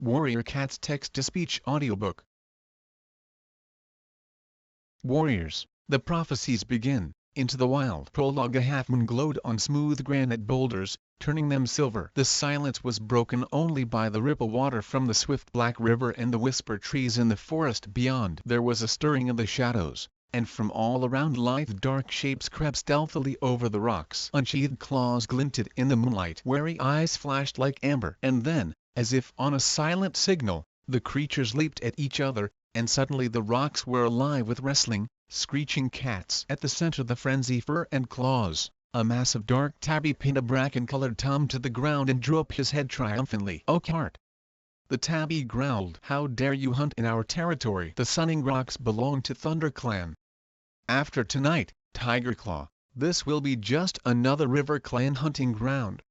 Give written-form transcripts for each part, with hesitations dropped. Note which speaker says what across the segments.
Speaker 1: Warrior Cat's Text-to-Speech Audiobook. Warriors, the prophecies begin. Into the wild prologue a half-moon glowed on smooth granite boulders, turning them silver. The silence was broken only by the ripple water from the swift black river and the whisper trees in the forest beyond. There was a stirring in the shadows, and from all around lithe dark shapes crept stealthily over the rocks. Unsheathed claws glinted in the moonlight. Wary eyes flashed like amber. And then, as if on a silent signal, the creatures leaped at each other, and suddenly the rocks were alive with wrestling, screeching cats. At the center the frenzy fur and claws. A massive dark tabby pinned a bracken-colored Tom to the ground and drew up his head triumphantly. "Oakheart!" The tabby growled. "How dare you hunt in our territory? The Sunning Rocks belong to ThunderClan. After tonight, Tigerclaw, this will be just another River Clan hunting ground."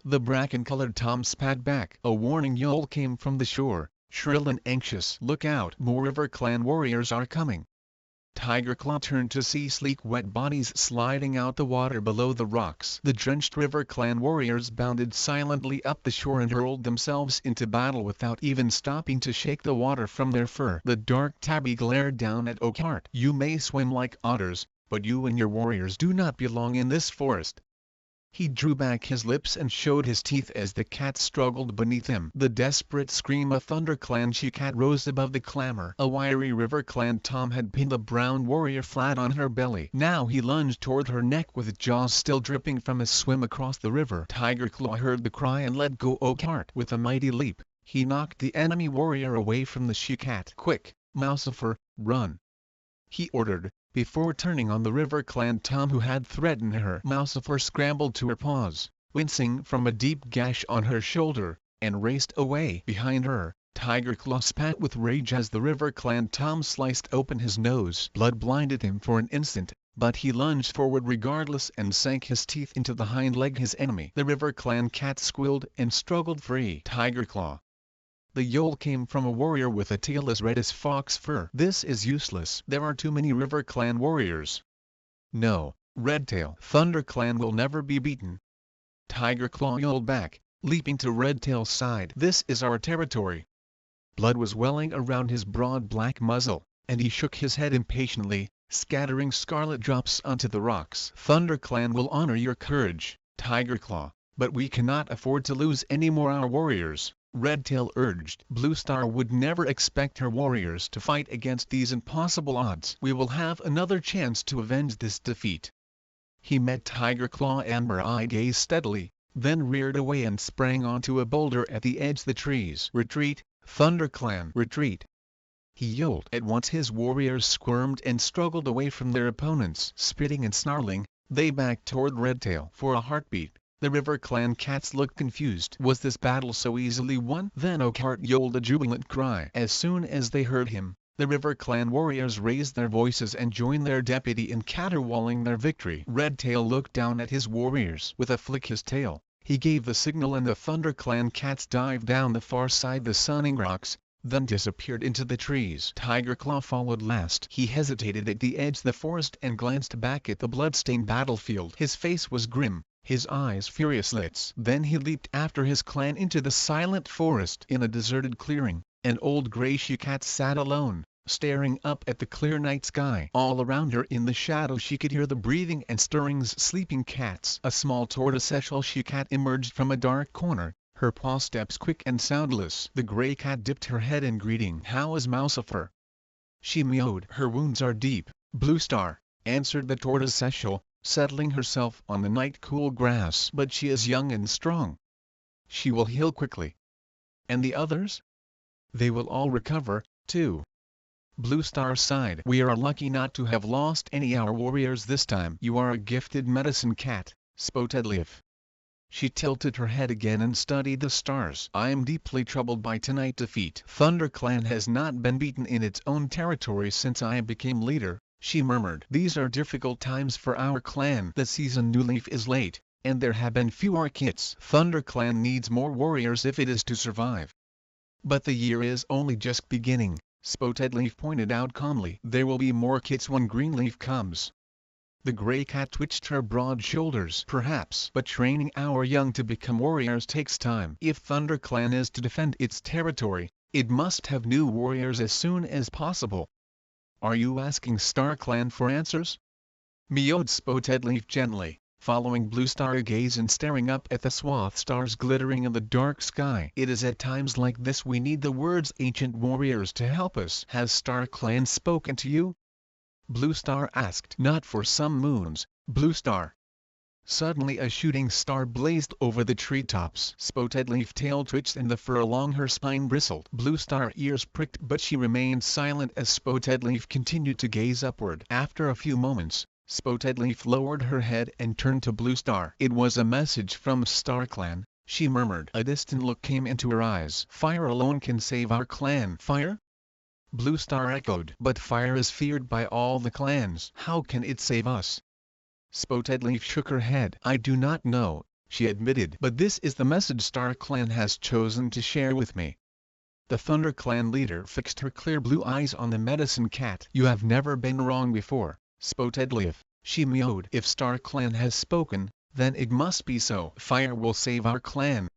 Speaker 1: The bracken-colored Tom spat back. A warning yowl came from the shore, shrill and anxious. "Look out! More River Clan warriors are coming." Tigerclaw turned to see sleek wet bodies sliding out the water below the rocks. The drenched River Clan warriors bounded silently up the shore and hurled themselves into battle without even stopping to shake the water from their fur. The dark tabby glared down at Oakheart. "You may swim like otters, but you and your warriors do not belong in this forest." He drew back his lips and showed his teeth as the cat struggled beneath him. The desperate scream of ThunderClan she-cat rose above the clamor. A wiry River Clan Tom had pinned the brown warrior flat on her belly. Now he lunged toward her neck with jaws still dripping from his swim across the river. Tigerclaw heard the cry and let go Oakheart. With a mighty leap, he knocked the enemy warrior away from the she-cat. "Quick, Mousifer, run!" he ordered, before turning on the River Clan Tom who had threatened her. Mousifer scrambled to her paws, wincing from a deep gash on her shoulder, and raced away. Behind her, Tigerclaw spat with rage as the River Clan Tom sliced open his nose. Blood blinded him for an instant, but he lunged forward regardless and sank his teeth into the hind leg his enemy. The River Clan cat squealed and struggled free. "Tigerclaw!" The yowl came from a warrior with a tail as red as fox fur. "This is useless. There are too many River Clan warriors." "No, Redtail. ThunderClan will never be beaten." Tigerclaw yelled back, leaping to Redtail's side. "This is our territory." Blood was welling around his broad black muzzle, and he shook his head impatiently, scattering scarlet drops onto the rocks. "ThunderClan will honor your courage, Tigerclaw, but we cannot afford to lose any more our warriors," Redtail urged. "Bluestar would never expect her warriors to fight against these impossible odds. We will have another chance to avenge this defeat." He met Tigerclaw amber-eyed gaze steadily, then reared away and sprang onto a boulder at the edge of the trees. "Retreat, ThunderClan! Retreat!" he yelled. At once his warriors squirmed and struggled away from their opponents. Spitting and snarling, they backed toward Redtail. For a heartbeat, the River Clan cats looked confused. Was this battle so easily won? Then Oakheart yelled a jubilant cry. As soon as they heard him, the River Clan warriors raised their voices and joined their deputy in caterwauling their victory. Redtail looked down at his warriors. With a flick his tail, he gave the signal and the ThunderClan cats dived down the far side the Sunning Rocks, then disappeared into the trees. Tigerclaw followed last. He hesitated at the edge of the forest and glanced back at the bloodstained battlefield. His face was grim, his eyes furious slits. Then he leaped after his clan into the silent forest. In a deserted clearing, an old gray she-cat sat alone, staring up at the clear night sky. All around her in the shadow she could hear the breathing and stirrings of sleeping cats. A small tortoiseshell she-cat emerged from a dark corner, her paw steps quick and soundless. The gray cat dipped her head in greeting. "How is Mousifer?" she meowed. "Her wounds are deep, Bluestar," answered the tortoiseshell, settling herself on the night-cool grass. "But she is young and strong. She will heal quickly." "And the others?" "They will all recover, too." Bluestar sighed. "We are lucky not to have lost any our warriors this time." "You are a gifted medicine cat, Spotedleaf." She tilted her head again and studied the stars. "I am deeply troubled by tonight's defeat. ThunderClan has not been beaten in its own territory since I became leader," she murmured. "These are difficult times for our clan. The season New Leaf is late, and there have been fewer kits. ThunderClan needs more warriors if it is to survive." "But the year is only just beginning," Spotedleaf pointed out calmly. "There will be more kits when Greenleaf comes." The gray cat twitched her broad shoulders. Perhaps. But training our young to become warriors takes time. If ThunderClan is to defend its territory, it must have new warriors as soon as possible. Are you asking StarClan for answers? Meowed Spotedleaf gently, following Bluestar's gaze and staring up at the swath stars glittering in the dark sky. It is at times like this we need the words ancient warriors to help us. Has StarClan spoken to you? Bluestar asked. Not for some moons, Bluestar. Suddenly a shooting star blazed over the treetops. Spotedleaf tail twitched and the fur along her spine bristled. Bluestar ears pricked but she remained silent as Spotedleaf continued to gaze upward. After a few moments, Spotedleaf lowered her head and turned to Bluestar. It was a message from StarClan, she murmured. A distant look came into her eyes. Fire alone can save our clan. Fire? Bluestar echoed. But fire is feared by all the clans. How can it save us? Spotedleaf shook her head. I do not know, she admitted. But this is the message StarClan has chosen to share with me. The ThunderClan leader fixed her clear blue eyes on the medicine cat. You have never been wrong before, Spotedleaf, she mewed. If StarClan has spoken, then it must be so. Fire will save our clan.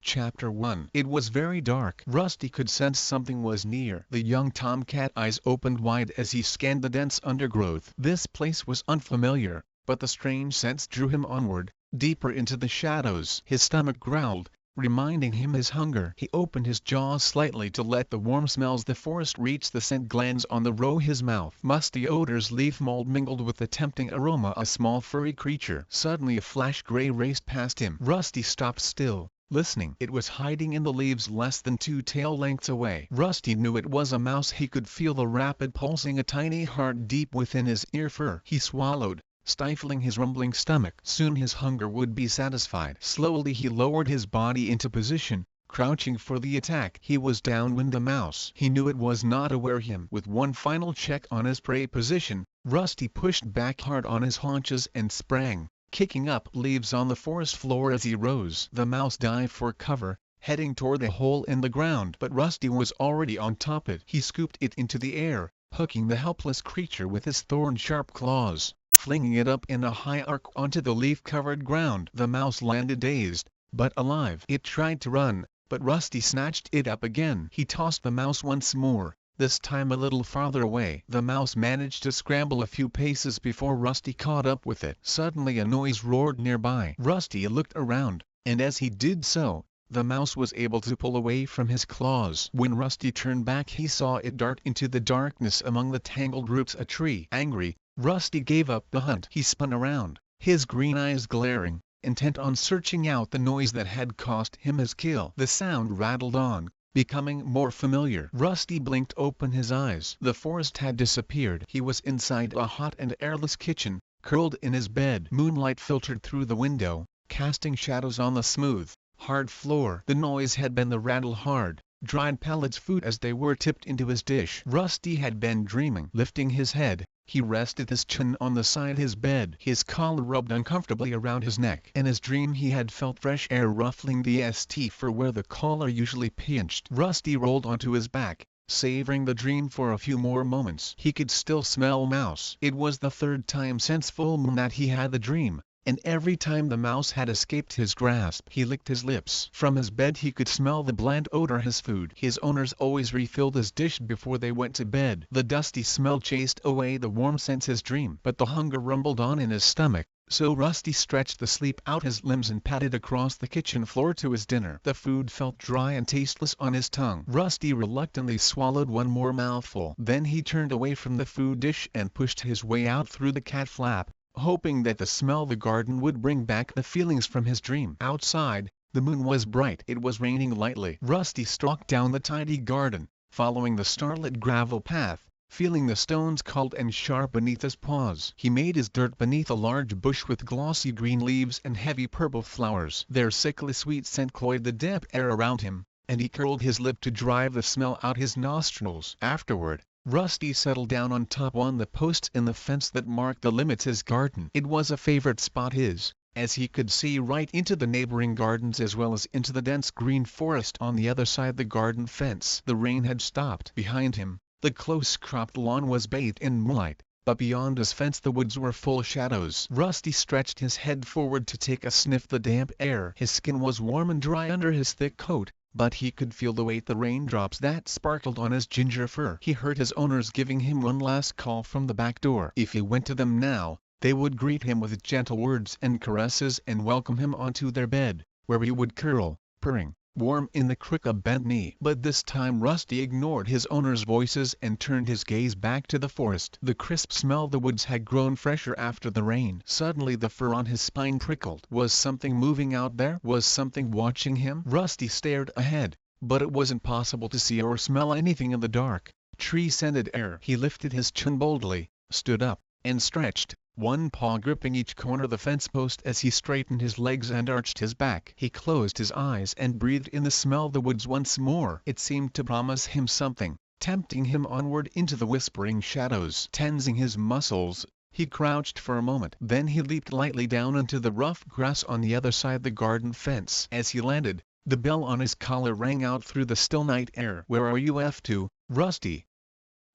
Speaker 1: Chapter 1. It was very dark. Rusty could sense something was near. The young tomcat eyes opened wide as he scanned the dense undergrowth. This place was unfamiliar, but the strange sense drew him onward, deeper into the shadows. His stomach growled, reminding him his hunger. He opened his jaws slightly to let the warm smells the forest reach the scent glands on the row his mouth. Musty odors leaf mold mingled with the tempting aroma. A small furry creature. Suddenly a flash gray raced past him. Rusty stopped still, listening. It was hiding in the leaves less than 2 tail lengths away. Rusty knew it was a mouse. He could feel the rapid pulsing a tiny heart deep within his ear fur. He swallowed, stifling his rumbling stomach. Soon his hunger would be satisfied. Slowly he lowered his body into position, crouching for the attack. He was downwind the mouse. He knew it was not aware him. With one final check on his prey position, Rusty pushed back hard on his haunches and sprang, kicking up leaves on the forest floor as he rose. The mouse dived for cover, heading toward the hole in the ground. But Rusty was already on top of it. He scooped it into the air, hooking the helpless creature with his thorn-sharp claws, flinging it up in a high arc onto the leaf-covered ground. The mouse landed dazed, but alive. It tried to run, but Rusty snatched it up again. He tossed the mouse once more, this time a little farther away. The mouse managed to scramble a few paces before Rusty caught up with it. Suddenly a noise roared nearby. Rusty looked around, and as he did so, the mouse was able to pull away from his claws. When Rusty turned back he saw it dart into the darkness among the tangled roots of a tree. Angry, Rusty gave up the hunt. He spun around, his green eyes glaring, intent on searching out the noise that had cost him his kill. The sound rattled on, becoming more familiar. Rusty blinked open his eyes. The forest had disappeared. He was inside a hot and airless kitchen, curled in his bed. Moonlight filtered through the window, casting shadows on the smooth, hard floor. The noise had been the rattle hard, dried pellets food as they were tipped into his dish. Rusty had been dreaming. Lifting his head, he rested his chin on the side of his bed. His collar rubbed uncomfortably around his neck. In his dream he had felt fresh air ruffling the ST for where the collar usually pinched. Rusty rolled onto his back, savoring the dream for a few more moments. He could still smell mouse. It was the 3rd time since full moon that he had the dream, and every time the mouse had escaped his grasp. He licked his lips. From his bed he could smell the bland odor of his food. His owners always refilled his dish before they went to bed. The dusty smell chased away the warm scents his dream. But the hunger rumbled on in his stomach, so Rusty stretched the sleep out his limbs and padded across the kitchen floor to his dinner. The food felt dry and tasteless on his tongue. Rusty reluctantly swallowed one more mouthful. Then he turned away from the food dish and pushed his way out through the cat flap, hoping that the smell of the garden would bring back the feelings from his dream. Outside, the moon was bright. It was raining lightly. Rusty stalked down the tidy garden, following the starlit gravel path, feeling the stones cold and sharp beneath his paws. He made his dirt beneath a large bush with glossy green leaves and heavy purple flowers. Their sickly sweet scent cloyed the damp air around him, and he curled his lip to drive the smell out his nostrils. Afterward, Rusty settled down on top one of the posts in the fence that marked the limits of his garden. It was a favorite spot his, as he could see right into the neighboring gardens as well as into the dense green forest on the other side of the garden fence. The rain had stopped. Behind him, the close-cropped lawn was bathed in moonlight, but beyond his fence the woods were full shadows. Rusty stretched his head forward to take a sniff of the damp air. His skin was warm and dry under his thick coat, but he could feel the weight the raindrops that sparkled on his ginger fur. He heard his owners giving him one last call from the back door. If he went to them now, they would greet him with gentle words and caresses and welcome him onto their bed, where he would curl, purring, warm in the crook of bent knee. But this time Rusty ignored his owners' voices and turned his gaze back to the forest. The crisp smell of the woods had grown fresher after the rain. Suddenly the fur on his spine prickled. Was something moving out there? Was something watching him? Rusty stared ahead, but it wasn't possible to see or smell anything in the dark, tree-scented air. He lifted his chin boldly, stood up, and stretched, one paw gripping each corner of the fence post as he straightened his legs and arched his back. He closed his eyes and breathed in the smell of the woods once more. It seemed to promise him something, tempting him onward into the whispering shadows. Tensing his muscles, he crouched for a moment. Then he leaped lightly down into the rough grass on the other side of the garden fence. As he landed, the bell on his collar rang out through the still night air. "Where are you off to, Rusty?"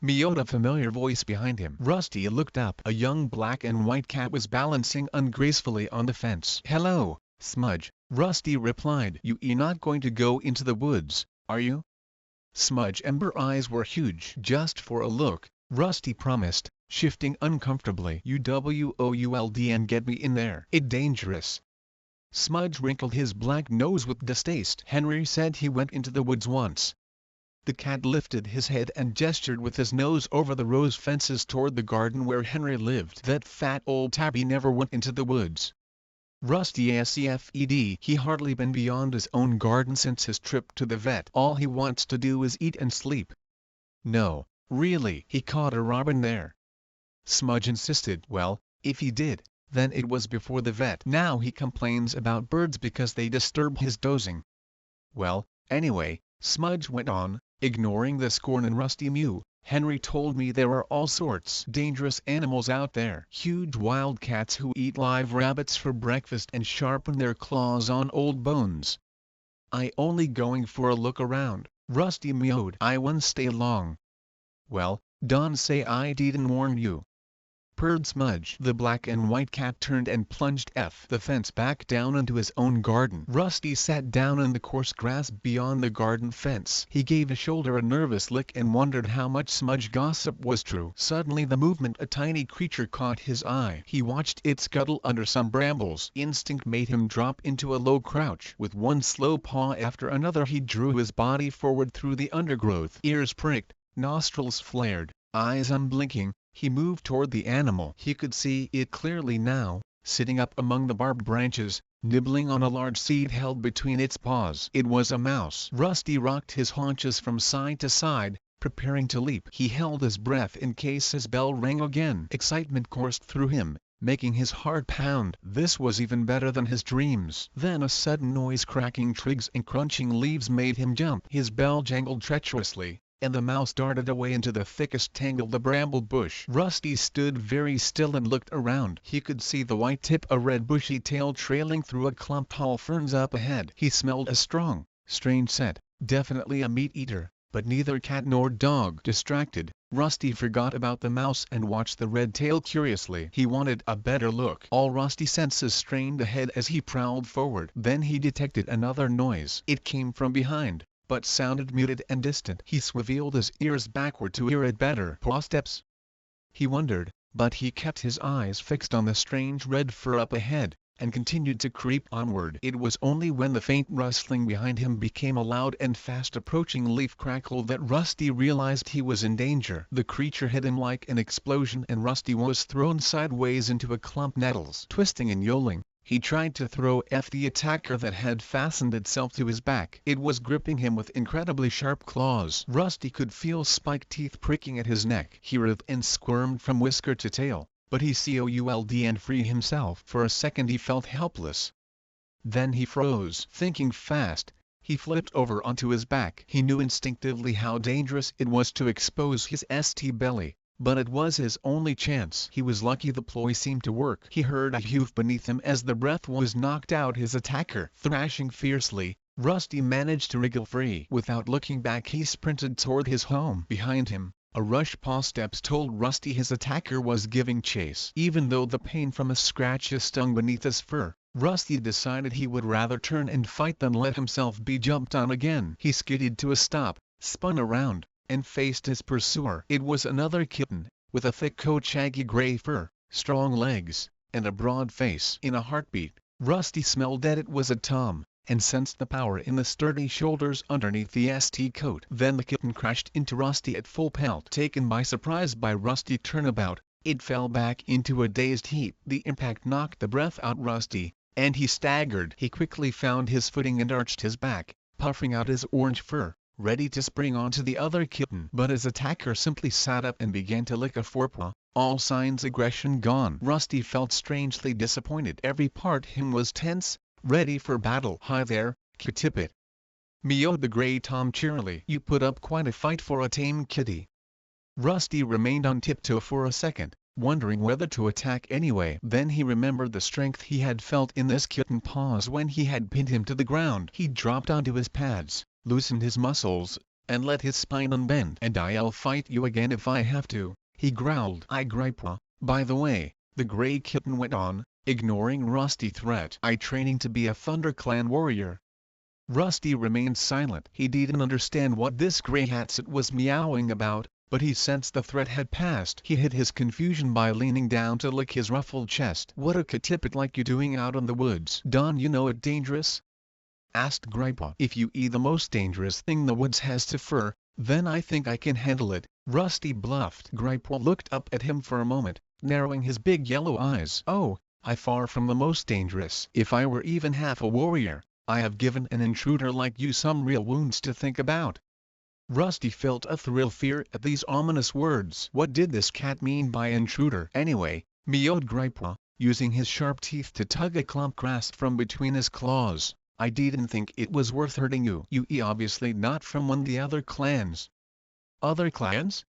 Speaker 1: mewed a familiar voice behind him. Rusty looked up. A young black and white cat was balancing ungracefully on the fence. "Hello, Smudge," Rusty replied. "You're not going to go into the woods, are you?" Smudge's amber eyes were huge. "Just for a look," Rusty promised, shifting uncomfortably. "Would and get me in there. It's dangerous." Smudge wrinkled his black nose with distaste. "Henry said he went into the woods once." The cat lifted his head and gestured with his nose over the rose fences toward the garden where Henry lived. "That fat old tabby never went into the woods." Rusty SCFED. "He hardly been beyond his own garden since his trip to the vet. All he wants to do is eat and sleep." "No, really. He caught a robin there." Smudge insisted. "Well, if he did, then it was before the vet. Now he complains about birds because they disturb his dozing." "Well, anyway," Smudge went on, ignoring the scorn in Rusty mew, "Henry told me there are all sorts dangerous animals out there. Huge wild cats who eat live rabbits for breakfast and sharpen their claws on old bones." "I only going for a look around," Rusty mewed. "I won't stay long." "Well, don't say I didn't warn you," purred Smudge. The black and white cat turned and plunged the fence back down into his own garden. Rusty sat down in the coarse grass beyond the garden fence. He gave his shoulder a nervous lick and wondered how much Smudge gossip was true. Suddenly the movement of a tiny creature caught his eye. He watched it scuttle under some brambles. Instinct made him drop into a low crouch. With one slow paw after another he drew his body forward through the undergrowth. Ears pricked, nostrils flared, eyes unblinking, he moved toward the animal. He could see it clearly now, sitting up among the barbed branches, nibbling on a large seed held between its paws. It was a mouse. Rusty rocked his haunches from side to side, preparing to leap. He held his breath in case his bell rang again. Excitement coursed through him, making his heart pound. This was even better than his dreams. Then a sudden noise, cracking twigs and crunching leaves, made him jump. His bell jangled treacherously, and the mouse darted away into the thickest tangle of the bramble bush. Rusty stood very still and looked around. He could see the white tip of a red bushy tail trailing through a clump of tall ferns up ahead. He smelled a strong, strange scent, definitely a meat-eater, but neither cat nor dog. Distracted, Rusty forgot about the mouse and watched the red tail curiously. He wanted a better look. All Rusty's senses strained ahead as he prowled forward. Then he detected another noise. It came from behind, but sounded muted and distant. He swiveled his ears backward to hear it better. Paw steps? He wondered, but he kept his eyes fixed on the strange red fur up ahead, and continued to creep onward. It was only when the faint rustling behind him became a loud and fast-approaching leaf crackle that Rusty realized he was in danger. The creature hit him like an explosion and Rusty was thrown sideways into a clump of nettles. Twisting and yowling, he tried to throw the attacker that had fastened itself to his back. It was gripping him with incredibly sharp claws. Rusty could feel spiked teeth pricking at his neck. He writhed and squirmed from whisker to tail, but he could and free himself. For a second he felt helpless. Then he froze. Thinking fast, he flipped over onto his back. He knew instinctively how dangerous it was to expose his belly, but it was his only chance. He was lucky the ploy seemed to work. He heard a hoof beneath him as the breath was knocked out his attacker. Thrashing fiercely, Rusty managed to wriggle free. Without looking back he sprinted toward his home. Behind him, A rush paw steps told Rusty his attacker was giving chase. Even though the pain from a scratch stung beneath his fur, Rusty decided he would rather turn and fight than let himself be jumped on again. He skidded to a stop, spun around, and faced his pursuer. It was another kitten, with a thick coat, shaggy gray fur, strong legs, and a broad face. In a heartbeat, Rusty smelled that it was a tom, and sensed the power in the sturdy shoulders underneath the ST coat. Then the kitten crashed into Rusty at full pelt. Taken by surprise by Rusty's turnabout, it fell back into a dazed heap. The impact knocked the breath out Rusty, and he staggered. He quickly found his footing and arched his back, puffing out his orange fur, ready to spring onto the other kitten. But his attacker simply sat up and began to lick a forepaw, all signs aggression gone. Rusty felt strangely disappointed. Every part him was tense, ready for battle. "Hi there, Kit-Tippet," meowed the gray tom cheerily. "You put up quite a fight for a tame kitty." Rusty remained on tiptoe for a second, wondering whether to attack anyway. Then he remembered the strength he had felt in this kitten paws when he had pinned him to the ground. He dropped onto his pads, loosened his muscles, and let his spine unbend. "And I'll fight you again if I have to," he growled. "I gripe. By the way," the gray kitten went on, ignoring Rusty's threat, "I training to be a ThunderClan warrior." Rusty remained silent. He didn't understand what this gray hatset was meowing about, but he sensed the threat had passed. He hid his confusion by leaning down to lick his ruffled chest. "What a Kit-Tippet like you doing out in the woods? Don't you know it dangerous?" asked Grandpa. "If you eat the most dangerous thing the woods has to fur, then I think I can handle it," Rusty bluffed. Grandpa looked up at him for a moment, narrowing his big yellow eyes. "Oh, I far from the most dangerous. If I were even half a warrior, I have given an intruder like you some real wounds to think about." Rusty felt a thrill of fear at these ominous words. What did this cat mean by intruder anyway? Meowed Grandpa, using his sharp teeth to tug a clump grass from between his claws. "I didn't think it was worth hurting you. Obviously not from one of the other clans." "Other clans?"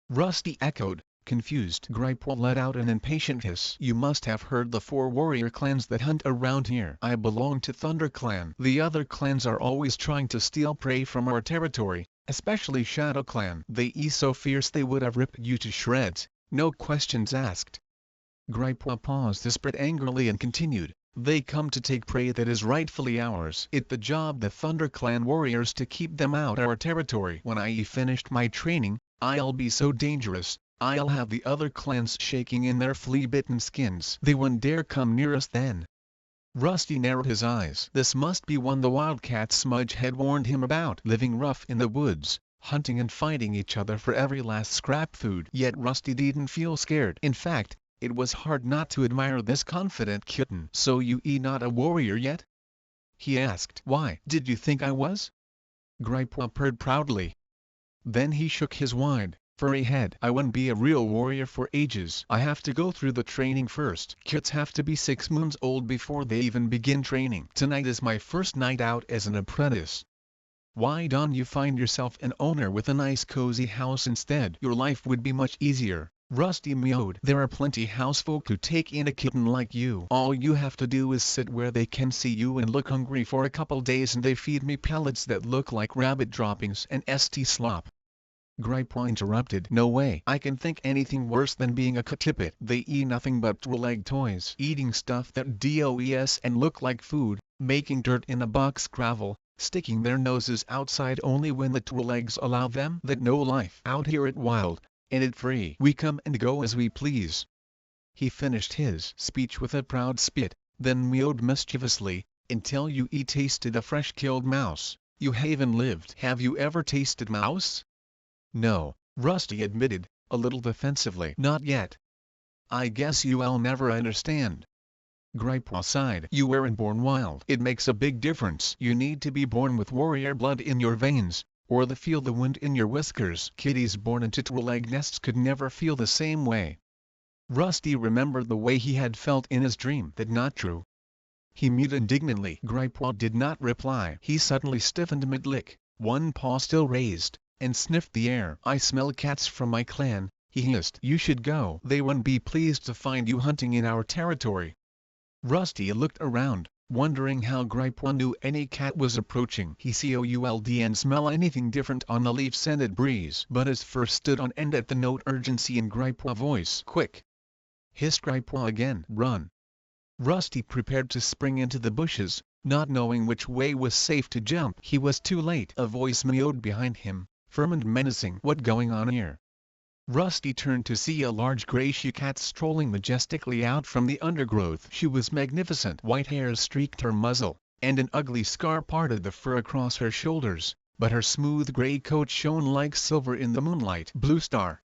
Speaker 1: Rusty echoed, confused. Grandpa let out an impatient hiss. "You must have heard the 4 warrior clans that hunt around here. I belong to ThunderClan. The other clans are always trying to steal prey from our territory, especially ShadowClan. They so fierce they would have ripped you to shreds, no questions asked." Grandpa paused to spit angrily and continued, "They come to take prey that is rightfully ours. It's the job the ThunderClan warriors to keep them out our territory. When I finished my training, I'll be so dangerous, I'll have the other clans shaking in their flea-bitten skins. They wouldn't dare come near us then." Rusty narrowed his eyes. This must be one the wildcat Smudge had warned him about. Living rough in the woods, hunting and fighting each other for every last scrap food. Yet Rusty didn't feel scared. In fact, it was hard not to admire this confident kitten. "So you not a warrior yet?" he asked. "Why, did you think I was?" Grandpa purred proudly. Then he shook his wide, furry head. "I wouldn't be a real warrior for ages. I have to go through the training first. Kits have to be 6 months old before they even begin training. Tonight is my first night out as an apprentice. Why don't you find yourself an owner with a nice cozy house instead? Your life would be much easier." Rusty meowed. "There are plenty housefolk who take in a kitten like you. All you have to do is sit where they can see you and look hungry for a couple days and they feed me pellets that look like rabbit droppings and ST slop." Grandpa interrupted. "No way. I can think anything worse than being a Kit-Tippet. They eat nothing but two-leg toys. Eating stuff that does and look like food, making dirt in a box gravel, sticking their noses outside only when the two-legs allow them. That no life. Out here it wild, and it free. We come and go as we please." He finished his speech with a proud spit, then meowed mischievously, "Until you tasted a fresh killed mouse, you haven't lived." "Have you ever tasted mouse?" "No," Rusty admitted, a little defensively. "Not yet." "I guess you'll never understand." Grandpa sighed. "You weren't born wild. It makes a big difference. You need to be born with warrior blood in your veins, or feel the wind in your whiskers. Kitties born into two-leg nests could never feel the same way." Rusty remembered the way he had felt in his dream. That not true. He mewed indignantly. Grandpa did not reply. He suddenly stiffened mid-lick, one paw still raised, and sniffed the air. "I smell cats from my clan," he hissed. "You should go. They wouldn't be pleased to find you hunting in our territory." Rusty looked around, wondering how Gripewell knew any cat was approaching. He couldn't smell anything different on the leaf-scented breeze. But his fur stood on end at the note urgency in Gripewell's voice. "Quick!" hissed Gripewell again. "Run!" Rusty prepared to spring into the bushes, not knowing which way was safe to jump. He was too late. A voice meowed behind him, firm and menacing. "What going on here?" Rusty turned to see a large gray she-cat strolling majestically out from the undergrowth. She was magnificent. White hairs streaked her muzzle, and an ugly scar parted the fur across her shoulders, but her smooth gray coat shone like silver in the moonlight. "Blue Star."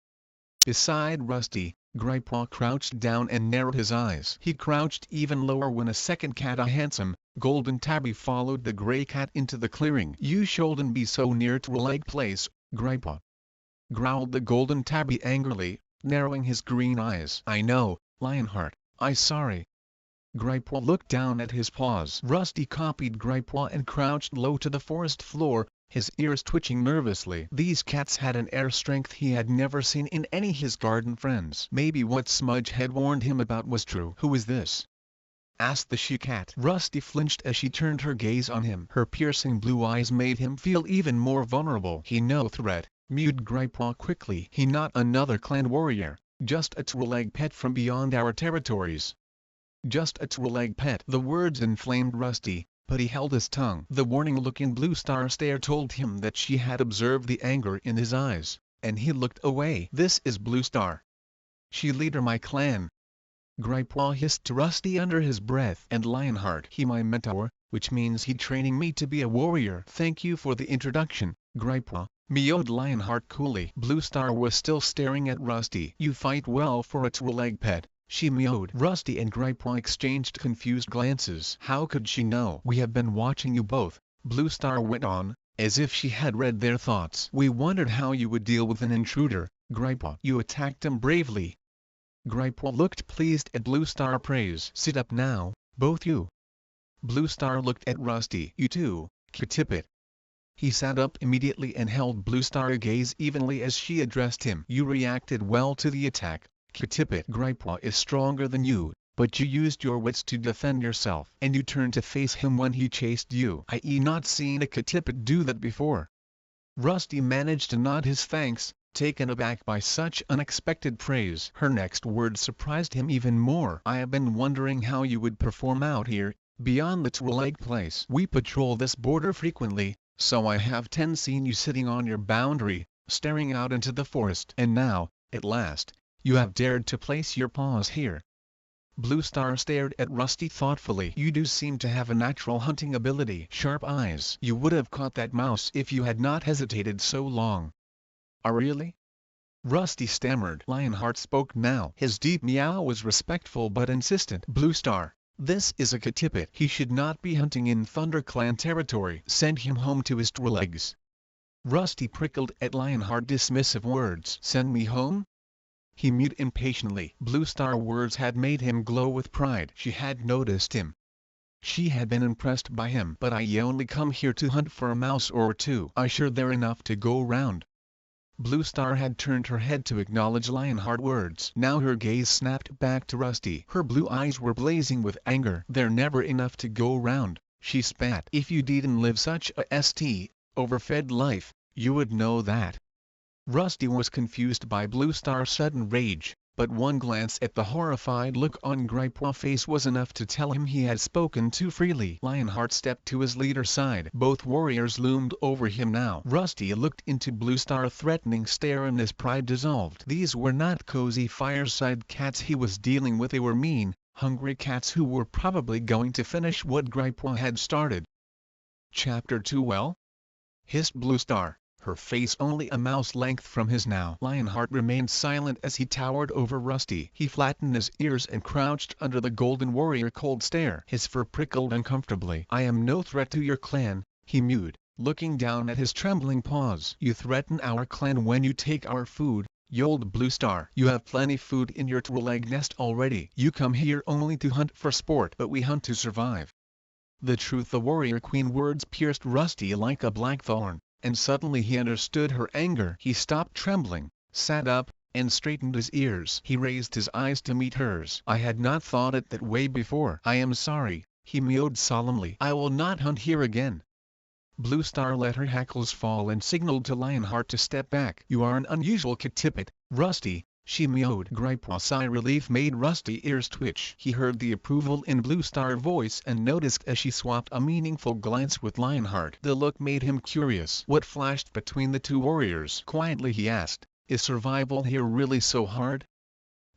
Speaker 1: Beside Rusty, Gripewell crouched down and narrowed his eyes. He crouched even lower when a second cat, a handsome, golden tabby, followed the gray cat into the clearing. "You shouldn't be so near to Prologue place, Gripewell," growled the golden tabby angrily, narrowing his green eyes. "I know, Lionheart, I'm sorry." Gripewell looked down at his paws. Rusty copied Gripewell and crouched low to the forest floor, his ears twitching nervously. These cats had an air strength he had never seen in any of his garden friends. Maybe what Smudge had warned him about was true. "Who is this?" asked the she-cat. Rusty flinched as she turned her gaze on him. Her piercing blue eyes made him feel even more vulnerable. "He no threat," mewed Gripewell quickly. "He not another clan warrior, just a Prologue pet from beyond our territories." Just a Prologue pet. The words inflamed Rusty, but he held his tongue. The warning look in Blue Star's stare told him that she had observed the anger in his eyes, and he looked away. "This is Blue Star. She leader my clan," Gripewell hissed to Rusty under his breath. "And Lionheart, he my mentor, which means he training me to be a warrior." "Thank you for the introduction, Gripewell," meowed Lionheart coolly. Blue Star was still staring at Rusty. "You fight well for a Prologue pet," she meowed. Rusty and Gripewell exchanged confused glances. "How could she know?" "We have been watching you both," Blue Star went on, as if she had read their thoughts. "We wondered how you would deal with an intruder, Gripewell." "You attacked him bravely." Gripewell looked pleased at Blue Star praise. "Sit up now, both you." Blue Star looked at Rusty. "You too, Q-Tippet." He sat up immediately and held Blue Star gaze evenly as she addressed him. "You reacted well to the attack, Q-Tippet. Gripewell is stronger than you, but you used your wits to defend yourself. And you turned to face him when he chased you. I not seen a Q-Tippet do that before." Rusty managed to nod his thanks, taken aback by such unexpected praise. Her next words surprised him even more. "I have been wondering how you would perform out here, beyond the Prologue place. We patrol this border frequently, so I have seen you sitting on your boundary, staring out into the forest. And now, at last, you have dared to place your paws here." Blue Star stared at Rusty thoughtfully. "You do seem to have a natural hunting ability. Sharp eyes. You would have caught that mouse if you had not hesitated so long." Really?" Rusty stammered. Lionheart spoke now. His deep meow was respectful but insistent. "Blue Star, this is a Q-Tippet. He should not be hunting in ThunderClan territory. Send him home to his Prologues." Rusty prickled at Lionheart's dismissive words. "Send me home?" He mewed impatiently. Blue Star words had made him glow with pride. She had noticed him. She had been impressed by him. "But I only come here to hunt for a mouse or two. I sure there enough to go round." Blue Star had turned her head to acknowledge Lionheart's words. Now her gaze snapped back to Rusty. Her blue eyes were blazing with anger. "There never enough to go round," she spat. "If you didn't live such a overfed life, you would know that." Rusty was confused by Blue Star's sudden rage, but one glance at the horrified look on Gripewell's face was enough to tell him he had spoken too freely. Lionheart stepped to his leader's side. Both warriors loomed over him now. Rusty looked into Blue Star's threatening stare and his pride dissolved. These were not cozy fireside cats he was dealing with. They were mean, hungry cats who were probably going to finish what Gripewell had started. Chapter 2. "Well?" hissed Blue Star, her face only a mouse length from his now. Lionheart remained silent as he towered over Rusty. He flattened his ears and crouched under the golden warrior's cold stare. His fur prickled uncomfortably. "I am no threat to your clan," he mewed, looking down at his trembling paws. "You threaten our clan when you take our food," yelled Blue Star. "You have plenty food in your Prologue nest already. You come here only to hunt for sport, but we hunt to survive." The truth, the warrior queen words pierced Rusty like a blackthorn, and suddenly he understood her anger. He stopped trembling, sat up, and straightened his ears. He raised his eyes to meet hers. "I had not thought it that way before. I am sorry, he mewed solemnly. "I will not hunt here again." Blue Star let her hackles fall and signaled to Lionheart to step back. "You are an unusual Ktippet, Rusty," she mewed. Gripewah's sigh relief made Rusty's ears twitch. He heard the approval in Blue Star's voice and noticed as she swapped a meaningful glance with Lionheart. The look made him curious. What flashed between the two warriors? Quietly he asked, "Is survival here really so hard?"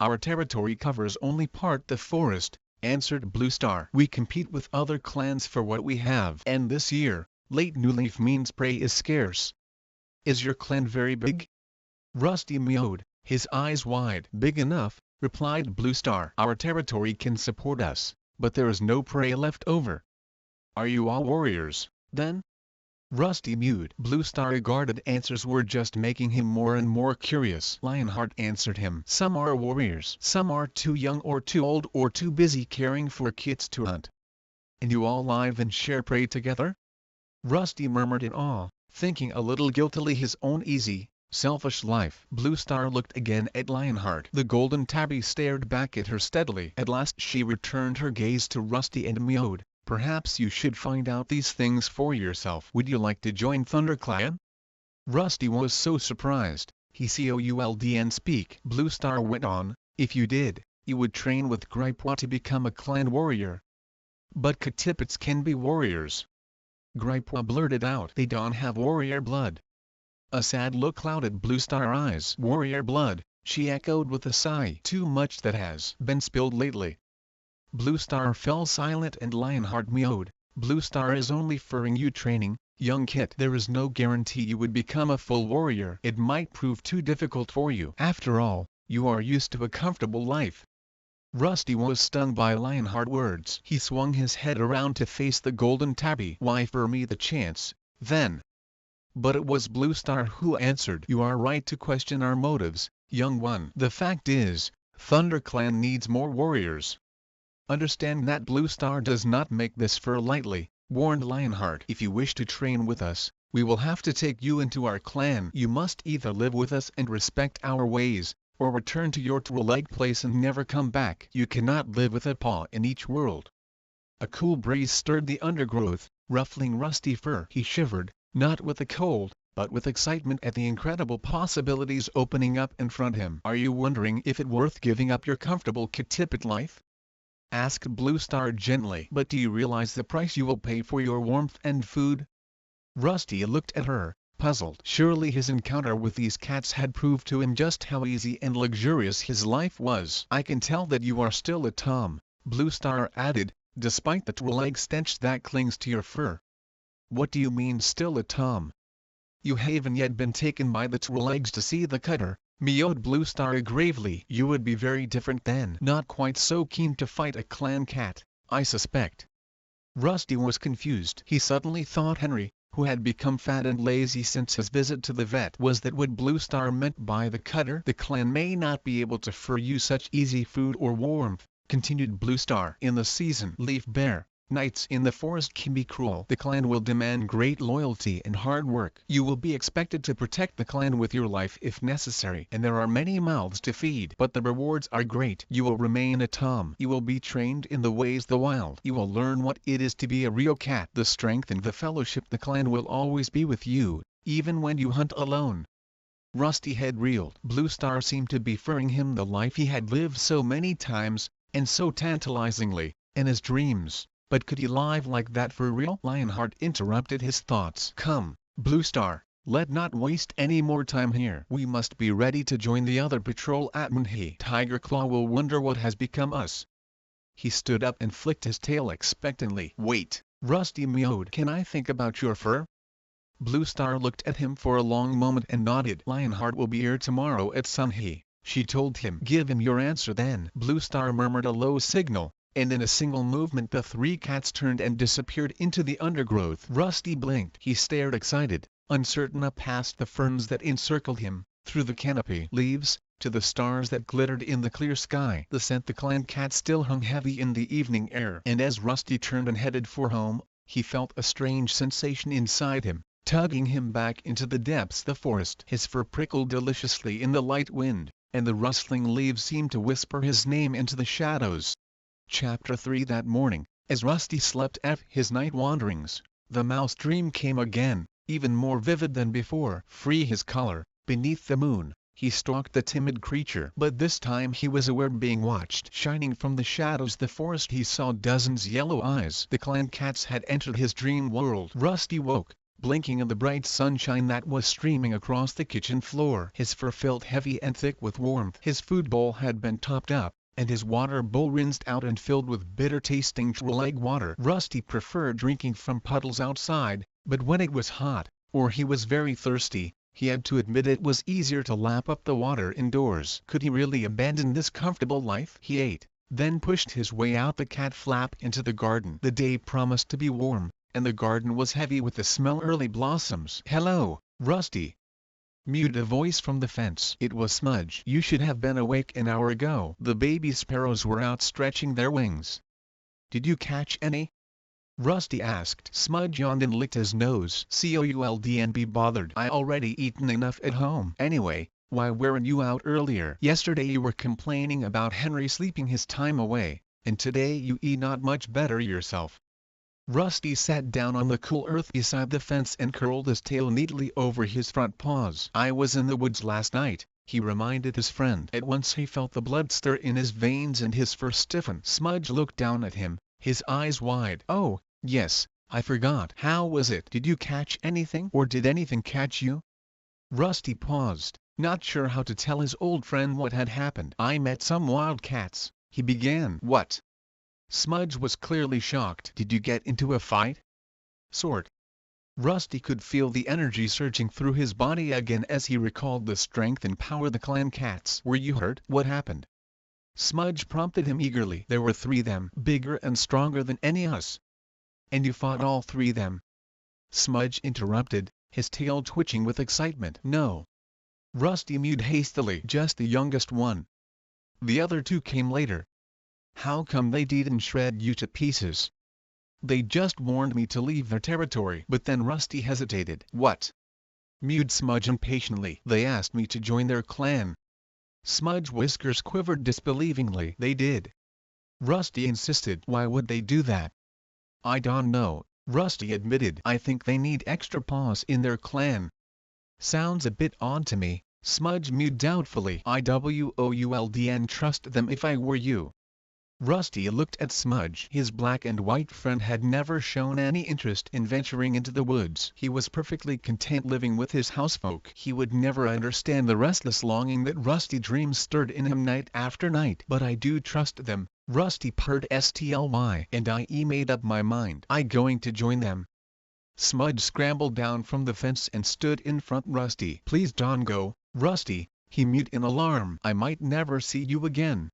Speaker 1: "Our territory covers only part the forest," answered Blue Star. "We compete with other clans for what we have. And this year, late new leaf means prey is scarce." "Is your clan very big?" Rusty mewed, his eyes wide. "Big enough," replied Blue Star. "Our territory can support us, but there is no prey left over." "Are you all warriors, then?" Rusty mewed. Blue Star guarded answers were just making him more and more curious. Lionheart answered him. "Some are warriors. Some are too young or too old or too busy caring for kids to hunt." "And you all live and share prey together?" Rusty murmured in awe, thinking a little guiltily his own easy, selfish life. Blue Star looked again at Lionheart. The golden tabby stared back at her steadily. At last she returned her gaze to Rusty and mewed, "Perhaps you should find out these things for yourself. Would you like to join ThunderClan?" Rusty was so surprised, he couldn't speak. Blue Star went on, "If you did, you would train with Gripewah to become a clan warrior." "But Ktippets can be warriors." Gripewah blurted out. "They don't have warrior blood." A sad look clouded Blue Star's eyes. "Warrior blood," she echoed with a sigh. "Too much that has been spilled lately." Blue Star fell silent and Lionheart mewed. "Blue Star is only offering you training, young kit. There is no guarantee you would become a full warrior. It might prove too difficult for you. After all, you are used to a comfortable life." Rusty was stung by Lionheart's words. He swung his head around to face the golden tabby. "Why offer me the chance, then?" But it was Blue Star who answered. "You are right to question our motives, young one. The fact is, ThunderClan needs more warriors." "Understand that Blue Star does not make this fur lightly," warned Lionheart. "If you wish to train with us, we will have to take you into our clan. You must either live with us and respect our ways, or return to your Prologue place and never come back. You cannot live with a paw in each world." A cool breeze stirred the undergrowth, ruffling Rusty fur. He shivered, not with the cold, but with excitement at the incredible possibilities opening up in front of him. "Are you wondering if it's worth giving up your comfortable Ktippet life?" asked Blue Star gently. "But do you realize the price you will pay for your warmth and food?" Rusty looked at her, puzzled. Surely his encounter with these cats had proved to him just how easy and luxurious his life was. "I can tell that you are still a Tom," Blue Star added, "despite the Prologue stench that clings to your fur." "What do you mean still a Tom?" "You haven't yet been taken by the Prologues to see the cutter," mewed Blue Star gravely. "You would be very different then. Not quite so keen to fight a clan cat, I suspect." Rusty was confused. He suddenly thought Henry, who had become fat and lazy since his visit to the vet. Was that what Blue Star meant by the cutter? "The clan may not be able to fur you such easy food or warmth," continued Blue Star. "In the season leaf bare, nights in the forest can be cruel. The clan will demand great loyalty and hard work. You will be expected to protect the clan with your life if necessary. And there are many mouths to feed. But the rewards are great. You will remain a Tom. You will be trained in the ways of the wild. You will learn what it is to be a real cat. The strength and the fellowship the clan will always be with you, even when you hunt alone." Rusty head reeled. Blue Star seemed to be offering him the life he had lived so many times, and so tantalizingly, in his dreams. But could he live like that for real? Lionheart interrupted his thoughts. "Come, Blue Star, let's not waste any more time here. We must be ready to join the other patrol at Munhi. Tiger Claw will wonder what has become us." He stood up and flicked his tail expectantly. "Wait," Rusty mewed. "Can I think about your fur?" Blue Star looked at him for a long moment and nodded. "Lionheart will be here tomorrow at Sunhi," she told him. "Give him your answer then." Blue Star murmured a low signal, and in a single movement the three cats turned and disappeared into the undergrowth. Rusty blinked. He stared excited, uncertain up past the ferns that encircled him, through the canopy leaves, to the stars that glittered in the clear sky. The scent the clan cat still hung heavy in the evening air. And as Rusty turned and headed for home, he felt a strange sensation inside him, tugging him back into the depths of the forest. His fur prickled deliciously in the light wind, and the rustling leaves seemed to whisper his name into the shadows. Chapter 3 That morning, As Rusty slept after his night wanderings, the mouse dream came again, even more vivid than before. Free his color, beneath the moon, he stalked the timid creature. But this time he was aware being watched. Shining from the shadows the forest he saw dozens yellow eyes. The clan cats had entered his dream world. Rusty woke, blinking in the bright sunshine that was streaming across the kitchen floor. His fur felt heavy and thick with warmth. His food bowl had been topped up, and his water bowl rinsed out and filled with bitter-tasting Prologue water. Rusty preferred drinking from puddles outside, but when it was hot, or he was very thirsty, he had to admit it was easier to lap up the water indoors. Could he really abandon this comfortable life? He ate, then pushed his way out the cat flap into the garden. The day promised to be warm, and the garden was heavy with the smell of early blossoms. "Hello, Rusty," mewed a voice from the fence. It was Smudge. "You should have been awake an hour ago." The baby sparrows were out stretching their wings. "Did you catch any?" Rusty asked. Smudge yawned and licked his nose. "Couldn't be bothered. I already eaten enough at home. Anyway, why weren't you out earlier? Yesterday you were complaining about Henry sleeping his time away, and today you eat not much better yourself." Rusty sat down on the cool earth beside the fence and curled his tail neatly over his front paws. "I was in the woods last night," he reminded his friend. At once he felt the blood stir in his veins and his fur stiffen. Smudge looked down at him, his eyes wide. "Oh, yes, I forgot. How was it? Did you catch anything? Or did anything catch you?" Rusty paused, not sure how to tell his old friend what had happened. "I met some wildcats," he began. "What?" Smudge was clearly shocked. "Did you get into a fight?" "Sort." Rusty could feel the energy surging through his body again as he recalled the strength and power of the clan cats. "Were you hurt? What happened?" Smudge prompted him eagerly. "There were 3 of them, bigger and stronger than any of us." "And you fought all 3 of them?" Smudge interrupted, his tail twitching with excitement. "No." Rusty mewed hastily. "Just the youngest one. The other 2 came later." "How come they didn't shred you to pieces?" "They just warned me to leave their territory." But then Rusty hesitated. "What?" mewed Smudge impatiently. "They asked me to join their clan." Smudge whiskers quivered disbelievingly. "They did?" Rusty insisted. "Why would they do that?" "I don't know," Rusty admitted. "I think they need extra paws in their clan." "Sounds a bit odd to me," Smudge mewed doubtfully. "I wouldn't trust them if I were you." Rusty looked at Smudge. His black and white friend had never shown any interest in venturing into the woods. He was perfectly content living with his housefolk. He would never understand the restless longing that Rusty dreams stirred in him night after night. "But I do trust them," Rusty purred sly. "And I made up my mind. I going to join them." Smudge scrambled down from the fence and stood in front. "Rusty, please don't go, Rusty," he mewed in alarm. "I might never see you again."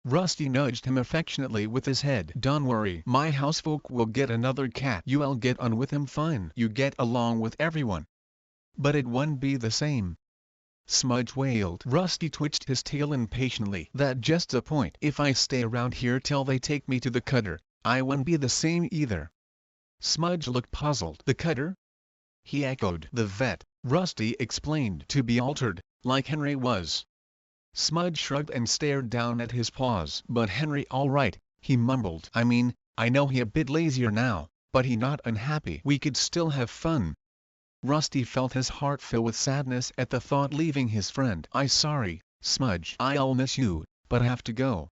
Speaker 1: Rusty nudged him affectionately with his head. "Don't worry, my housefolk will get another cat. You'll get on with him fine. You get along with everyone." "But it won't be the same," Smudge wailed. Rusty twitched his tail impatiently. "That's just the point. If I stay around here till they take me to the cutter, I won't be the same either." Smudge looked puzzled. "The cutter?" he echoed. "The vet," Rusty explained. "To be altered, like Henry was." Smudge shrugged and stared down at his paws. "But Henry all right," he mumbled. "I mean, I know he a bit lazier now, but he not unhappy. We could still have fun." Rusty felt his heart fill with sadness at the thought leaving his friend. "I sorry, Smudge. I'll miss you, but I have to go."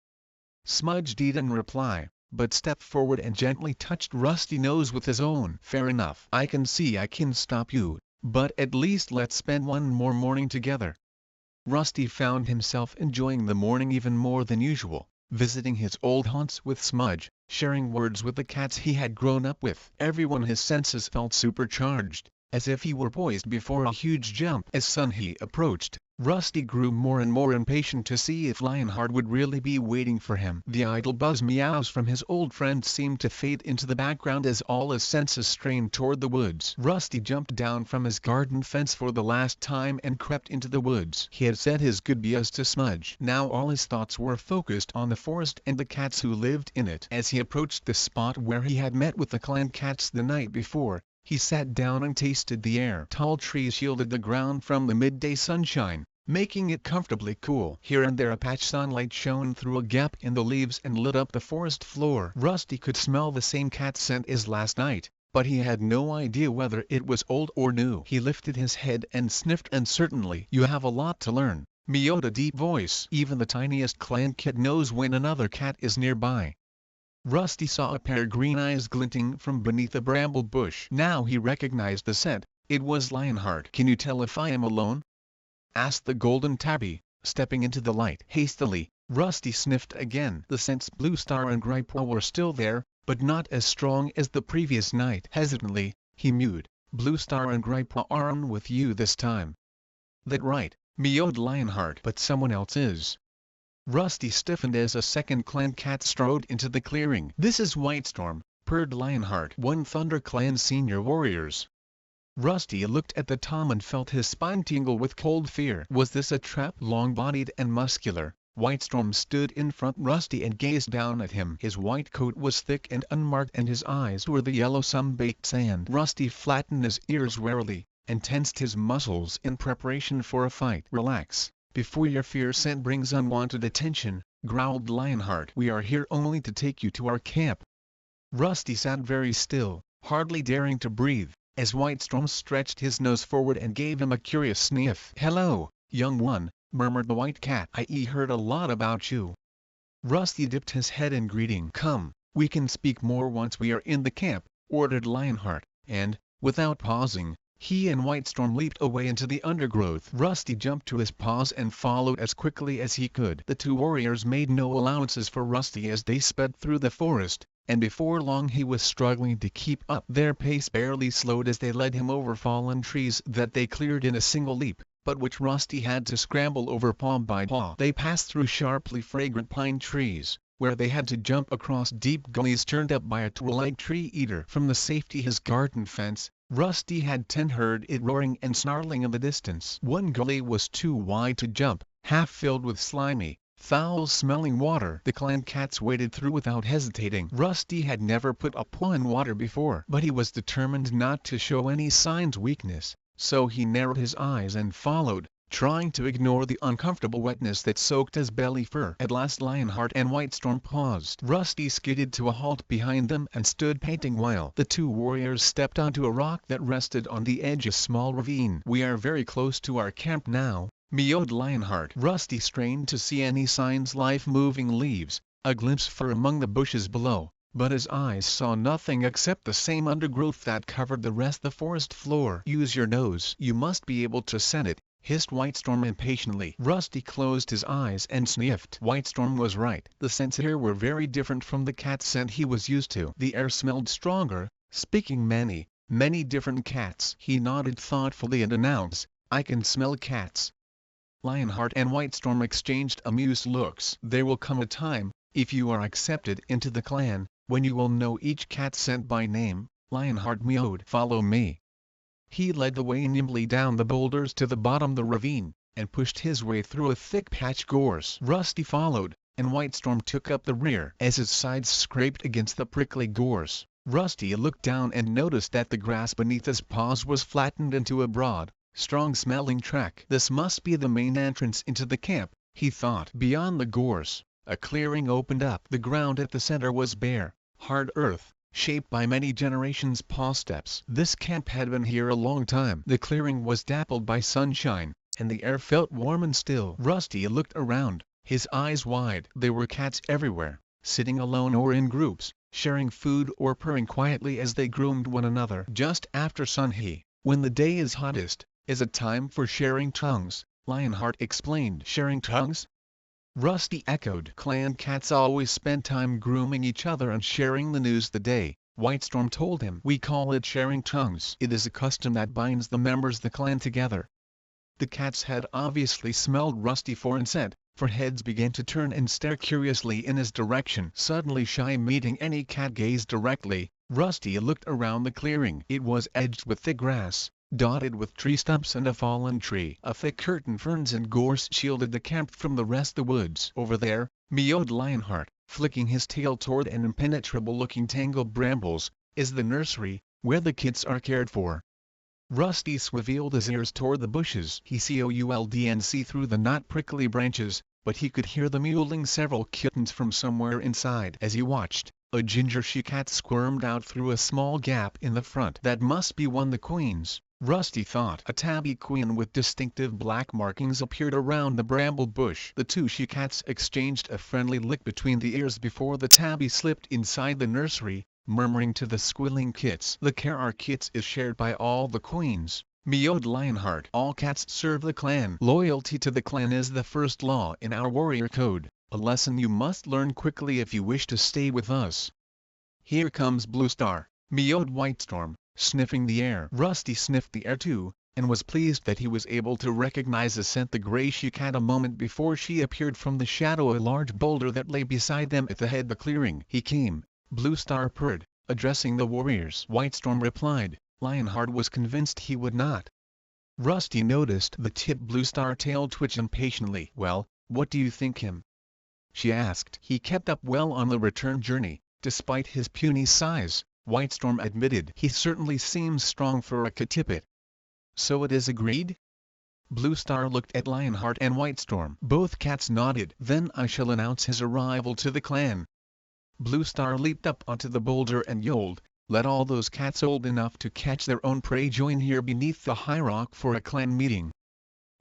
Speaker 1: Smudge didn't reply, but stepped forward and gently touched Rusty's nose with his own. "Fair enough. I can see I can stop you, but at least let's spend one more morning together." Rusty found himself enjoying the morning even more than usual, visiting his old haunts with Smudge, sharing words with the cats he had grown up with. Everyone his senses felt supercharged, as if he were poised before a huge jump. As sunset approached, Rusty grew more and more impatient to see if Lionheart would really be waiting for him. The idle buzz meows from his old friend seemed to fade into the background as all his senses strained toward the woods. Rusty jumped down from his garden fence for the last time and crept into the woods. He had said his goodbyes to Smudge. Now all his thoughts were focused on the forest and the cats who lived in it. As he approached the spot where he had met with the clan cats the night before, he sat down and tasted the air. Tall trees shielded the ground from the midday sunshine, making it comfortably cool. Here and there a patch sunlight shone through a gap in the leaves and lit up the forest floor. Rusty could smell the same cat scent as last night, but he had no idea whether it was old or new. He lifted his head and sniffed. And certainly, you have a lot to learn, mewed a deep voice. Even the tiniest clan kid knows when another cat is nearby. Rusty saw a pair of green eyes glinting from beneath a bramble bush. Now he recognized the scent. It was Lionheart. "Can you tell if I am alone?" asked the golden tabby, stepping into the light. Hastily, Rusty sniffed again. The scents Blue Star and Graypaw were still there, but not as strong as the previous night. Hesitantly, he mewed, "Blue Star and Graypaw aren't with you this time." "That right," mewed Lionheart, "but someone else is." Rusty stiffened as a second clan cat strode into the clearing. "This is Whitestorm," purred Lionheart, "one Thunder Clan senior warriors." Rusty looked at the Tom and felt his spine tingle with cold fear. Was this a trap? Long-bodied and muscular, Whitestorm stood in front Rusty and gazed down at him. His white coat was thick and unmarked and his eyes were the yellow sun-baked sand. Rusty flattened his ears warily, and tensed his muscles in preparation for a fight. "Relax, before your fierce scent brings unwanted attention," growled Lionheart. "We are here only to take you to our camp." Rusty sat very still, hardly daring to breathe, as Whitestorm stretched his nose forward and gave him a curious sniff. "Hello, young one," murmured the white cat. "I heard a lot about you." Rusty dipped his head in greeting. "Come, we can speak more once we are in the camp," ordered Lionheart, and, without pausing, he and Whitestorm leaped away into the undergrowth. Rusty jumped to his paws and followed as quickly as he could. The two warriors made no allowances for Rusty as they sped through the forest, and before long he was struggling to keep up. Their pace barely slowed as they led him over fallen trees that they cleared in a single leap, but which Rusty had to scramble over paw by paw. They passed through sharply fragrant pine trees, where they had to jump across deep gullies churned up by a tool-like tree-eater. From the safety of his garden fence, Rusty had heard it roaring and snarling in the distance. One gully was too wide to jump, half filled with slimy, foul-smelling water. The clan cats waded through without hesitating. Rusty had never put a paw in water before, but he was determined not to show any signs of weakness, so he narrowed his eyes and followed, trying to ignore the uncomfortable wetness that soaked his belly fur. At last Lionheart and Whitestorm paused. Rusty skidded to a halt behind them and stood panting while the two warriors stepped onto a rock that rested on the edge of a small ravine. "We are very close to our camp now," mewed Lionheart. Rusty strained to see any signs like moving leaves, a glimpse fur among the bushes below, but his eyes saw nothing except the same undergrowth that covered the rest of the forest floor. "Use your nose. You must be able to scent it," hissed Whitestorm impatiently. Rusty closed his eyes and sniffed. Whitestorm was right. The scents here were very different from the cat scent he was used to. The air smelled stronger, speaking many, many different cats. He nodded thoughtfully and announced, "I can smell cats." Lionheart and Whitestorm exchanged amused looks. "There will come a time, if you are accepted into the clan, when you will know each cat scent by name," Lionheart mewed. "Follow me." He led the way nimbly down the boulders to the bottom of the ravine, and pushed his way through a thick patch gorse. Rusty followed, and Whitestorm took up the rear. As his sides scraped against the prickly gorse, Rusty looked down and noticed that the grass beneath his paws was flattened into a broad, strong-smelling track. "This must be the main entrance into the camp," he thought. Beyond the gorse, a clearing opened up. The ground at the center was bare, hard earth, shaped by many generations' paw steps. This camp had been here a long time. The clearing was dappled by sunshine, and the air felt warm and still. Rusty looked around, his eyes wide. There were cats everywhere, sitting alone or in groups, sharing food or purring quietly as they groomed one another. Just after sunset, when the day is hottest, is a time for sharing tongues, Lionheart explained. "Sharing tongues?" Rusty echoed. "Clan cats always spend time grooming each other and sharing the news of the day," Whitestorm told him. "We call it sharing tongues. It is a custom that binds the members of the clan together." The cats had obviously smelled Rusty for scent, for heads began to turn and stare curiously in his direction. Suddenly shy meeting any cat gaze directly, Rusty looked around the clearing. It was edged with thick grass, dotted with tree stumps and a fallen tree. A thick curtain ferns and gorse shielded the camp from the rest of the woods. "Over there," mewed Lionheart, flicking his tail toward an impenetrable-looking tangle of brambles, "is the nursery, where the kids are cared for." Rusty swiveled his ears toward the bushes. He couldn't see through the not prickly branches, but he could hear the mewling several kittens from somewhere inside. As he watched, a ginger she-cat squirmed out through a small gap in the front. That must be one of the queens, Rusty thought. A tabby queen with distinctive black markings appeared around the bramble bush. The two she-cats exchanged a friendly lick between the ears before the tabby slipped inside the nursery, murmuring to the squealing kits. "The care our kits is shared by all the queens," mewed Lionheart. "All cats serve the clan. Loyalty to the clan is the first law in our warrior code, a lesson you must learn quickly if you wish to stay with us." "Here comes Blue Star," mewed Whitestorm, sniffing the air. Rusty sniffed the air too, and was pleased that he was able to recognize the scent. The gray she-cat a moment before she appeared from the shadow of a large boulder that lay beside them at the head of the clearing. "He came," Blue Star purred, addressing the warriors. Whitestorm replied. Lionheart was convinced he would not. Rusty noticed the tip Blue Star tail twitch impatiently. "Well, what do you think him?" she asked. "He kept up well on the return journey, despite his puny size," Whitestorm admitted. "He certainly seems strong for a Katippet." "So it is agreed?" Blue Star looked at Lionheart and Whitestorm. Both cats nodded. "Then I shall announce his arrival to the clan." Blue Star leaped up onto the boulder and yelled, "Let all those cats old enough to catch their own prey join here beneath the high rock for a clan meeting."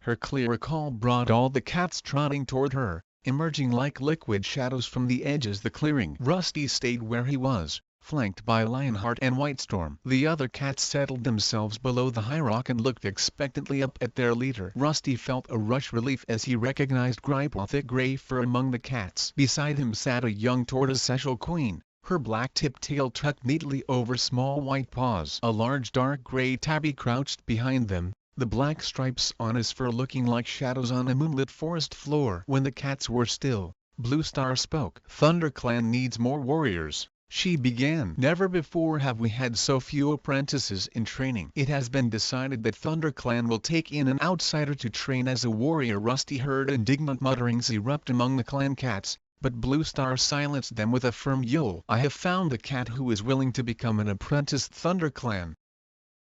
Speaker 1: Her clear call brought all the cats trotting toward her, emerging like liquid shadows from the edges of the clearing. Rusty stayed where he was, flanked by Lionheart and Whitestorm. The other cats settled themselves below the high rock and looked expectantly up at their leader. Rusty felt a rush relief as he recognized Gripe, a thick gray fur among the cats. Beside him sat a young tortoiseshell queen, her black tipped tail tucked neatly over small white paws. A large dark gray tabby crouched behind them, the black stripes on his fur looking like shadows on a moonlit forest floor. When the cats were still, Blue Star spoke. "ThunderClan needs more warriors," she began. "Never before have we had so few apprentices in training. It has been decided that ThunderClan will take in an outsider to train as a warrior." Rusty heard indignant mutterings erupt among the clan cats, but Blue Star silenced them with a firm yowl. "I have found the cat who is willing to become an apprentice." ThunderClan.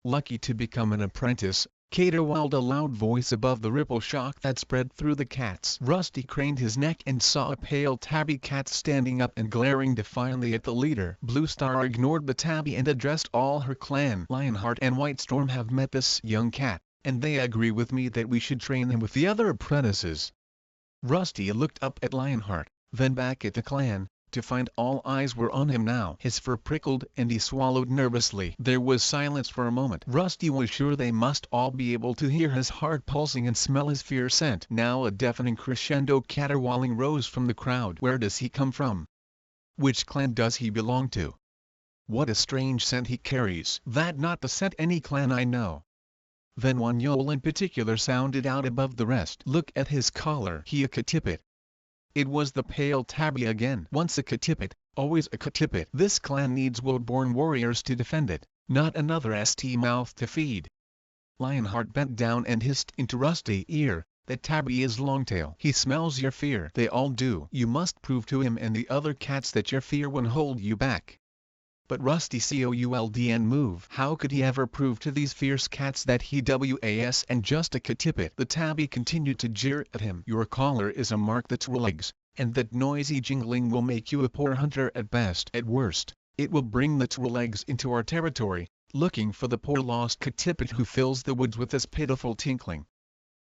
Speaker 1: "Lucky to become an apprentice," caterwauled a loud voice above the ripple shock that spread through the cats. Rusty craned his neck and saw a pale tabby cat standing up and glaring defiantly at the leader. Blue Star ignored the tabby and addressed all her clan. "Lionheart and Whitestorm have met this young cat, and they agree with me that we should train him with the other apprentices." Rusty looked up at Lionheart, then back at the clan, to find all eyes were on him now. His fur prickled and he swallowed nervously. There was silence for a moment. Rusty was sure they must all be able to hear his heart pulsing and smell his fierce scent. Now a deafening crescendo caterwauling rose from the crowd. "Where does he come from? Which clan does he belong to? What a strange scent he carries. That not the scent any clan I know." Then one yowl in particular sounded out above the rest. "Look at his collar. He a Katippet." It was the pale tabby again. "Once a Katippet, always a Katippet. This clan needs well-born warriors to defend it, not another st mouth to feed." Lionheart bent down and hissed into Rusty's ear, "That tabby is Longtail. He smells your fear." "They all do. You must prove to him and the other cats that your fear won't hold you back." But Rusty couldn't move. How could he ever prove to these fierce cats that he was and just a Katippet? The tabby continued to jeer at him. "Your collar is a mark that's legs, and that noisy jingling will make you a poor hunter at best. At worst, it will bring the legs into our territory, looking for the poor lost Katippet who fills the woods with his pitiful tinkling."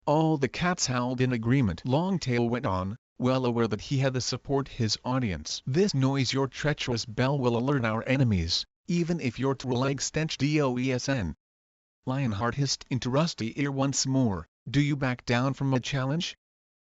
Speaker 1: All the cats howled in agreement. Longtail went on, well aware that he had to support his audience. "This noise, your treacherous bell, will alert our enemies, even if your legs stench doesn." Lionheart hissed into Rusty's ear once more, "Do you back down from a challenge?"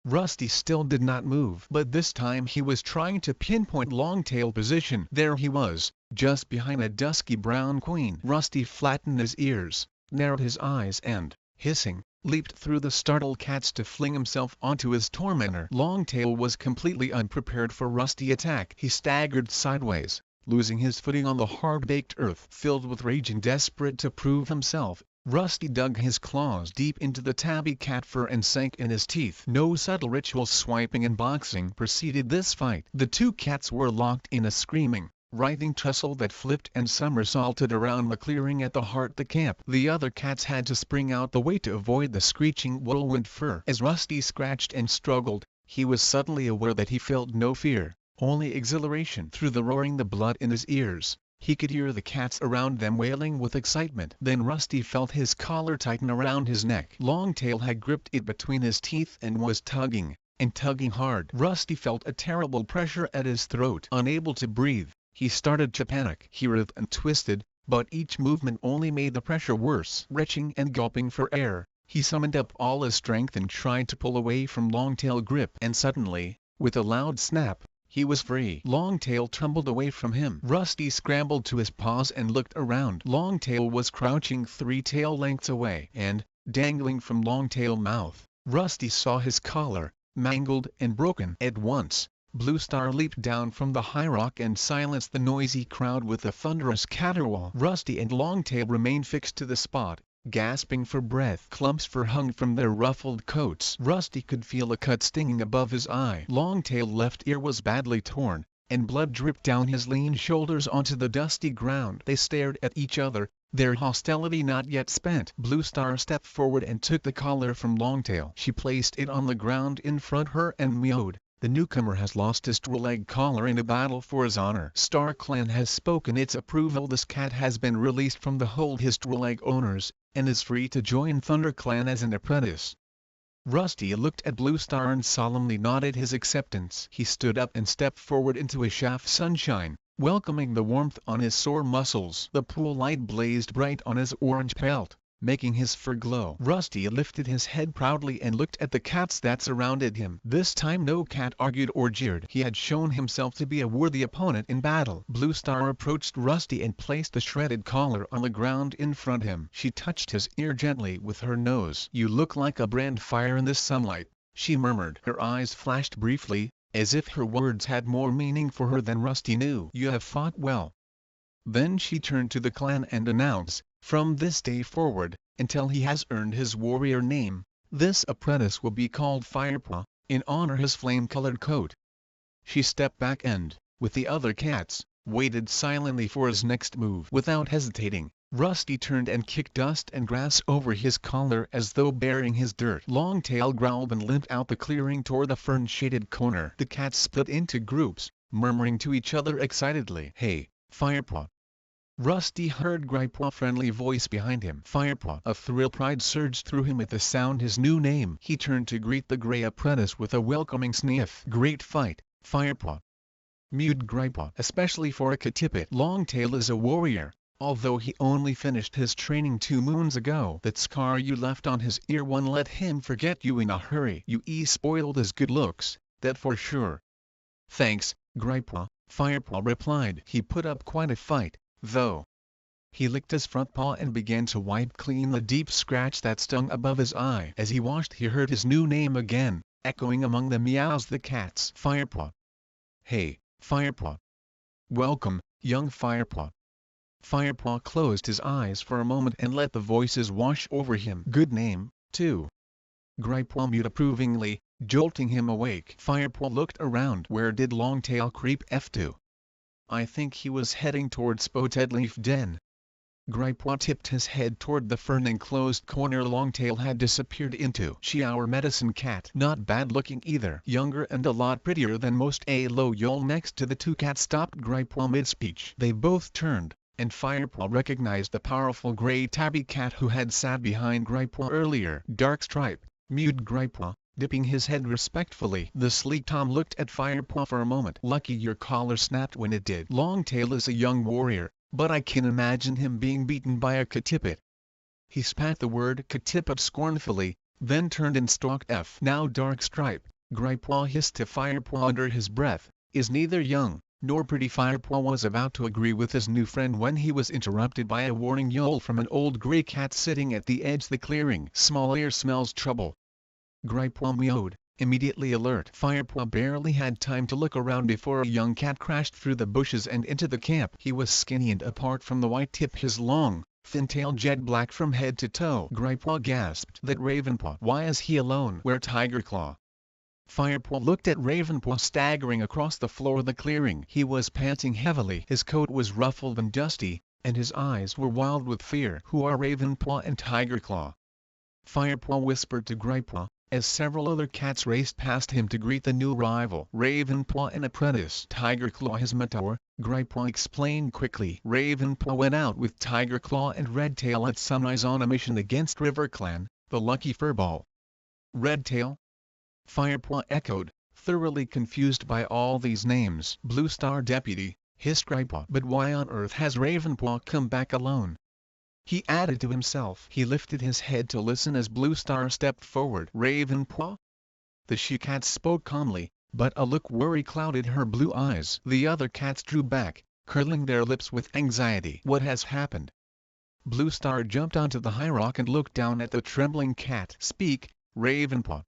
Speaker 1: Rusty still did not move, but this time he was trying to pinpoint Longtail's position. There he was, just behind a dusky brown queen. Rusty flattened his ears, narrowed his eyes and, hissing, leaped through the startled cats to fling himself onto his tormentor. Longtail was completely unprepared for Rusty's attack. He staggered sideways, losing his footing on the hard-baked earth. Filled with rage and desperate to prove himself, Rusty dug his claws deep into the tabby cat fur and sank in his teeth. No subtle ritual swiping and boxing preceded this fight. The two cats were locked in a screaming, writhing tussle that flipped and somersaulted around the clearing at the heart of the camp. The other cats had to spring out the way to avoid the screeching whirlwind fur. As Rusty scratched and struggled, he was suddenly aware that he felt no fear, only exhilaration. Through the roaring, the blood in his ears, he could hear the cats around them wailing with excitement. Then Rusty felt his collar tighten around his neck. Longtail had gripped it between his teeth and was tugging, and tugging hard. Rusty felt a terrible pressure at his throat. Unable to breathe, he started to panic. He writhed and twisted, but each movement only made the pressure worse. Retching and gulping for air, he summoned up all his strength and tried to pull away from Longtail's grip. And suddenly, with a loud snap, he was free. Longtail tumbled away from him. Rusty scrambled to his paws and looked around. Longtail was crouching 3 tail lengths away, and, dangling from Longtail's mouth, Rusty saw his collar, mangled and broken. At once, Bluestar leaped down from the high rock and silenced the noisy crowd with a thunderous caterwaul. Rusty and Longtail remained fixed to the spot, gasping for breath. Clumps of fur hung from their ruffled coats. Rusty could feel a cut stinging above his eye. Longtail's left ear was badly torn, and blood dripped down his lean shoulders onto the dusty ground. They stared at each other, their hostility not yet spent. Bluestar stepped forward and took the collar from Longtail. She placed it on the ground in front of her and meowed. The newcomer has lost his straw-leg collar in a battle for his honor. StarClan has spoken its approval. This cat has been released from the hold his straw-leg owners, and is free to join ThunderClan as an apprentice. Rusty looked at Bluestar and solemnly nodded his acceptance. He stood up and stepped forward into a shaft of sunshine, welcoming the warmth on his sore muscles. The pool light blazed bright on his orange pelt, making his fur glow. Rusty lifted his head proudly and looked at the cats that surrounded him. This time no cat argued or jeered. He had shown himself to be a worthy opponent in battle. Bluestar approached Rusty and placed the shredded collar on the ground in front of him. She touched his ear gently with her nose. "You look like a brand fire in this sunlight," she murmured. Her eyes flashed briefly, as if her words had more meaning for her than Rusty knew. "You have fought well." Then she turned to the clan and announced, "From this day forward, until he has earned his warrior name, this apprentice will be called Firepaw, in honor of his flame-colored coat." She stepped back and, with the other cats, waited silently for his next move. Without hesitating, Rusty turned and kicked dust and grass over his collar as though burying his dirt. Longtail growled and limped out the clearing toward the fern-shaded corner. The cats split into groups, murmuring to each other excitedly. "Hey, Firepaw!" Rusty heard Gripaw's friendly voice behind him. Firepaw! A thrill of pride surged through him at the sound his new name. He turned to greet the gray apprentice with a welcoming sniff. "Great fight, Firepaw," mewed Gripaw. "Especially for a Katipit. Longtail is a warrior, although he only finished his training 2 moons ago. That scar you left on his ear won't let him forget you in a hurry. You spoiled his good looks, that for sure." "Thanks, Gripaw," Firepaw replied. He put up quite a fight, though. He licked his front paw and began to wipe clean the deep scratch that stung above his eye. As he washed, he heard his new name again, echoing among the meows of the cats. "Firepaw." "Hey, Firepaw." "Welcome, young Firepaw." Firepaw closed his eyes for a moment and let the voices wash over him. "Good name, too." Gripaw mewed approvingly, jolting him awake. Firepaw looked around. Where did Longtail creep F to? "I think he was heading toward Spotted Leaf Den." Gripaw tipped his head toward the fern-enclosed corner Longtail had disappeared into. "She our medicine cat. Not bad looking either. Younger and a lot prettier than most." A low yowl next to the 2 cats stopped Gripaw mid-speech. They both turned, and Firepaw recognized the powerful gray tabby cat who had sat behind Gripaw earlier. "Dark Stripe," mewed Gripaw, dipping his head respectfully. The sleek Tom looked at Firepaw for a moment. "Lucky your collar snapped when it did. Longtail is a young warrior, but I can imagine him being beaten by a Katipit." He spat the word Katipit scornfully, then turned and stalked F. "Now Dark Stripe," Gripaw hissed to Firepaw under his breath, "is neither young nor pretty." Firepaw was about to agree with his new friend when he was interrupted by a warning yowl from an old gray cat sitting at the edge of the clearing. "Small ear smells trouble." Gripaw meowed, immediately alert. Firepaw barely had time to look around before a young cat crashed through the bushes and into the camp. He was skinny and apart from the white tip, his long, thin tail jet black from head to toe. Gripaw gasped. "That Ravenpaw. Why is he alone? Where Tigerclaw?" Firepaw looked at Ravenpaw staggering across the floor of the clearing. He was panting heavily. His coat was ruffled and dusty, and his eyes were wild with fear. "Who are Ravenpaw and Tigerclaw?" Firepaw whispered to Gripepaw, as several other cats raced past him to greet the new arrival. "Ravenpaw an apprentice. Tigerclaw his mentor," Gripepaw explained quickly. "Ravenpaw went out with Tigerclaw and Redtail at sunrise on a mission against RiverClan, the Lucky Furball." "Redtail?" Firepaw echoed, thoroughly confused by all these names. "Bluestar Deputy," hissed Gripepaw. "But why on earth has Ravenpaw come back alone?" he added to himself. He lifted his head to listen as Bluestar stepped forward. "Ravenpaw?" The she-cat spoke calmly, but a look worry clouded her blue eyes. The other cats drew back, curling their lips with anxiety. "What has happened?" Bluestar jumped onto the high rock and looked down at the trembling cat. "Speak, Ravenpaw."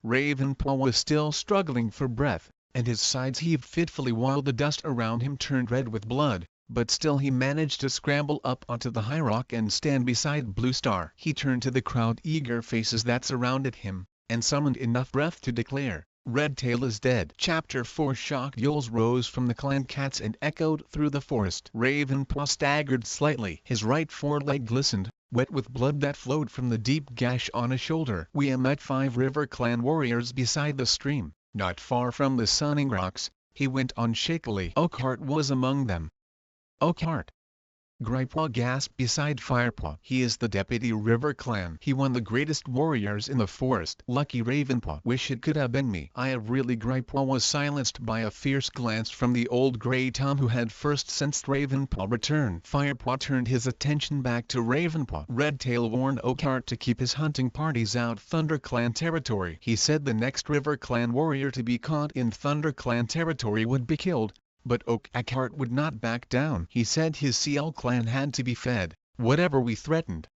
Speaker 1: Ravenpaw was still struggling for breath, and his sides heaved fitfully while the dust around him turned red with blood, but still he managed to scramble up onto the high rock and stand beside Bluestar. He turned to the crowd eager faces that surrounded him, and summoned enough breath to declare, "Redtail is dead." Chapter 4 Shocked yells rose from the clan cats and echoed through the forest. Ravenpaw staggered slightly. His right foreleg glistened, wet with blood that flowed from the deep gash on his shoulder. "We met 5 River Clan warriors beside the stream, not far from the Sunning Rocks," he went on shakily. "Oakhart was among them." "Oakhart?" Gripepaw gasped beside Firepaw. "He is the deputy River Clan. He won the greatest warriors in the forest." "Lucky Ravenpaw. Wish it could have been me." "I have really." Gripepaw was silenced by a fierce glance from the old grey Tom who had first sensed Ravenpaw return. Firepaw turned his attention back to Ravenpaw. "Redtail warned Oakhart to keep his hunting parties out ThunderClan territory. He said the next River Clan warrior to be caught in ThunderClan territory would be killed. But Oakhart would not back down. He said his Seal clan had to be fed, whatever we threatened."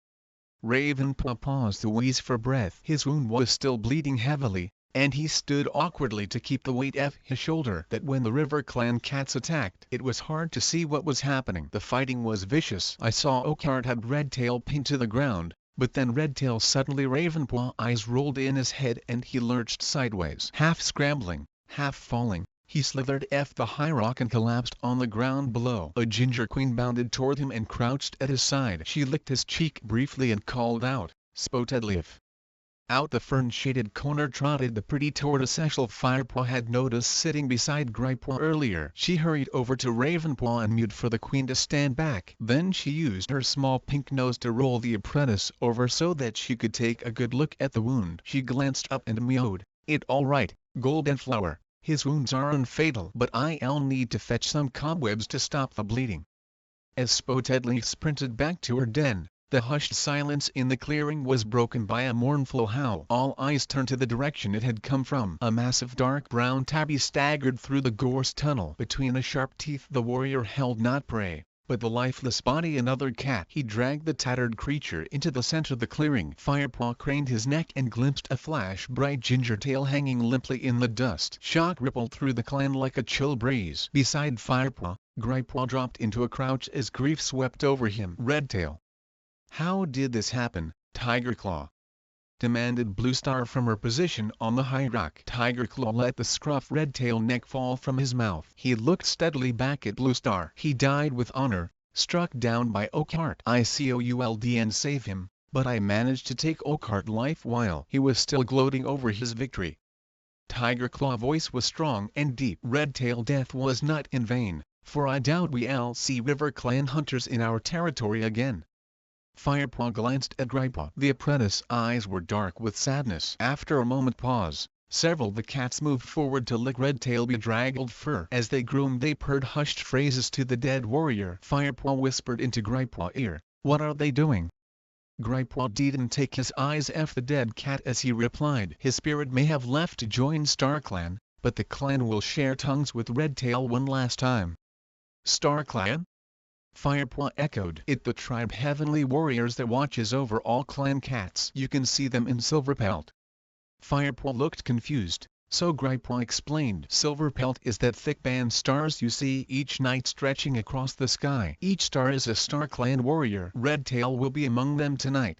Speaker 1: Ravenpaw paused to wheeze for breath. His wound was still bleeding heavily, and he stood awkwardly to keep the weight off his shoulder. "That when the River Clan cats attacked, it was hard to see what was happening. The fighting was vicious. I saw Oakhart had Redtail pinned to the ground, but then Redtail suddenly." Ravenpaw eyes rolled in his head and he lurched sideways. Half scrambling, half falling, he slithered off the high rock and collapsed on the ground below. A ginger queen bounded toward him and crouched at his side. She licked his cheek briefly and called out, "Spotted Leaf." Out the fern-shaded corner trotted the pretty tortoiseshell Firepaw had noticed sitting beside Gripepaw earlier. She hurried over to Ravenpaw and mewed for the queen to stand back. Then she used her small pink nose to roll the apprentice over so that she could take a good look at the wound. She glanced up and mewed, "It all right, Golden Flower. His wounds are unfatal, but I'll need to fetch some cobwebs to stop the bleeding." As Spotted Leaf sprinted back to her den, the hushed silence in the clearing was broken by a mournful howl. All eyes turned to the direction it had come from. A massive dark brown tabby staggered through the gorse tunnel. Between the sharp teeth the warrior held not prey, but the lifeless body another cat. He dragged the tattered creature into the center of the clearing. Firepaw craned his neck and glimpsed a flash-bright ginger tail hanging limply in the dust. Shock rippled through the clan like a chill breeze. Beside Firepaw, Gripepaw dropped into a crouch as grief swept over him. "Redtail." "How did this happen, Tigerclaw?" demanded Bluestar from her position on the high rock. Tigerclaw let the scruff Redtail neck fall from his mouth. He looked steadily back at Bluestar. "He died with honor, struck down by Oakhart. I could and save him, but I managed to take Oakhart life while he was still gloating over his victory." Tigerclaw's voice was strong and deep. "Redtail death was not in vain, for I doubt we'll see River Clan hunters in our territory again." Firepaw glanced at Gripepaw. The apprentice's eyes were dark with sadness. After a moment pause, several of the cats moved forward to lick Redtail's bedraggled fur. As they groomed they purred hushed phrases to the dead warrior. Firepaw whispered into Gripewaw's ear, "What are they doing?" Gripewaw didn't take his eyes off the dead cat as he replied, "His spirit may have left to join StarClan, but the clan will share tongues with Redtail one last time." "StarClan?" Firepaw echoed. "It the tribe heavenly warriors that watches over all clan cats. You can see them in Silverpelt." Firepaw looked confused, so Gripewaw explained. "Silverpelt is that thick band stars you see each night stretching across the sky. Each star is a StarClan warrior. Redtail will be among them tonight."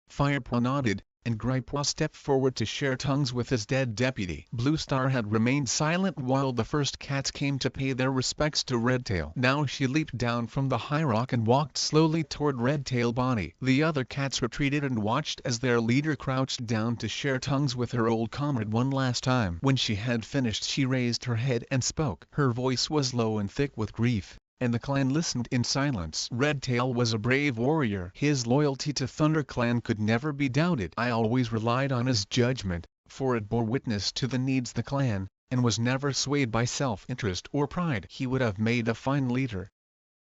Speaker 1: Firepaw nodded, and Gripeau stepped forward to share tongues with his dead deputy. Bluestar had remained silent while the first cats came to pay their respects to Redtail. Now she leaped down from the high rock and walked slowly toward Redtail's body. The other cats retreated and watched as their leader crouched down to share tongues with her old comrade one last time. When she had finished, she raised her head and spoke. Her voice was low and thick with grief, and the clan listened in silence. Redtail was a brave warrior. His loyalty to Thunder Clan could never be doubted. I always relied on his judgment, for it bore witness to the needs of the clan, and was never swayed by self-interest or pride. He would have made a fine leader.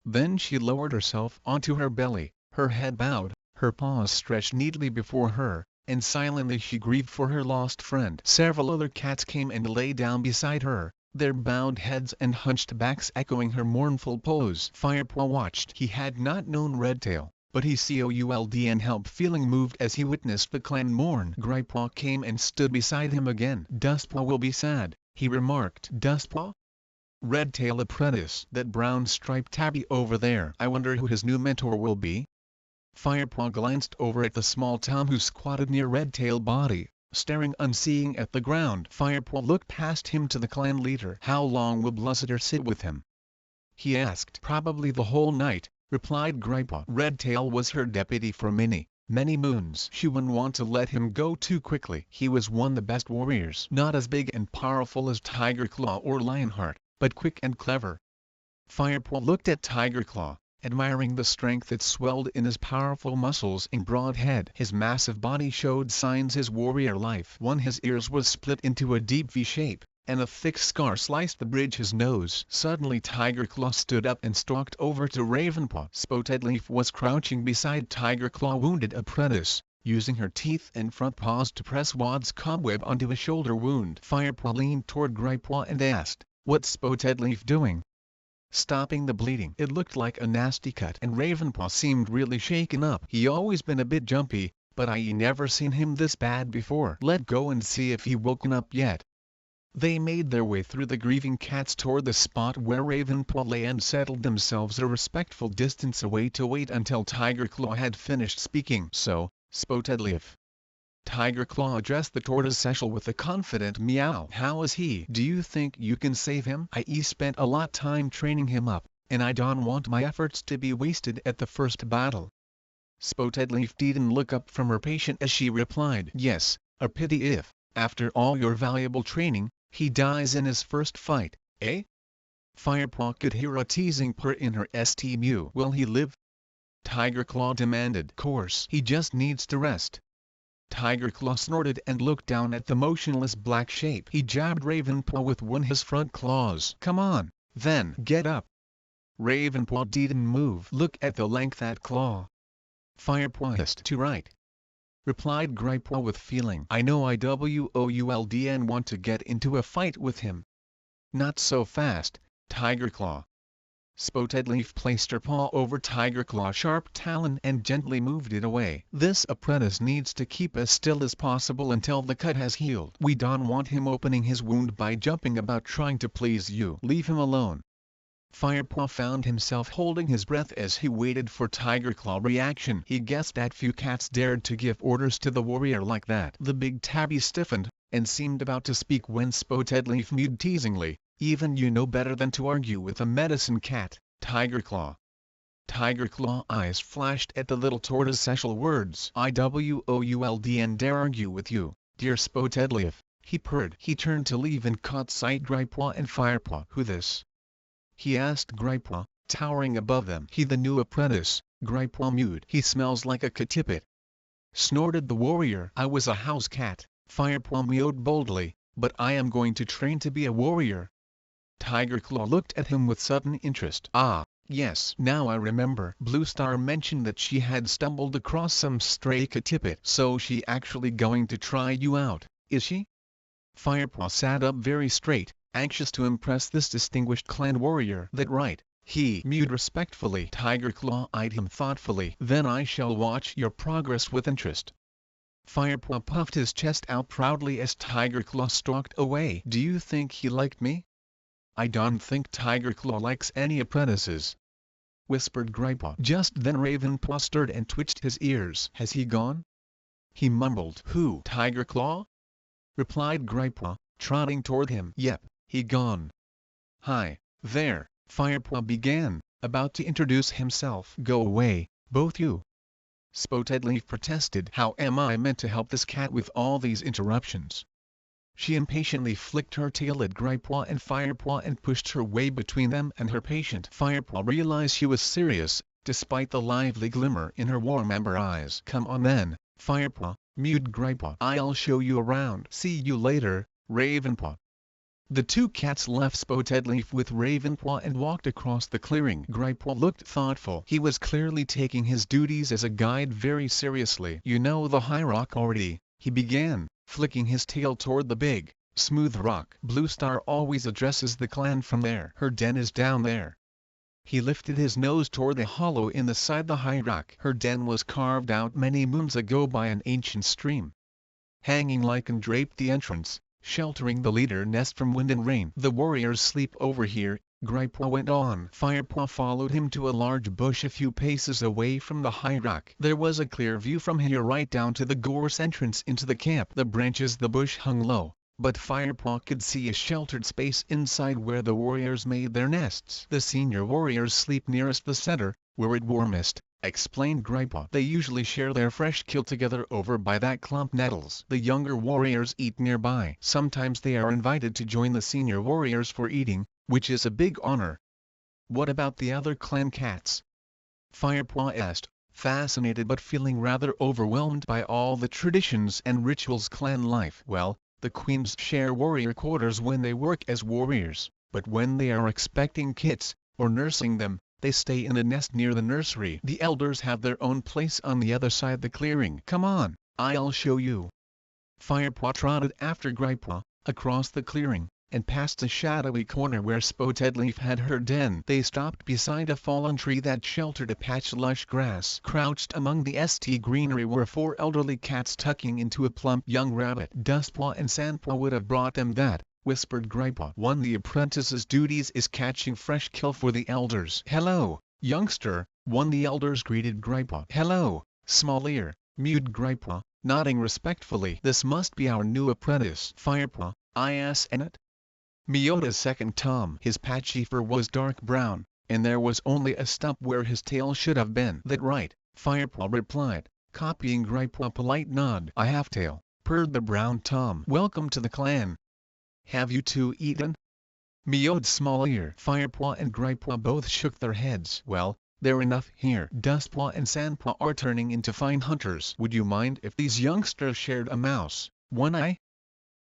Speaker 1: Then she lowered herself onto her belly, her head bowed, her paws stretched neatly before her, and silently she grieved for her lost friend. Several other cats came and lay down beside her, their bowed heads and hunched backs echoing her mournful pose. Firepaw watched. He had not known Redtail, but he could and helped feeling moved as he witnessed the clan mourn. Gripeau came and stood beside him again. Dustpaw will be sad, he remarked. Dustpaw? Redtail apprentice. That brown striped tabby over there. I wonder who his new mentor will be? Firepaw glanced over at the small Tom who squatted near Redtail's body, staring unseeing at the ground. Firepaw looked past him to the clan leader. How long will Bluster sit with him? He asked. Probably the whole night, replied Gripeau. Redtail was her deputy for many moons. She wouldn't want to let him go too quickly. He was one of the best warriors. Not as big and powerful as Tiger Claw or Lionheart, but quick and clever. Firepaw looked at Tiger Claw, admiring the strength that swelled in his powerful muscles and broad head. His massive body showed signs his warrior life. One his ears was split into a deep V shape, and a thick scar sliced the bridge his nose. Suddenly Tiger Claw stood up and stalked over to Ravenpaw. Spotted Leaf was crouching beside Tiger Claw wounded apprentice, using her teeth and front paws to press Wad's cobweb onto a shoulder wound. Firepaw leaned toward Gripeau and asked, "What's Spotted Leaf doing?" "Stopping the bleeding." It looked like a nasty cut, and Ravenpaw seemed really shaken up. He always been a bit jumpy, but I never seen him this bad before. Let go and see if he woken up yet. They made their way through the grieving cats toward the spot where Ravenpaw lay and settled themselves a respectful distance away to wait until Tiger Claw had finished speaking. "So, Spotted Leaf." Tiger Claw addressed the tortoiseshell with a confident meow. "How is he? Do you think you can save him? I spent a lot time training him up, and I don't want my efforts to be wasted at the first battle." Spotted Leaf didn't look up from her patient as she replied, "Yes, a pity if, after all your valuable training, he dies in his first fight, eh?" Firepaw could hear a teasing purr in her STMU. "Will he live?" Tiger Claw demanded. "Course. He just needs to rest." Tiger Claw snorted and looked down at the motionless black shape. He jabbed Ravenpaw with one of his front claws. "Come on, then. Get up." Ravenpaw didn't move. "Look at the length that claw." Firepaw hissed. "To right," replied Gripeau with feeling. "I know IWOULD and want to get into a fight with him." "Not so fast, Tiger Claw." Spotted Leaf placed her paw over Tiger Claw's sharp talon and gently moved it away. "This apprentice needs to keep as still as possible until the cut has healed. We don't want him opening his wound by jumping about trying to please you. Leave him alone." Firepaw found himself holding his breath as he waited for Tiger Claw's reaction. He guessed that few cats dared to give orders to the warrior like that. The big tabby stiffened, and seemed about to speak when Spotted Leaf mewed teasingly, "Even you know better than to argue with a medicine cat, Tiger Claw." Tiger Claw eyes flashed at the little tortoiseshell words. "IWOULD and dare argue with you, dear Spotted Leaf," he purred. He turned to leave and caught sight Gripeau and Firepaw. "Who this?" he asked Gripeau, towering above them. "He the new apprentice," Gripeau mewed. "He smells like a cat-tippet," snorted the warrior. "I was a house cat," Firepaw mewed boldly, "but I am going to train to be a warrior." Tiger Claw looked at him with sudden interest. "Ah, yes. Now I remember. Bluestar mentioned that she had stumbled across some stray cat-tippet. So she actually going to try you out, is she?" Firepaw sat up very straight, anxious to impress this distinguished clan warrior. "That right," he mewed respectfully. Tiger Claw eyed him thoughtfully. "Then I shall watch your progress with interest." Firepaw puffed his chest out proudly as Tiger Claw stalked away. "Do you think he liked me?" "I don't think Tiger Claw likes any apprentices," whispered Gripeau. Just then Ravenpaw stirred and twitched his ears. "Has he gone?" he mumbled. "Who? Tiger Claw?" replied Gripewa, trotting toward him. "Yep, he gone." "Hi, there," Firepaw began, about to introduce himself. "Go away, both you," Spotted Leaf protested. "How am I meant to help this cat with all these interruptions?" She impatiently flicked her tail at Gripewa and Firepaw and pushed her way between them and her patient. Firepaw realized she was serious, despite the lively glimmer in her warm amber eyes. "Come on then, Firepaw," mewed Gripewa. "I'll show you around." "See you later, Ravenpaw." The two cats left Spotted Leaf with Ravenpaw and walked across the clearing. Gripewa looked thoughtful. He was clearly taking his duties as a guide very seriously. "You know the high rock already," he began, flicking his tail toward the big, smooth rock. "Bluestar always addresses the clan from there. Her den is down there." He lifted his nose toward the hollow in the side the high rock. "Her den was carved out many moons ago by an ancient stream. Hanging lichen draped the entrance, sheltering the leader nest from wind and rain. The warriors sleep over here," Gripewa went on. Firepaw followed him to a large bush a few paces away from the high rock. There was a clear view from here right down to the gorse entrance into the camp. The branches the bush hung low, but Firepaw could see a sheltered space inside where the warriors made their nests. "The senior warriors sleep nearest the center, where it warmest," explained Gripewa. "They usually share their fresh kill together over by that clump nettles. The younger warriors eat nearby. Sometimes they are invited to join the senior warriors for eating, which is a big honor." "What about the other clan cats?" Firepaw asked, fascinated but feeling rather overwhelmed by all the traditions and rituals clan life. "Well, the queens share warrior quarters when they work as warriors, but when they are expecting kits, or nursing them, they stay in a nest near the nursery. The elders have their own place on the other side the clearing. Come on, I'll show you." Firepaw trotted after Gripewa, across the clearing, and past a shadowy corner where Spotted Leaf had her den. They stopped beside a fallen tree that sheltered a patch of lush grass. Crouched among the greenery were 4 elderly cats tucking into a plump young rabbit. "Dustpaw and Sandpaw would have brought them that," whispered Gripewa. "One of the apprentice's duties is catching fresh kill for the elders." "Hello, youngster," one of the elders greeted Gripewa. "Hello, Small Ear," mewed Gripewa, nodding respectfully. "This must be our new apprentice." "Firepaw, isn't?" mewed a second Tom. His patchy fur was dark brown, and there was only a stump where his tail should have been. "That right," Firepaw replied, copying Gripewa's polite nod. "I have tail," purred the brown Tom. "Welcome to the clan." "Have you two eaten?" mewed Small Ear. Firepaw and Gripewa both shook their heads. "Well, they're enough here. Dustpaw and Sandpaw are turning into fine hunters. Would you mind if these youngsters shared a mouse, One Eye?"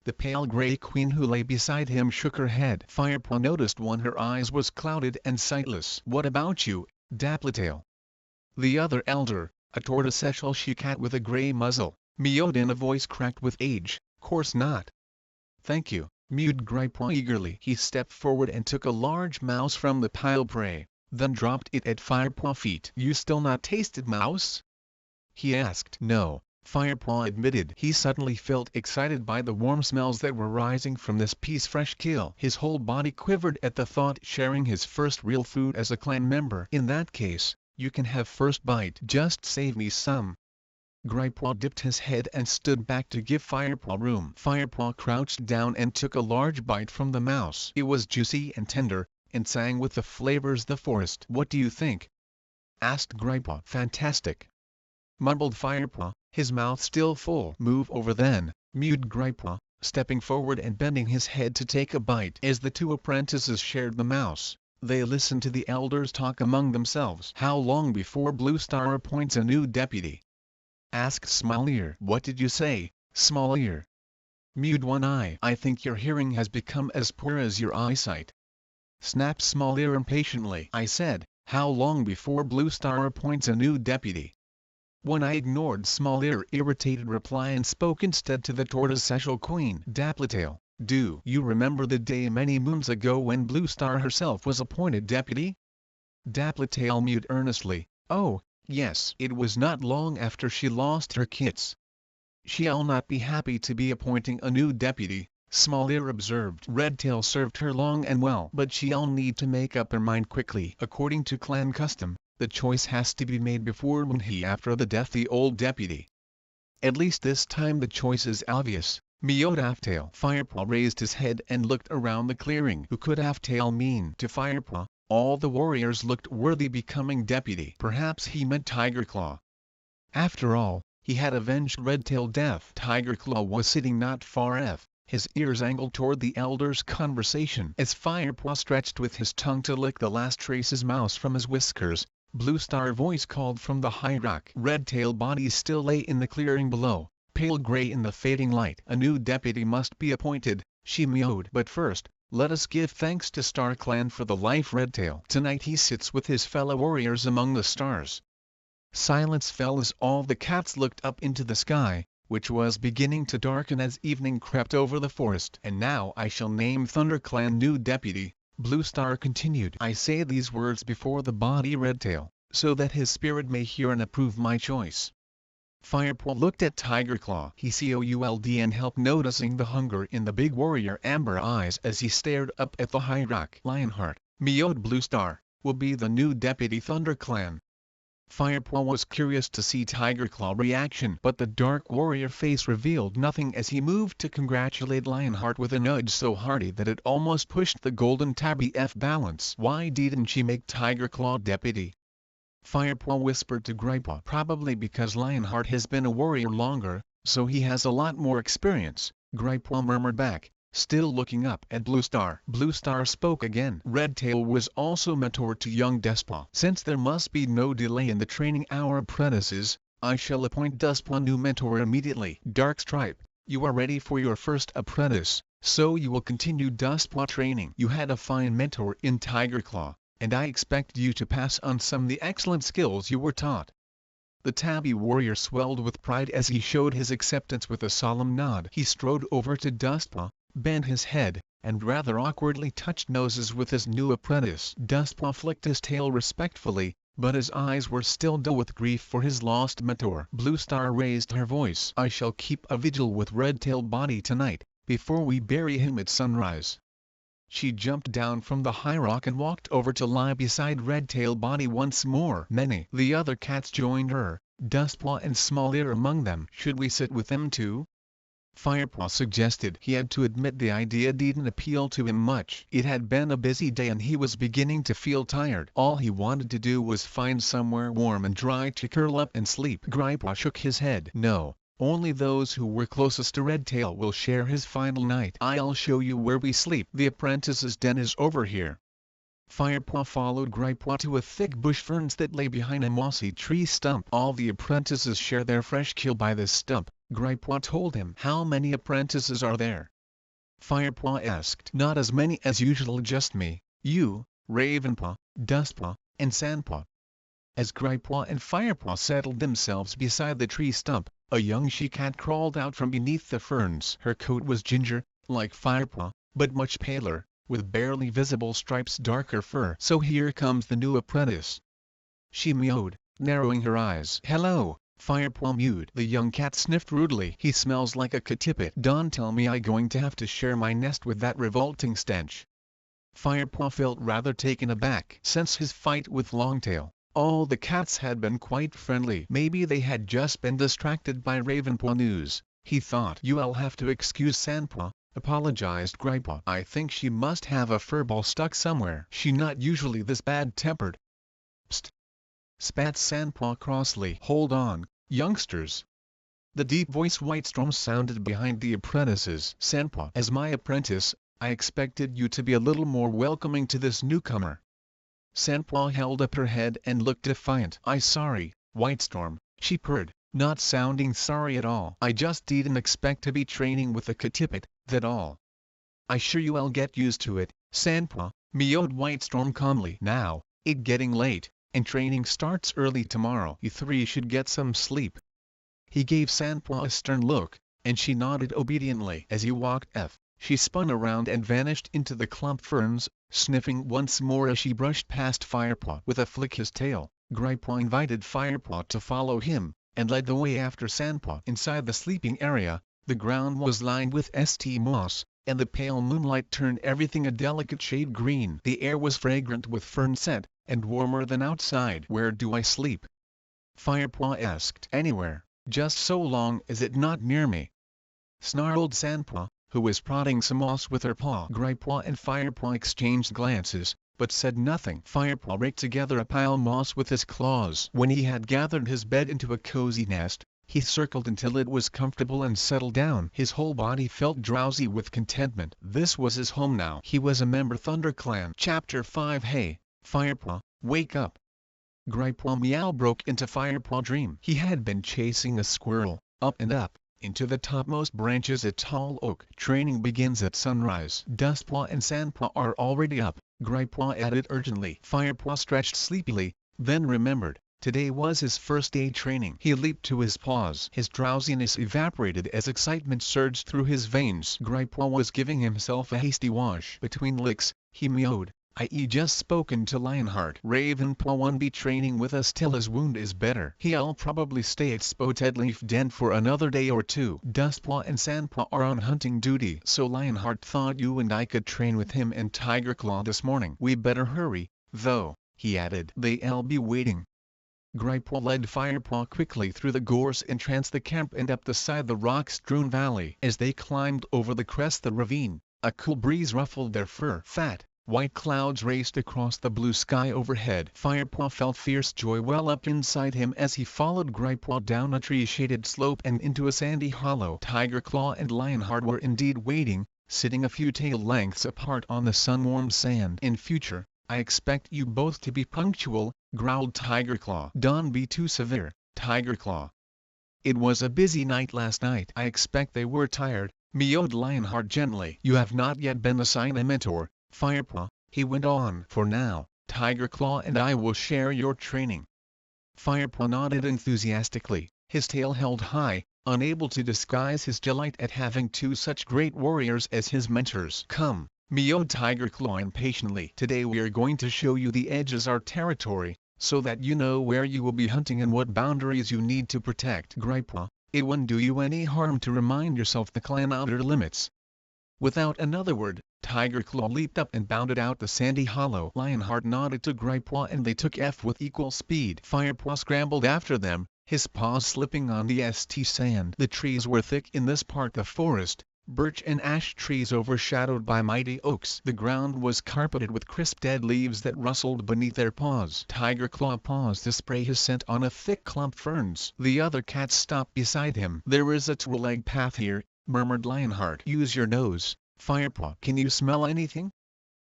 Speaker 1: The pale gray queen who lay beside him shook her head. Firepaw noticed one her eyes was clouded and sightless. "What about you, Dappletail?" The other elder, a tortoiseshell she-cat with a gray muzzle, mewed in a voice cracked with age. "Course not." "Thank you," mewed Gripewa eagerly. He stepped forward and took a large mouse from the pile prey, then dropped it at Firepaw's feet. "You still not tasted mouse?" he asked. "No," Firepaw admitted. He suddenly felt excited by the warm smells that were rising from this piece fresh kill. His whole body quivered at the thought sharing his first real food as a clan member. "In that case, you can have first bite. Just save me some." Gripewa dipped his head and stood back to give Firepaw room. Firepaw crouched down and took a large bite from the mouse. It was juicy and tender, and sang with the flavors the forest. "What do you think?" asked Gripewa. "Fantastic," mumbled Firepaw, his mouth still full. "Move over then," mewed Gripewa, stepping forward and bending his head to take a bite. As the two apprentices shared the mouse, they listened to the elders talk among themselves. "How long before Bluestar appoints a new deputy?" asked Small Ear. "What did you say, Small Ear?" mewed One Eye. "I think your hearing has become as poor as your eyesight," snapped Small Ear impatiently. "I said, how long before Bluestar appoints a new deputy?" One Eye ignored Small Ear's irritated reply and spoke instead to the tortoiseshell queen. "Dappletail, do you remember the day many moons ago when Bluestar herself was appointed deputy?" Dappletail mewed earnestly. "Oh, yes. It was not long after she lost her kits." "She'll not be happy to be appointing a new deputy," Small Ear observed. "Redtail served her long and well. But she'll need to make up her mind quickly. According to clan custom, the choice has to be made before Moonhee after the death of the old deputy." At least this time the choice is obvious. Meowed Halftail. Firepaw raised his head and looked around the clearing. Who could Halftail mean? To Firepaw, all the warriors looked worthy becoming deputy. Perhaps he meant Tigerclaw. After all, he had avenged Redtail death. Tigerclaw was sitting not far off, his ears angled toward the elders' conversation. As Firepaw stretched with his tongue to lick the last traces mouse from his whiskers, Bluestar voice called from the high rock. Redtail bodies still lay in the clearing below, pale gray in the fading light. A new deputy must be appointed, she mewed. But first, let us give thanks to StarClan for the life Redtail. Tonight he sits with his fellow warriors among the stars. Silence fell as all the cats looked up into the sky, which was beginning to darken as evening crept over the forest. And now I shall name ThunderClan new deputy, Bluestar continued. I say these words before the body Redtail, so that his spirit may hear and approve my choice. Firepaw looked at Tigerclaw. He could and helped noticing the hunger in the big warrior amber eyes as he stared up at the high rock. Lionheart, meowed Bluestar, will be the new deputy ThunderClan. Firepaw was curious to see Tigerclaw reaction, but the dark warrior face revealed nothing as he moved to congratulate Lionheart with a nudge so hearty that it almost pushed the golden tabby F balance. Why didn't she make Tigerclaw deputy? Firepaw whispered to Gripaw. Probably because Lionheart has been a warrior longer, so he has a lot more experience, Gripaw murmured back, still looking up at Bluestar. Bluestar spoke again. Redtail was also mentor to young Dustpaw. Since there must be no delay in the training our apprentices, I shall appoint Dustpaw new mentor immediately. Darkstripe, you are ready for your first apprentice, so you will continue Dustpaw training. You had a fine mentor in Tigerclaw, and I expect you to pass on some of the excellent skills you were taught. The tabby warrior swelled with pride as he showed his acceptance with a solemn nod. He strode over to Dustpaw, bent his head, and rather awkwardly touched noses with his new apprentice. Dustpaw flicked his tail respectfully, but his eyes were still dull with grief for his lost mentor. Bluestar raised her voice. I shall keep a vigil with Redtail body tonight, before we bury him at sunrise. She jumped down from the high rock and walked over to lie beside Redtail body once more. Many the other cats joined her, Dustpaw and Small Ear among them. Should we sit with them too? Firepaw suggested. He had to admit the idea didn't appeal to him much. It had been a busy day and he was beginning to feel tired. All he wanted to do was find somewhere warm and dry to curl up and sleep. Gripaw shook his head. No, only those who were closest to Redtail will share his final night. I'll show you where we sleep. The apprentice's den is over here. Firepaw followed Gripaw to a thick bush ferns that lay behind a mossy tree stump. All the apprentices share their fresh kill by this stump, Gripaw told him. How many apprentices are there? Firepaw asked. Not as many as usual, just me, you, Ravenpaw, Dustpaw, and Sandpaw. As Gripaw and Firepaw settled themselves beside the tree stump, a young she-cat crawled out from beneath the ferns. Her coat was ginger, like Firepaw, but much paler, with barely visible stripes, darker fur. So here comes the new apprentice, she mewed, narrowing her eyes. Hello, Firepaw mewed. The young cat sniffed rudely. He smells like a catipit. Don't tell me I'm going to have to share my nest with that revolting stench. Firepaw felt rather taken aback. Since his fight with Longtail, all the cats had been quite friendly. Maybe they had just been distracted by Ravenpaw news, he thought. You'll have to excuse Sandpaw, apologized Gripaw. I think she must have a furball stuck somewhere. She not usually this bad-tempered. Psst! Spat Sandpaw crossly. Hold on, youngsters. The deep voice Whitestorm sounded behind the apprentices. Sandpaw, as my apprentice, I expected you to be a little more welcoming to this newcomer. Sandpaw held up her head and looked defiant. I'm sorry, Whitestorm, she purred, not sounding sorry at all. I just didn't expect to be training with a catipit, that all. I sure you'll get used to it, Sandpaw, mewed Whitestorm calmly. Now, it getting late, and training starts early tomorrow. You three should get some sleep. He gave Sandpaw a stern look, and she nodded obediently. As he walked off, she spun around and vanished into the clump ferns, sniffing once more as she brushed past Firepaw. With a flick his tail, Gripaw invited Firepaw to follow him, and led the way after Sandpaw. Inside the sleeping area, the ground was lined with st moss, and the pale moonlight turned everything a delicate shade green. The air was fragrant with fern scent, and warmer than outside. Where do I sleep? Firepaw asked. Anywhere, just so long as it's not near me," snarled Sandpaw, who was prodding some moss with her paw. Gripepaw and Firepaw exchanged glances, but said nothing. Firepaw raked together a pile of moss with his claws. When he had gathered his bed into a cozy nest, he circled until it was comfortable and settled down. His whole body felt drowsy with contentment. This was his home now. He was a member ThunderClan. Chapter 5. Hey, Firepaw, wake up! Gripepaw meow broke into Firepaw dream. He had been chasing a squirrel, up and up, into the topmost branches of tall oak. Training begins at sunrise. Dustpaw and Sandpaw are already up, Gripepaw added urgently. Firepaw stretched sleepily, then remembered. Today was his first day training. He leaped to his paws. His drowsiness evaporated as excitement surged through his veins. Gripepaw was giving himself a hasty wash. Between licks, he mewed. "I just spoken to Lionheart. Ravenpaw won't be training with us till his wound is better. He'll probably stay at Spotted Leaf Den for another day or two. Dustpaw and Sandpaw are on hunting duty, so Lionheart thought you and I could train with him and Tigerclaw this morning. We better hurry, though," he added. "They'll be waiting." Gripepaw led Firepaw quickly through the gorse entrance the camp and up the side the rock-strewn valley. As they climbed over the crest the ravine, a cool breeze ruffled their fur. Fat, white clouds raced across the blue sky overhead. Firepaw felt fierce joy well up inside him as he followed Gripepaw down a tree-shaded slope and into a sandy hollow. Tigerclaw and Lionheart were indeed waiting, sitting a few tail lengths apart on the sun-warmed sand. "In future, I expect you both to be punctual," growled Tigerclaw. "Don't be too severe, Tigerclaw. It was a busy night last night." "I expect they were tired," mewed Lionheart gently. "You have not yet been assigned a mentor, Firepaw," he went on. "For now, Tigerclaw and I will share your training." Firepaw nodded enthusiastically, his tail held high, unable to disguise his delight at having two such great warriors as his mentors. "Come," mewed Tigerclaw impatiently. "Today we are going to show you the edges of our territory, so that you know where you will be hunting and what boundaries you need to protect." "Gripepaw, it wouldn't do you any harm to remind yourself the clan outer limits." Without another word, Tigerclaw leaped up and bounded out the sandy hollow. Lionheart nodded to Gripepaw and they took off with equal speed. Firepaw scrambled after them, his paws slipping on the sand. The trees were thick in this part of forest, birch and ash trees overshadowed by mighty oaks. The ground was carpeted with crisp dead leaves that rustled beneath their paws. Tigerclaw paused to spray his scent on a thick clump of ferns. The other cats stopped beside him. "There is a two-leg path here," murmured Lionheart. "Use your nose, Firepaw. Can you smell anything?"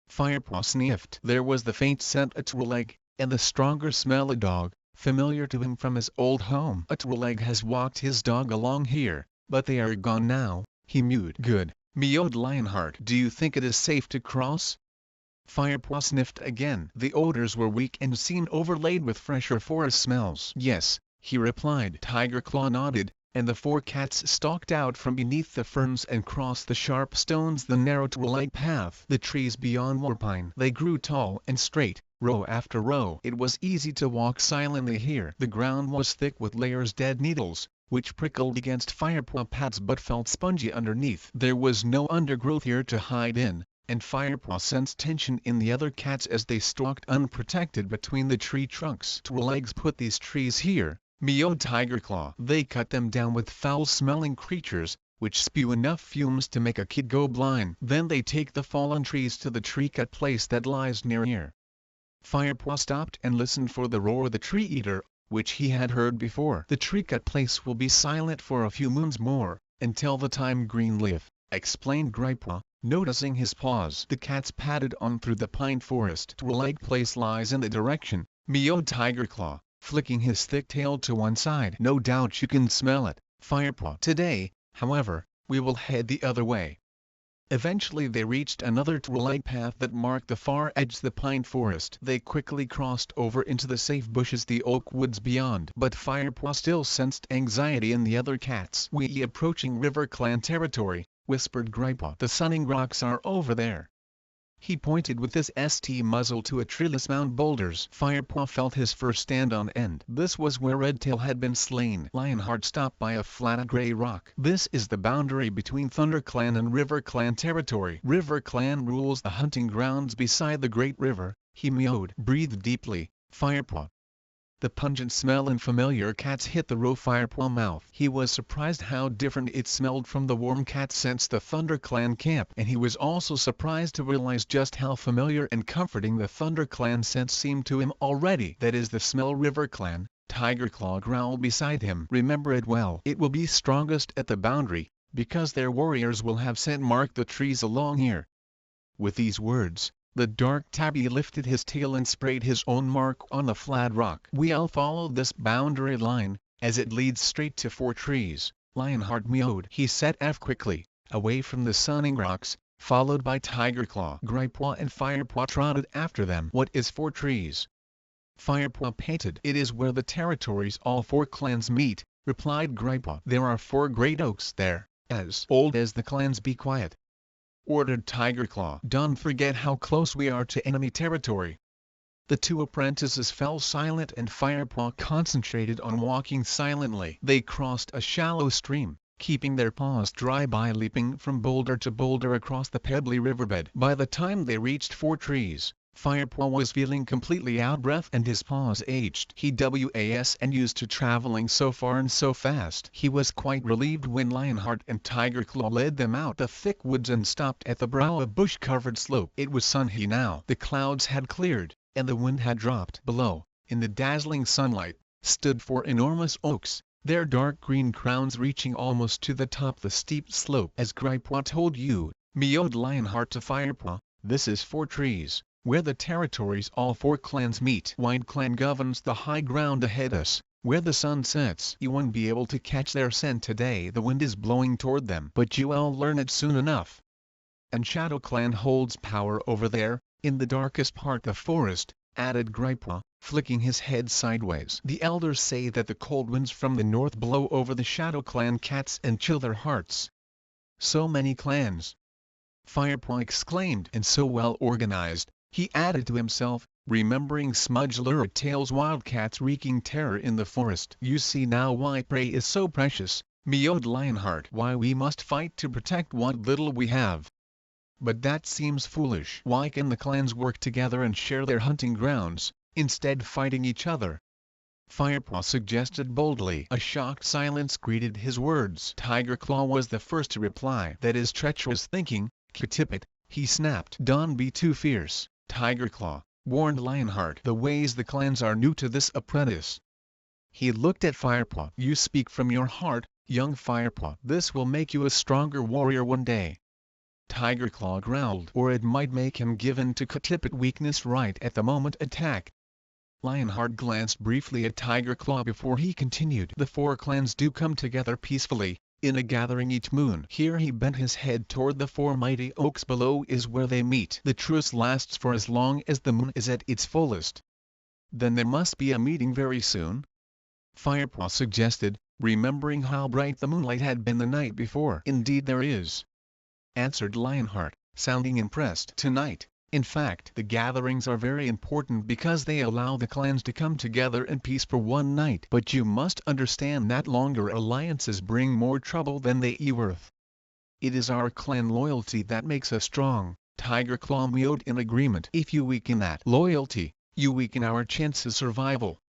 Speaker 1: Firepaw sniffed. There was the faint scent of two-leg, and the stronger smell of dog, familiar to him from his old home. "A two-leg has walked his dog along here, but they are gone now," he mewed. "Good," mewed Lionheart. "Do you think it is safe to cross?" Firepaw sniffed again. The odors were weak and seemed overlaid with fresher forest smells. "Yes," he replied. Tigerclaw nodded, and the four cats stalked out from beneath the ferns and crossed the sharp stones the narrow two-leg path. The trees beyond were pine. They grew tall and straight, row after row. It was easy to walk silently here. The ground was thick with layers of dead needles, which prickled against Firepaw pads but felt spongy underneath. There was no undergrowth here to hide in, and Firepaw sensed tension in the other cats as they stalked unprotected between the tree trunks. "Two-legs put these trees here," mewed Tigerclaw. "They cut them down with foul-smelling creatures, which spew enough fumes to make a kid go blind. Then they take the fallen trees to the tree-cut place that lies near here." Firepaw stopped and listened for the roar of the tree-eater, which he had heard before. "The tree-cut place will be silent for a few moons more, until the time Greenleaf," explained Gripepaw, noticing his pause. The cats padded on through the pine forest. "Two-leg place lies in the direction," mewed Tigerclaw, flicking his thick tail to one side. "No doubt you can smell it, Firepaw. Today, however, we will head the other way." Eventually they reached another two-leg path that marked the far edge of the pine forest. They quickly crossed over into the safe bushes the oak woods beyond. But Firepaw still sensed anxiety in the other cats. "We approaching River Clan territory," whispered Gripepaw. "The sunning rocks are over there." He pointed with his muzzle to a treeless mound boulders. Firepaw felt his fur stand on end. This was where Redtail had been slain. Lionheart stopped by a flat gray rock. "This is the boundary between ThunderClan and River Clan territory. River Clan rules the hunting grounds beside the Great River," he mewed. "Breathe deeply, Firepaw. The pungent smell and familiar cats hit the raw Firepaw mouth. He was surprised how different it smelled from the warm cat scents the ThunderClan camp, and he was also surprised to realize just how familiar and comforting the ThunderClan scents seemed to him already. That is the smell RiverClan, TigerClaw growled beside him. Remember it well. It will be strongest at the boundary, because their warriors will have scent marked the trees along here. With these words, the dark tabby lifted his tail and sprayed his own mark on the flat rock. We'll follow this boundary line, as it leads straight to 4 trees, Lionheart meowed. He set off quickly, away from the sunning rocks, followed by TigerClaw. Gripepaw and Firepaw trotted after them. What is 4 trees? Firepaw panted. It is where the territories all 4 clans meet, replied Gripepaw. There are 4 great oaks there, as old as the clans. Be quiet, ordered TigerClaw. Don't forget how close we are to enemy territory. The 2 apprentices fell silent and Firepaw concentrated on walking silently. They crossed a shallow stream, keeping their paws dry by leaping from boulder to boulder across the pebbly riverbed. By the time they reached 4 trees, Firepaw was feeling completely out of breath and his paws ached. He was used to traveling so far and so fast. He was quite relieved when Lionheart and TigerClaw led them out of thick woods and stopped at the brow of a bush-covered slope. It was sunny now. The clouds had cleared, and the wind had dropped. Below, in the dazzling sunlight, stood 4 enormous oaks, their dark green crowns reaching almost to the top of the steep slope. As Gripepaw told you, meowed Lionheart to Firepaw, this is 4 trees, where the territories all 4 clans meet. White Clan governs the high ground ahead us, where the sun sets. You won't be able to catch their scent today. The wind is blowing toward them, but you'll learn it soon enough. And Shadow Clan holds power over there, in the darkest part of the forest, added Gripepaw, flicking his head sideways. The elders say that the cold winds from the north blow over the Shadow Clan cats and chill their hearts. So many clans, Firepaw exclaimed, and so well organized, he added to himself, remembering Smudge Lurettail's wildcats wreaking terror in the forest. You see now why prey is so precious, meowed Lionheart. Why we must fight to protect what little we have. But that seems foolish. Why can the clans work together and share their hunting grounds, instead fighting each other? Firepaw suggested boldly. A shocked silence greeted his words. TigerClaw was the first to reply. That is treacherous thinking, Kitipit, he snapped. Don't be too fierce, TigerClaw, warned Lionheart. The ways the clans are new to this apprentice. He looked at Firepaw. You speak from your heart, young Firepaw. This will make you a stronger warrior one day. TigerClaw growled. Or it might make him give in to Kitipit weakness right at the moment. Attack. Lionheart glanced briefly at TigerClaw before he continued. The 4 clans do come together peacefully, in a gathering each moon. Here he bent his head toward the 4 mighty oaks below is where they meet. The truce lasts for as long as the moon is at its fullest. Then there must be a meeting very soon? Firepaw suggested, remembering how bright the moonlight had been the night before. Indeed there is, answered Lionheart, sounding impressed. Tonight. In fact, the gatherings are very important because they allow the clans to come together in peace for one night. But you must understand that longer alliances bring more trouble than they are worth. It is our clan loyalty that makes us strong, TigerClaw meowed in agreement. If you weaken that loyalty, you weaken our chance of survival.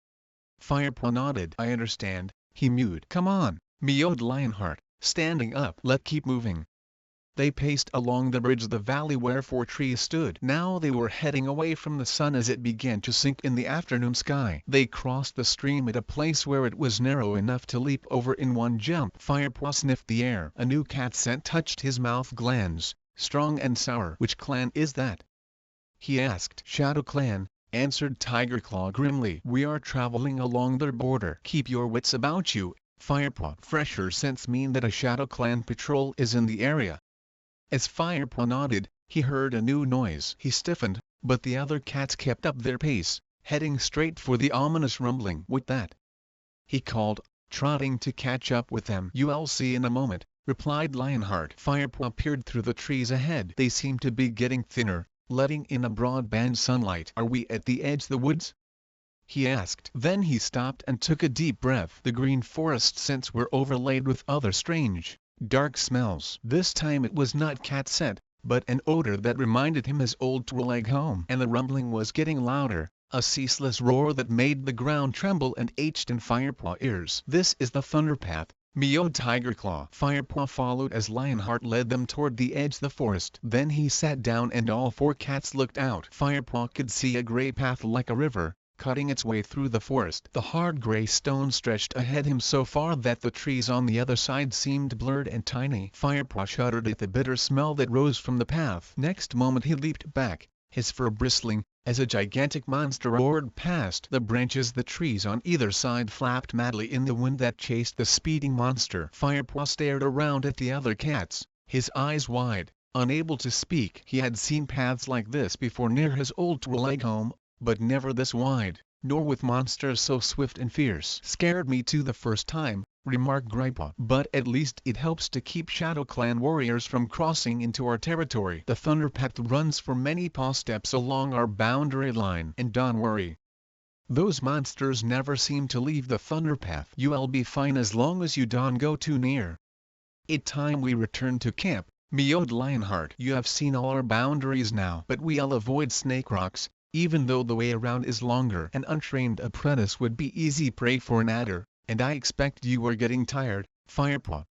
Speaker 1: Firepaw nodded. I understand, he mewed. Come on, meowed Lionheart, standing up. Let's keep moving. They paced along the bridge of the valley where 4 trees stood. Now they were heading away from the sun as it began to sink in the afternoon sky. They crossed the stream at a place where it was narrow enough to leap over in one jump. Firepaw sniffed the air. A new cat scent touched his mouth glands, strong and sour. Which clan is that? he asked. Shadow Clan, answered TigerClaw grimly. We are traveling along their border. Keep your wits about you, Firepaw. Fresher scents mean that a Shadow Clan patrol is in the area. As Firepaw nodded, he heard a new noise. He stiffened, but the other cats kept up their pace, heading straight for the ominous rumbling. With that, he called, trotting to catch up with them. You'll see in a moment, replied Lionheart. Firepaw peered through the trees ahead. They seemed to be getting thinner, letting in a broad-band sunlight. Are we at the edge of the woods? he asked. Then he stopped and took a deep breath. The green forest scents were overlaid with other strange, dark smells. This time it was not cat scent, but an odor that reminded him his old Prologue home. And the rumbling was getting louder, a ceaseless roar that made the ground tremble and ached in Firepaw ears. "This is the Thunderpath," mewed Tigerclaw. Firepaw followed as Lionheart led them toward the edge of the forest. Then he sat down and all four cats looked out. Firepaw could see a gray path like a river, cutting its way through the forest. The hard gray stone stretched ahead him so far that the trees on the other side seemed blurred and tiny. Firepaw shuddered at the bitter smell that rose from the path. Next moment he leaped back, his fur bristling, as a gigantic monster roared past. The branches of the trees on either side flapped madly in the wind that chased the speeding monster. Firepaw stared around at the other cats, his eyes wide, unable to speak. He had seen paths like this before near his old Prologue home, but never this wide, nor with monsters so swift and fierce. "Scared me too the first time," remarked Grandpa. "But at least it helps to keep Shadow Clan warriors from crossing into our territory. The Thunderpath runs for many paw steps along our boundary line. And don't worry, those monsters never seem to leave the Thunderpath. You'll be fine as long as you don't go too near." "It's time we return to camp," mewed Lionheart. "You have seen all our boundaries now. But we'll avoid snake rocks, even though the way around is longer. An untrained apprentice would be easy prey for an adder, and I expect you are getting tired, Firepaw."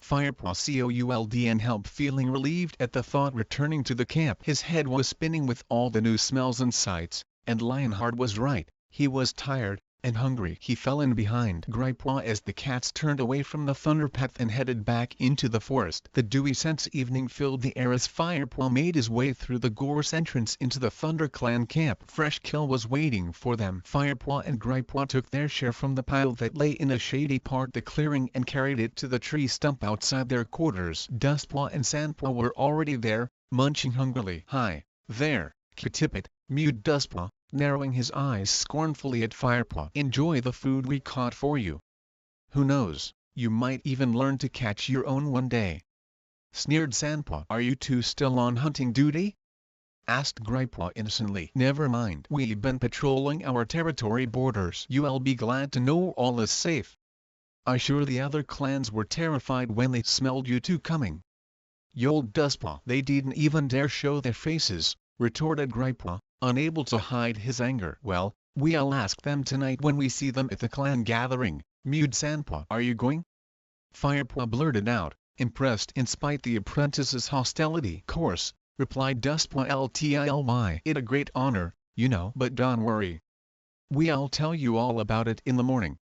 Speaker 1: Firepaw could help feeling relieved at the thought returning to the camp. His head was spinning with all the new smells and sights, and Lionheart was right. He was tired and hungry. He fell in behind Grandpa as the cats turned away from the Thunderpath and headed back into the forest. The dewy scents evening filled the air as Firepaw made his way through the gorse entrance into the ThunderClan camp. Fresh kill was waiting for them. Firepaw and Grandpa took their share from the pile that lay in a shady part of the clearing and carried it to the tree stump outside their quarters. Dustpaw and Sandpaw were already there, munching hungrily. "Hi, there, Q-Tippet," mewed Dustpaw, narrowing his eyes scornfully at Firepaw. "Enjoy the food we caught for you. Who knows, you might even learn to catch your own one day," sneered Sandpaw. "Are you two still on hunting duty?" asked Grandpa innocently. "Never mind. We've been patrolling our territory borders. You'll be glad to know all is safe." "I'm sure the other clans were terrified when they smelled you two coming," yelled Dustpaw. "They didn't even dare show their faces," retorted Grandpa, unable to hide his anger. "Well, we'll ask them tonight when we see them at the clan gathering," mewed Sandpaw. "Are you going?" Firepaw blurted out, impressed in spite the apprentice's hostility. "Course," replied Dustpaw. "It's a great honor, you know. But don't worry, we'll tell you all about it in the morning."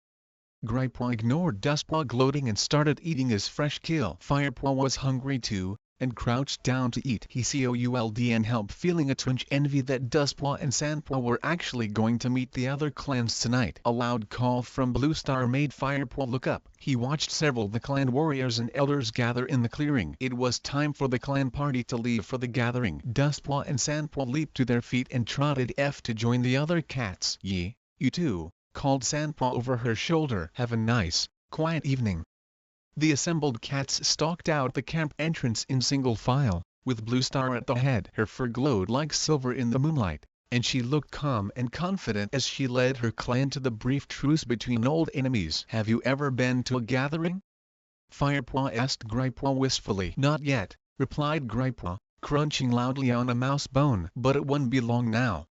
Speaker 1: Grandpa ignored Dustpaw gloating and started eating his fresh kill. Firepaw was hungry too, and crouched down to eat. He could help feeling a twinge envy that Dustpaw and Sandpaw were actually going to meet the other clans tonight. A loud call from Blue Star made Firepaw look up. He watched several of the clan warriors and elders gather in the clearing. It was time for the clan party to leave for the gathering. Dustpaw and Sandpaw leaped to their feet and trotted to join the other cats. "You two," called Sandpaw over her shoulder. "Have a nice, quiet evening." The assembled cats stalked out the camp entrance in single file, with Blue Star at the head. Her fur glowed like silver in the moonlight, and she looked calm and confident as she led her clan to the brief truce between old enemies. "Have you ever been to a gathering?" Firepaw asked Grandpa wistfully. "Not yet," replied Grandpa, crunching loudly on a mouse bone. "But it won't be long now.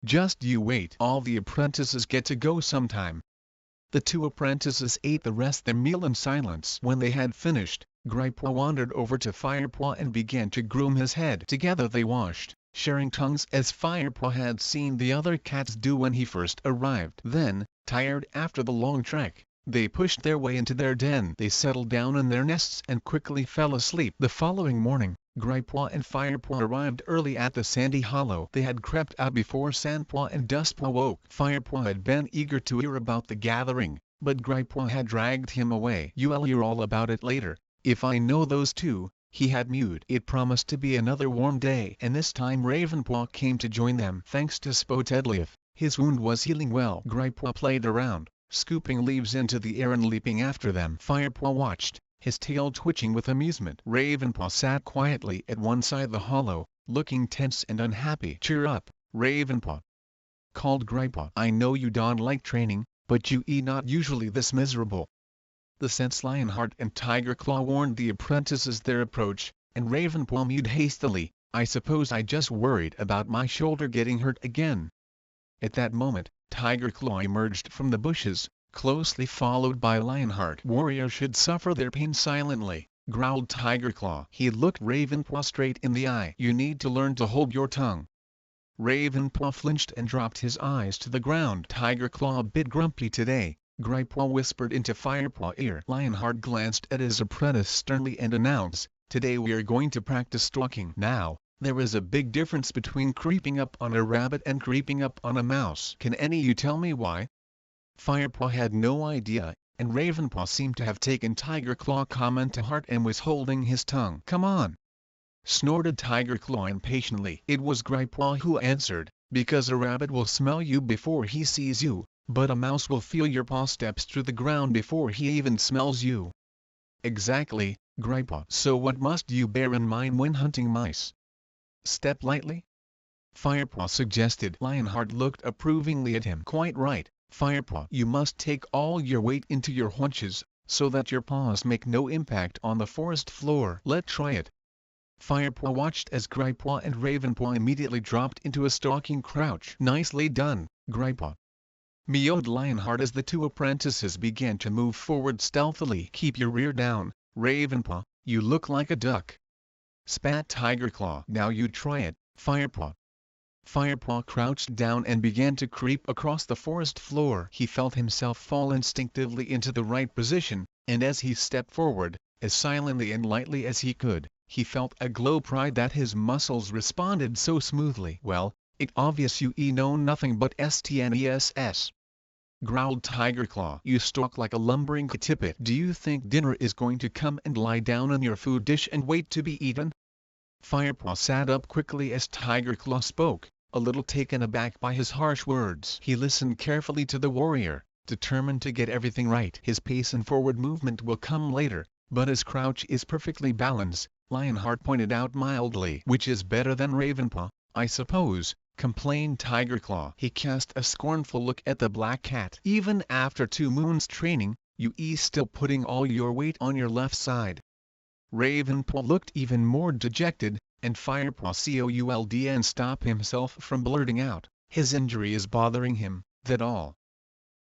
Speaker 1: Just you wait. All the apprentices get to go sometime." The two apprentices ate the rest of their meal in silence. When they had finished, Grandpa wandered over to Firepaw and began to groom his head. Together they washed, sharing tongues as Firepaw had seen the other cats do when he first arrived. Then, tired after the long trek, they pushed their way into their den. They settled down in their nests and quickly fell asleep. The following morning, Grandpa and Firepaw arrived early at the sandy hollow. They had crept out before Sandpaw and Dustpaw woke. Firepaw had been eager to hear about the gathering, but Grandpa had dragged him away. "You'll hear all about it later, if I know those two," he had mewed. It promised to be another warm day, and this time Ravenpaw came to join them. Thanks to Spotedleaf, his wound was healing well. Grandpa played around, scooping leaves into the air and leaping after them. Firepaw watched, his tail twitching with amusement. Ravenpaw sat quietly at one side of the hollow, looking tense and unhappy. "Cheer up, Ravenpaw," called Grandpa. "I know you don't like training, but you're not usually this miserable." The sense Lionheart and Tigerclaw warned the apprentices their approach, and Ravenpaw mewed hastily. "I suppose I just worried about my shoulder getting hurt again." At that moment, Tiger Claw emerged from the bushes, closely followed by Lionheart. "Warriors should suffer their pain silently," growled Tiger Claw. He looked Ravenpaw straight in the eye. "You need to learn to hold your tongue." Ravenpaw flinched and dropped his eyes to the ground. "Tiger Claw a bit grumpy today," Gripepaw whispered into Firepaw's ear. Lionheart glanced at his apprentice sternly and announced, "Today we are going to practice stalking." Now, there is a big difference between creeping up on a rabbit and creeping up on a mouse. Can any you tell me why? Firepaw had no idea, and Ravenpaw seemed to have taken Tiger Claw comment to heart and was holding his tongue. "Come on!" snorted Tiger Claw impatiently. It was Gripepaw who answered, "Because a rabbit will smell you before he sees you, but a mouse will feel your paw steps through the ground before he even smells you." "Exactly, Gripepaw. So what must you bear in mind when hunting mice?" "Step lightly," Firepaw suggested. Lionheart looked approvingly at him. "Quite right, Firepaw. You must take all your weight into your haunches, so that your paws make no impact on the forest floor." "Let's try it." Firepaw watched as Gripepaw and Ravenpaw immediately dropped into a stalking crouch. "Nicely done, Gripepaw," meowed Lionheart as the two apprentices began to move forward stealthily. "Keep your rear down, Ravenpaw, you look like a duck," spat Tiger Claw. "Now you try it, Firepaw." Firepaw crouched down and began to creep across the forest floor. He felt himself fall instinctively into the right position, and as he stepped forward, as silently and lightly as he could, he felt a glow pride that his muscles responded so smoothly. "Well, it's obvious you know nothing but STNESS," growled Tiger Claw. "You stalk like a lumbering tippet. Do you think dinner is going to come and lie down on your food dish and wait to be eaten?" Firepaw sat up quickly as Tiger Claw spoke, a little taken aback by his harsh words. He listened carefully to the warrior, determined to get everything right. His pace and forward movement will come later, but his crouch is perfectly balanced, Lionheart pointed out mildly. "Which is better than Ravenpaw, I suppose," complained Tiger Claw. He cast a scornful look at the black cat. "Even after 2 moons training, you still putting all your weight on your left side." Ravenpaw looked even more dejected, and Firepaw couldn't stop himself from blurting out, "His injury is bothering him, that all."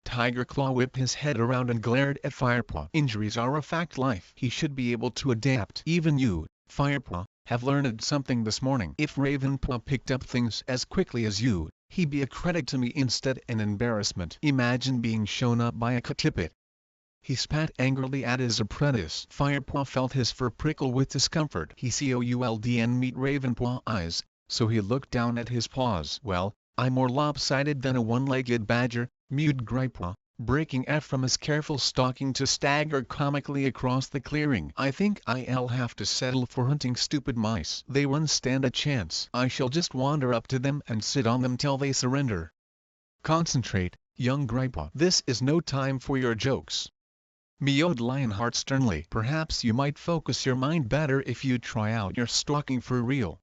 Speaker 1: Tiger Claw whipped his head around and glared at Firepaw. "Injuries are a fact life. He should be able to adapt. Even you, Firepaw, have learned something this morning. If Ravenpaw picked up things as quickly as you, he'd be a credit to me instead an embarrassment. Imagine being shown up by a tippet." He spat angrily at his apprentice. Firepaw felt his fur prickle with discomfort. He couldn't meet Ravenpaw's eyes, so he looked down at his paws. "Well, I'm more lopsided than a one-legged badger," mewed Gripepaw, breaking from his careful stalking to stagger comically across the clearing. "I think I'll have to settle for hunting stupid mice. They won't stand a chance. I shall just wander up to them and sit on them till they surrender." "Concentrate, young Gripepaw. This is no time for your jokes," meowed Lionheart sternly. "Perhaps you might focus your mind better if you try out your stalking for real."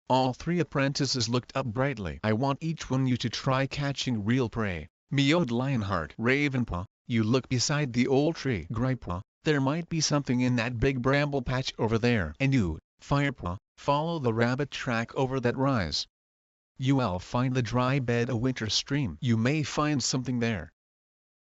Speaker 1: All 3 apprentices looked up brightly. "I want each one you to try catching real prey," meowed Lionheart. "Ravenpaw, you look beside the old tree. Gripepaw, there might be something in that big bramble patch over there. And you, Firepaw, follow the rabbit track over that rise. You'll find the dry bed a winter stream. You may find something there."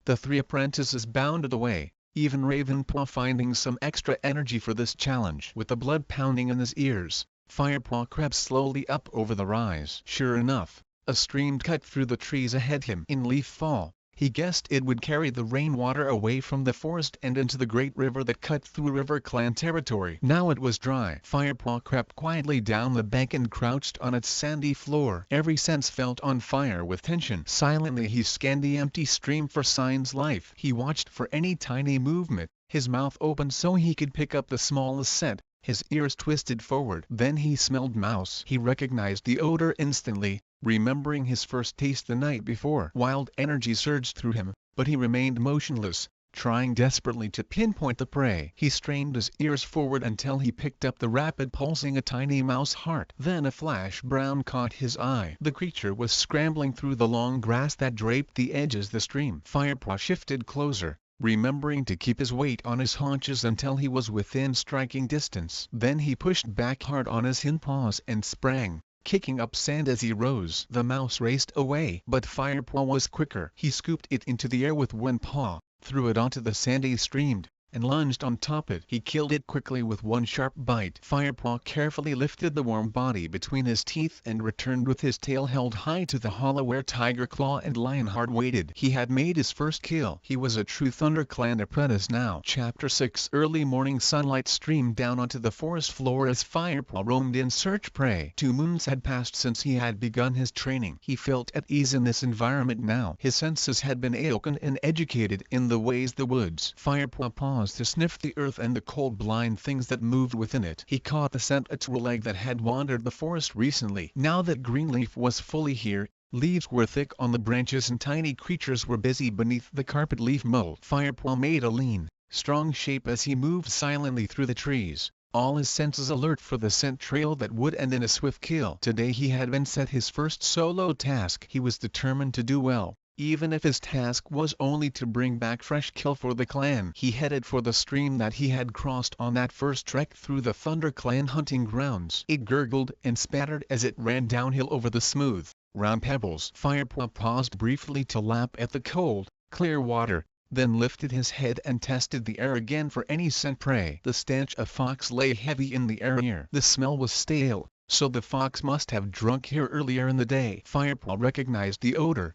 Speaker 1: The 3 apprentices bounded away, even Ravenpaw finding some extra energy for this challenge. With the blood pounding in his ears, Firepaw crept slowly up over the rise. Sure enough, a stream cut through the trees ahead him. In leaf fall, he guessed it would carry the rainwater away from the forest and into the great river that cut through River Clan territory. Now it was dry. Firepaw crept quietly down the bank and crouched on its sandy floor. Every sense felt on fire with tension. Silently he scanned the empty stream for signs life. He watched for any tiny movement, his mouth open so he could pick up the smallest scent, his ears twisted forward. Then he smelled mouse. He recognized the odor instantly, remembering his first taste the night before. Wild energy surged through him, but he remained motionless, trying desperately to pinpoint the prey. He strained his ears forward until he picked up the rapid pulsing a tiny mouse heart. Then a flash brown caught his eye. The creature was scrambling through the long grass that draped the edges of the stream. Firepaw shifted closer, remembering to keep his weight on his haunches until he was within striking distance. Then he pushed back hard on his hind paws and sprang, kicking up sand as he rose. The mouse raced away, but Firepaw was quicker. He scooped it into the air with one paw, threw it onto the sandy stream, and lunged on top it. He killed it quickly with one sharp bite. Firepaw carefully lifted the warm body between his teeth and returned with his tail held high to the hollow where Tiger Claw and Lionheart waited. He had made his first kill. He was a true ThunderClan apprentice now. Chapter 6. Early morning sunlight streamed down onto the forest floor as Firepaw roamed in search prey. 2 moons had passed since he had begun his training. He felt at ease in this environment now. His senses had been awakened and educated in the ways the woods. Firepaw paused to sniff the earth and the cold blind things that moved within it. He caught the scent of Prologue that had wandered the forest recently. Now that Greenleaf was fully here, leaves were thick on the branches and tiny creatures were busy beneath the carpet leaf mold. Firepaw made a lean, strong shape as he moved silently through the trees, all his senses alert for the scent trail that would end in a swift kill. Today he had been set his first solo task. He was determined to do well, even if his task was only to bring back fresh kill for the clan. He headed for the stream that he had crossed on that first trek through the ThunderClan hunting grounds. It gurgled and spattered as it ran downhill over the smooth, round pebbles. Firepaw paused briefly to lap at the cold, clear water, then lifted his head and tested the air again for any scent prey. The stench of fox lay heavy in the air near. The smell was stale, so the fox must have drunk here earlier in the day. Firepaw recognized the odor.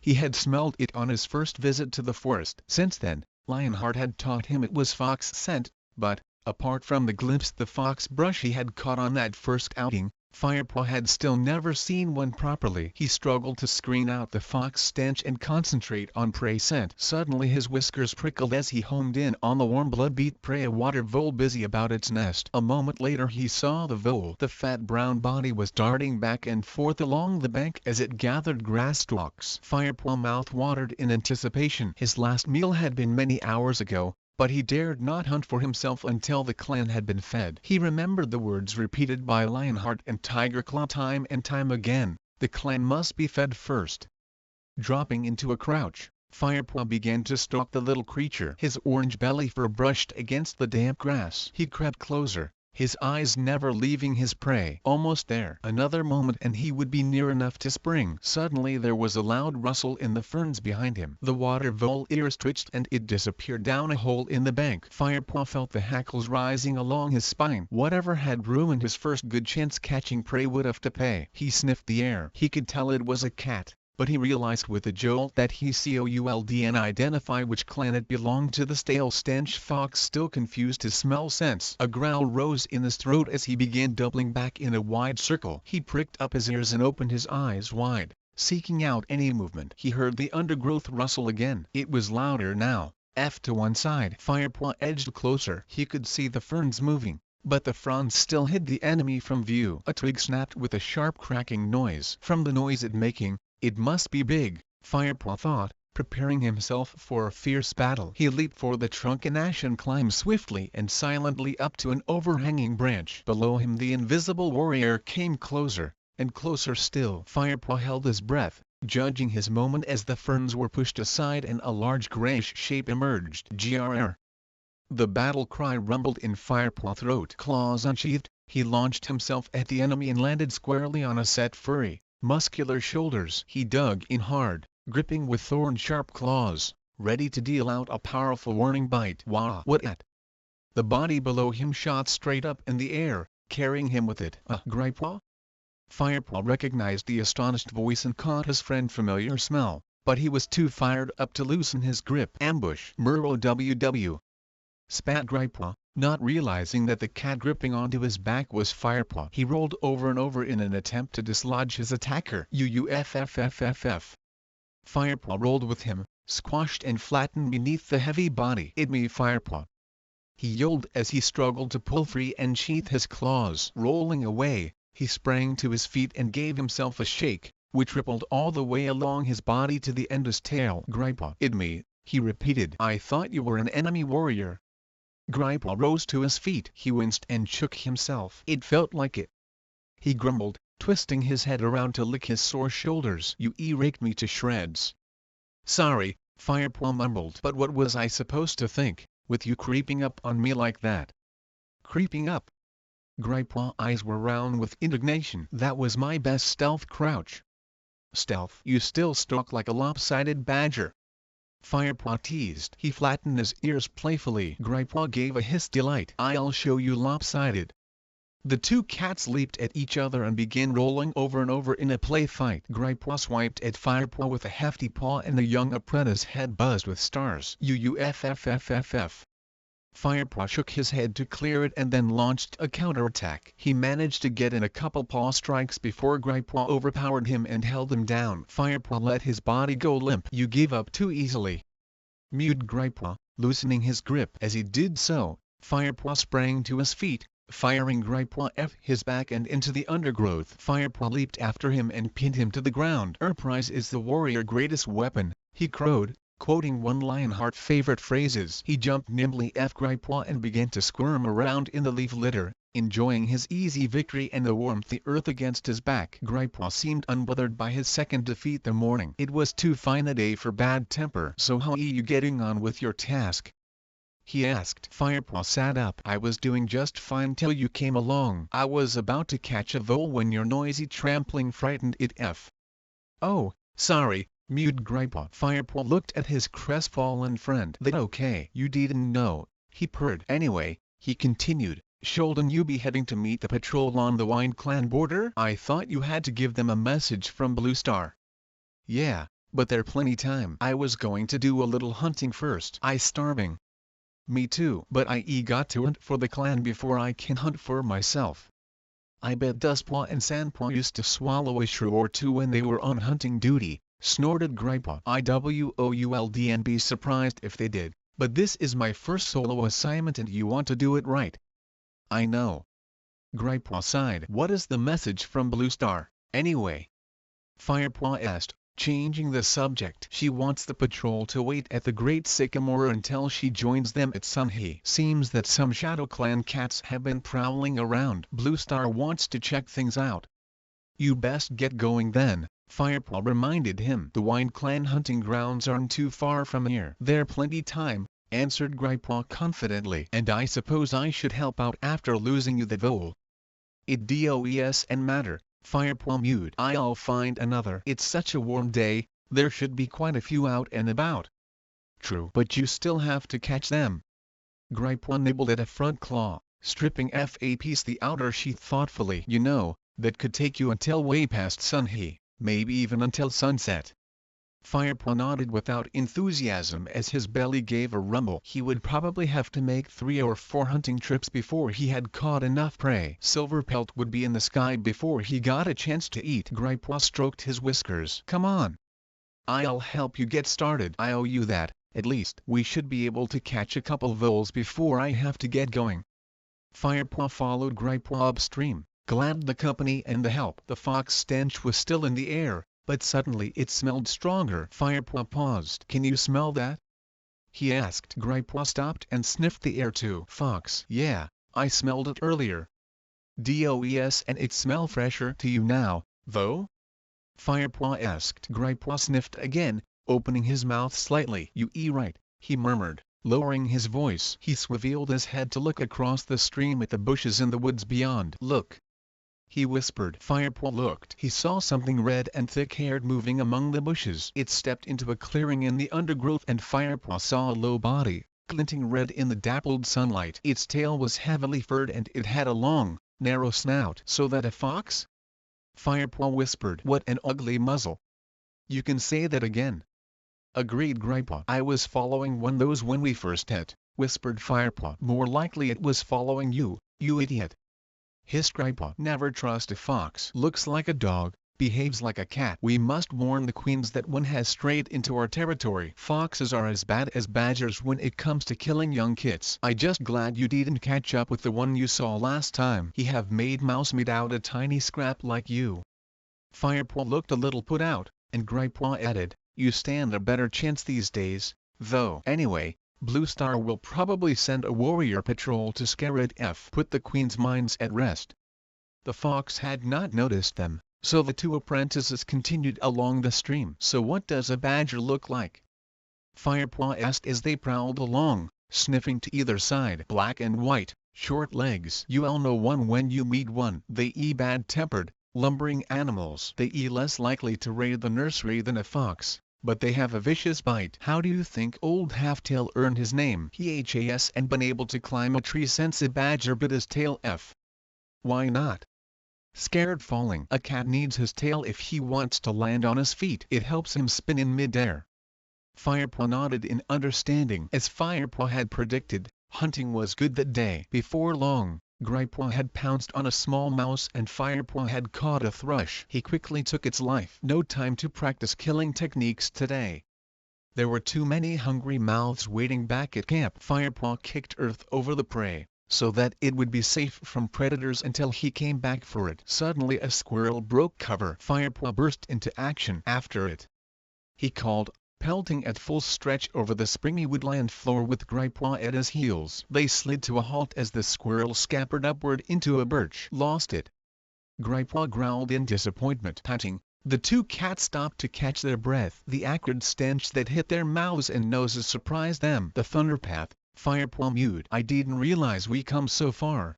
Speaker 1: He had smelled it on his first visit to the forest. Since then, Lionheart had taught him it was fox scent, but, apart from the glimpse the fox brush he had caught on that first outing, Firepaw had still never seen one properly. He struggled to screen out the fox stench and concentrate on prey scent. Suddenly his whiskers prickled as he homed in on the warm blood-beat prey, a water vole busy about its nest. A moment later he saw the vole. The fat brown body was darting back and forth along the bank as it gathered grass stalks. Firepaw mouth watered in anticipation. His last meal had been many hours ago, but he dared not hunt for himself until the clan had been fed. He remembered the words repeated by Lionheart and Tiger Claw time and time again: the clan must be fed first. Dropping into a crouch, Firepaw began to stalk the little creature. His orange belly fur brushed against the damp grass. He crept closer, his eyes never leaving his prey. Almost there. Another moment and he would be near enough to spring. Suddenly there was a loud rustle in the ferns behind him. The water vole ears twitched and it disappeared down a hole in the bank. Firepaw felt the hackles rising along his spine. Whatever had ruined his first good chance catching prey would have to pay. He sniffed the air. He could tell it was a cat, but he realized with a jolt that he could identify which clan it belonged to. The stale stench fox still confused his smell sense. A growl rose in his throat as he began doubling back in a wide circle. He pricked up his ears and opened his eyes wide, seeking out any movement. He heard the undergrowth rustle again. It was louder now. To one side. Firepaw edged closer. He could see the ferns moving, but the fronds still hid the enemy from view. A twig snapped with a sharp cracking noise. From the noise it making, it must be big, Firepaw thought, preparing himself for a fierce battle. He leaped for the trunk and ash and climbed swiftly and silently up to an overhanging branch. Below him the invisible warrior came closer, and closer still. Firepaw held his breath, judging his moment as the ferns were pushed aside and a large grayish shape emerged. Grr! The battle cry rumbled in Firepaw's throat. Claws unsheathed, he launched himself at the enemy and landed squarely on a set furry, muscular shoulders. He dug in hard, gripping with thorn-sharp claws, ready to deal out a powerful warning bite. Wah! What at? The body below him shot straight up in the air, carrying him with it. Gripepaw? Firepaw recognized the astonished voice and caught his friend's familiar smell, but he was too fired up to loosen his grip. Ambush! Www. Spat Gripepaw, not realizing that the cat gripping onto his back was Firepaw. He rolled over and over in an attempt to dislodge his attacker. Uffffff. Firepaw rolled with him, squashed and flattened beneath the heavy body. "It me, Firepaw!" He yelled as he struggled to pull free and sheath his claws. Rolling away, he sprang to his feet and gave himself a shake, which rippled all the way along his body to the end of his tail. "Gripepaw, it me," he repeated. "I thought you were an enemy warrior." Gripepaw rose to his feet. He winced and shook himself. It felt like it. He grumbled, twisting his head around to lick his sore shoulders. "You raked me to shreds." "Sorry," Firepaw mumbled. "But what was I supposed to think, with you creeping up on me like that?" "Creeping up?" Gripe's eyes were round with indignation. That was my best stealth crouch. Stealth? You still stalk like a lopsided badger. Firepaw teased. He flattened his ears playfully. Gripe's gave a hiss delight. I'll show you lopsided. The two cats leaped at each other and began rolling over and over in a play fight. Gripe's swiped at Firepaw with a hefty paw and the young apprentice head buzzed with stars. UUFFFFF. Firepaw shook his head to clear it and then launched a counterattack. He managed to get in a couple paw strikes before Gripe's overpowered him and held him down. Firepaw let his body go limp. You give up too easily, mewed Gripe's, loosening his grip. As he did so, Firepaw sprang to his feet, firing Gripe's off his back and into the undergrowth. Firepaw leaped after him and pinned him to the ground. "Enterprise is the warrior's greatest weapon," he crowed, quoting one Lionheart's favorite phrases. He jumped nimbly off Gripe's and began to squirm around in the leaf litter, enjoying his easy victory and the warmth of the earth against his back. Gripe's seemed unbothered by his second defeat the morning. It was too fine a day for bad temper. "So how are you getting on with your task?" he asked. Firepaw sat up. "I was doing just fine till you came along. I was about to catch a vole when your noisy trampling frightened it f." "Oh, sorry," mewed Gripe's. Firepaw looked at his crestfallen friend. "That's okay. You didn't know," he purred. "Anyway," he continued, "shouldn't you be heading to meet the patrol on the Wind Clan border? I thought you had to give them a message from Blue Star." "Yeah, but there's plenty time. I was going to do a little hunting first. I starving." "Me too. But I got to hunt for the clan before I can hunt for myself." "I bet Dustpaw and Sandpaw used to swallow a shrew or two when they were on hunting duty," snorted Gripe's. "I'd be surprised if they did, but this is my first solo assignment and you want to do it right." "I know." Gripe's sighed. "What is the message from Blue Star, anyway?" Firepaw asked, changing the subject. "She wants the patrol to wait at the Great Sycamore until she joins them at Sunhee. Seems that some Shadow Clan cats have been prowling around. Blue Star wants to check things out." "You best get going then," Firepaw reminded him. "The Wind Clan hunting grounds aren't too far from here." "There's plenty time," answered Gripe's confidently. "And I suppose I should help out after losing you the vole." "It doesn't matter," Firepaw mewed. "I'll find another. It's such a warm day, there should be quite a few out and about." "True, but you still have to catch them." Gripe's nibbled at a front claw, stripping off a piece the outer sheath thoughtfully. "You know, that could take you until way past Sunhee, maybe even until sunset." Firepaw nodded without enthusiasm as his belly gave a rumble. He would probably have to make 3 or 4 hunting trips before he had caught enough prey. Silverpelt would be in the sky before he got a chance to eat. Gripe's stroked his whiskers. "Come on. I'll help you get started. I owe you that, at least. We should be able to catch a couple voles before I have to get going." Firepaw followed Gripe's upstream, glad the company and the help. The fox stench was still in the air, but suddenly it smelled stronger. Firepaw paused. "Can you smell that?" he asked. Gripe's stopped and sniffed the air too. "Fox? Yeah, I smelled it earlier." "Does and it smell fresher to you now, though?" Firepaw asked. Gripe's sniffed again, opening his mouth slightly. "You right," he murmured, lowering his voice. He swiveled his head to look across the stream at the bushes in the woods beyond. "Look," he whispered. Firepaw looked. He saw something red and thick-haired moving among the bushes. It stepped into a clearing in the undergrowth and Firepaw saw a low body, glinting red in the dappled sunlight. Its tail was heavily furred and it had a long, narrow snout. "So that a fox?" Firepaw whispered. "What an ugly muzzle." "You can say that again," agreed Gripe's. "I was following one of those when we first met," whispered Firepaw. "More likely it was following you, you idiot," hissed Gripe's. "Never trust a fox. Looks like a dog, behaves like a cat. We must warn the queens that one has strayed into our territory. Foxes are as bad as badgers when it comes to killing young kits. I just glad you didn't catch up with the one you saw last time. He have made mouse meat out a tiny scrap like you." Firepaw looked a little put out, and Gripe's added, "You stand a better chance these days, though. Anyway, Blue Star will probably send a warrior patrol to scare it off. Put the queen's minds at rest." The fox had not noticed them, so the two apprentices continued along the stream. "So what does a badger look like?" Firepaw asked as they prowled along, sniffing to either side. "Black and white, short legs. You all know one when you meet one. They bad-tempered, lumbering animals. They less likely to raid the nursery than a fox, but they have a vicious bite. How do you think old Halftail earned his name? He has and been able to climb a tree since a badger bit his tail. Why not? Scared falling. A cat needs his tail if he wants to land on his feet. It helps him spin in mid-air. Firepaw nodded in understanding. As Firepaw had predicted, hunting was good that day. Before long, Grypaw had pounced on a small mouse and Firepaw had caught a thrush. He quickly took its life. No time to practice killing techniques today. There were too many hungry mouths waiting back at camp. Firepaw kicked earth over the prey, so that it would be safe from predators until he came back for it. Suddenly a squirrel broke cover. Firepaw burst into action after it. He called, pelting at full stretch over the springy woodland floor with Grypaw at his heels. They slid to a halt as the squirrel scampered upward into a birch. Lost it. Grypaw growled in disappointment. Panting, the two cats stopped to catch their breath. The acrid stench that hit their mouths and noses surprised them. The thunderpath, Firepaw mewed. I didn't realize we come so far.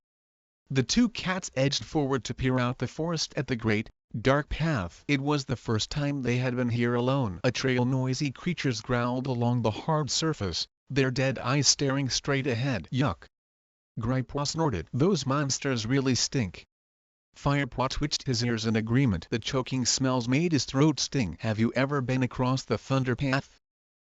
Speaker 1: The two cats edged forward to peer out the forest at the great, dark path. It was the first time they had been here alone. A trail noisy creatures growled along the hard surface, their dead eyes staring straight ahead. Yuck! Grypaw snorted. Those monsters really stink. Firepaw twitched his ears in agreement. The choking smells made his throat sting. Have you ever been across the thunderpath?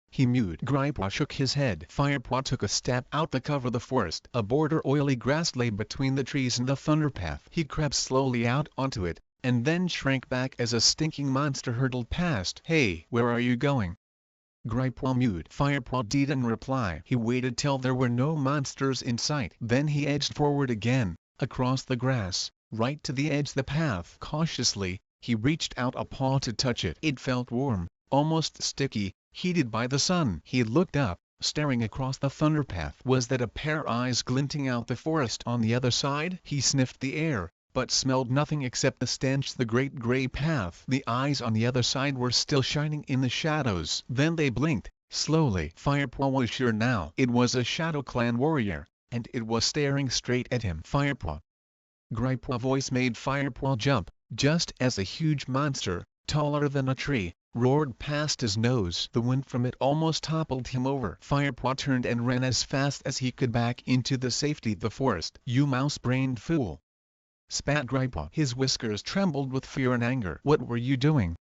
Speaker 1: He mewed. Grypaw shook his head. Firepaw took a step out to cover the forest. A border oily grass lay between the trees and the thunderpath. He crept slowly out onto it, and then shrank back as a stinking monster hurtled past. Hey, where are you going? Grypaw mewed. Firepaw didn't reply. He waited till there were no monsters in sight. Then he edged forward again, across the grass, right to the edge of the path. Cautiously, he reached out a paw to touch it. It felt warm, almost sticky, heated by the sun. He looked up, staring across the thunderpath. Was that a pair of eyes glinting out the forest on the other side? He sniffed the air, but smelled nothing except the stench. The great gray path. The eyes on the other side were still shining in the shadows. Then they blinked, slowly. Firepaw was sure now. It was a Shadow Clan warrior, and it was staring straight at him. Firepaw. Grypaw's voice made Firepaw jump, just as a huge monster, taller than a tree, roared past his nose. The wind from it almost toppled him over. Firepaw turned and ran as fast as he could back into the safety of the forest. You mouse-brained fool! Spat Grypaw. His whiskers trembled with fear and anger. What were you doing?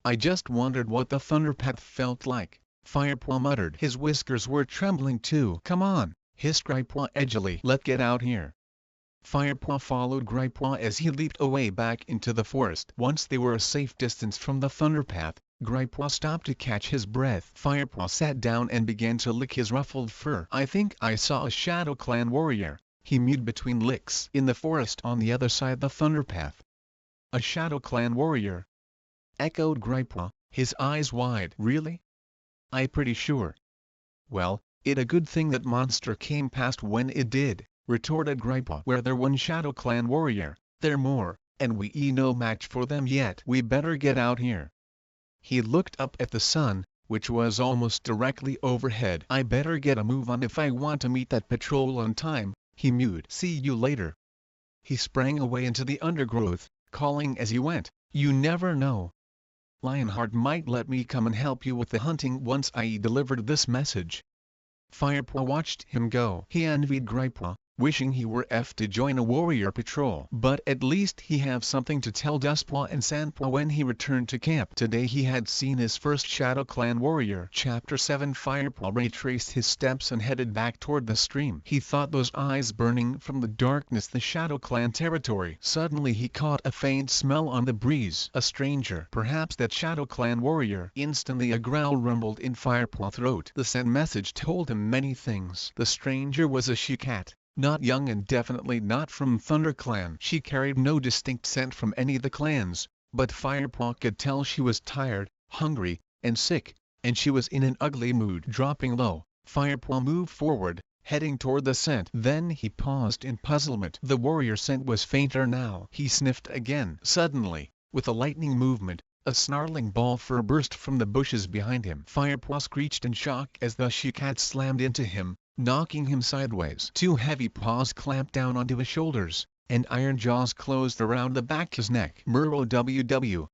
Speaker 1: I just wondered what the thunderpath felt like, Firepaw muttered. His whiskers were trembling too. Come on, hissed Grypaw edgily. Let's get out here. Firepaw followed Grypaw as he leaped away back into the forest. Once they were a safe distance from the thunderpath, Grypaw stopped to catch his breath. Firepaw sat down and began to lick his ruffled fur. I think I saw a Shadow Clan warrior, he mewed between licks. In the forest on the other side of the thunderpath. A Shadow Clan warrior? Echoed Grypaw, his eyes wide. Really? I'm pretty sure. Well, it a good thing that monster came past when it did, retorted Grypaw. Where there one Shadow Clan warrior, there more, and we no match for them yet. We better get out here. He looked up at the sun, which was almost directly overhead. I better get a move on if I want to meet that patrol on time, he mewed. See you later. He sprang away into the undergrowth, calling as he went, you never know. Lionheart might let me come and help you with the hunting once I delivered this message. Firepaw watched him go. He envied Grypaw, wishing he were to join a warrior patrol. But at least he have something to tell Dustpaw and Sandpaw when he returned to camp. Today he had seen his first Shadow Clan warrior. Chapter 7 Firepaw retraced his steps and headed back toward the stream. He thought those eyes burning from the darkness the Shadow Clan territory. Suddenly he caught a faint smell on the breeze. A stranger. Perhaps that Shadow Clan warrior. Instantly a growl rumbled in Firepaw's throat. The scent message told him many things. The stranger was a she-cat. Not young and definitely not from ThunderClan. She carried no distinct scent from any of the clans, but Firepaw could tell she was tired, hungry, and sick, and she was in an ugly mood. Dropping low, Firepaw moved forward, heading toward the scent. Then he paused in puzzlement. The warrior scent was fainter now. He sniffed again. Suddenly, with a lightning movement, a snarling ball fur burst from the bushes behind him. Firepaw screeched in shock as the she-cat slammed into him, knocking him sideways. Two heavy paws clamped down onto his shoulders, and iron jaws closed around the back of his neck. "Murrow."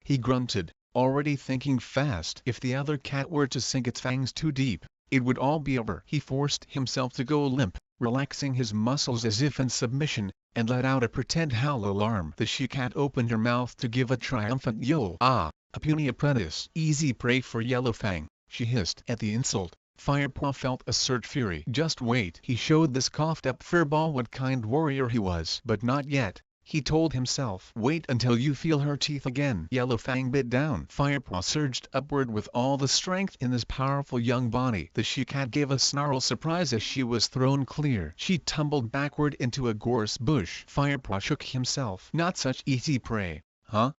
Speaker 1: He grunted, already thinking fast. If the other cat were to sink its fangs too deep, it would all be over. He forced himself to go limp, relaxing his muscles as if in submission, and let out a pretend howl alarm. The she-cat opened her mouth to give a triumphant yowl. "Ah, a puny apprentice. Easy prey for Yellowfang," she hissed. At the insult, Firepaw felt a surge fury. Just wait. He showed this coughed-up furball what kind warrior he was. But not yet, he told himself. Wait until you feel her teeth again. Yellowfang bit down. Firepaw surged upward with all the strength in his powerful young body. The she-cat gave a snarl surprise as she was thrown clear. She tumbled backward into a gorse bush. Firepaw shook himself. Not such easy prey, huh?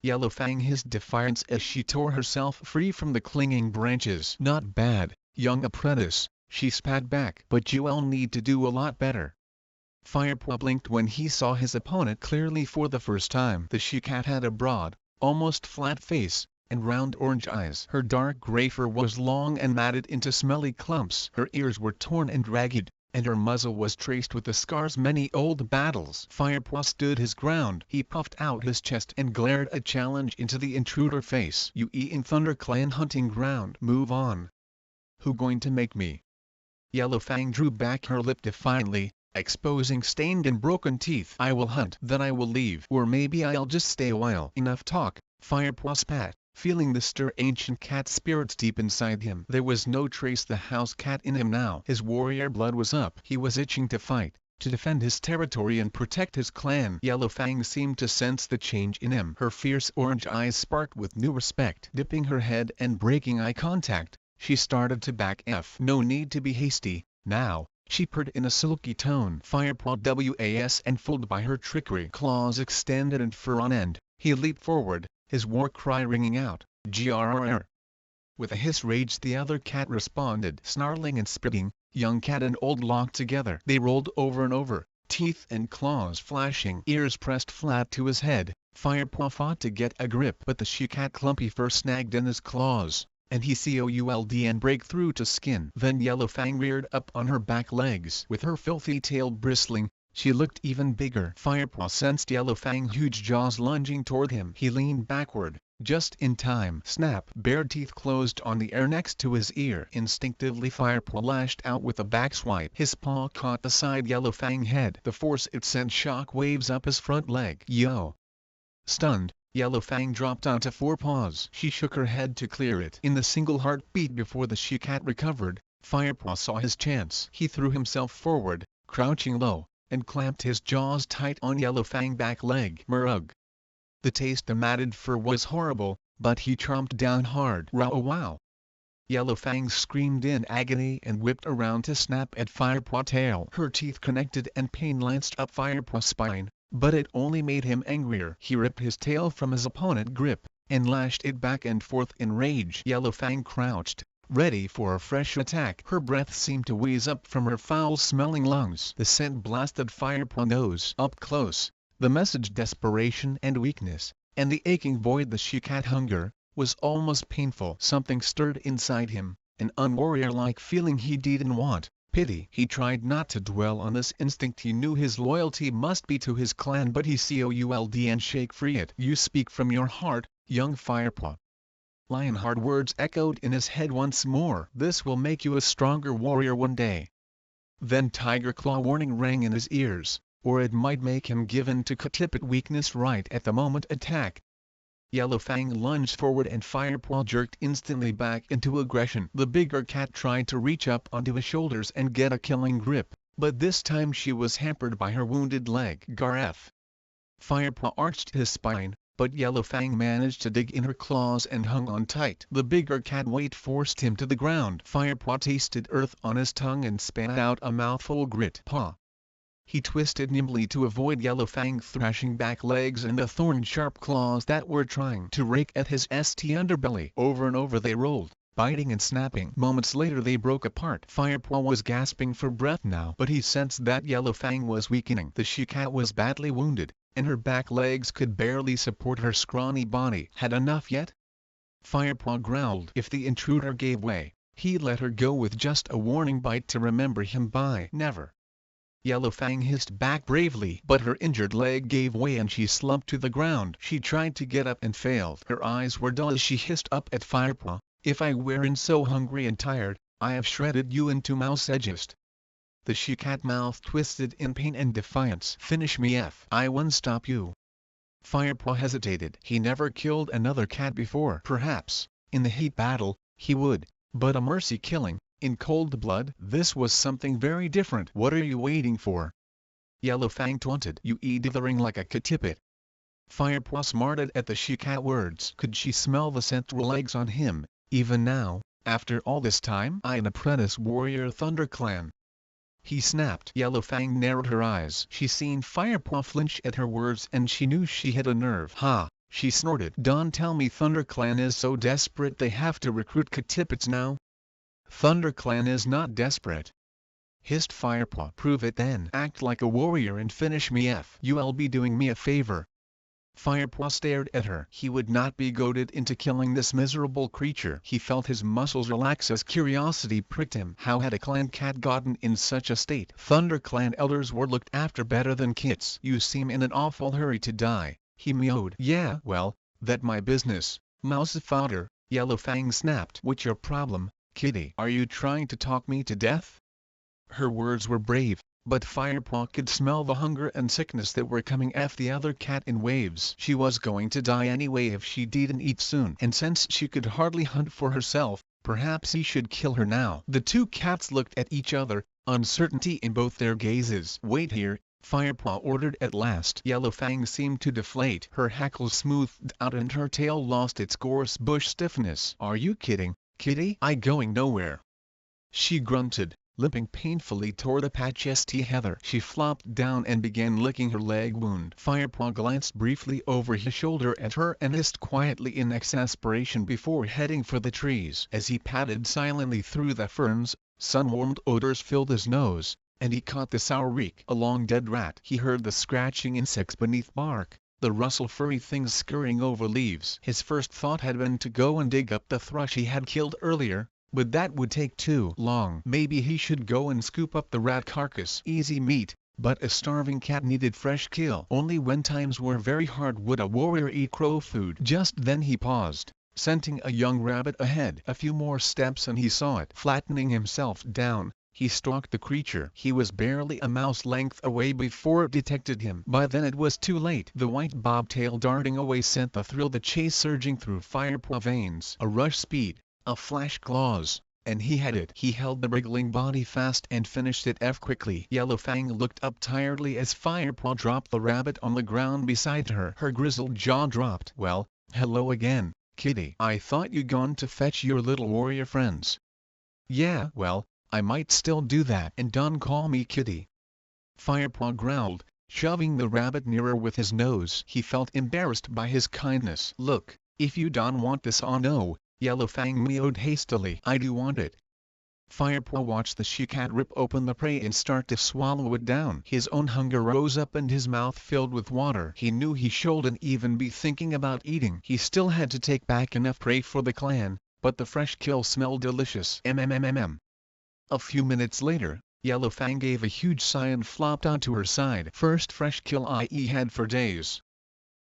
Speaker 1: Yellowfang hissed defiance as she tore herself free from the clinging branches. Not bad, young apprentice, she spat back. But you'll need to do a lot better. Firepaw blinked when he saw his opponent clearly for the first time. The she-cat had a broad, almost flat face, and round orange eyes. Her dark gray fur was long and matted into smelly clumps. Her ears were torn and ragged, and her muzzle was traced with the scars of many old battles. Firepaw stood his ground. He puffed out his chest and glared a challenge into the intruder face. "You in Thunder Clan hunting ground. Move on. Who going to make me?" Yellowfang drew back her lip defiantly, exposing stained and broken teeth. "I will hunt. Then I will leave. Or maybe I'll just stay a while." "Enough talk," Firepaw spat, feeling the stir ancient cat spirits deep inside him. There was no trace the house cat in him now. His warrior blood was up. He was itching to fight, to defend his territory and protect his clan. Yellowfang seemed to sense the change in him. Her fierce orange eyes sparked with new respect. Dipping her head and breaking eye contact, she started to back off. "No need to be hasty, now," she purred in a silky tone. Firepaw was and fooled by her trickery. Claws extended and fur on end, he leaped forward, his war cry ringing out, "Grrr!" With a hiss rage the other cat responded. Snarling and spitting, young cat and old locked together. They rolled over and over, teeth and claws flashing. Ears pressed flat to his head, Firepaw fought to get a grip. But the she-cat clumpy fur snagged in his claws, and he could and break through to skin. Then Yellowfang reared up on her back legs. With her filthy tail bristling, she looked even bigger. Firepaw sensed Yellowfang's huge jaws lunging toward him. He leaned backward, just in time. Snap! Bared teeth closed on the air next to his ear. Instinctively Firepaw lashed out with a back swipe. His paw caught the side Yellowfang head. The force it sent shock waves up his front leg. Yo! Stunned, Yellowfang dropped onto four paws. She shook her head to clear it. In the single heartbeat before the she-cat recovered, Firepaw saw his chance. He threw himself forward, crouching low, and clamped his jaws tight on Yellowfang's back leg. Murrug! The taste of matted fur was horrible, but he chomped down hard. Wow! Yellowfang screamed in agony and whipped around to snap at Firepaw's tail. Her teeth connected and pain lanced up Firepaw's spine, but it only made him angrier. He ripped his tail from his opponent's grip, and lashed it back and forth in rage. Yellowfang crouched, ready for a fresh attack. Her breath seemed to wheeze up from her foul-smelling lungs. The scent blasted Firepaw's nose. Up close, the message desperation and weakness, and the aching void the she-cat hunger, was almost painful. Something stirred inside him, an unwarrior-like feeling he didn't want. Pity. He tried not to dwell on this instinct. He knew his loyalty must be to his clan, but he could and shake free it. "You speak from your heart, young Firepaw." Lionheart words echoed in his head once more. "This will make you a stronger warrior one day." Then Tiger Claw warning rang in his ears, or it might make him give in to Katipit weakness right at the moment. Attack! Yellowfang lunged forward and Firepaw jerked instantly back into aggression. The bigger cat tried to reach up onto his shoulders and get a killing grip, but this time she was hampered by her wounded leg. Garf! Firepaw arched his spine, but Yellowfang managed to dig in her claws and hung on tight. The bigger cat weight forced him to the ground. Firepaw tasted earth on his tongue and spat out a mouthful grit. Paw! He twisted nimbly to avoid Yellowfang's thrashing back legs and the thorn-sharp claws that were trying to rake at his underbelly. Over and over they rolled, biting and snapping. Moments later they broke apart. Firepaw was gasping for breath now, but he sensed that Yellowfang was weakening. The she-cat was badly wounded, and her back legs could barely support her scrawny body. Had enough yet? Firepaw growled. If the intruder gave way, He let her go with just a warning bite to remember him by. Never. Yellowfang hissed back bravely, but her injured leg gave way and she slumped to the ground. She tried to get up and failed. Her eyes were dull as she hissed up at Firepaw, "If I weren't so hungry and tired, I have shredded you into mouse edgest." The she-cat mouth twisted in pain and defiance. "Finish me if I won't stop you." Firepaw hesitated. He never killed another cat before. Perhaps, in the heat battle, he would, but a mercy killing, in cold blood, this was something very different. "What are you waiting for?" Yellowfang taunted. "You dithering like a kitipit." Firepaw smarted at the she-cat words. Could she smell the central eggs on him, even now, after all this time? "I an apprentice warrior ThunderClan," he snapped. Yellowfang narrowed her eyes. She seen Firepaw flinch at her words and she knew she had a nerve. "Ha!" she snorted. "Don't tell me ThunderClan is so desperate they have to recruit kitipits now." "ThunderClan is not desperate," hissed Firepaw. "Prove it then. Act like a warrior and finish me if you'll be doing me a favor." Firepaw stared at her. He would not be goaded into killing this miserable creature. He felt his muscles relax as curiosity pricked him. How had a clan cat gotten in such a state? ThunderClan elders were looked after better than kits. "You seem in an awful hurry to die," he mewed. "Yeah, well, that my business, mouse fodder," Yellowfang snapped. "What's your problem, kitty? Are you trying to talk me to death?" Her words were brave, but Firepaw could smell the hunger and sickness that were coming after the other cat in waves. She was going to die anyway if she didn't eat soon. And since she could hardly hunt for herself, perhaps he should kill her now. The two cats looked at each other, uncertainty in both their gazes. "Wait here," Firepaw ordered at last. Yellowfang seemed to deflate. Her hackles smoothed out and her tail lost its gorse bush stiffness. "Are you kidding, kitty? I going nowhere." She grunted, limping painfully toward a patch of heather. She flopped down and began licking her leg wound. Firepaw glanced briefly over his shoulder at her and hissed quietly in exasperation before heading for the trees. As he padded silently through the ferns, sun-warmed odors filled his nose, and he caught the sour reek. A long dead rat. He heard the scratching insects beneath bark, the rustle furry things scurrying over leaves. His first thought had been to go and dig up the thrush he had killed earlier, but that would take too long. Maybe he should go and scoop up the rat carcass. Easy meat, but a starving cat needed fresh kill. Only when times were very hard would a warrior eat crow food. Just then he paused, scenting a young rabbit ahead. A few more steps and he saw it. Flattening himself down, he stalked the creature. He was barely a mouse length away before it detected him. By then it was too late. The white bobtail darting away sent the thrill of the chase surging through Firepaw veins. A rush speed, a flash claws, and he had it. He held the wriggling body fast and finished it quickly. Yellowfang looked up tiredly as Firepaw dropped the rabbit on the ground beside her. Her grizzled jaw dropped. "Well, hello again, kitty. I thought you gone to fetch your little warrior friends." "Yeah, well, I might still do that. And don't call me kitty," Firepaw growled, shoving the rabbit nearer with his nose. He felt embarrassed by his kindness. "Look, if you don't want this, oh no," Yellowfang meowed hastily. "I do want it." Firepaw watched the she-cat rip open the prey and start to swallow it down. His own hunger rose up and his mouth filled with water. He knew he shouldn't even be thinking about eating. He still had to take back enough prey for the clan, but the fresh kill smelled delicious. A few minutes later, Yellowfang gave a huge sigh and flopped onto her side. First fresh kill I had for days.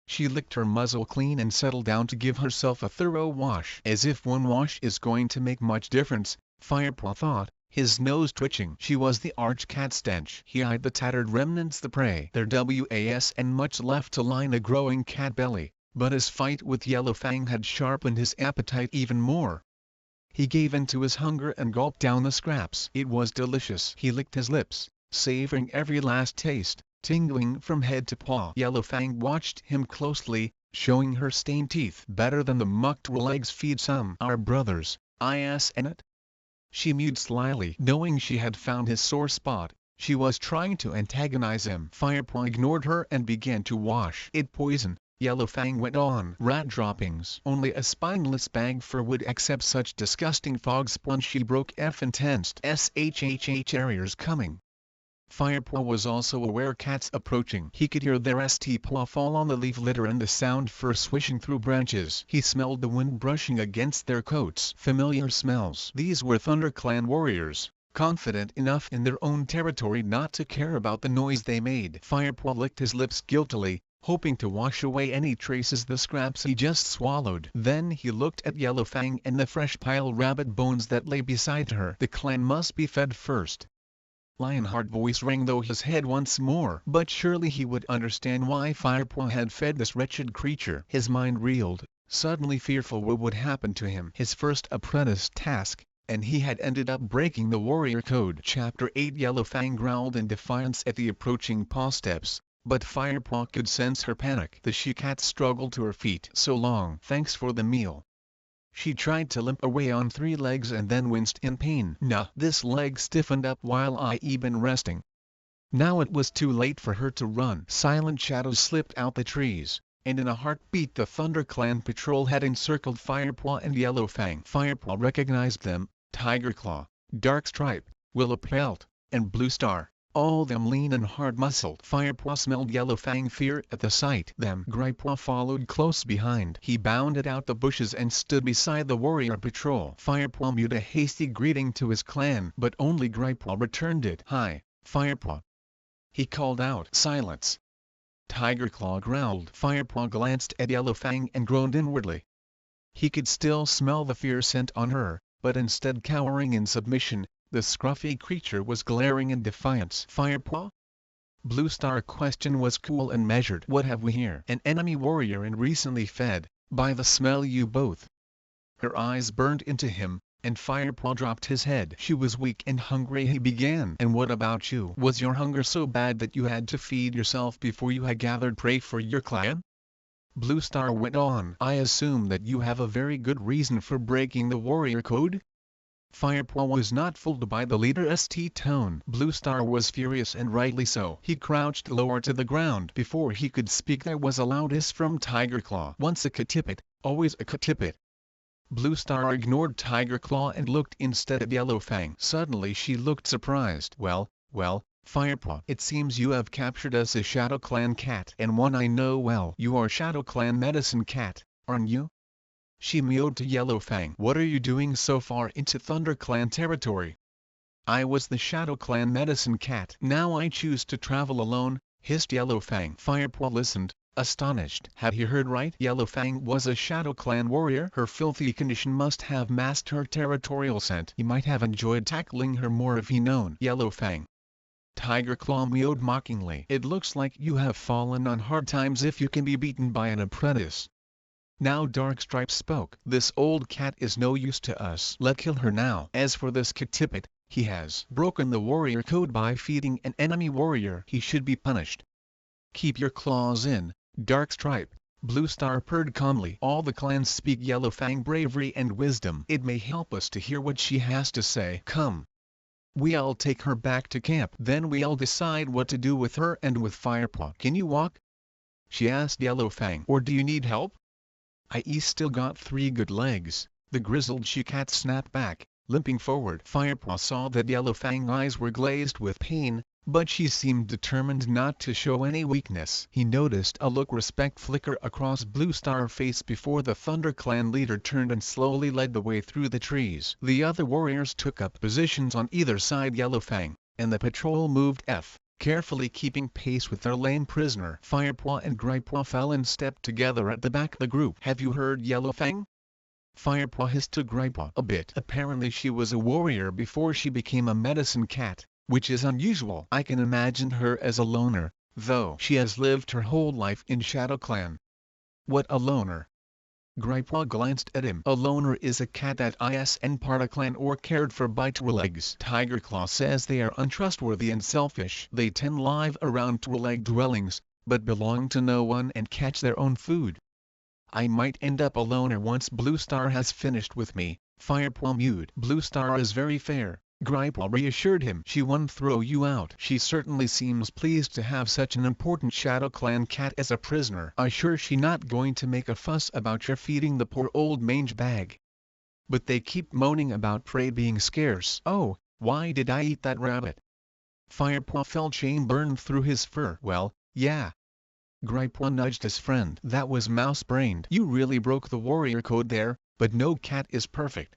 Speaker 1: She licked her muzzle clean and settled down to give herself a thorough wash. As if one wash is going to make much difference, Firepaw thought, his nose twitching. She was the arch-cat stench. He eyed the tattered remnants, the prey. There was and much left to line a growing cat belly, but his fight with Yellowfang had sharpened his appetite even more. He gave in to his hunger and gulped down the scraps. It was delicious. He licked his lips, savoring every last taste, tingling from head to paw. Yellowfang watched him closely, showing her stained teeth. "Better than the mucked legs feed some our brothers, and it?" She mewed slyly. Knowing she had found his sore spot, she was trying to antagonize him. Firepaw ignored her and began to wash. "It poison," Yellowfang went on. "Rat droppings. Only a spineless bag for would accept such disgusting fog sponge." She broke F and tensed. "Terriers coming." Firepaw was also aware cats approaching. He could hear their paw fall on the leaf litter and the sound fur swishing through branches. He smelled the wind brushing against their coats. Familiar smells. These were ThunderClan warriors, confident enough in their own territory not to care about the noise they made. Firepaw licked his lips guiltily, hoping to wash away any traces the scraps he just swallowed. Then he looked at Yellowfang and the fresh pile rabbit bones that lay beside her. The clan must be fed first. Lionheart's voice rang through his head once more. But surely he would understand why Firepaw had fed this wretched creature. His mind reeled, suddenly fearful what would happen to him. His first apprentice task, and he had ended up breaking the warrior code. Chapter 8. Yellowfang growled in defiance at the approaching paw steps, but Firepaw could sense her panic. The she-cat struggled to her feet. "So long. Thanks for the meal." She tried to limp away on 3 legs and then winced in pain. "Nah, this leg stiffened up while I been resting." Now it was too late for her to run. Silent shadows slipped out the trees, and in a heartbeat the ThunderClan patrol had encircled Firepaw and Yellowfang. Firepaw recognized them: Tigerclaw, Darkstripe, Willowpelt, and Bluestar, all them lean and hard-muscled. Firepaw smelled Yellowfang fear at the sight. Them Gripepaw followed close behind. He bounded out the bushes and stood beside the warrior patrol. Firepaw mewed a hasty greeting to his clan, but only Gripepaw returned it. "Hi, Firepaw," he called out. Silence. Tigerclaw growled. Firepaw glanced at Yellowfang and groaned inwardly. He could still smell the fear scent on her, but instead cowering in submission, the scruffy creature was glaring in defiance. "Firepaw?" Bluestar's question was cool and measured. "What have we here?" "An enemy warrior and recently fed, by the smell you both." Her eyes burned into him, and Firepaw dropped his head. "She was weak and hungry," he began. "And what about you? Was your hunger so bad that you had to feed yourself before you had gathered prey for your clan?" Bluestar went on. "I assume that you have a very good reason for breaking the warrior code?" Firepaw was not fooled by the leader's tone. Bluestar was furious, and rightly so. He crouched lower to the ground. Before he could speak there was a loud hiss from Tigerclaw. "Once a Catipit, always a Catipit." Bluestar ignored Tigerclaw and looked instead at Yellowfang. Suddenly she looked surprised. Well, Firepaw, it seems you have captured us a ShadowClan cat, and one I know well. You are ShadowClan Medicine Cat, aren't you?" She mewed to Yellowfang. "What are you doing so far into ThunderClan territory?" "I was the ShadowClan Medicine Cat. Now I choose to travel alone," hissed Yellowfang. Firepaw listened, astonished. Had he heard right? Yellowfang was a ShadowClan warrior. Her filthy condition must have masked her territorial scent. He might have enjoyed tackling her more if he known. "Yellowfang." Tigerclaw mewed mockingly. "It looks like you have fallen on hard times if you can be beaten by an apprentice." Now Darkstripe spoke. "This old cat is no use to us. Let's kill her now. As for this Catipit, he has broken the warrior code by feeding an enemy warrior. He should be punished." "Keep your claws in, Darkstripe," Bluestar purred calmly. "All the clans speak Yellowfang bravery and wisdom. It may help us to hear what she has to say. Come. We'll take her back to camp. Then we'll decide what to do with her and with Firepaw." "Can you walk?" she asked Yellowfang. "Or do you need help?" "I still got 3 good legs," the grizzled she-cat snapped back, limping forward. Firepaw saw that Yellowfang's eyes were glazed with pain, but she seemed determined not to show any weakness. He noticed a look respect flicker across Bluestar's face before the ThunderClan leader turned and slowly led the way through the trees. The other warriors took up positions on either side Yellowfang, and the patrol moved carefully keeping pace with their lame prisoner. Firepaw and Gripepaw fell in step together at the back of the group. "Have you heard Yellowfang?" Firepaw hissed to Gripepaw. "A bit." Apparently she was a warrior before she became a medicine cat, which is unusual. I can imagine her as a loner, though she has lived her whole life in ShadowClan. "What a loner?" Gripepaw glanced at him. "A loner is a cat that isn't part of clan or cared for by Twillegs. Tigerclaw says they are untrustworthy and selfish. They tend live around Twileg dwellings, but belong to no one and catch their own food. I might end up a loner once Bluestar has finished with me." Firepaw mewed. "Bluestar is very fair," Gripepaw reassured him. "She won't throw you out." "She certainly seems pleased to have such an important ShadowClan cat as a prisoner. I'm sure she's not going to make a fuss about your feeding the poor old mange bag. But they keep moaning about prey being scarce." "Oh, why did I eat that rabbit?" Firepaw felt shame burn through his fur. Well, yeah. Gripewa nudged his friend. That was mouse-brained. You really broke the warrior code there, but no cat is perfect.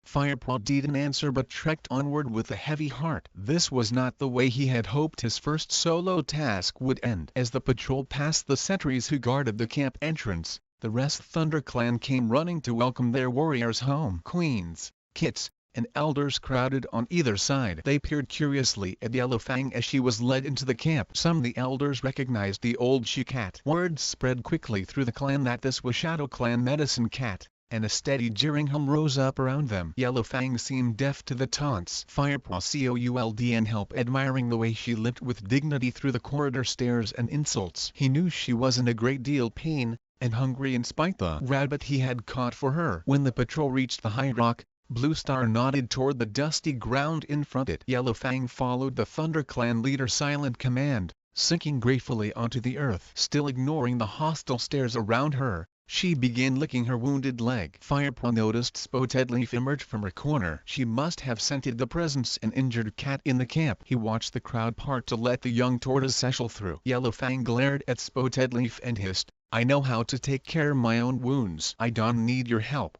Speaker 1: Firepaw didn't answer but trekked onward with a heavy heart. This was not the way he had hoped his first solo task would end. As the patrol passed the sentries who guarded the camp entrance, the rest ThunderClan came running to welcome their warriors home. Queens, kits, and elders crowded on either side. They peered curiously at Yellowfang as she was led into the camp. Some of the elders recognized the old she-cat. Word spread quickly through the clan that this was ShadowClan Medicine Cat, and a steady jeering hum rose up around them. Yellowfang seemed deaf to the taunts. Firepaw could and help admiring the way she limped with dignity through the corridor stares and insults. He knew she was in a great deal pain, and hungry in spite the rabbit he had caught for her. When the patrol reached the high rock, Bluestar nodded toward the dusty ground in front of it. Yellowfang followed the ThunderClan leader's silent command, sinking gratefully onto the earth. Still ignoring the hostile stares around her, she began licking her wounded leg. Firepaw noticed Spotted Leaf emerge from her corner. She must have scented the presence an injured cat in the camp. He watched the crowd part to let the young tortoise settle through. Yellowfang glared at Spotted Leaf and hissed, "I know how to take care of my own wounds. I don't need your help."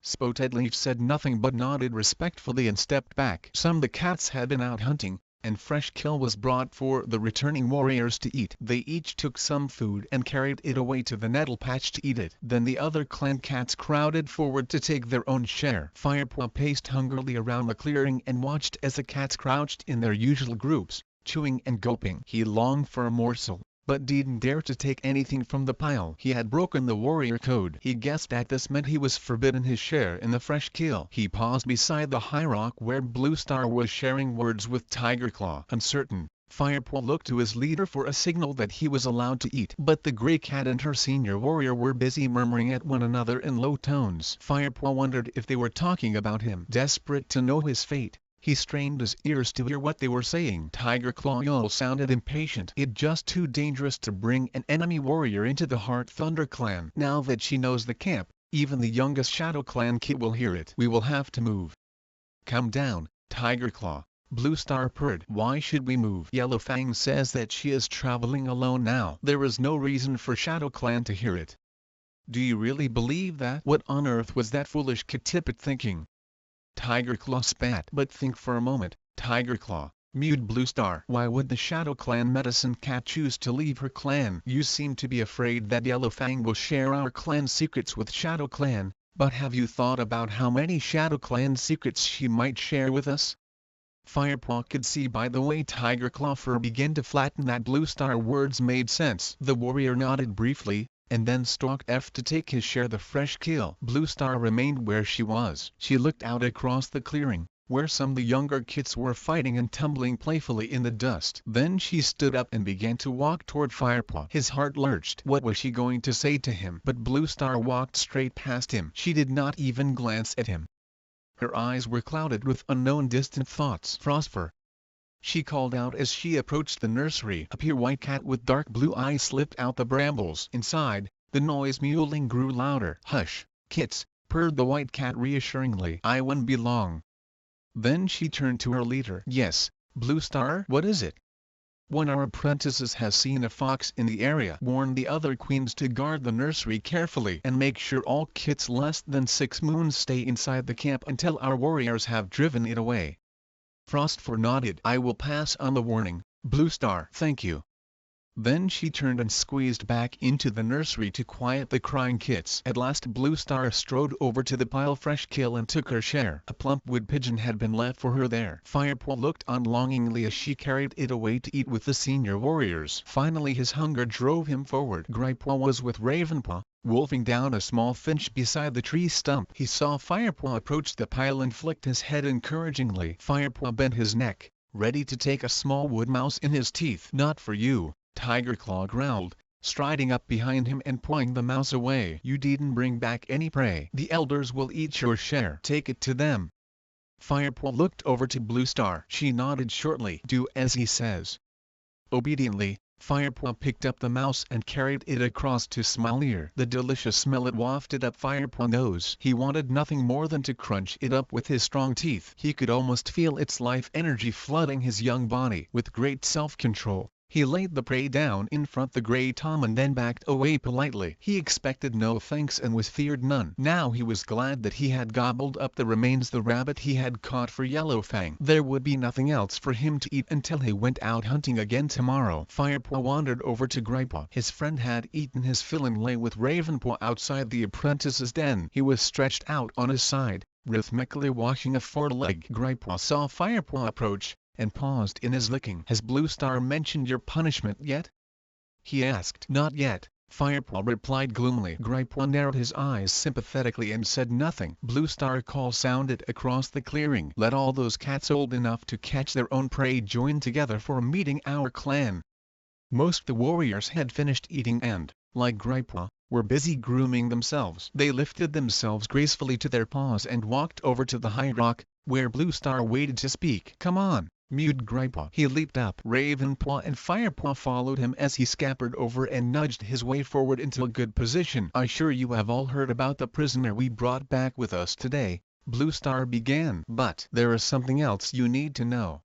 Speaker 1: Spotted Leaf said nothing but nodded respectfully and stepped back. Some of the cats had been out hunting, and fresh kill was brought for the returning warriors to eat. They each took some food and carried it away to the nettle patch to eat it. Then the other clan cats crowded forward to take their own share. Firepaw paced hungrily around the clearing and watched as the cats crouched in their usual groups, chewing and gulping. He longed for a morsel, but didn't dare to take anything from the pile. He had broken the warrior code. He guessed that this meant he was forbidden his share in the fresh kill. He paused beside the high rock where Bluestar was sharing words with Tigerclaw. Uncertain, Firepaw looked to his leader for a signal that he was allowed to eat. But the gray cat and her senior warrior were busy murmuring at one another in low tones. Firepaw wondered if they were talking about him. Desperate to know his fate, he strained his ears to hear what they were saying. Tigerclaw sounded impatient. It's just too dangerous to bring an enemy warrior into the Heart ThunderClan. Now that she knows the camp, even the youngest ShadowClan kid will hear it. We will have to move. Calm down, Tigerclaw, Bluestar purred. Why should we move? Yellowfang says that she is traveling alone now. There is no reason for ShadowClan to hear it. Do you really believe that? What on earth was that foolish Kitippet thinking? Tigerclaw spat. But think for a moment, Tigerclaw, mewed Bluestar. Why would the ShadowClan Medicine Cat choose to leave her clan? You seem to be afraid that Yellowfang will share our clan secrets with ShadowClan, but have you thought about how many ShadowClan secrets she might share with us? Firepaw could see by the way Tigerclaw fur began to flatten that Bluestar words made sense. The warrior nodded briefly, and then stalked off to take his share the fresh kill. Bluestar remained where she was. She looked out across the clearing, where some of the younger kits were fighting and tumbling playfully in the dust. Then she stood up and began to walk toward Firepaw. His heart lurched. What was she going to say to him? But Bluestar walked straight past him. She did not even glance at him. Her eyes were clouded with unknown distant thoughts. Frostfur, she called out as she approached the nursery. A pure white cat with dark blue eyes slipped out the brambles. Inside, the noise mewling grew louder. Hush, kits, purred the white cat reassuringly. I won't be long. Then she turned to her leader. Yes, Bluestar? What is it? One of our apprentices has seen a fox in the area. Warn the other queens to guard the nursery carefully and make sure all kits less than 6 moons stay inside the camp until our warriors have driven it away. Frostfur nodded. I will pass on the warning, Bluestar. Thank you. Then she turned and squeezed back into the nursery to quiet the crying kits. At last Bluestar strode over to the pile fresh kill and took her share. A plump wood pigeon had been left for her there. Firepaw looked on longingly as she carried it away to eat with the senior warriors. Finally his hunger drove him forward. Gripewa was with Ravenpaw, wolfing down a small finch beside the tree stump. He saw Firepaw approach the pile and flicked his head encouragingly. Firepaw bent his neck, ready to take a small wood mouse in his teeth. Not for you, Tigerclaw growled, striding up behind him and pulling the mouse away. You didn't bring back any prey. The elders will eat your share. Take it to them. Firepaw looked over to Bluestar. She nodded shortly. Do as he says. Obediently, Firepaw picked up the mouse and carried it across to Smile Ear. The delicious smell it wafted up Firepaw's nose. He wanted nothing more than to crunch it up with his strong teeth. He could almost feel its life energy flooding his young body. With great self-control, he laid the prey down in front the Grey Tom and then backed away politely. He expected no thanks and was feared none. Now he was glad that he had gobbled up the remains the rabbit he had caught for Yellow Fang. There would be nothing else for him to eat until he went out hunting again tomorrow. Firepaw wandered over to Greypaw. His friend had eaten his fill and lay with Ravenpaw outside the apprentice's den. He was stretched out on his side, rhythmically washing a foreleg. Greypaw saw Firepaw approach, and paused in his licking. "Has Blue Star mentioned your punishment yet?" he asked. "Not yet," Firepaw replied gloomily. Greypaw narrowed his eyes sympathetically and said nothing. Blue Star call sounded across the clearing. "Let all those cats old enough to catch their own prey join together for a meeting our clan." Most of the warriors had finished eating and, like Greypaw, were busy grooming themselves. They lifted themselves gracefully to their paws and walked over to the high rock, where Blue Star waited to speak. "Come on," mewed Greypaw. He leaped up. Ravenpaw and Firepaw followed him as he scampered over and nudged his way forward into a good position. "I'm sure you have all heard about the prisoner we brought back with us today," Blue Star began. "But there is something else you need to know."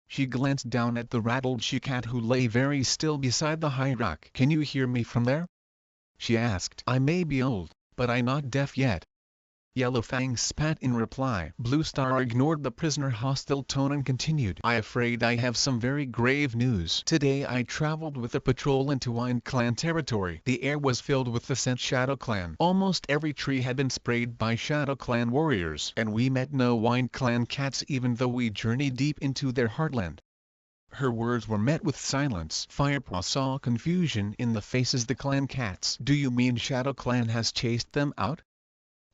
Speaker 1: She glanced down at the rattled she-cat who lay very still beside the high rock. "Can you hear me from there?" she asked. "I may be old, but I'm not deaf yet." Yellow Fang spat in reply. Blue Star ignored the prisoner's hostile tone and continued. "I'm afraid I have some very grave news. Today I traveled with a patrol into Wind Clan territory. The air was filled with the scent Shadow Clan. Almost every tree had been sprayed by Shadow Clan warriors. And we met no Wind Clan cats even though we journeyed deep into their heartland." Her words were met with silence. Firepaw saw confusion in the faces of the clan cats. "Do you mean Shadow Clan has chased them out?"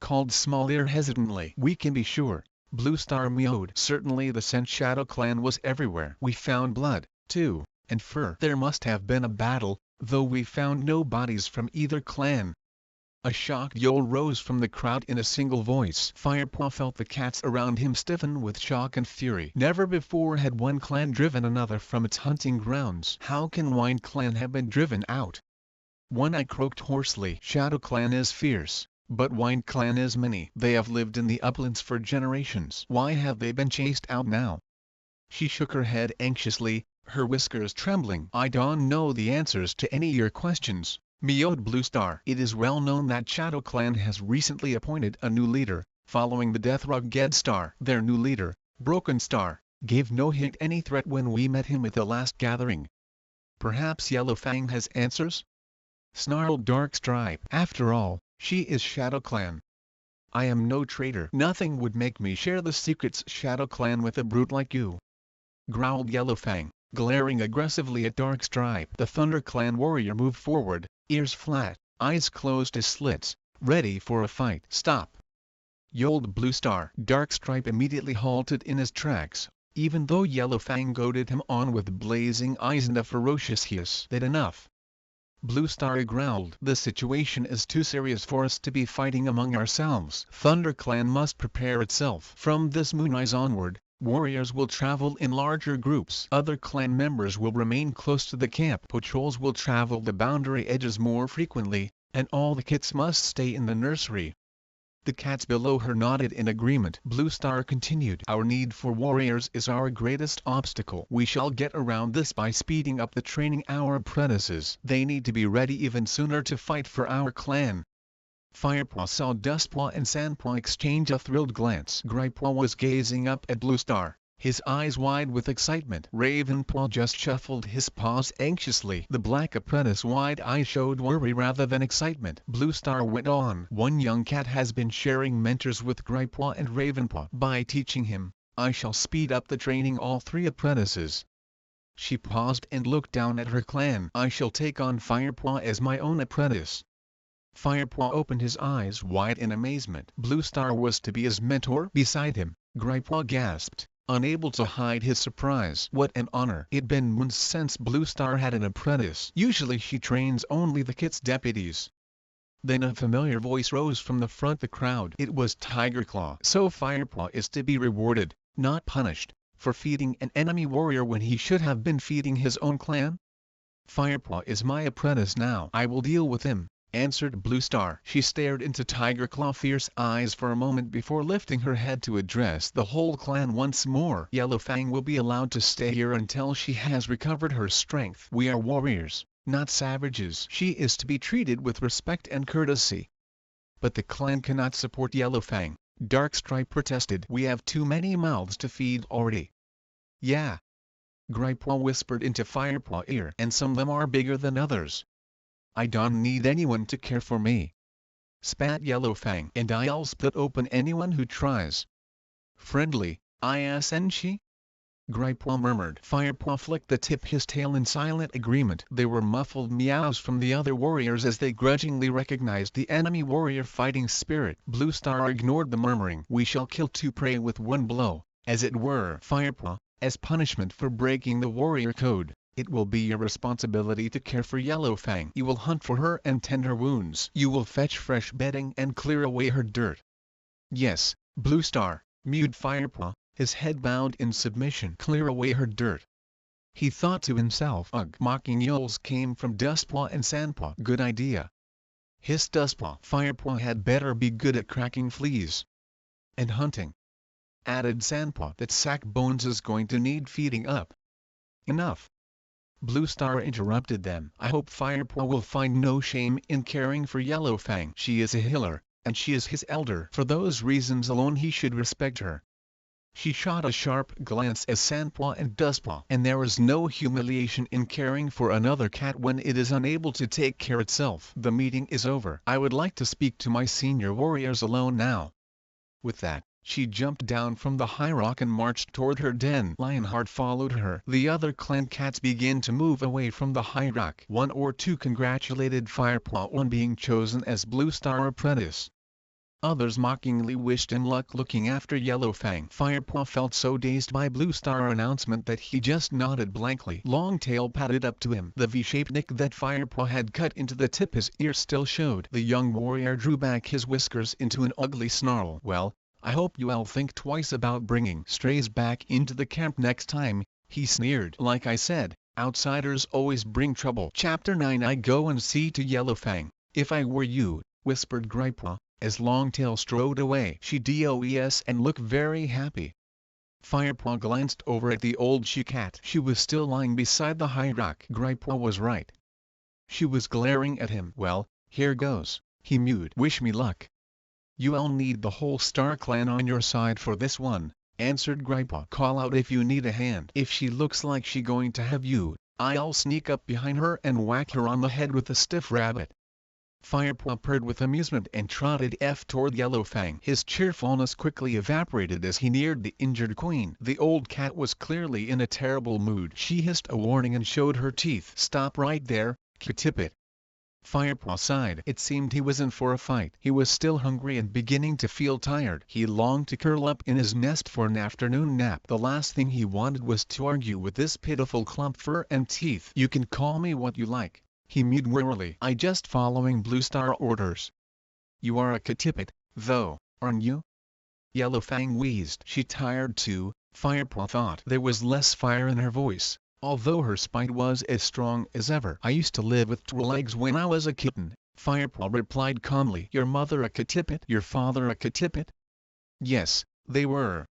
Speaker 1: called Small Ear hesitantly. "We can be sure," Blue Star mewed. "Certainly the scent Shadow Clan was everywhere. We found blood, too, and fur. There must have been a battle, though we found no bodies from either clan." A shocked yowl rose from the crowd in a single voice. Firepaw felt the cats around him stiffen with shock and fury. Never before had one clan driven another from its hunting grounds. "How can Wind Clan have been driven out?" One Eye croaked hoarsely. "Shadow Clan is fierce, but Wind Clan is many. They have lived in the uplands for generations. Why have they been chased out now?" She shook her head anxiously, her whiskers trembling. "I don't know the answers to any of your questions," mewed Blue Star. "It is well known that Shadow Clan has recently appointed a new leader, following the death Rugged Star. Their new leader, Broken Star, gave no hint any threat when we met him at the last gathering." "Perhaps Yellow Fang has answers?" snarled Dark Stripe. "After all, she is Shadow Clan. I am no traitor. Nothing would make me share the secrets Shadow Clan with a brute like you," growled Yellow Fang, glaring aggressively at Dark Stripe. The Thunder Clan warrior moved forward, ears flat, eyes closed as slits, ready for a fight. "Stop!" yelled Blue Star. Dark Stripe immediately halted in his tracks, even though Yellow Fang goaded him on with blazing eyes and a ferocious hiss. "That's enough," Blue Star growled. "The situation is too serious for us to be fighting among ourselves. Thunder Clan must prepare itself. From this moonrise onward, warriors will travel in larger groups. Other clan members will remain close to the camp. Patrols will travel the boundary edges more frequently, and all the kits must stay in the nursery." The cats below her nodded in agreement. Blue Star continued. "Our need for warriors is our greatest obstacle. We shall get around this by speeding up the training our apprentices. They need to be ready even sooner to fight for our clan." Firepaw saw Dustpaw and Sandpaw exchange a thrilled glance. Greypaw was gazing up at Blue Star, his eyes wide with excitement. Ravenpaw just shuffled his paws anxiously. The black apprentice's wide eyes showed worry rather than excitement. Blue Star went on. "One young cat has been sharing mentors with Greypaw and Ravenpaw. By teaching him, I shall speed up the training all three apprentices." She paused and looked down at her clan. "I shall take on Firepaw as my own apprentice." Firepaw opened his eyes wide in amazement. Blue Star was to be his mentor? Beside him, Greypaw gasped, unable to hide his surprise. What an honor! It'd been months since Blue Star had an apprentice. Usually she trains only the kit's deputies. Then a familiar voice rose from the front of the crowd. It was Tiger Claw. "So Firepaw is to be rewarded, not punished, for feeding an enemy warrior when he should have been feeding his own clan?" Firepaw is my apprentice now. I will deal with him, answered Blue Star. She stared into Tiger Claw's fierce eyes for a moment before lifting her head to address the whole clan once more. Yellow Fang will be allowed to stay here until she has recovered her strength. We are warriors, not savages. She is to be treated with respect and courtesy. But the clan cannot support Yellow Fang, Darkstripe protested. We have too many mouths to feed already. Yeah. Gripeaw whispered into Firepaw's ear. And some of them are bigger than others. I don't need anyone to care for me, spat Yellow Fang. And I'll split open anyone who tries. Friendly, isn't Gripeaw murmured. Firepaw flicked the tip of his tail in silent agreement. There were muffled meows from the other warriors as they grudgingly recognized the enemy warrior fighting spirit. Blue Star ignored the murmuring. We shall kill two prey with one blow, as it were. Firepaw, as punishment for breaking the warrior code, it will be your responsibility to care for Yellow Fang. You will hunt for her and tend her wounds. You will fetch fresh bedding and clear away her dirt. Yes, Blue Star, mewed Firepaw, his head bowed in submission. Clear away her dirt. He thought to himself. Ugh. Mocking yells came from Dustpaw and Sandpaw. Good idea, hissed Dustpaw. Firepaw had better be good at cracking fleas. And hunting, added Sandpaw. That sack bones is going to need feeding up. Enough. Blue Star interrupted them. I hope Firepaw will find no shame in caring for Yellow Fang. She is a healer, and she is his elder. For those reasons alone he should respect her. She shot a sharp glance at Sandpaw and Dustpaw. And there is no humiliation in caring for another cat when it is unable to take care itself. The meeting is over. I would like to speak to my senior warriors alone now. With that, she jumped down from the high rock and marched toward her den. Lionheart followed her. The other clan cats began to move away from the high rock. One or two congratulated Firepaw on being chosen as Blue Star apprentice. Others mockingly wished him luck looking after Yellow Fang. Firepaw felt so dazed by Blue Star's announcement that he just nodded blankly. Longtail padded up to him. The V-shaped nick that Firepaw had cut into the tip of his ear still showed. The young warrior drew back his whiskers into an ugly snarl. Well, I hope you all think twice about bringing strays back into the camp next time, he sneered. Like I said, outsiders always bring trouble. Chapter 9. I go and see to Yellow Fang. If I were you, whispered Gripeaw, as Longtail strode away. She does and looked very happy. Firepaw glanced over at the old she-cat. She was still lying beside the high rock. Gripeaw was right. She was glaring at him. Well, here goes, he mewed. Wish me luck. You all need the whole Star Clan on your side for this one, answered Gripeaw. Call out if you need a hand. If she looks like she going to have you, I'll sneak up behind her and whack her on the head with a stiff rabbit. Firepaw purred with amusement and trotted toward Yellow Fang. His cheerfulness quickly evaporated as he neared the injured queen. The old cat was clearly in a terrible mood. She hissed a warning and showed her teeth. Stop right there, Q-Tippet. Firepaw sighed. It seemed he was in for a fight. He was still hungry and beginning to feel tired. He longed to curl up in his nest for an afternoon nap. The last thing he wanted was to argue with this pitiful clump of fur and teeth. You can call me what you like, he mewed wearily. I just following Blue Star orders. You are a Q-Tippet, though, aren't you? Yellow Fang wheezed. She tired too, Firepaw thought. There was less fire in her voice, although her spite was as strong as ever. I used to live with two legs when I was a kitten, Firepaw replied calmly. Your mother a Q-Tippet? Your father a Q-Tippet? Yes, they were.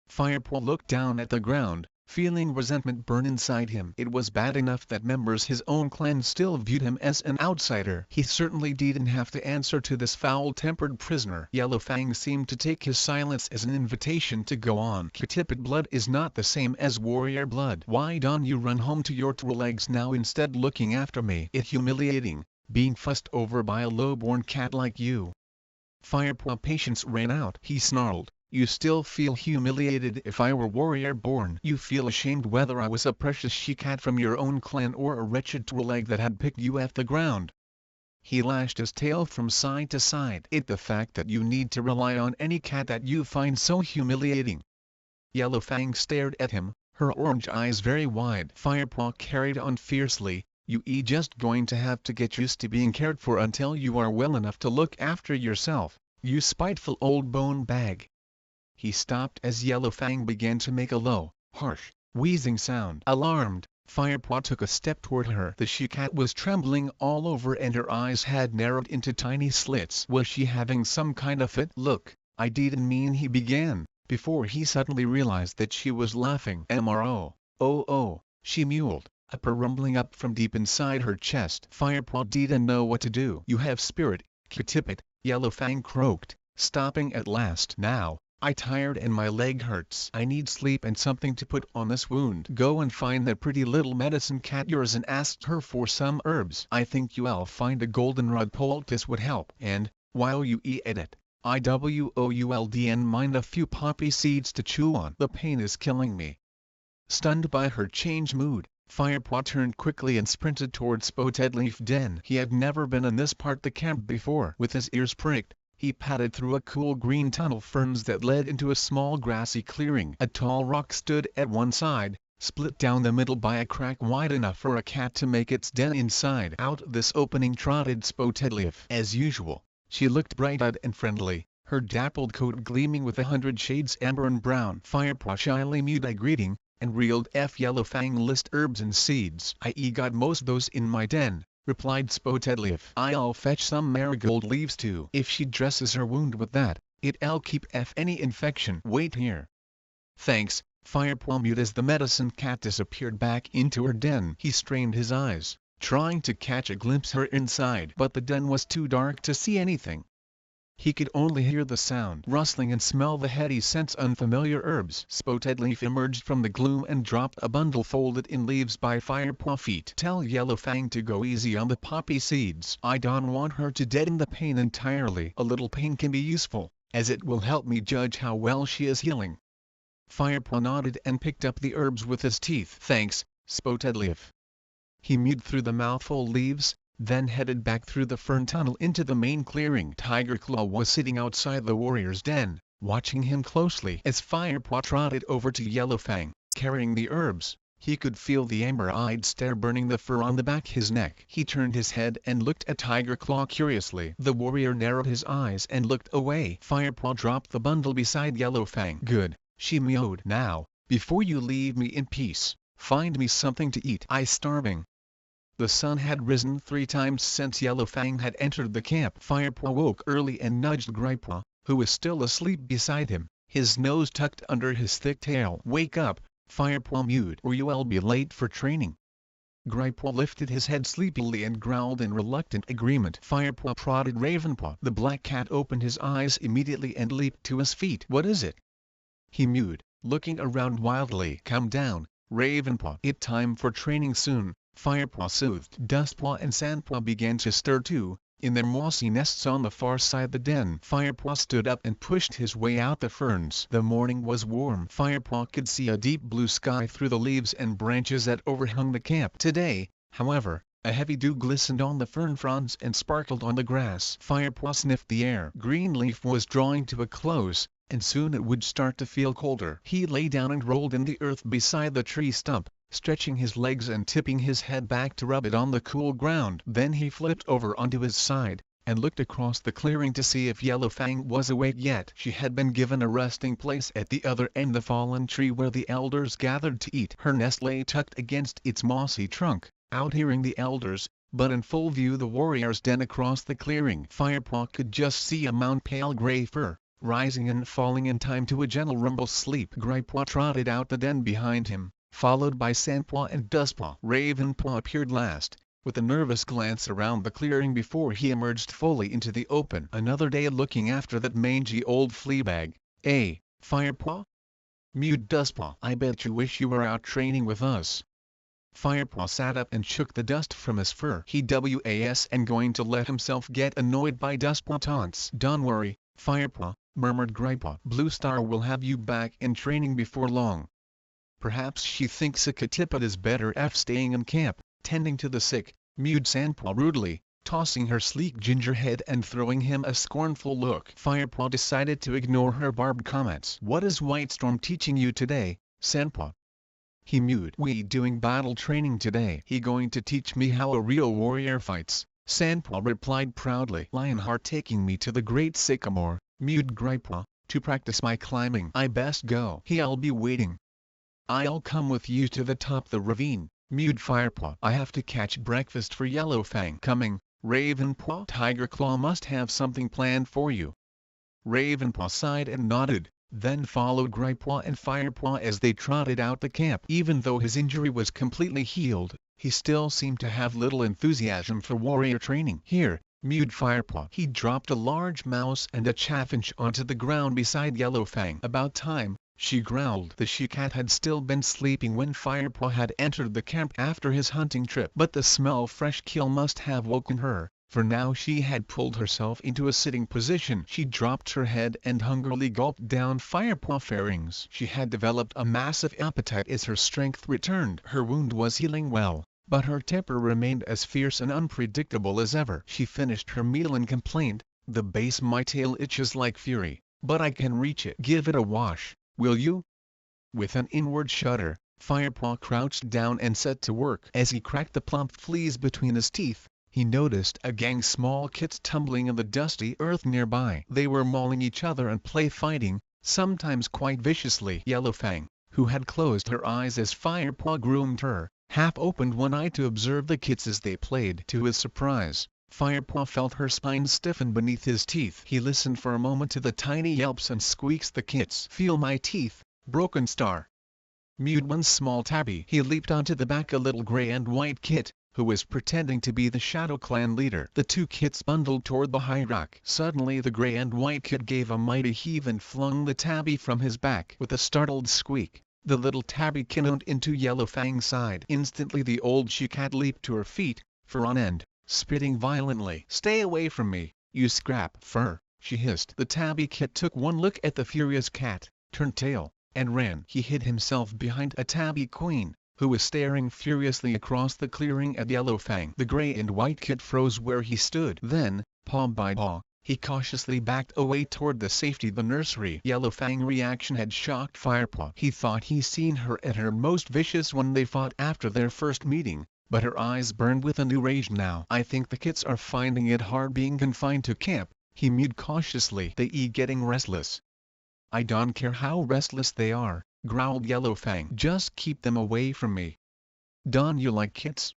Speaker 1: Firepaw looked down at the ground, feeling resentment burn inside him. It was bad enough that members his own clan still viewed him as an outsider. He certainly didn't have to answer to this foul-tempered prisoner. Yellow Fang seemed to take his silence as an invitation to go on. Q-Tippet blood is not the same as warrior blood. Why don't you run home to your two legs now instead looking after me? It's humiliating, being fussed over by a low-born cat like you. Firepaw patience ran out. He snarled. You still feel humiliated if I were warrior-born. You feel ashamed whether I was a precious she-cat from your own clan or a wretched two-leg that had picked you off the ground. He lashed his tail from side to side. It's the fact that you need to rely on any cat that you find so humiliating. Yellow Fang stared at him, her orange eyes very wide. Firepaw carried on fiercely. You just going to have to get used to being cared for until you are well enough to look after yourself, you spiteful old bone bag. He stopped as Yellow Fang began to make a low, harsh, wheezing sound. Alarmed, Firepaw took a step toward her. The she-cat was trembling all over and her eyes had narrowed into tiny slits. Was she having some kind of fit? Look, I didn't mean, he began, before he suddenly realized that she was laughing. MRO, oh, she mewled, a purr rumbling up from deep inside her chest. Firepaw didn't know what to do. You have spirit, Q-tip, Yellowfang croaked, stopping at last. Now, I tired and my leg hurts. I need sleep and something to put on this wound. Go and find that pretty little medicine cat yours and ask her for some herbs. I think you'll find a goldenrod poultice would help. And, while you eat it, IWOULD mind a few poppy seeds to chew on. The pain is killing me. Stunned by her changed mood, Firepaw turned quickly and sprinted toward Spotted Leaf Den. He had never been in this part the camp before. With his ears pricked, he padded through a cool green tunnel ferns that led into a small grassy clearing. A tall rock stood at one side, split down the middle by a crack wide enough for a cat to make its den inside. Out this opening trotted Spotted Leaf. As usual, she looked bright-eyed and friendly, her dappled coat gleaming with 100 shades amber and brown. Firepaw shyly mewed a greeting, and reeled Yellowfang list herbs and seeds. I got most those in my den, replied Spotted Leaf. I'll fetch some marigold leaves too. If she dresses her wound with that, it'll keep any infection. Wait here. Thanks, Firepaw mewed as the medicine cat disappeared back into her den. He strained his eyes, trying to catch a glimpse of her inside, but the den was too dark to see anything. He could only hear the sound rustling and smell the heady scents unfamiliar herbs. Spotted Leaf emerged from the gloom and dropped a bundle folded in leaves by Firepaw feet. Tell Yellowfang to go easy on the poppy seeds. I don't want her to deaden the pain entirely. A little pain can be useful, as it will help me judge how well she is healing. Firepaw nodded and picked up the herbs with his teeth. Thanks, Spotted Leaf. He mewed through the mouthful leaves, then headed back through the fern tunnel into the main clearing. Tiger Claw was sitting outside the warrior's den, watching him closely. As Firepaw trotted over to Yellowfang, carrying the herbs, he could feel the amber-eyed stare burning the fur on the back of his neck. He turned his head and looked at Tiger Claw curiously. The warrior narrowed his eyes and looked away. Firepaw dropped the bundle beside Yellowfang. Good, she mewed. Now, before you leave me in peace, find me something to eat. I'm starving. The sun had risen 3 times since Yellowfang had entered the camp. Firepaw woke early and nudged Gripaw, who was still asleep beside him, his nose tucked under his thick tail. Wake up, Firepaw mewed, or you'll be late for training. Gripaw lifted his head sleepily and growled in reluctant agreement. Firepaw prodded Ravenpaw. The black cat opened his eyes immediately and leaped to his feet. What is it? He mewed, looking around wildly. Calm down, Ravenpaw. It's time for training soon, Firepaw soothed. Dustpaw and Sandpaw began to stir too, in their mossy nests on the far side of the den. Firepaw stood up and pushed his way out the ferns. The morning was warm. Firepaw could see a deep blue sky through the leaves and branches that overhung the camp. Today, however, a heavy dew glistened on the fern fronds and sparkled on the grass. Firepaw sniffed the air. Greenleaf was drawing to a close, and soon it would start to feel colder. He lay down and rolled in the earth beside the tree stump, stretching his legs and tipping his head back to rub it on the cool ground. Then he flipped over onto his side, and looked across the clearing to see if Yellowfang was awake yet. She had been given a resting place at the other end of the fallen tree where the elders gathered to eat. Her nest lay tucked against its mossy trunk, outhearing the elders, but in full view the warrior's den across the clearing. Firepaw could just see a mound pale gray fur, rising and falling in time to a gentle rumble. Sleep. Gripaw trotted out the den behind him, followed by Sandpaw and Dustpaw. Ravenpaw appeared last, with a nervous glance around the clearing before he emerged fully into the open. Another day looking after that mangy old fleabag, eh, Firepaw? Mewed Dustpaw. I bet you wish you were out training with us. Firepaw sat up and shook the dust from his fur. He was and going to let himself get annoyed by Dustpaw taunts. Don't worry, Firepaw, murmured Gripaw. Blue Star will have you back in training before long. Perhaps she thinks a Q-tip is better staying in camp, tending to the sick, mewed Sandpaw rudely, tossing her sleek ginger head and throwing him a scornful look. Firepaw decided to ignore her barbed comments. What is Whitestorm teaching you today, Sandpaw? He mewed. We doing battle training today. He going to teach me how a real warrior fights, Sandpaw replied proudly. Lionheart taking me to the great sycamore, mewed Gripaw, to practice my climbing. I best go. He'll be waiting. I'll come with you to the top of the ravine, mewed Firepaw. "I have to catch breakfast for Yellowfang coming. Ravenpaw, Tigerclaw must have something planned for you." Ravenpaw sighed and nodded, then followed Gripepaw and Firepaw as they trotted out the camp. Even though his injury was completely healed, he still seemed to have little enthusiasm for warrior training. "Here," mewed Firepaw. He dropped a large mouse and a chaffinch onto the ground beside Yellowfang. "About time," she growled. The she-cat had still been sleeping when Firepaw had entered the camp after his hunting trip. But the smell of fresh kill must have woken her, for now she had pulled herself into a sitting position. She dropped her head and hungrily gulped down Firepaw fairings. She had developed a massive appetite as her strength returned. Her wound was healing well, but her temper remained as fierce and unpredictable as ever. She finished her meal and complained, "The base of my tail itches like fury, but I can reach it. Give it a wash, will you?" With an inward shudder, Firepaw crouched down and set to work. As he cracked the plump fleas between his teeth, he noticed a gang small kits tumbling in the dusty earth nearby. They were mauling each other and play-fighting, sometimes quite viciously. Yellowfang, who had closed her eyes as Firepaw groomed her, half opened one eye to observe the kits as they played. To his surprise, Firepaw felt her spine stiffen beneath his teeth. He listened for a moment to the tiny yelps and squeaks the kits. "Feel my teeth, Broken Star," mewed one small tabby. He leaped onto the back of a little gray and white kit, who was pretending to be the Shadow Clan leader. The two kits bundled toward the high rock. Suddenly the gray and white kit gave a mighty heave and flung the tabby from his back. With a startled squeak, the little tabby cannoned into Yellowfang's side. Instantly the old she-cat leaped to her feet, fur on end, spitting violently. "Stay away from me, you scrap fur," she hissed. The tabby kit took one look at the furious cat, turned tail, and ran. He hid himself behind a tabby queen, who was staring furiously across the clearing at Yellowfang. The gray and white kit froze where he stood. Then, paw by paw, he cautiously backed away toward the safety of the nursery. Yellowfang's reaction had shocked Firepaw. He thought he'd seen her at her most vicious when they fought after their first meeting, but her eyes burned with a new rage now. "I think the kits are finding it hard being confined to camp," he mewed cautiously. "They getting restless." "I don't care how restless they are," growled Yellowfang. "Just keep them away from me." "Don't you like kits?"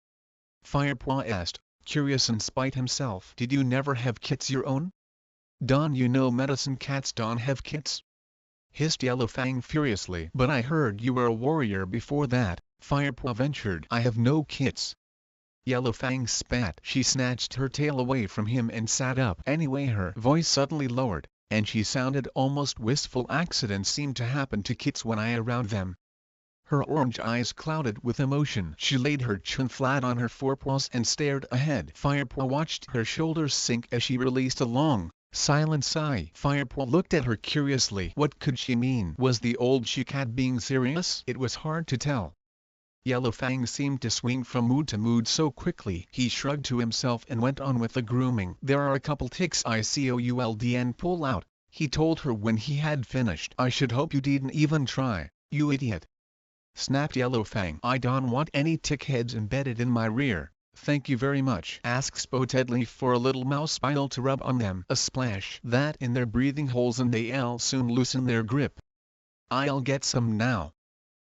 Speaker 1: Firepaw asked, curious in spite himself. "Did you never have kits your own?" "Don't you know medicine cats don't have kits?" hissed Yellowfang furiously. "But I heard you were a warrior before that," Firepaw ventured. "I have no kits." Yellowfang spat. She snatched her tail away from him and sat up. Anyway, her voice suddenly lowered, and she sounded almost wistful. "Accidents seem to happen to kits when I around them." Her orange eyes clouded with emotion. She laid her chin flat on her forepaws and stared ahead. Firepaw watched her shoulders sink as she released a long, silent sigh. Firepaw looked at her curiously. What could she mean? Was the old she-cat being serious? It was hard to tell. Yellowfang seemed to swing from mood to mood so quickly. He shrugged to himself and went on with the grooming. "There are a couple ticks I could and pull out," he told her when he had finished. "I should hope you didn't even try, you idiot," snapped Yellowfang. "I don't want any tick heads embedded in my rear, thank you very much." Ask Spotedleaf for a little mouse bile to rub on them. A splash. That in their breathing holes and they'll soon loosen their grip. "I'll get some now,"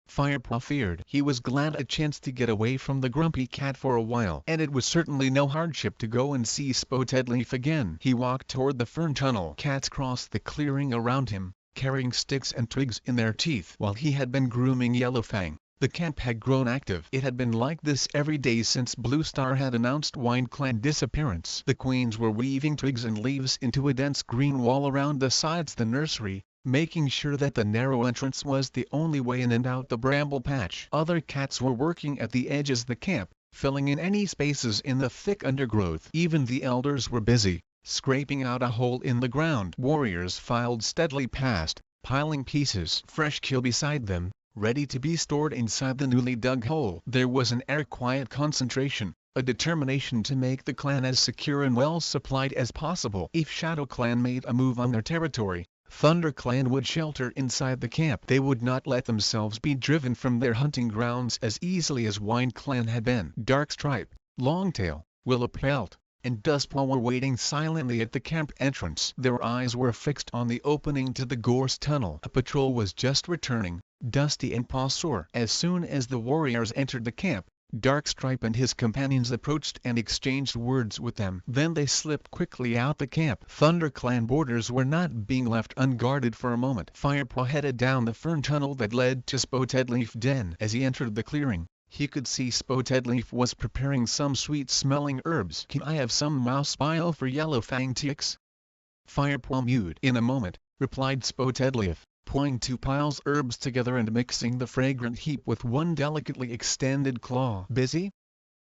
Speaker 1: Firepaw feared. He was glad a chance to get away from the grumpy cat for a while. And it was certainly no hardship to go and see Spotedleaf again. He walked toward the fern tunnel. Cats crossed the clearing around him, carrying sticks and twigs in their teeth. While he had been grooming Yellowfang, the camp had grown active. It had been like this every day since Blue Star had announced Wine Clan disappearance. The queens were weaving twigs and leaves into a dense green wall around the sides of the nursery, making sure that the narrow entrance was the only way in and out the bramble patch. Other cats were working at the edges of the camp, filling in any spaces in the thick undergrowth. Even the elders were busy, scraping out a hole in the ground. Warriors filed steadily past, piling pieces of fresh kill beside them, ready to be stored inside the newly dug hole. There was an quiet concentration, a determination to make the clan as secure and well supplied as possible. If Shadow Clan made a move on their territory, Thunder Clan would shelter inside the camp. They would not let themselves be driven from their hunting grounds as easily as Wine Clan had been. Darkstripe, Longtail, Willowpelt, and Dustpaw were waiting silently at the camp entrance. Their eyes were fixed on the opening to the gorse tunnel. A patrol was just returning, dusty and paw-sore. As soon as the warriors entered the camp, Darkstripe and his companions approached and exchanged words with them. Then they slipped quickly out the camp. ThunderClan boarders were not being left unguarded for a moment. Firepaw headed down the fern tunnel that led to Spotedleaf Den. As he entered the clearing, he could see Spotedleaf was preparing some sweet-smelling herbs. "Can I have some mouse bile for Yellowfang ticks?" Firepaw mewed. "In a moment," replied Spotedleaf, pouring 2 piles herbs together and mixing the fragrant heap with one delicately extended claw. "Busy?"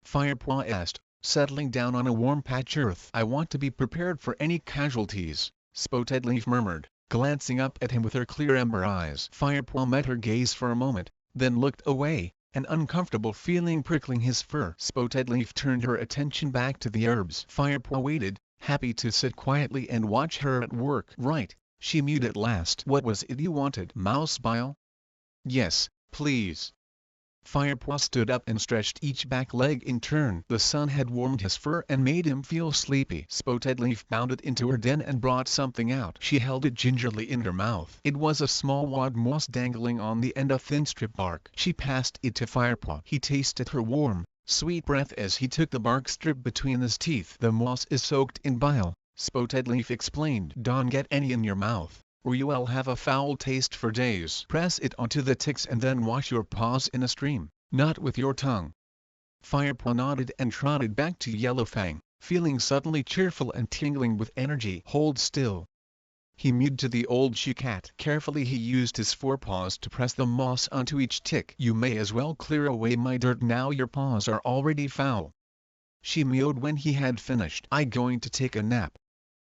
Speaker 1: Firepaw asked, settling down on a warm patch earth. "I want to be prepared for any casualties," Spotedleaf murmured, glancing up at him with her clear ember eyes. Firepaw met her gaze for a moment, then looked away, an uncomfortable feeling prickling his fur. Spotedleaf turned her attention back to the herbs. Firepaw waited, happy to sit quietly and watch her at work. "Right," she mewed at last. "What was it you wanted? Mouse bile?" "Yes, please." Firepaw stood up and stretched each back leg in turn. The sun had warmed his fur and made him feel sleepy. Spotedleaf bounded into her den and brought something out. She held it gingerly in her mouth. It was a small wad moss dangling on the end of thin strip bark. She passed it to Firepaw. He tasted her warm, sweet breath as he took the bark strip between his teeth. "The moss is soaked in bile," Spotedleaf explained. "Don't get any in your mouth, or you will have a foul taste for days. Press it onto the ticks and then wash your paws in a stream, not with your tongue." Firepaw nodded and trotted back to Yellowfang, feeling suddenly cheerful and tingling with energy. "Hold still." He mewed to the old she-cat. Carefully he used his forepaws to press the moss onto each tick. "You may as well clear away my dirt now, your paws are already foul." She mewed when he had finished. "I going to take a nap."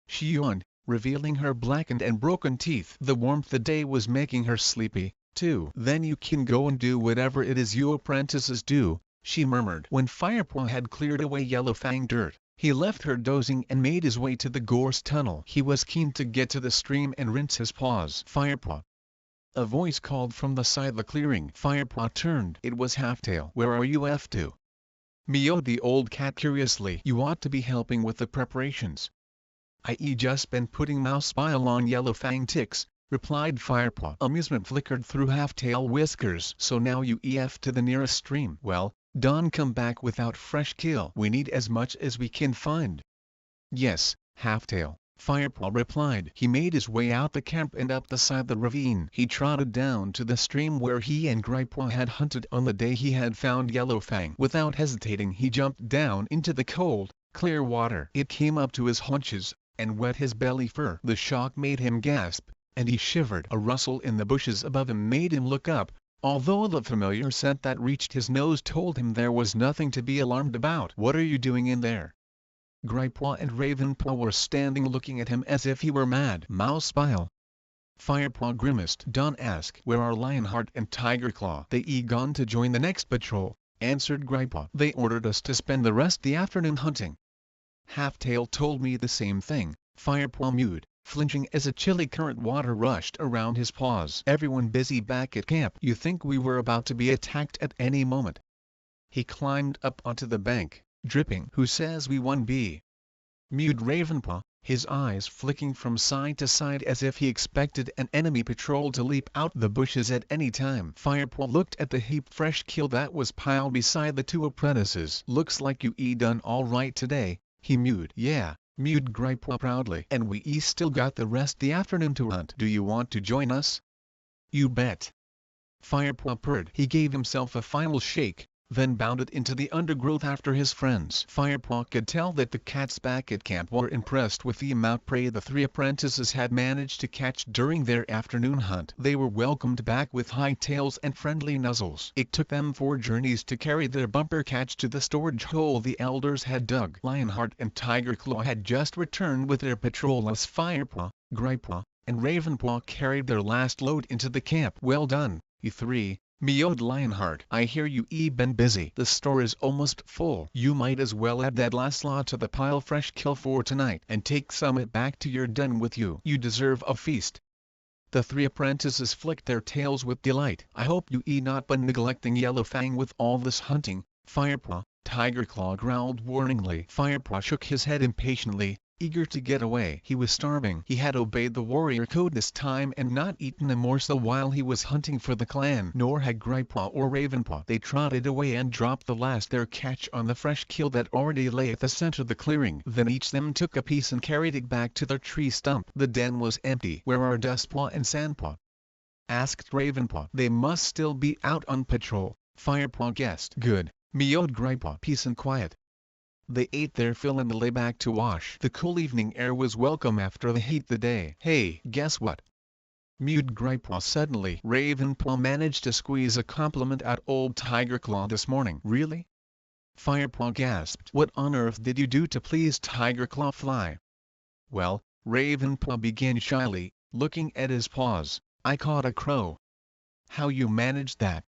Speaker 1: She yawned, revealing her blackened and broken teeth. The warmth of the day was making her sleepy, too. "Then you can go and do whatever it is you apprentices do," she murmured. When Firepaw had cleared away Yellowfang dirt, he left her dozing and made his way to the gorse tunnel. He was keen to get to the stream and rinse his paws. "Firepaw!" A voice called from the side of the clearing. Firepaw turned. It was Halftail. "Where are you off to?" Meowed the old cat curiously. "You ought to be helping with the preparations." "I just been putting mouse bile on Yellowfang ticks," replied Firepaw. Amusement flickered through Halftail whiskers. "So now you EF to the nearest stream. Well, don't come back without fresh kill. We need as much as we can find." "Yes, Halftail," Firepaw replied. He made his way out the camp and up the side of the ravine. He trotted down to the stream where he and Gripeaw had hunted on the day he had found Yellowfang. Without hesitating he jumped down into the cold, clear water. It came up to his haunches, and wet his belly fur. The shock made him gasp, and he shivered. A rustle in the bushes above him made him look up, although the familiar scent that reached his nose told him there was nothing to be alarmed about. "What are you doing in there?" Gripeaw and Ravenpaw were standing looking at him as if he were mad. "Mouse bile." Firepaw grimaced. "Don't ask." "Where are Lionheart and Tigerclaw?" "They gone to join the next patrol," answered Gripeaw. "They ordered us to spend the rest of the afternoon hunting." Halftail told me the same thing, Firepaw mewed, flinching as a chilly current water rushed around his paws. "Everyone busy back at camp. You think we were about to be attacked at any moment?" He climbed up onto the bank, dripping. "Who says we won't be?" mewed Ravenpaw, his eyes flicking from side to side as if he expected an enemy patrol to leap out the bushes at any time. Firepaw looked at the heaped fresh kill that was piled beside the 2 apprentices. "Looks like you done all right today," he mewed. "Yeah," mewed Gripeaw proudly. "And we still got the rest of the afternoon to hunt. Do you want to join us?" "You bet." Firepaw purred. He gave himself a final shake, then bounded into the undergrowth after his friends. Firepaw could tell that the cats back at camp were impressed with the amount of prey the 3 apprentices had managed to catch during their afternoon hunt. They were welcomed back with high tails and friendly nuzzles. It took them 4 journeys to carry their bumper catch to the storage hole the elders had dug. Lionheart and Tigerclaw had just returned with their patrol as Firepaw, Gripeaw, and Ravenpaw carried their last load into the camp. "Well done, you 3. Meowed Lionheart. "I hear you been busy. The store is almost full. You might as well add that last lot to the pile fresh kill for tonight and take some back to your den with you. You deserve a feast." The 3 apprentices flicked their tails with delight. "I hope you not been neglecting Yellowfang with all this hunting, Firepaw," Tigerclaw growled warningly. Firepaw shook his head impatiently. eager to get away. He was starving. He had obeyed the warrior code this time and not eaten a morsel while he was hunting for the clan. Nor had Gripeaw or Ravenpaw. They trotted away and dropped the last their catch on the fresh kill that already lay at the center of the clearing. Then each them took a piece and carried it back to their tree stump. The den was empty. "Where are Dustpaw and Sandpaw?" asked Ravenpaw. "They must still be out on patrol," Firepaw guessed. "Good," meowed Gripeaw. "Peace and quiet." They ate their fill and lay back to wash. The cool evening air was welcome after the heat of the day. "Hey, guess what?" mewed Gripeaw suddenly. "Ravenpaw managed to squeeze a compliment out old Tigerclaw this morning." "Really?" Firepaw gasped. "What on earth did you do to please Tigerclaw Fly?" "Well," Ravenpaw began shyly, looking at his paws, "I caught a crow." "How you managed that?"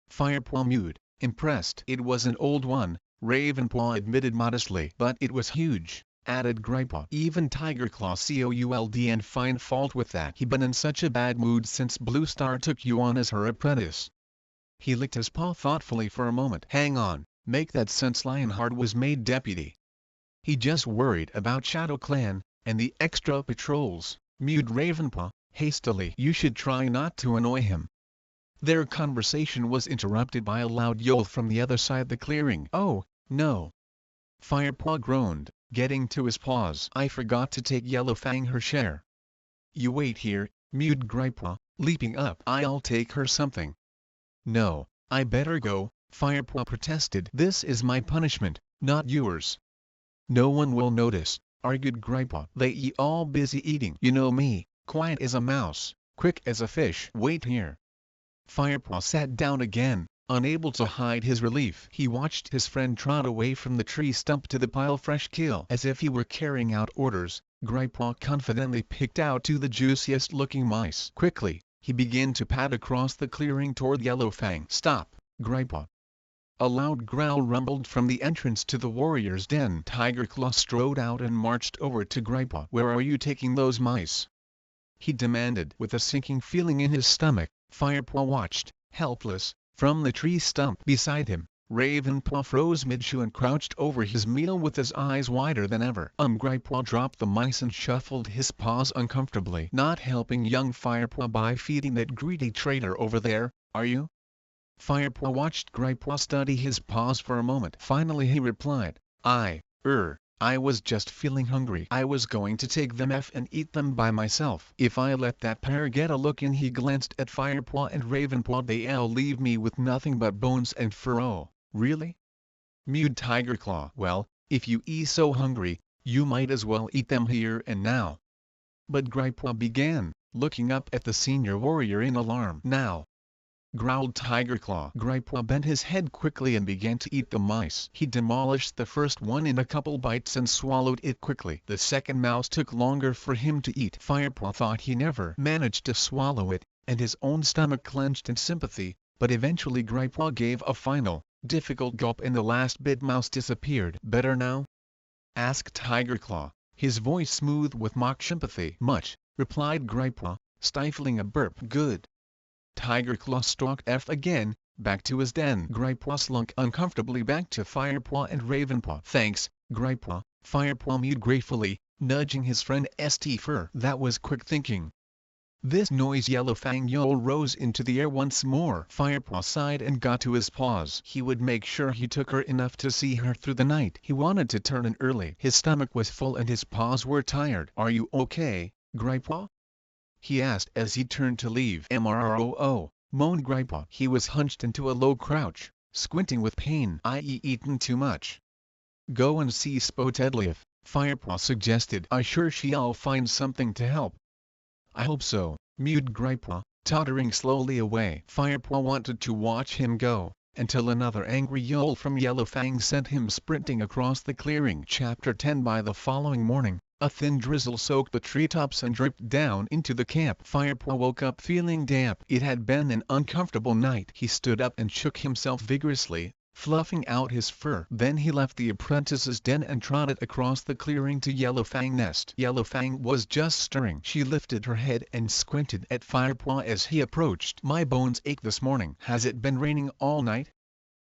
Speaker 1: Firepaw mewed, impressed. "It was an old one," Ravenpaw admitted modestly. "But it was huge," added Gripeaw. "Even Tigerclaw could and find fault with that. He been in such a bad mood since Blue Star took you on as her apprentice." He licked his paw thoughtfully for a moment. "Hang on, make that since Lionheart was made deputy. He just worried about Shadow Clan, and the extra patrols," mewed Ravenpaw, hastily. "You should try not to annoy him." Their conversation was interrupted by a loud yowl from the other side of the clearing. "Oh, no!" Firepaw groaned, getting to his paws. "I forgot to take Yellowfang her share." "You wait here," mewed Gripeaw, leaping up. "I'll take her something." "No, I better go," Firepaw protested. "This is my punishment, not yours." "No one will notice," argued Gripeaw. "They all busy eating. You know me, quiet as a mouse, quick as a fish. Wait here." Firepaw sat down again, unable to hide his relief. He watched his friend trot away from the tree stump to the pile of fresh kill. As if he were carrying out orders, Gripeaw confidently picked out two of the juiciest looking mice. Quickly, he began to pad across the clearing toward Yellowfang. "Stop, Gripeaw." A loud growl rumbled from the entrance to the warrior's den. Tigerclaw strode out and marched over to Gripeaw. "Where are you taking those mice?" he demanded. With a sinking feeling in his stomach, Firepaw watched, helpless, from the tree stump beside him. Ravenpaw froze mid-chew and crouched over his meal with his eyes wider than ever. Gripeaw dropped the mice and shuffled his paws uncomfortably. "Not helping young Firepaw by feeding that greedy traitor over there, are you?" Firepaw watched Gripeaw study his paws for a moment. Finally he replied, I was just feeling hungry. I was going to take them and eat them by myself. If I let that pair get a look in." He glanced at Firepaw and Ravenpaw. "They'll leave me with nothing but bones and fur." "Oh, really?" mewed Tigerclaw. "Well, if you so hungry, you might as well eat them here and now." But Gripeaw began, looking up at the senior warrior in alarm. "Now," growled Tigerclaw. Gripeaw bent his head quickly and began to eat the mice. He demolished the first one in a couple bites and swallowed it quickly. The second mouse took longer for him to eat. Firepaw thought he never managed to swallow it, and his own stomach clenched in sympathy, but eventually Gripeaw gave a final, difficult gulp and the last bit mouse disappeared. "Better now?" asked Tigerclaw, his voice smooth with mock sympathy. "Much," replied Gripeaw, stifling a burp. "Good." Tigerclaw stalked again, back to his den. Gripeaw slunk uncomfortably back to Firepaw and Ravenpaw. "Thanks, Gripeaw," Firepaw mewed gratefully, nudging his friend St. Fur. "That was quick thinking." This noise Yellowfang yowl rose into the air once more. Firepaw sighed and got to his paws. He would make sure he took her enough to see her through the night. He wanted to turn in early. His stomach was full and his paws were tired. "Are you okay, Gripeaw?" he asked as he turned to leave. "MRROO," moaned Gripeaw. He was hunched into a low crouch, squinting with pain. "I eaten too much." "Go and see Spotedleaf," Firepaw suggested. "I sure she'll find something to help." "I hope so," mewed Gripeaw, tottering slowly away. Firepaw wanted to watch him go, until another angry yowl from Yellowfang sent him sprinting across the clearing. Chapter 10. By the following morning, a thin drizzle soaked the treetops and dripped down into the camp. Firepaw woke up feeling damp. It had been an uncomfortable night. He stood up and shook himself vigorously, fluffing out his fur. Then he left the apprentice's den and trotted across the clearing to Yellowfang's nest. Yellowfang was just stirring. She lifted her head and squinted at Firepaw as he approached. "My bones ache this morning." "Has it been raining all night?"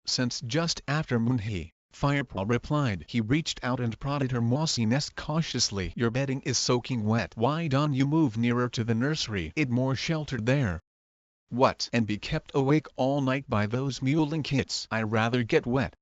Speaker 1: "Since just after moon," he Firepaw replied. He reached out and prodded her mossy nest cautiously. Your bedding is soaking wet. Why don't you move nearer to the nursery? It's more sheltered there. What? And be kept awake all night by those mewling kits? I'd rather get wet.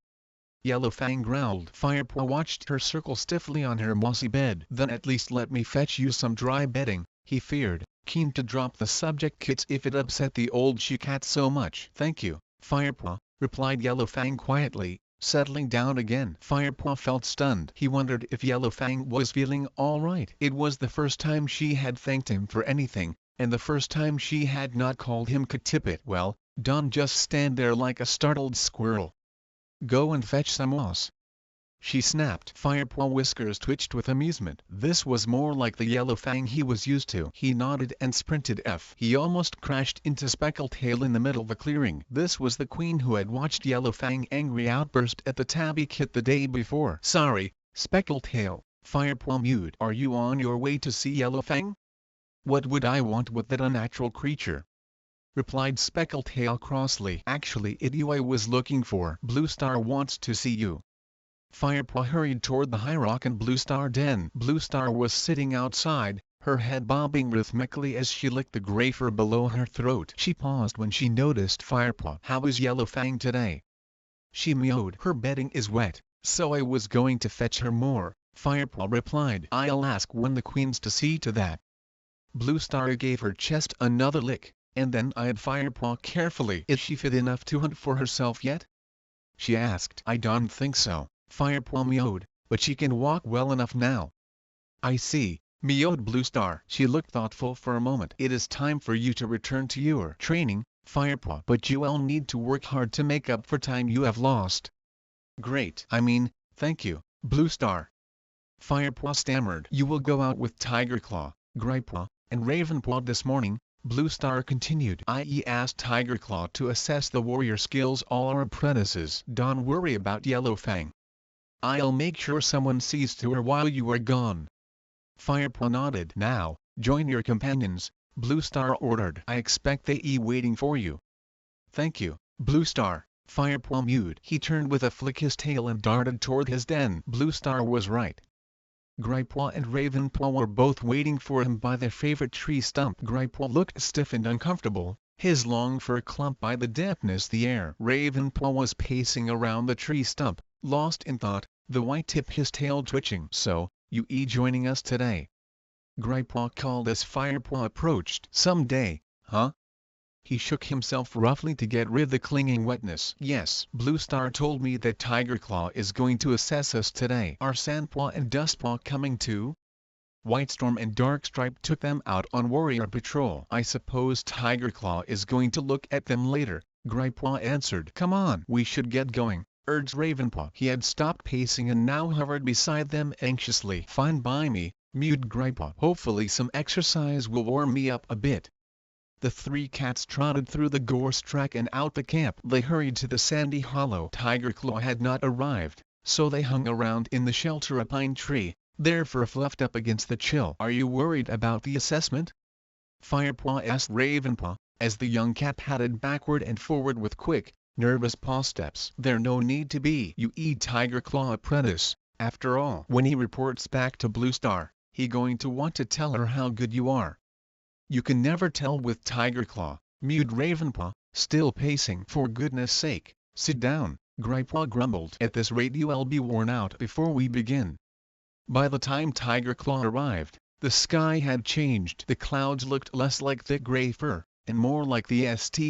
Speaker 1: Yellowfang growled. Firepaw watched her circle stiffly on her mossy bed. Then at least let me fetch you some dry bedding, he feared, keen to drop the subject kits if it upset the old she-cat so much. Thank you, Firepaw, replied Yellowfang quietly, settling down again. Firepaw felt stunned. He wondered if Yellowfang was feeling all right. It was the first time she had thanked him for anything, and the first time she had not called him Katipit. Well, don't just stand there like a startled squirrel. Go and fetch some moss, she snapped. Firepaw whiskers twitched with amusement. This was more like the Yellowfang he was used to. He nodded and sprinted. He almost crashed into Speckletail in the middle of a clearing. This was the queen who had watched Yellowfang's angry outburst at the tabby kit the day before. Sorry, Speckletail, Firepaw mewed. Are you on your way to see Yellowfang? What would I want with that unnatural creature? Replied Speckletail crossly. Actually it's you I was looking for. Bluestar wants to see you. Firepaw hurried toward the high rock and Bluestar den. Bluestar was sitting outside, her head bobbing rhythmically as she licked the gray fur below her throat. She paused when she noticed Firepaw. How is Yellowfang today? She mewed. Her bedding is wet, so I was going to fetch her more, Firepaw replied. I'll ask when the queen's to see to that. Bluestar gave her chest another lick, and then eyed Firepaw carefully. Is she fit enough to hunt for herself yet? She asked. I don't think so, Firepaw mewed, but she can walk well enough now. I see, mewed Bluestar. She looked thoughtful for a moment. It is time for you to return to your training, Firepaw. But you'll need to work hard to make up for time you have lost. Great. Thank you, Bluestar. Firepaw stammered. You will go out with Tigerclaw, Greypaw, and Ravenpaw this morning, Bluestar continued. I asked Tigerclaw to assess the warrior skills all our apprentices. Don't worry about Yellowfang. I'll make sure someone sees to her while you are gone. Firepaw nodded. Now, join your companions, Bluestar ordered. I expect they waiting for you. Thank you, Bluestar, Firepaw mewed. He turned with a flick his tail and darted toward his den. Bluestar was right. Greypaw and Ravenpaw were both waiting for him by their favorite tree stump. Greypaw looked stiff and uncomfortable, his long fur clumped by the dampness the air. Ravenpaw was pacing around the tree stump, lost in thought, the white tip his tail twitching. So, you joining us today? Greypaw called as Firepaw approached. Someday, huh? He shook himself roughly to get rid of the clinging wetness. Yes, Bluestar told me that Tigerclaw is going to assess us today. Are Sandpaw and Dustpaw coming too? Whitestorm and Darkstripe took them out on warrior patrol. I suppose Tigerclaw is going to look at them later, Greypaw answered. Come on, we should get going, urged Ravenpaw. He had stopped pacing and now hovered beside them anxiously. Fine by me, mewed Greypaw. Hopefully some exercise will warm me up a bit. The three cats trotted through the gorse track and out the camp. They hurried to the sandy hollow. Tigerclaw had not arrived, so they hung around in the shelter of a pine tree, their fur fluffed up against the chill. Are you worried about the assessment? Firepaw asked Ravenpaw, as the young cat padded backward and forward with quick, nervous paw steps. There's no need to be. You Tigerclaw apprentice. After all, when he reports back to Bluestar, he going to want to tell her how good you are. You can never tell with Tigerclaw, mewed Ravenpaw, still pacing. For goodness sake, sit down, Greypaw grumbled. At this rate you'll be worn out before we begin. By the time Tigerclaw arrived, the sky had changed. The clouds looked less like thick gray fur, and more like the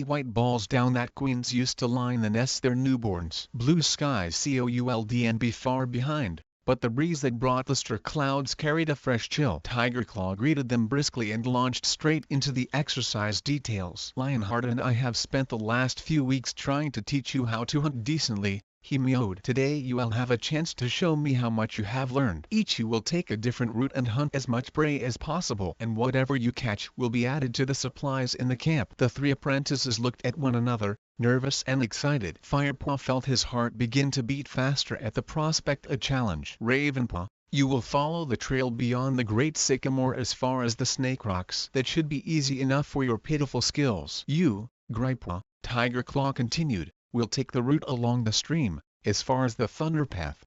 Speaker 1: white balls down that queens used to line the nests their newborns. Blue skies could and be far behind, but the breeze that brought the stir clouds carried a fresh chill. Tigerclaw greeted them briskly and launched straight into the exercise details. Lionheart and I have spent the last few weeks trying to teach you how to hunt decently, he mewed. Today you will have a chance to show me how much you have learned. Each you will take a different route and hunt as much prey as possible, and whatever you catch will be added to the supplies in the camp. The three apprentices looked at one another, nervous and excited. Firepaw felt his heart begin to beat faster at the prospect of a challenge. Ravenpaw, you will follow the trail beyond the great sycamore as far as the snake rocks. That should be easy enough for your pitiful skills. You, Greypaw, Tigerclaw continued, will take the route along the stream, as far as the Thunder Path.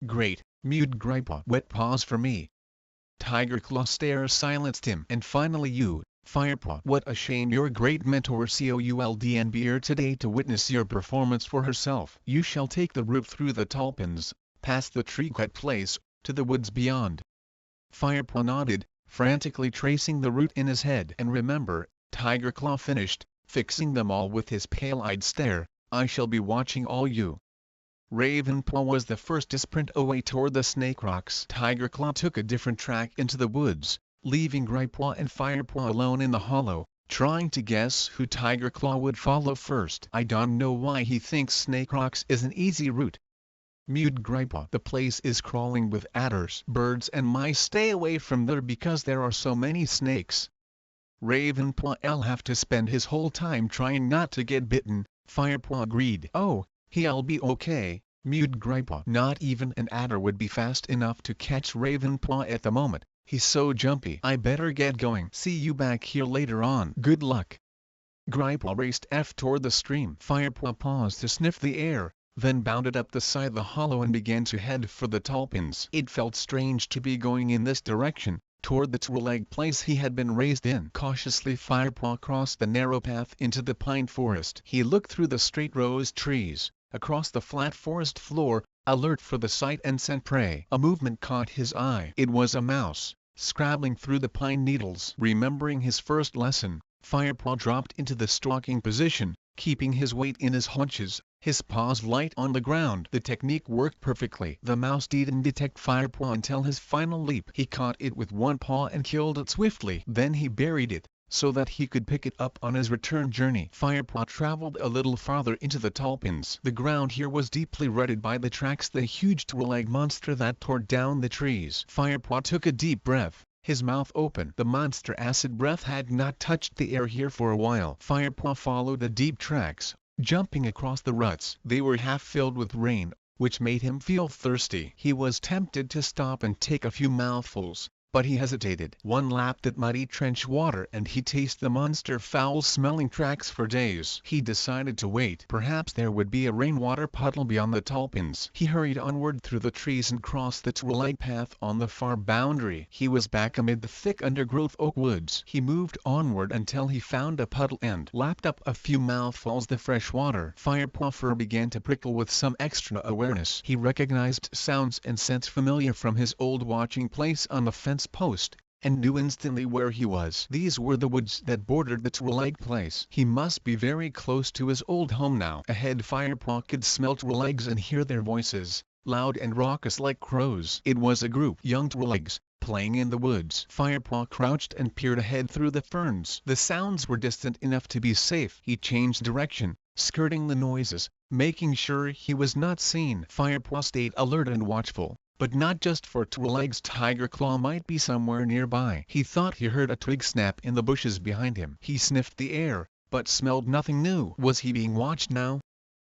Speaker 1: Great, mewed Gripa. Wet paws for me. Tiger Claw stare silenced him. And finally you, Firepaw. What a shame your great mentor Couldn't be here today to witness your performance for herself. You shall take the route through the Tulpins, past the tree-cut place, to the woods beyond. Firepaw nodded, frantically tracing the route in his head. And remember, Tiger Claw finished, fixing them all with his pale-eyed stare, I shall be watching all you. Ravenpaw was the first to sprint away toward the snake rocks. Tiger Claw took a different track into the woods, leaving Gripaw and Firepaw alone in the hollow, trying to guess who Tiger Claw would follow first. I don't know why he thinks snake rocks is an easy route, mewed Gripaw. The place is crawling with adders, birds and mice. Stay away from there because there are so many snakes. Ravenpaw'll have to spend his whole time trying not to get bitten, Firepaw agreed. Oh, he'll be okay, mewed Gripaw. Not even an adder would be fast enough to catch Ravenpaw at the moment, he's so jumpy. I better get going. See you back here later on. Good luck. Gripaw raced toward the stream. Firepaw paused to sniff the air, then bounded up the side of the hollow and began to head for the Tulpins. It felt strange to be going in this direction, toward the two-leg place he had been raised in. Cautiously Firepaw crossed the narrow path into the pine forest. He looked through the straight rose trees, across the flat forest floor, alert for the sight and scent prey. A movement caught his eye. It was a mouse, scrabbling through the pine needles. Remembering his first lesson, Firepaw dropped into the stalking position, keeping his weight in his haunches, his paws light on the ground. The technique worked perfectly. The mouse didn't detect Firepaw until his final leap. He caught it with one paw and killed it swiftly. Then he buried it, so that he could pick it up on his return journey. Firepaw traveled a little farther into the Tulpins. The ground here was deeply rutted by the tracks the huge two-leg monster that tore down the trees. Firepaw took a deep breath, his mouth open. The monster acid breath had not touched the air here for a while. Firepaw followed the deep tracks, jumping across the ruts. They were half filled with rain, which made him feel thirsty. He was tempted to stop and take a few mouthfuls, but he hesitated. One lapped at muddy trench water and he tasted the monster foul-smelling tracks for days. He decided to wait. Perhaps there would be a rainwater puddle beyond the Tulpins. He hurried onward through the trees and crossed the two-leg path on the far boundary. He was back amid the thick undergrowth oak woods. He moved onward until he found a puddle and lapped up a few mouthfuls the fresh water. Firepaw fur began to prickle with some extra awareness. He recognized sounds and scents familiar from his old watching place on the fence post, and knew instantly where he was. These were the woods that bordered the two-leg place. He must be very close to his old home now. Ahead Firepaw could smell two-legs and hear their voices, loud and raucous like crows. It was a group young two-legs, playing in the woods. Firepaw crouched and peered ahead through the ferns. The sounds were distant enough to be safe. He changed direction, skirting the noises, making sure he was not seen. Firepaw stayed alert and watchful, but not just for two-legs. Tiger Claw might be somewhere nearby. He thought he heard a twig snap in the bushes behind him. He sniffed the air, but smelled nothing new. Was he being watched now?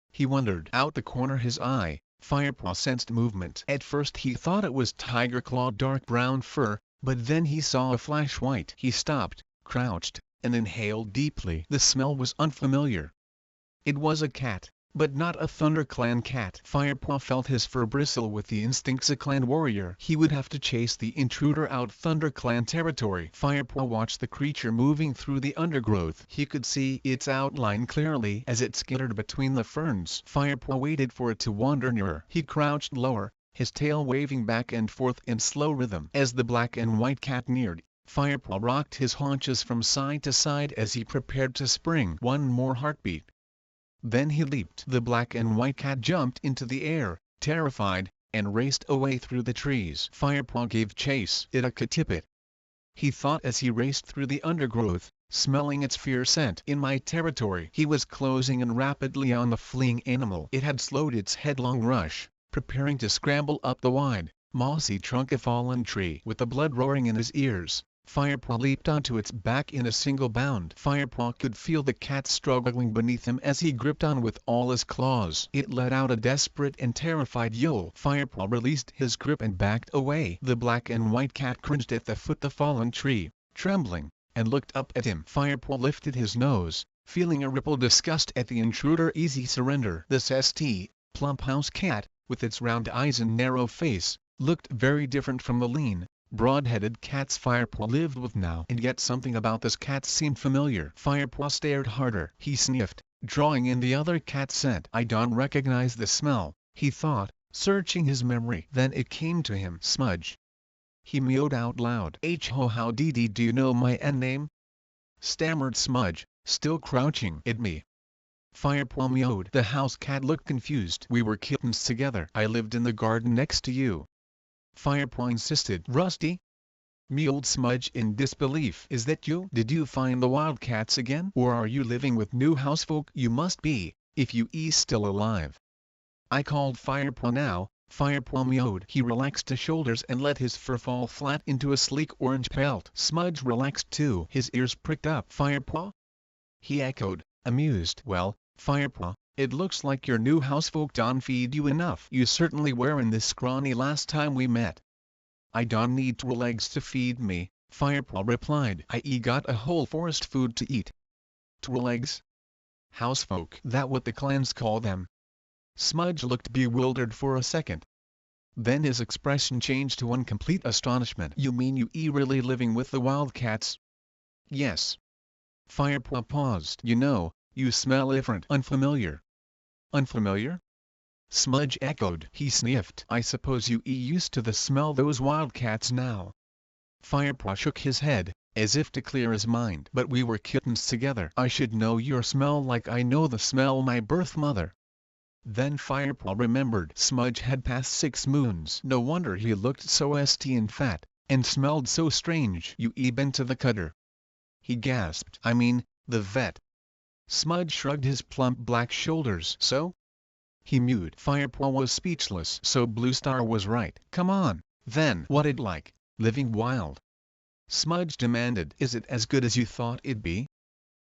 Speaker 1: He wondered. Out the corner of his eye, Firepaw sensed movement. At first he thought it was Tiger Claw dark brown fur, but then he saw a flash white. He stopped, crouched, and inhaled deeply. The smell was unfamiliar. It was a cat, but not a ThunderClan cat. Firepaw felt his fur bristle with the instincts of a clan warrior. He would have to chase the intruder out ThunderClan territory. Firepaw watched the creature moving through the undergrowth. He could see its outline clearly as it skittered between the ferns. Firepaw waited for it to wander nearer. He crouched lower, his tail waving back and forth in slow rhythm. As the black and white cat neared, Firepaw rocked his haunches from side to side as he prepared to spring. One more heartbeat. Then he leaped. The black and white cat jumped into the air, terrified, and raced away through the trees. Firepaw gave chase. It a tippet, he thought as he raced through the undergrowth, smelling its fierce scent. In my territory. He was closing in rapidly on the fleeing animal. It had slowed its headlong rush, preparing to scramble up the wide, mossy trunk of a fallen tree. With the blood roaring in his ears, Firepaw leaped onto its back in a single bound. Firepaw could feel the cat struggling beneath him as he gripped on with all his claws. It let out a desperate and terrified yowl. Firepaw released his grip and backed away. The black and white cat cringed at the foot of the fallen tree, trembling, and looked up at him. Firepaw lifted his nose, feeling a ripple disgust at the intruder easy surrender. This St. plump house cat, with its round eyes and narrow face, looked very different from the lean, broad-headed cats Firepaw lived with now. And yet something about this cat seemed familiar. Firepaw stared harder. He sniffed, drawing in the other cat's scent. "I don't recognize the smell," he thought, searching his memory. Then it came to him. "Smudge." He mewed out loud. "Ho, how do you know my name?" stammered Smudge, still crouching at me. Firepaw mewed. The house cat looked confused. "We were kittens together. I lived in the garden next to you," Firepaw insisted. "Rusty?" mewed Smudge in disbelief. "Is that you? Did you find the wildcats again? Or are you living with new housefolk? You must be, if you is still alive." I called Firepaw now. Firepaw mewed. He relaxed his shoulders and let his fur fall flat into a sleek orange pelt. Smudge relaxed too. His ears pricked up. "Firepaw?" he echoed, amused. "Well, Firepaw, it looks like your new housefolk don't feed you enough. You certainly were in this scrawny last time we met." "I don't need 2 legs to feed me," Firepaw replied. "I got a whole forest food to eat." 2 legs? Housefolk? That what the clans call them? Smudge looked bewildered for a second. Then his expression changed to one complete astonishment. "You mean you really living with the wildcats?" "Yes." Firepaw paused. "You know, you smell different. Unfamiliar." "Unfamiliar?" Smudge echoed. He sniffed. "I suppose you used to the smell those wildcats now." Firepaw shook his head, as if to clear his mind. "But we were kittens together. I should know your smell like I know the smell my birth mother." Then Firepaw remembered. Smudge had passed 6 moons. No wonder he looked so st and fat, and smelled so strange. "You been to the cutter?" he gasped. "I mean, the vet." Smudge shrugged his plump black shoulders. "So?" he mewed. Firepaw was speechless. So Bluestar was right. "Come on, then. What it like, living wild?" Smudge demanded. "Is it as good as you thought it'd be?"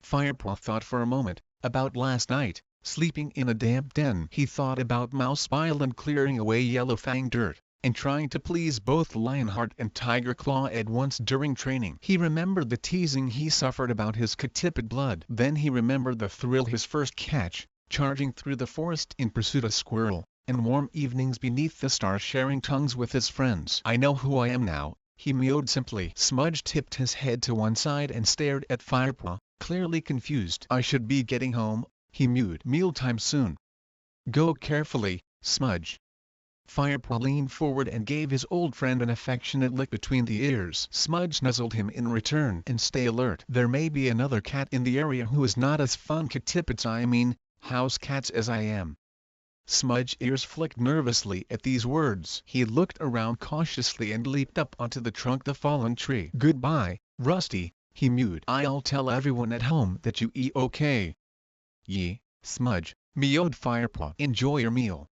Speaker 1: Firepaw thought for a moment. About last night, sleeping in a damp den. He thought about Mouse Island clearing away Yellowfang dirt, and trying to please both Lionheart and Tiger Claw at once during training. He remembered the teasing he suffered about his catipid blood. Then he remembered the thrill his first catch, charging through the forest in pursuit of squirrel, and warm evenings beneath the stars sharing tongues with his friends. "I know who I am now," he mewed simply. Smudge tipped his head to one side and stared at Firepaw, clearly confused. "I should be getting home," he mewed. "Mealtime soon." "Go carefully, Smudge." Firepaw leaned forward and gave his old friend an affectionate lick between the ears. Smudge nuzzled him in return. "And stay alert. There may be another cat in the area who is not as fun catipids house cats as I am." Smudge's ears flicked nervously at these words. He looked around cautiously and leaped up onto the trunk of the fallen tree. "Goodbye, Rusty," he mewed. "I'll tell everyone at home that you okay." "Ye, Smudge," mewed Firepaw. "Enjoy your meal."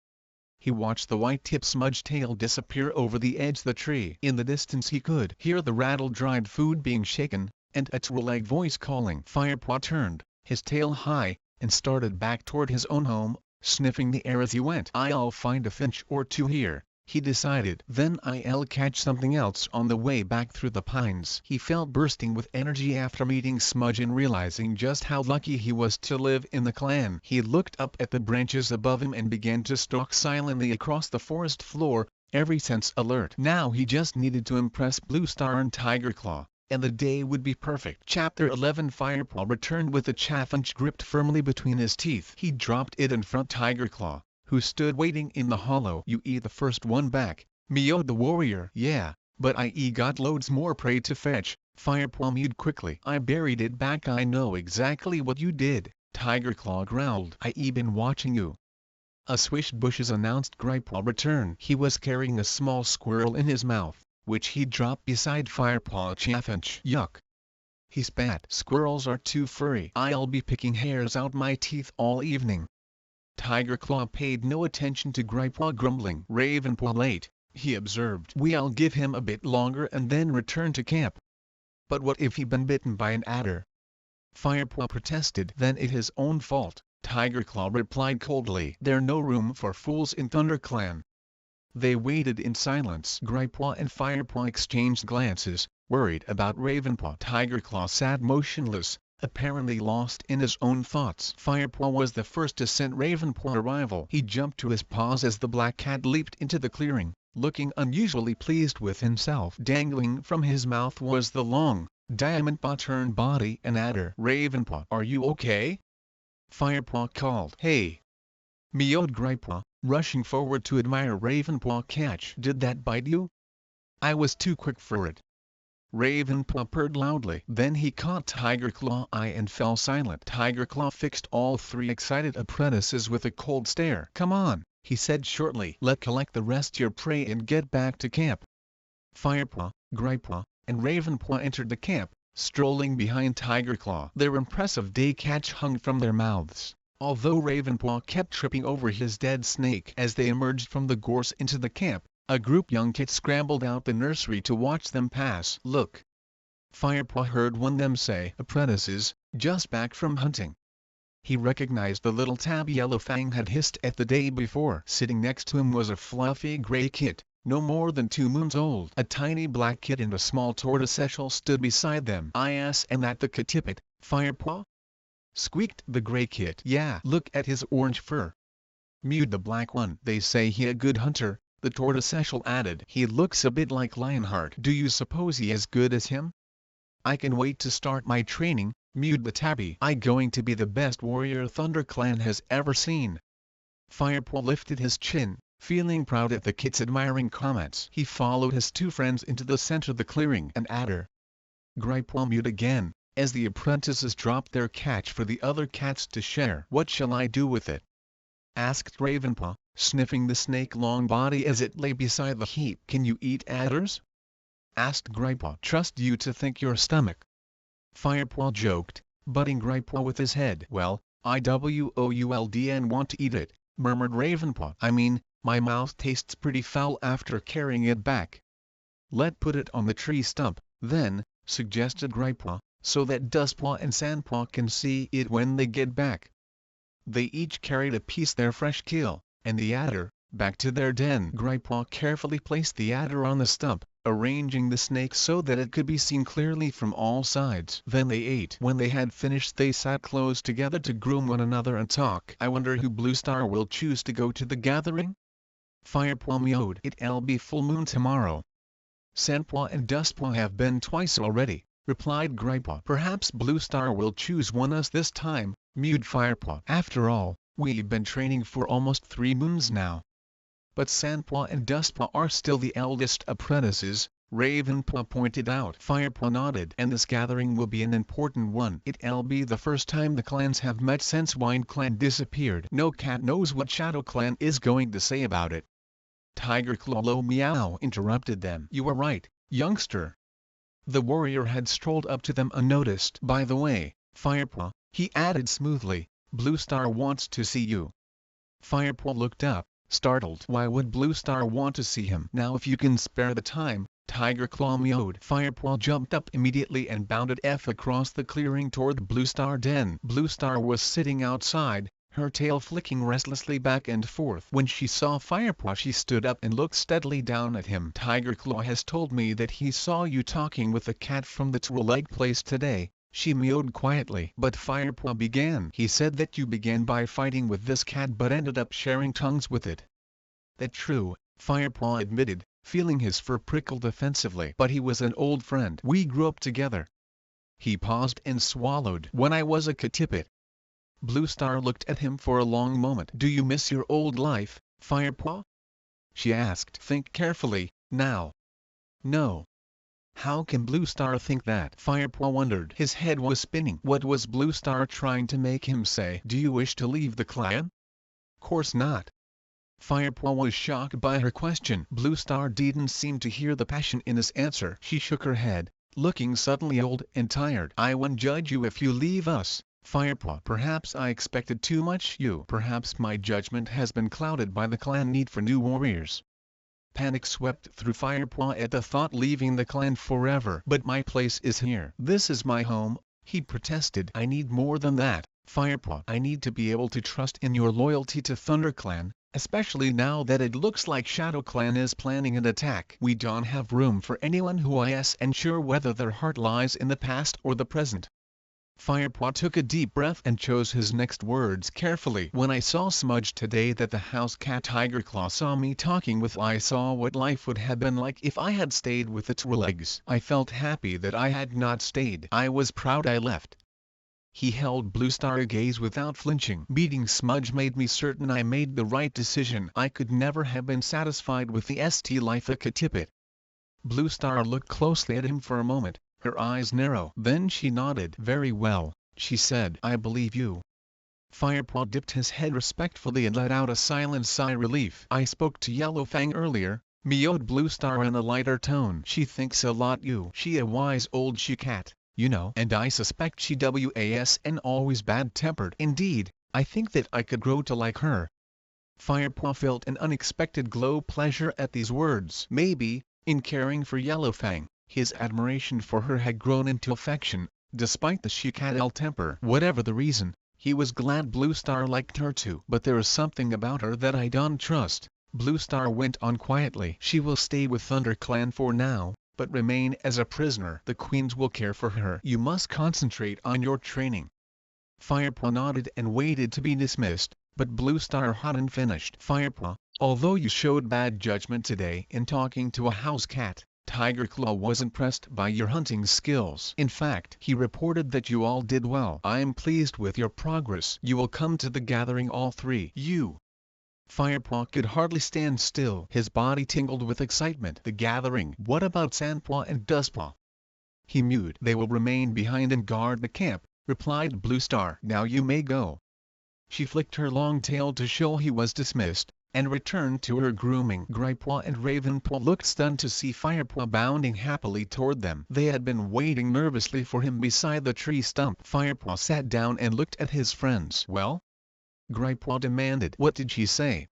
Speaker 1: He watched the white-tipped Smudge tail disappear over the edge of the tree. In the distance he could hear the rattle-dried food being shaken, and a 2-leg voice calling. Firepaw turned, his tail high, and started back toward his own home, sniffing the air as he went. "I'll find a finch or 2 here," he decided. "Then I'll catch something else on the way back through the pines." He felt bursting with energy after meeting Smudge and realizing just how lucky he was to live in the clan. He looked up at the branches above him and began to stalk silently across the forest floor, every sense alert. Now he just needed to impress Bluestar and Tiger Claw, and the day would be perfect. Chapter 11. Firepaw returned with the chaffinch gripped firmly between his teeth. He dropped it in front of Tiger Claw, who stood waiting in the hollow. "You the first one back," mewed the warrior. "Yeah, but I got loads more prey to fetch," Firepaw mewed quickly. "I buried it back. I know exactly what you did," Tiger Claw growled. "I been watching you." A swish bushes announced Gripeaw's return. He was carrying a small squirrel in his mouth, which he dropped beside Firepaw. "Chaffinch." "Yuck," he spat. "Squirrels are too furry. I'll be picking hairs out my teeth all evening." Tiger Claw paid no attention to Gripeaw grumbling. "Ravenpaw late," he observed. "We'll give him a bit longer and then return to camp." "But what if he been bitten by an adder?" Firepaw protested. "Then it's his own fault," Tiger Claw replied coldly. "There's no room for fools in ThunderClan." They waited in silence. Gripeaw and Firepaw exchanged glances, worried about Ravenpaw. Tiger Claw sat motionless, apparently lost in his own thoughts. Firepaw was the first to scent Ravenpaw's arrival. He jumped to his paws as the black cat leaped into the clearing, looking unusually pleased with himself. Dangling from his mouth was the long, diamond-paw-turned body and adder. "Ravenpaw, are you okay?" Firepaw called. "Hey!" meowed Grypaw, rushing forward to admire Ravenpaw's catch. "Did that bite you?" "I was too quick for it." Ravenpaw purred loudly. Then he caught Tigerclaw's eye and fell silent. Tigerclaw fixed all three excited apprentices with a cold stare. "Come on," he said shortly. "Let's collect the rest of your prey and get back to camp." Firepaw, Grypaw, and Ravenpaw entered the camp, strolling behind Tigerclaw. Their impressive day catch hung from their mouths, although Ravenpaw kept tripping over his dead snake. As they emerged from the gorse into the camp, a group young kids scrambled out the nursery to watch them pass. "Look!" Firepaw heard one of them say. "Apprentices, just back from hunting." He recognized the little tabby Yellowfang had hissed at the day before. Sitting next to him was a fluffy gray kit, no more than 2 moons old. A tiny black kit and a small tortoiseshell stood beside them. "Yes, and that the Kitipit, Firepaw?" squeaked the gray kit. "Yeah, look at his orange fur," mewed the black one. "They say he a good hunter," the tortoiseshell added. "He looks a bit like Lionheart. Do you suppose he as good as him?" "I can wait to start my training," mewed the tabby. "I going to be the best warrior ThunderClan has ever seen." Firepaw lifted his chin, feeling proud at the kit's admiring comments. He followed his 2 friends into the center of the clearing. "An adder." Grypaw mewed again, as the apprentices dropped their catch for the other cats to share. "What shall I do with it?" asked Ravenpaw, sniffing the snake-long body as it lay beside the heap. "Can you eat adders?" asked Grypaw. "Trust you to think your stomach." Firepaw joked, butting Grypaw with his head. "Well, I want to eat it," murmured Ravenpaw. "I mean, my mouth tastes pretty foul after carrying it back." "Let's put it on the tree stump, then," suggested Grypaw, "so that Dustpaw and Sandpaw can see it when they get back." They each carried a piece their fresh kill, and the adder, back to their den. Grypaw carefully placed the adder on the stump, arranging the snake so that it could be seen clearly from all sides. Then they ate. When they had finished they sat close together to groom one another and talk. "I wonder who Bluestar will choose to go to the gathering?" Firepaw meowed. "It'll be full moon tomorrow." "Sandpaw and Dustpaw have been twice already," replied Grypaw. "Perhaps Bluestar will choose one us this time," mewed Firepaw. "After all, we've been training for almost 3 moons now." "But Sandpaw and Dustpaw are still the eldest apprentices," Ravenpaw pointed out. Firepaw nodded. "And this gathering will be an important one. It'll be the first time the clans have met since Wind Clan disappeared. No cat knows what Shadow Clan is going to say about it." Tigerclaw meow interrupted them. "You are right, youngster." The warrior had strolled up to them unnoticed. "By the way, Firepaw," he added smoothly, "Bluestar wants to see you." Firepaw looked up, startled. Why would Bluestar want to see him? "Now if you can spare the time," Tigerclaw meowed. Firepaw jumped up immediately and bounded across the clearing toward the Bluestar den. Bluestar was sitting outside, her tail flicking restlessly back and forth. When she saw Firepaw she stood up and looked steadily down at him. "Tigerclaw has told me that he saw you talking with the cat from the Prologue place today," she meowed quietly. "But Firepaw began. He said that you began by fighting with this cat but ended up sharing tongues with it." "That's true," Firepaw admitted, feeling his fur prickle defensively. "But he was an old friend. We grew up together." He paused and swallowed. "When I was a Kitipit." Bluestar looked at him for a long moment. "Do you miss your old life, Firepaw?" she asked. "Think carefully, now." "No." How can Bluestar think that? Firepaw wondered. His head was spinning. What was Bluestar trying to make him say? "Do you wish to leave the clan?" "Course not." Firepaw was shocked by her question. Bluestar didn't seem to hear the passion in his answer. She shook her head, looking suddenly old and tired. "I won't judge you if you leave us, Firepaw. Perhaps I expected too much you. Perhaps my judgment has been clouded by the clan need for new warriors." Panic swept through Firepaw at the thought leaving the clan forever. "But my place is here. This is my home," he protested. "I need more than that, Firepaw. I need to be able to trust in your loyalty to ThunderClan, especially now that it looks like Shadow Clan is planning an attack. We don't have room for anyone who is unsure whether their heart lies in the past or the present." Firepaw took a deep breath and chose his next words carefully. When I saw Smudge today that the house cat Tiger Claw saw me talking with, I saw what life would have been like if I had stayed with its legs. I felt happy that I had not stayed. I was proud I left. He held Bluestar a gaze without flinching. Meeting Smudge made me certain I made the right decision. I could never have been satisfied with the ST life at Katippet. Bluestar looked closely at him for a moment, her eyes narrow. Then she nodded. Very well, she said. I believe you. Firepaw dipped his head respectfully and let out a silent sigh of relief. I spoke to Yellowfang earlier, meowed Bluestar in a lighter tone. She thinks a lot you. She a wise old she-cat, you know. And I suspect she was always bad-tempered. Indeed, I think that I could grow to like her. Firepaw felt an unexpected glow of pleasure at these words. Maybe, in caring for Yellowfang, his admiration for her had grown into affection, despite the she-cat ill-temper. Whatever the reason, he was glad Bluestar liked her too. But there is something about her that I don't trust, Bluestar went on quietly. She will stay with ThunderClan for now, but remain as a prisoner. The queens will care for her. You must concentrate on your training. Firepaw nodded and waited to be dismissed, but Bluestar hadn't finished. Firepaw, although you showed bad judgment today in talking to a house cat, Tiger Claw was impressed by your hunting skills. In fact, he reported that you all did well. I am pleased with your progress. You will come to the gathering, all three. You. Firepaw could hardly stand still. His body tingled with excitement. The gathering. What about Sandpaw and Dustpaw? He mewed. They will remain behind and guard the camp, replied Bluestar. Now you may go. She flicked her long tail to show he was dismissed, and returned to her grooming. Grypaw and Ravenpaw looked stunned to see Firepaw bounding happily toward them. They had been waiting nervously for him beside the tree stump. Firepaw sat down and looked at his friends. Well? Grypaw demanded. What did she say?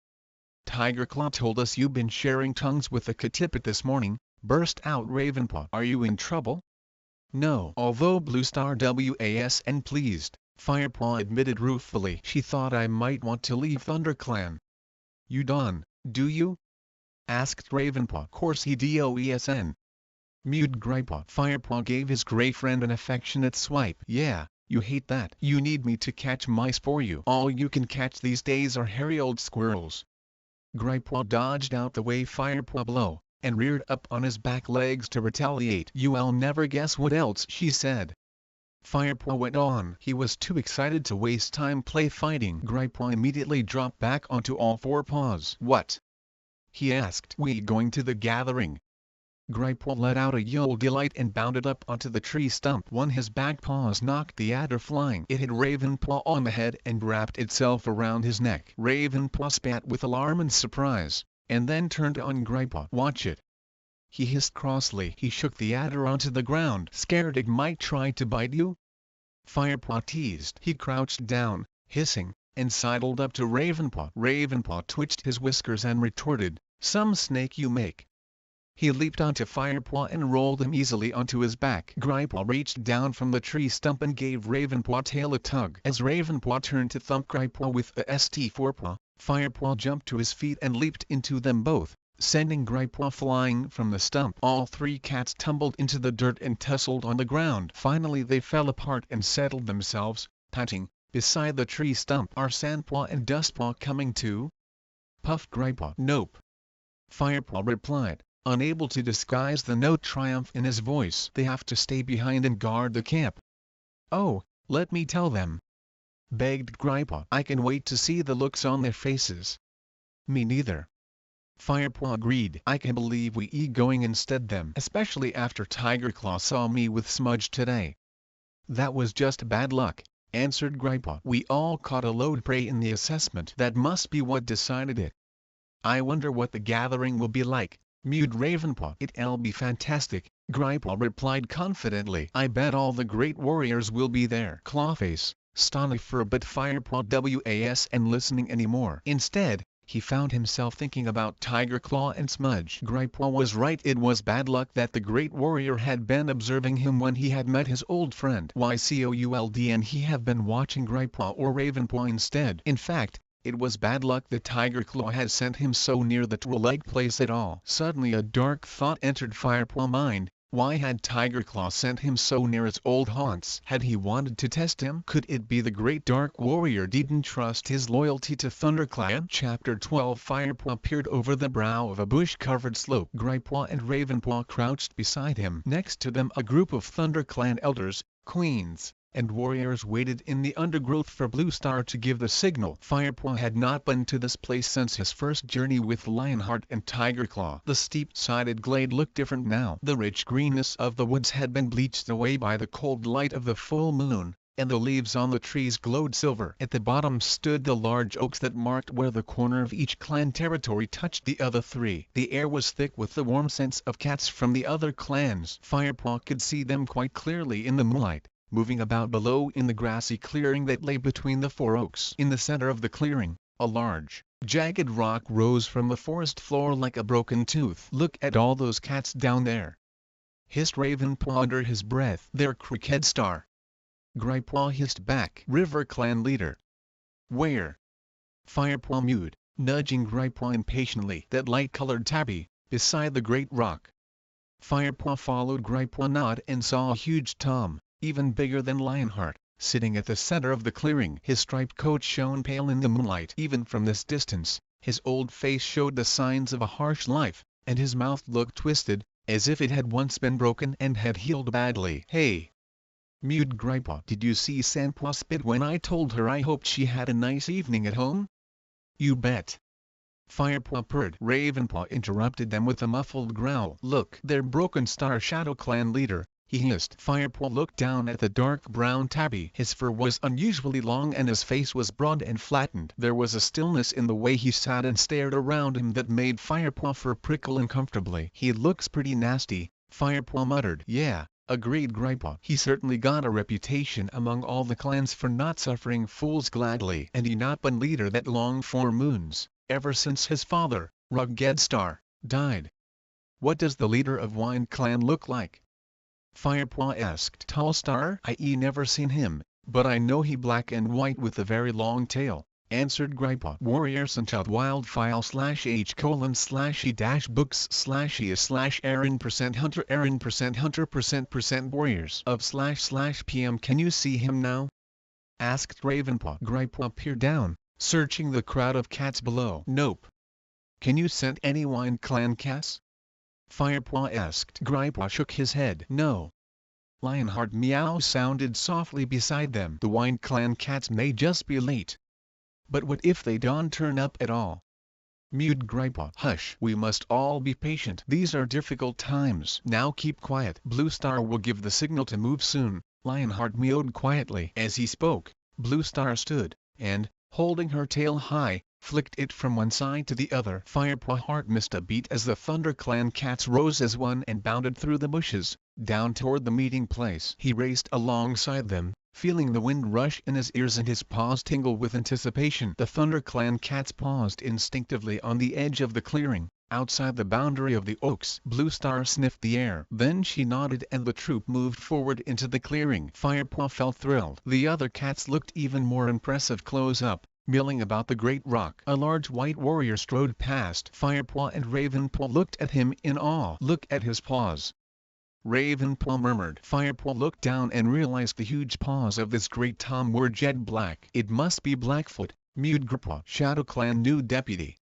Speaker 1: Tiger Claw told us you've been sharing tongues with the Katippet this morning, burst out Ravenpaw. Are you in trouble? No. Although Bluestar was pleased, Firepaw admitted ruefully. She thought I might want to leave ThunderClan. You don't, do you? Asked Ravenpaw. Course he does. Mewed Grypaw. Firepaw gave his gray friend an affectionate swipe. Yeah, you hate that. You need me to catch mice for you. All you can catch these days are hairy old squirrels. Grypaw dodged out the way Firepaw blew, and reared up on his back legs to retaliate. You'll never guess what else she said. Firepaw went on. He was too excited to waste time play fighting. Grypaw immediately dropped back onto all four paws. What? He asked. We going to the gathering? Grypaw let out a yell of delight and bounded up onto the tree stump. One his back paws knocked the adder flying. It hit Ravenpaw on the head and wrapped itself around his neck. Ravenpaw spat with alarm and surprise, and then turned on Grypaw. Watch it. He hissed crossly. He shook the adder onto the ground. Scared it might try to bite you? Firepaw teased. He crouched down, hissing, and sidled up to Ravenpaw. Ravenpaw twitched his whiskers and retorted, some snake you make. He leaped onto Firepaw and rolled him easily onto his back. Grypaw reached down from the tree stump and gave Ravenpaw tail a tug. As Ravenpaw turned to thump Grypaw with a ST forepaw, Firepaw jumped to his feet and leaped into them both, sending Grypaw flying from the stump. All three cats tumbled into the dirt and tussled on the ground. Finally they fell apart and settled themselves, panting, beside the tree stump. Are Sandpaw and Dustpaw coming too? Puffed Grypaw. Nope. Firepaw replied, unable to disguise the note of triumph in his voice. They have to stay behind and guard the camp. Oh, let me tell them. Begged Grypaw. I can wait to see the looks on their faces. Me neither. Firepaw agreed. I can believe we going instead them. Especially after Tiger Claw saw me with Smudge today. That was just bad luck, answered Grypaw. We all caught a load prey in the assessment. That must be what decided it. I wonder what the gathering will be like, mewed Ravenpaw. It'll be fantastic, Grypaw replied confidently. I bet all the great warriors will be there. Clawface, Stonifer but Firepaw wasn't listening anymore. Instead, he found himself thinking about Tiger Claw and Smudge. Grypaw was right. It was bad luck that the great warrior had been observing him when he had met his old friend Ycold and he have been watching Grypaw or Ravenpaw instead. In fact, it was bad luck that Tiger Claw had sent him so near the Prologue place at all. Suddenly a dark thought entered Firepaw's mind. Why had Tiger Claw sent him so near its old haunts? Had he wanted to test him? Could it be the great dark warrior didn't trust his loyalty to ThunderClan? Chapter 12 Firepaw peered over the brow of a bush-covered slope. Gripepaw and Ravenpaw crouched beside him. Next to them a group of ThunderClan elders, queens, and warriors waited in the undergrowth for Bluestar to give the signal. Firepaw had not been to this place since his first journey with Lionheart and Tigerclaw. The steep-sided glade looked different now. The rich greenness of the woods had been bleached away by the cold light of the full moon, and the leaves on the trees glowed silver. At the bottom stood the large oaks that marked where the corner of each clan territory touched the other three. The air was thick with the warm scents of cats from the other clans. Firepaw could see them quite clearly in the moonlight, moving about below in the grassy clearing that lay between the four oaks. In the center of the clearing, a large, jagged rock rose from the forest floor like a broken tooth. "Look at all those cats down there," hissed Ravenpaw under his breath. "They're Crickedstar." Gripepaw hissed back. "River Clan leader." "Where?" Firepaw mewed, nudging Gripepaw impatiently. "That light-colored tabby, beside the great rock." Firepaw followed Gripepaw nod and saw a huge Tom, even bigger than Lionheart, sitting at the center of the clearing. His striped coat shone pale in the moonlight. Even from this distance, his old face showed the signs of a harsh life, and his mouth looked twisted, as if it had once been broken and had healed badly. "Hey!" mewed Gripepaw. "Did you see Sandpaw spit when I told her I hoped she had a nice evening at home?" "You bet!" Firepaw purred. Ravenpaw interrupted them with a muffled growl. "Look, they're Broken Star Shadow Clan leader," he hissed. Firepaw looked down at the dark brown tabby. His fur was unusually long and his face was broad and flattened. There was a stillness in the way he sat and stared around him that made Firepaw fur prickle uncomfortably. "He looks pretty nasty," Firepaw muttered. "Yeah," agreed Gripepaw. "He certainly got a reputation among all the clans for not suffering fools gladly. And he not been leader that long 4 moons, ever since his father, Ruggedstar, died." "What does the leader of Wind Clan look like?" Firepaw asked. "Tall Star? I never seen him, but I know he black and white with a very long tail," answered Gripepaw. "Warriors Untitled Wildfile/h:/e-books/e/Erin%Hunter Erin%Hunter%% warriors of //PM. Can you see him now?" asked Ravenpaw. Gripepaw peered down, searching the crowd of cats below. "Nope." "Can you scent any Wind Clan cats?" Firepaw asked. Gripepaw shook his head. "No." Lionheart meow sounded softly beside them. "The Wind Clan cats may just be late." "But what if they don't turn up at all?" mewed Gripepaw. "Hush, we must all be patient. These are difficult times. Now keep quiet. Bluestar will give the signal to move soon." Lionheart meowed quietly. As he spoke, Bluestar stood, and, holding her tail high, flicked it from one side to the other. Firepaw heart missed a beat as the ThunderClan cats rose as one and bounded through the bushes, down toward the meeting place. He raced alongside them, feeling the wind rush in his ears and his paws tingle with anticipation. The ThunderClan cats paused instinctively on the edge of the clearing, outside the boundary of the oaks. Bluestar sniffed the air. Then she nodded and the troop moved forward into the clearing. Firepaw felt thrilled. The other cats looked even more impressive close up, milling about the great rock. A large white warrior strode past. Firepaw and Ravenpaw looked at him in awe. "Look at his paws," Ravenpaw murmured. Firepaw looked down and realized the huge paws of this great Tom were jet black. "It must be Blackfoot," mewed Gripepaw. "Shadow Clan new deputy."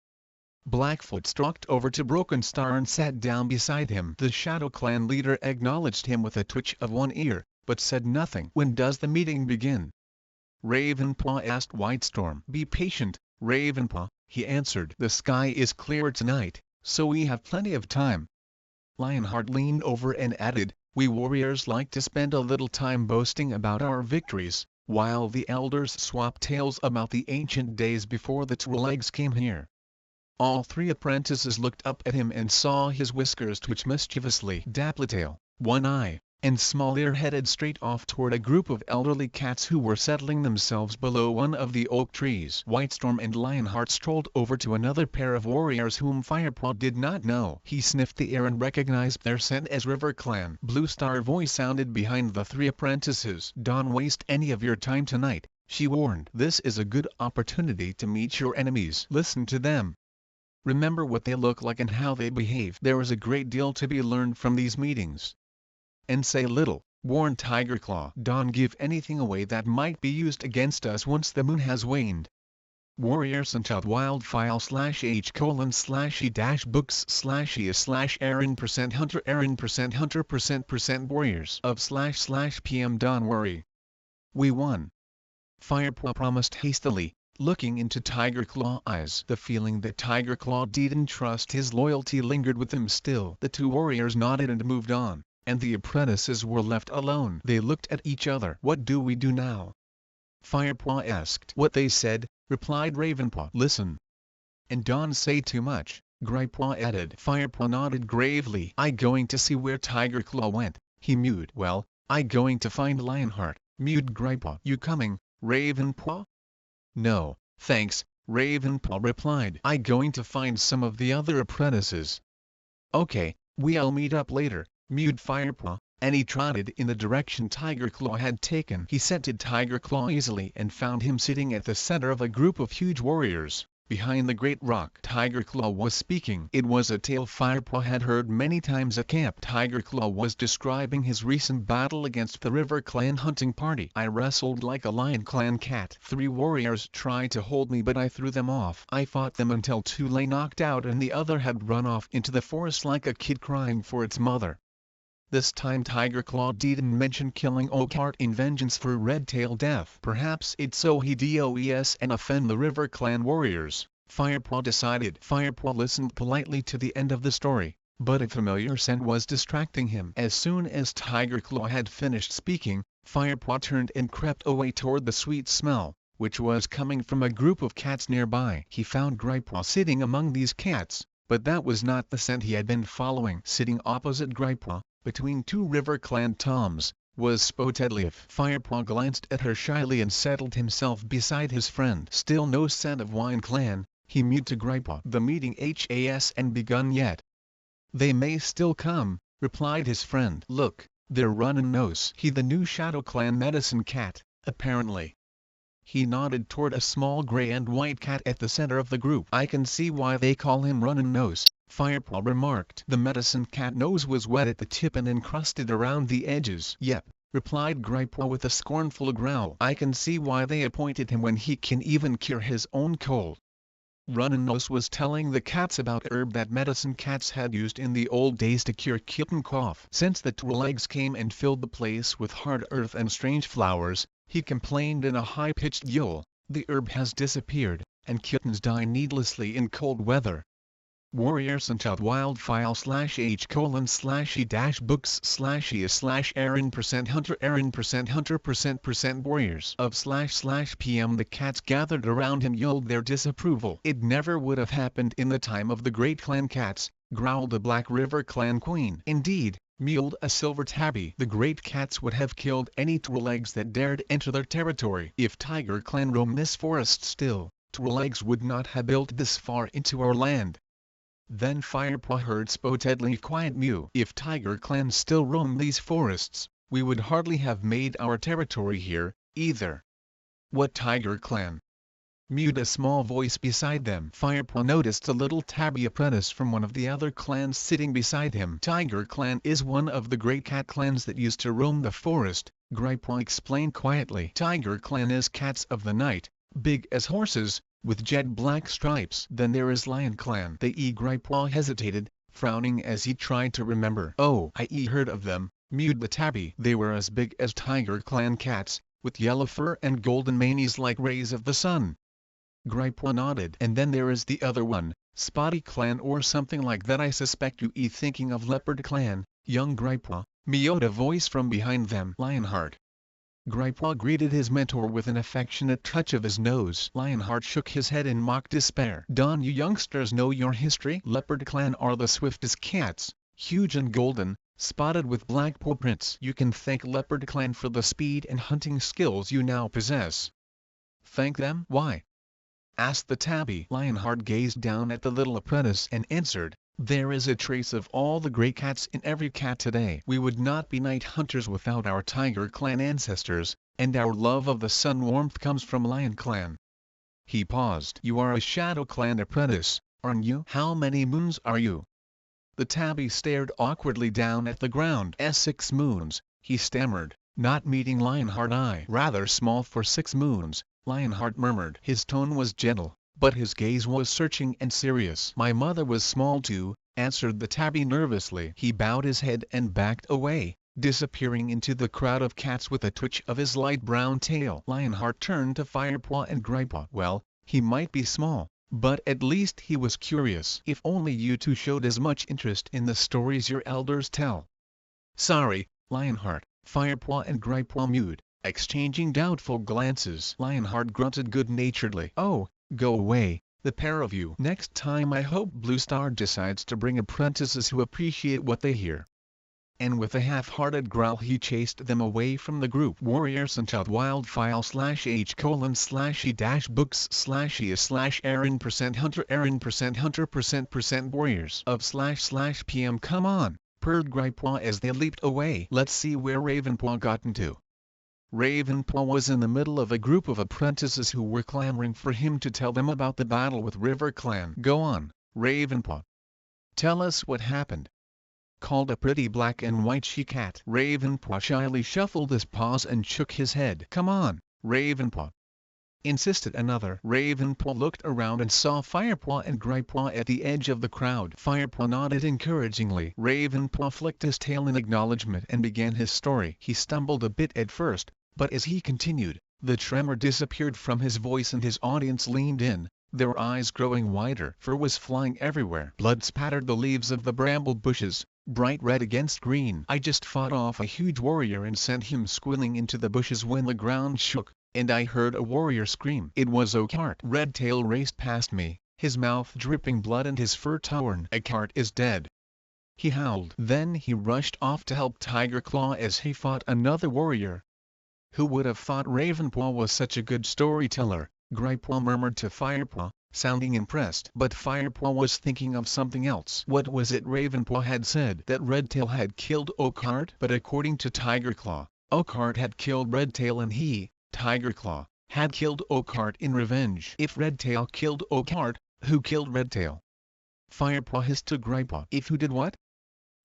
Speaker 1: Blackfoot stalked over to Broken Star and sat down beside him. The Shadow Clan leader acknowledged him with a twitch of one ear, but said nothing. "When does the meeting begin?" Ravenpaw asked Whitestorm. "Be patient, Ravenpaw," he answered. "The sky is clear tonight, so we have plenty of time." Lionheart leaned over and added, "We warriors like to spend a little time boasting about our victories, while the elders swap tales about the ancient days before the Prologues came here." All 3 apprentices looked up at him and saw his whiskers twitch mischievously. Dappletail, One Eye, and Small Ear headed straight off toward a group of elderly cats who were settling themselves below one of the oak trees. Whitestorm and Lionheart strolled over to another pair of warriors whom Firepaw did not know. He sniffed the air and recognized their scent as River Clan. Bluestar voice sounded behind the 3 apprentices. "Don't waste any of your time tonight," she warned. "This is a good opportunity to meet your enemies. Listen to them. Remember what they look like and how they behave. There is a great deal to be learned from these meetings." and say little," warned Tiger Claw. "Don't give anything away that might be used against us once the moon has waned." Warriors Untitled Wildfile/h:/e-books/e/Erin%Hunter Erin%Hunter%% Warriors of//PM. Don't worry. We won. Firepaw promised hastily, looking into Tiger Claw's eyes. The feeling that Tiger Claw didn't trust his loyalty lingered with him still. The two warriors nodded and moved on, and the apprentices were left alone. They looked at each other. "What do we do now?" Firepaw asked. "What they said," replied Ravenpaw. "Listen. And don't say too much," Gripepaw added. Firepaw nodded gravely. "I going to see where Tiger Claw went," he mewed. "Well, I going to find Lionheart," mewed Gripepaw. "You coming, Ravenpaw?" "No, thanks," Ravenpaw replied. "I going to find some of the other apprentices." "Okay, we'll meet up later," mewed Firepaw, and he trotted in the direction Tiger Claw had taken. He scented Tiger Claw easily and found him sitting at the center of a group of huge warriors, behind the great rock. Tiger Claw was speaking. It was a tale Firepaw had heard many times at camp. Tiger Claw was describing his recent battle against the River Clan hunting party. "I wrestled like a Lion Clan cat. 3 warriors tried to hold me but I threw them off. I fought them until 2 lay knocked out and the other had run off into the forest like a kid crying for its mother." This time Tiger Claw didn't mention killing Oakhart in vengeance for Red Tail death. Perhaps it's so he does and offend the River Clan warriors, Firepaw decided. Firepaw listened politely to the end of the story, but a familiar scent was distracting him. As soon as Tiger Claw had finished speaking, Firepaw turned and crept away toward the sweet smell, which was coming from a group of cats nearby. He found Gripepaw sitting among these cats, but that was not the scent he had been following. Sitting opposite Gripepaw, between 2 River Clan toms, was Spotedleaf. Firepaw glanced at her shyly and settled himself beside his friend. "Still no scent of Wine Clan," he mewed to Gripepaw. "The meeting hasn't begun yet." "They may still come," replied his friend. "Look, they're running nose." He the new Shadow Clan medicine cat, apparently. He nodded toward a small gray and white cat at the center of the group. "I can see why they call him Runnin' Nose," Firepaw remarked. The medicine cat nose was wet at the tip and encrusted around the edges. "Yep," replied Gripepaw with a scornful growl. "I can see why they appointed him when he can even cure his own cold." Runnin' Nose was telling the cats about a herb that medicine cats had used in the old days to cure kitten cough. Since the Twillegs came and filled the place with hard earth and strange flowers, he complained in a high-pitched yell, the herb has disappeared, and kittens die needlessly in cold weather. Warriors Untitled Wildfile/h:/e-books/e/Erin%Hunter Erin%Hunter%% Warriors of//PM. The cats gathered around him yelled their disapproval. "It never would have happened in the time of the Great Clan Cats," growled the Black River Clan Queen. "Indeed," mewed a Silver Tabby, "the Great Cats would have killed any Twillegs that dared enter their territory. If Tiger Clan roamed this forest still, Twillegs would not have built this far into our land." Then Firepaw heard Spotedleaf quiet mew. "If Tiger Clan still roam these forests, we would hardly have made our territory here, either." "What Tiger Clan?" mewed a small voice beside them. Firepaw noticed a little tabby apprentice from one of the other clans sitting beside him. "Tiger Clan is one of the great cat clans that used to roam the forest," Gripepaw explained quietly. "Tiger Clan is cats of the night, big as horses, with jet black stripes. Then there is Lion Clan." Gripepaw hesitated, frowning as he tried to remember. "Oh, I heard of them," mewed the tabby. "They were as big as Tiger Clan cats, with yellow fur and golden manes like rays of the sun." Gripepaw nodded. "And then there is the other one, Spotty Clan or something like that. I suspect you thinking of Leopard Clan, young Gripepaw," mewed a voice from behind them. "Lionheart." Gripepaw greeted his mentor with an affectionate touch of his nose. Lionheart shook his head in mock despair. "Don't you youngsters know your history? Leopard Clan are the swiftest cats, huge and golden, spotted with black paw prints. You can thank Leopard Clan for the speed and hunting skills you now possess." "Thank them? Why?" asked the tabby. Lionheart gazed down at the little apprentice and answered, "There is a trace of all the great cats in every cat today. We would not be night hunters without our Tiger Clan ancestors, and our love of the sun warmth comes from Lion Clan." He paused. "You are a Shadow Clan apprentice, aren't you? How many moons are you?" The tabby stared awkwardly down at the ground. 6 moons, he stammered, not meeting Lionheart eye. Rather small for 6 moons, Lionheart murmured. His tone was gentle, but his gaze was searching and serious. My mother was small too, answered the tabby nervously. He bowed his head and backed away, disappearing into the crowd of cats with a twitch of his light brown tail. Lionheart turned to Firepaw and Gripeaw. Well, he might be small, but at least he was curious. If only you two showed as much interest in the stories your elders tell. Sorry, Lionheart. Firepaw and Gripeaw mewed, exchanging doubtful glances. Lionheart grunted good-naturedly. Oh, go away, the pair of you. Next time I hope Bluestar decides to bring apprentices who appreciate what they hear. And with a half-hearted growl he chased them away from the group. Warriors Untitled Wildfile/h:/e-e/books/e/Erin%Hunter Erin%Hunter% warriors of //PM. Come on, purred Gripeaw as they leaped away. Let's see where Ravenpaw got into. Ravenpaw was in the middle of a group of apprentices who were clamoring for him to tell them about the battle with River Clan. Go on, Ravenpaw. Tell us what happened, called a pretty black and white she-cat. Ravenpaw shyly shuffled his paws and shook his head. Come on, Ravenpaw, insisted another. Ravenpaw looked around and saw Firepaw and Gripeaw at the edge of the crowd. Firepaw nodded encouragingly. Ravenpaw flicked his tail in acknowledgement and began his story. He stumbled a bit at first, but as he continued, the tremor disappeared from his voice and his audience leaned in, their eyes growing wider. Fur was flying everywhere. Blood spattered the leaves of the bramble bushes, bright red against green. I just fought off a huge warrior and sent him squealing into the bushes when the ground shook, and I heard a warrior scream. It was Oakheart. Redtail raced past me, his mouth dripping blood and his fur torn. Oakheart is dead, he howled. Then he rushed off to help Tigerclaw as he fought another warrior. Who would have thought Ravenpaw was such a good storyteller? Gripeaw murmured to Firepaw, sounding impressed. But Firepaw was thinking of something else. What was it Ravenpaw had said? That Redtail had killed Oakheart? But according to Tigerclaw, Oakheart had killed Redtail and he, Tigerclaw, had killed Oakheart in revenge. If Redtail killed Oakheart, who killed Redtail? Firepaw hissed to Gripeaw. If who did what?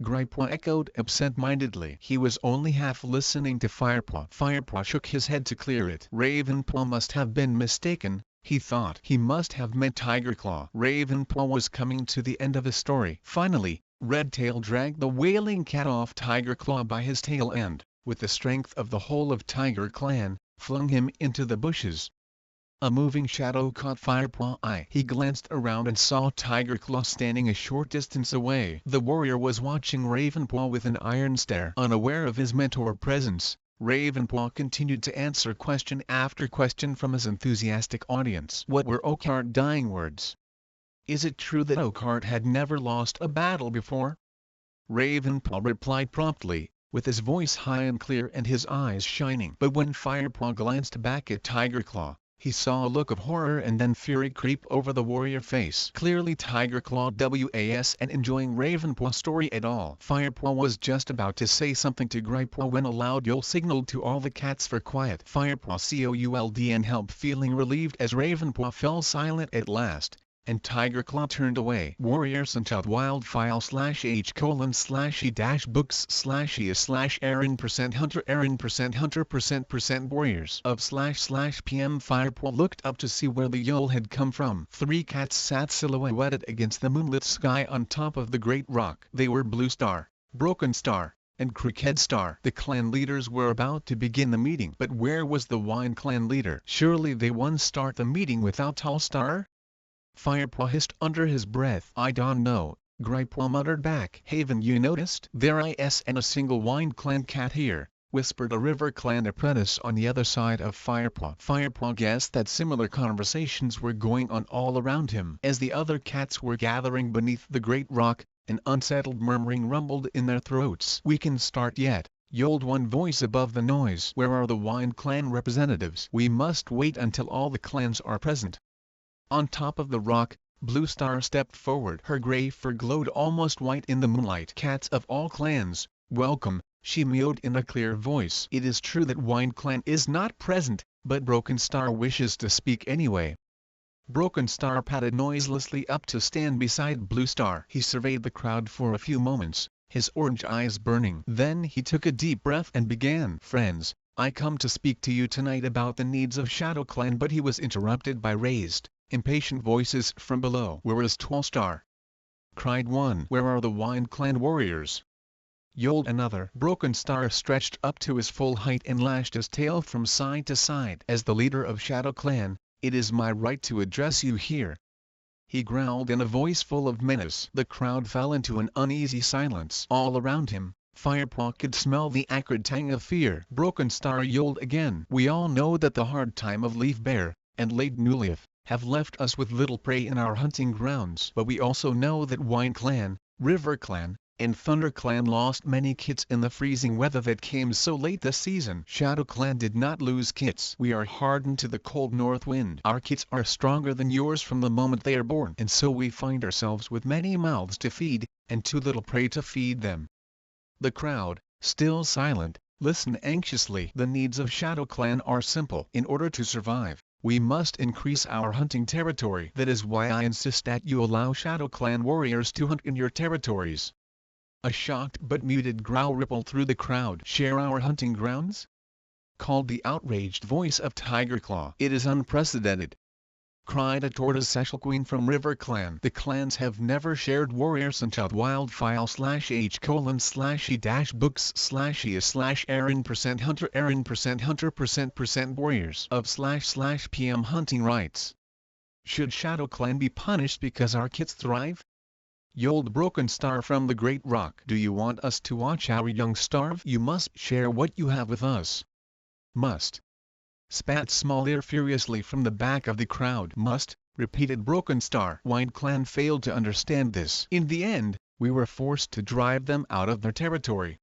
Speaker 1: Gripeaw echoed absent-mindedly. He was only half listening to Firepaw. Firepaw shook his head to clear it. Ravenpaw must have been mistaken, he thought. He must have meant Tigerclaw. Ravenpaw was coming to the end of his story. Finally, Redtail dragged the wailing cat off Tigerclaw by his tail and, with the strength of the whole of Tiger Clan, flung him into the bushes. A moving shadow caught Firepaw's eye. He glanced around and saw Tigerclaw standing a short distance away. The warrior was watching Ravenpaw with an iron stare. Unaware of his mentor's presence, Ravenpaw continued to answer question after question from his enthusiastic audience. What were Oakheart's dying words? Is it true that Oakheart had never lost a battle before? Ravenpaw replied promptly, with his voice high and clear and his eyes shining. But when Firepaw glanced back at Tigerclaw, he saw a look of horror and then fury creep over the warrior face. Clearly Tigerclaw wasn't enjoying Ravenpaw's story at all. Firepaw was just about to say something to Gripeaw when a loud yowl signaled to all the cats for quiet. Firepaw could and help feeling relieved as Ravenpaw fell silent at last, and Tigerclaw turned away. Warriors Untitled Wildfile/h:/e-books/e/Erin%Hunter Erin%Hunter% warriors of //PM. Firepaw looked up to see where the yowl had come from. 3 cats sat silhouetted against the moonlit sky on top of the great rock. They were Blue Star, Broken Star, and Crooked Star. The clan leaders were about to begin the meeting. But where was the Wine Clan leader? Surely they wouldn't start the meeting without Tall Star? Firepaw hissed under his breath. I don't know, Gripeaw muttered back. Haven't you noticed? There isn't a single Wine Clan cat here, whispered a River Clan apprentice on the other side of Firepaw. Firepaw guessed that similar conversations were going on all around him. As the other cats were gathering beneath the great rock, an unsettled murmuring rumbled in their throats. We can start yet, yelled one voice above the noise. Where are the Wine Clan representatives? We must wait until all the clans are present. On top of the rock, Blue Star stepped forward. Her gray fur glowed almost white in the moonlight. Cats of all clans, welcome, she mewed in a clear voice. It is true that Wine Clan is not present, but Broken Star wishes to speak anyway. Broken Star padded noiselessly up to stand beside Blue Star. He surveyed the crowd for a few moments, his orange eyes burning. Then he took a deep breath and began. Friends, I come to speak to you tonight about the needs of Shadow Clan. But he was interrupted by raised, impatient voices from below. Where is Tall Star? Cried one. Where are the Wind Clan warriors? Yelled another. Broken Star stretched up to his full height and lashed his tail from side to side. As the leader of Shadow Clan, it is my right to address you here, he growled in a voice full of menace. The crowd fell into an uneasy silence. All around him, Firepaw could smell the acrid tang of fear. Broken Star yelled again. We all know that the hard time of Leaf Bear and Late Newleaf have left us with little prey in our hunting grounds. But we also know that Wind Clan, River Clan, and Thunder Clan lost many kits in the freezing weather that came so late this season. Shadow Clan did not lose kits. We are hardened to the cold north wind. Our kits are stronger than yours from the moment they are born. And so we find ourselves with many mouths to feed, and too little prey to feed them. The crowd, still silent, listened anxiously. The needs of Shadow Clan are simple. In order to survive, we must increase our hunting territory. That is why I insist that you allow Shadow Clan warriors to hunt in your territories. A shocked but muted growl rippled through the crowd. Share our hunting grounds? Called the outraged voice of Tiger Claw. It is unprecedented, cried a tortoiseshell queen from River Clan. The clans have never shared warriors. Untitled Wildfile /h:/e/e/Erin%Hunter Erin%Hunter% warriors of //PM hunting rights. Should Shadow Clan be punished because our kits thrive? Yelled Broken Star from the Great Rock. Do you want us to watch our young starve? You must share what you have with us. Must. Spat Small Ear furiously from the back of the crowd. Must, repeated Broken Star. Wind Clan failed to understand this. In the end, we were forced to drive them out of their territory.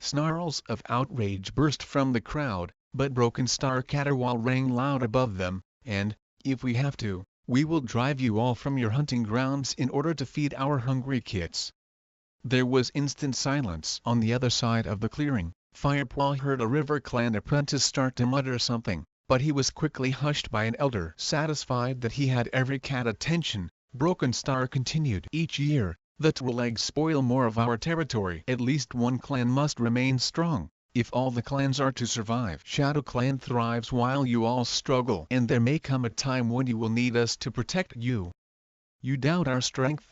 Speaker 1: Snarls of outrage burst from the crowd, but Broken Star caterwaul rang loud above them, and, if we have to, we will drive you all from your hunting grounds in order to feed our hungry kits. There was instant silence. On the other side of the clearing, Firepaw heard a River Clan apprentice start to mutter something, but he was quickly hushed by an elder. Satisfied that he had every cat attention, Broken Star continued. Each year, the Prologue spoil more of our territory. At least one clan must remain strong, if all the clans are to survive. Shadow Clan thrives while you all struggle. And there may come a time when you will need us to protect you. You doubt our strength?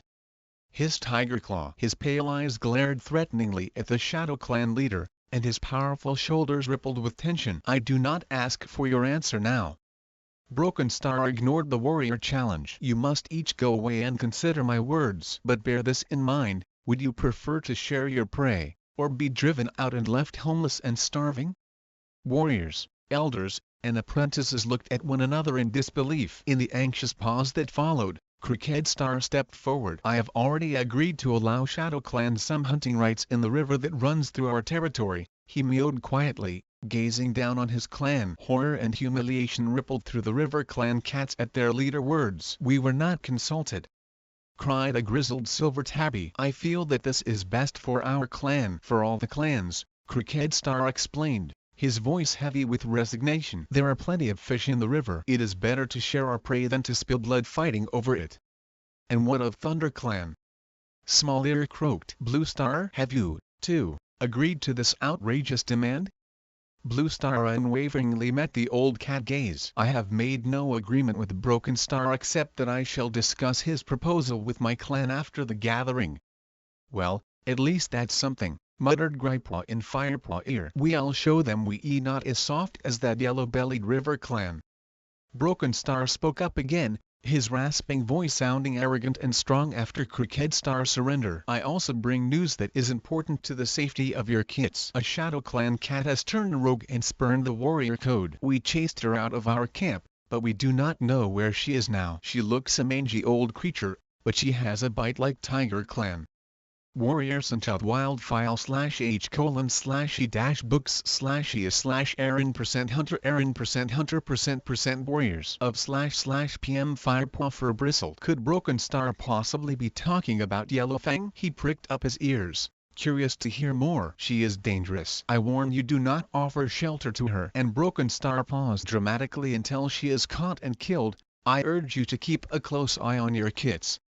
Speaker 1: Hissed Tiger Claw. His pale eyes glared threateningly at the Shadow Clan leader, and his powerful shoulders rippled with tension. I do not ask for your answer now. Broken Star ignored the warrior challenge. You must each go away and consider my words. But bear this in mind, would you prefer to share your prey, or be driven out and left homeless and starving? Warriors, elders, and apprentices looked at one another in disbelief. In the anxious pause that followed, Crooked Star stepped forward. I have already agreed to allow Shadow Clan some hunting rights in the river that runs through our territory, he mewed quietly, gazing down on his clan. Horror and humiliation rippled through the River Clan cats at their leader words. We were not consulted, cried a grizzled silver tabby. I feel that this is best for our clan. For all the clans, Crooked Star explained, his voice heavy with resignation. There are plenty of fish in the river. It is better to share our prey than to spill blood fighting over it. And what of Thunder Clan? Small Ear croaked. Blue Star, have you, too, agreed to this outrageous demand? Blue Star unwaveringly met the old cat gaze. I have made no agreement with Broken Star except that I shall discuss his proposal with my clan after the gathering. Well, at least that's something, muttered Gripepaw in Firepaw ear. We'll show them we are not as soft as that yellow-bellied River Clan. Broken Star spoke up again, his rasping voice sounding arrogant and strong after Crooked Star's surrender. I also bring news that is important to the safety of your kits. A Shadow Clan cat has turned rogue and spurned the warrior code. We chased her out of our camp, but we do not know where she is now. She looks a mangy old creature, but she has a bite like Tiger Clan. Warriors Untitled Wildfile /h:/e-books/e/Erin%Hunter Erin%Hunter% warriors of //PM Firepaw for bristled. Could Broken Star possibly be talking about Yellowfang? He pricked up his ears, curious to hear more. She is dangerous. I warn you, do not offer shelter to her. And Broken Star paused dramatically until she is caught and killed, I urge you to keep a close eye on your kits."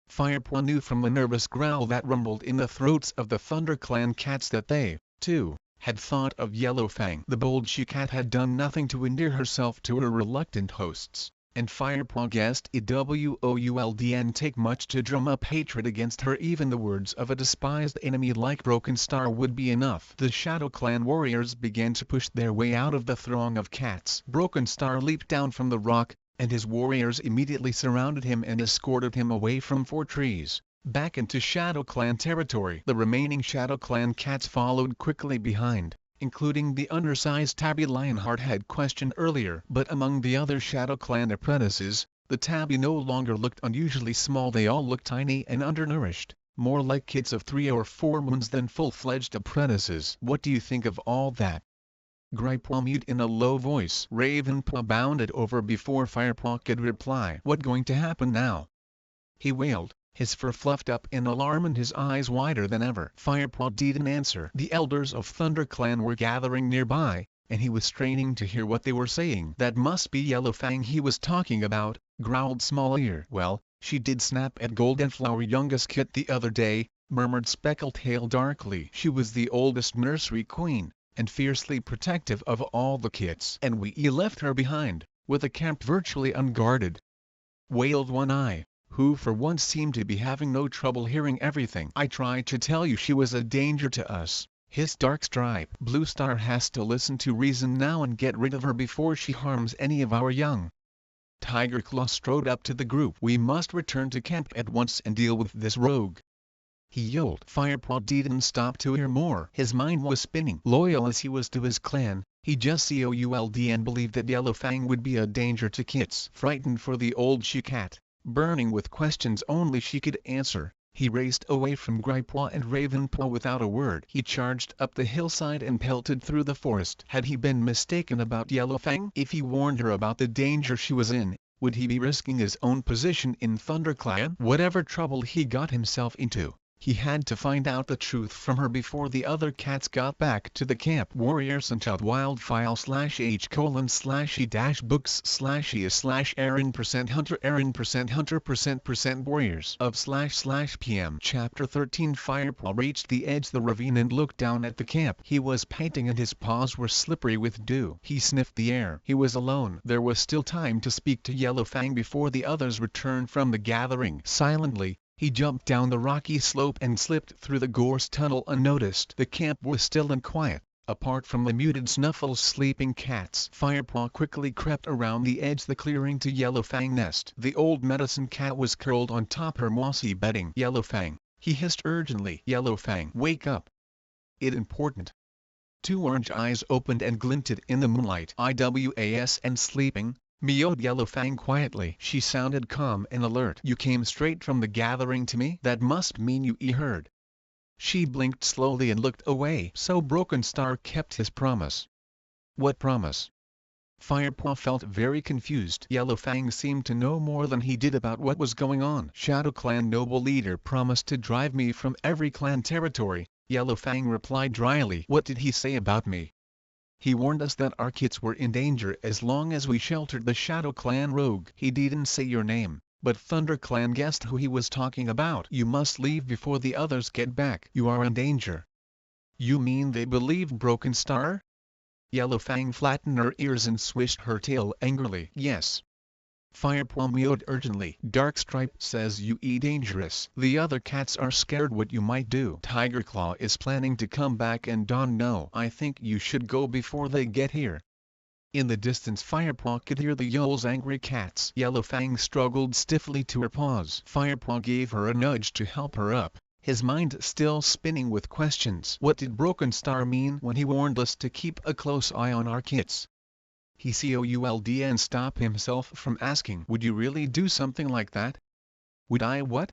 Speaker 1: Firepaw knew from the nervous growl that rumbled in the throats of the ThunderClan cats that they, too, had thought of Yellowfang. The bold she-cat had done nothing to endear herself to her reluctant hosts, and Firepaw guessed it wouldn't take much to drum up hatred against her. Even the words of a despised enemy like Broken Star would be enough. The Shadow Clan warriors began to push their way out of the throng of cats. Broken Star leaped down from the rock, and his warriors immediately surrounded him and escorted him away from 4 trees, back into Shadow Clan territory. The remaining Shadow Clan cats followed quickly behind, including the undersized tabby Lionheart had questioned earlier. But among the other Shadow Clan apprentices, the tabby no longer looked unusually small. They all looked tiny and undernourished, more like kids of 3 or 4 moons than full-fledged apprentices. "What do you think of all that?" Gripewa mewed in a low voice. Ravenpaw bounded over before Firepaw could reply. "What going to happen now?" he wailed, his fur fluffed up in alarm and his eyes wider than ever. Firepaw didn't answer. The elders of ThunderClan were gathering nearby, and he was straining to hear what they were saying. "That must be Yellowfang he was talking about," growled Small Ear. "Well, she did snap at Goldenflower youngest kit the other day," murmured Speckletail darkly. "She was the oldest nursery queen, and fiercely protective of all the kits. And we left her behind, with the camp virtually unguarded," wailed One Eye, who for once seemed to be having no trouble hearing everything. "I tried to tell you she was a danger to us," hissed Darkstripe. "Blue Star has to listen to reason now and get rid of her before she harms any of our young." Tigerclaw strode up to the group. "We must return to camp at once and deal with this rogue," he yelled. Firepaw didn't stop to hear more. His mind was spinning. Loyal as he was to his clan, he just couldn't believe that Yellowfang would be a danger to kits. Frightened for the old she-cat, burning with questions only she could answer, he raced away from Gripewa and Ravenpaw without a word. He charged up the hillside and pelted through the forest. Had he been mistaken about Yellowfang? If he warned her about the danger she was in, would he be risking his own position in ThunderClan? Whatever trouble he got himself into, he had to find out the truth from her before the other cats got back to the camp. Warriors Untitled Wildfile/h:/books/e/Erin%Hunter Erin%Hunter% Warriors of //PM. Chapter 13. Firepaw reached the edge of the ravine and looked down at the camp. He was panting and his paws were slippery with dew. He sniffed the air. He was alone. There was still time to speak to Yellowfang before the others returned from the gathering. Silently, he jumped down the rocky slope and slipped through the gorse tunnel unnoticed. The camp was still and quiet, apart from the muted snuffles sleeping cats. Firepaw quickly crept around the edge of the clearing to Yellowfang's nest. The old medicine cat was curled on top her mossy bedding. "Yellowfang," he hissed urgently. "Yellowfang, wake up. It's important." 2 orange eyes opened and glinted in the moonlight. "IWAS and sleeping," meowed Yellowfang quietly. She sounded calm and alert. "You came straight from the gathering to me? That must mean you heard." She blinked slowly and looked away. "So Broken Star kept his promise." "What promise?" Firepaw felt very confused. Yellowfang seemed to know more than he did about what was going on. "Shadow Clan noble leader promised to drive me from every clan territory," Yellowfang replied dryly. "What did he say about me?" "He warned us that our kits were in danger as long as we sheltered the Shadow Clan rogue." "He didn't say your name, but ThunderClan guessed who he was talking about." "You must leave before the others get back. You are in danger." "You mean they believed Broken Star?" Yellowfang flattened her ears and swished her tail angrily. "Yes." Firepaw meowed urgently. "Darkstripe says you dangerous. The other cats are scared what you might do. Tigerclaw is planning to come back and don't know. I think you should go before they get here." In the distance Firepaw could hear the Yoel's angry cats. Yellowfang struggled stiffly to her paws. Firepaw gave her a nudge to help her up, his mind still spinning with questions. What did Broken Star mean when he warned us to keep a close eye on our kits? He couldn't stop himself from asking. "Would you really do something like that?" "Would I what?"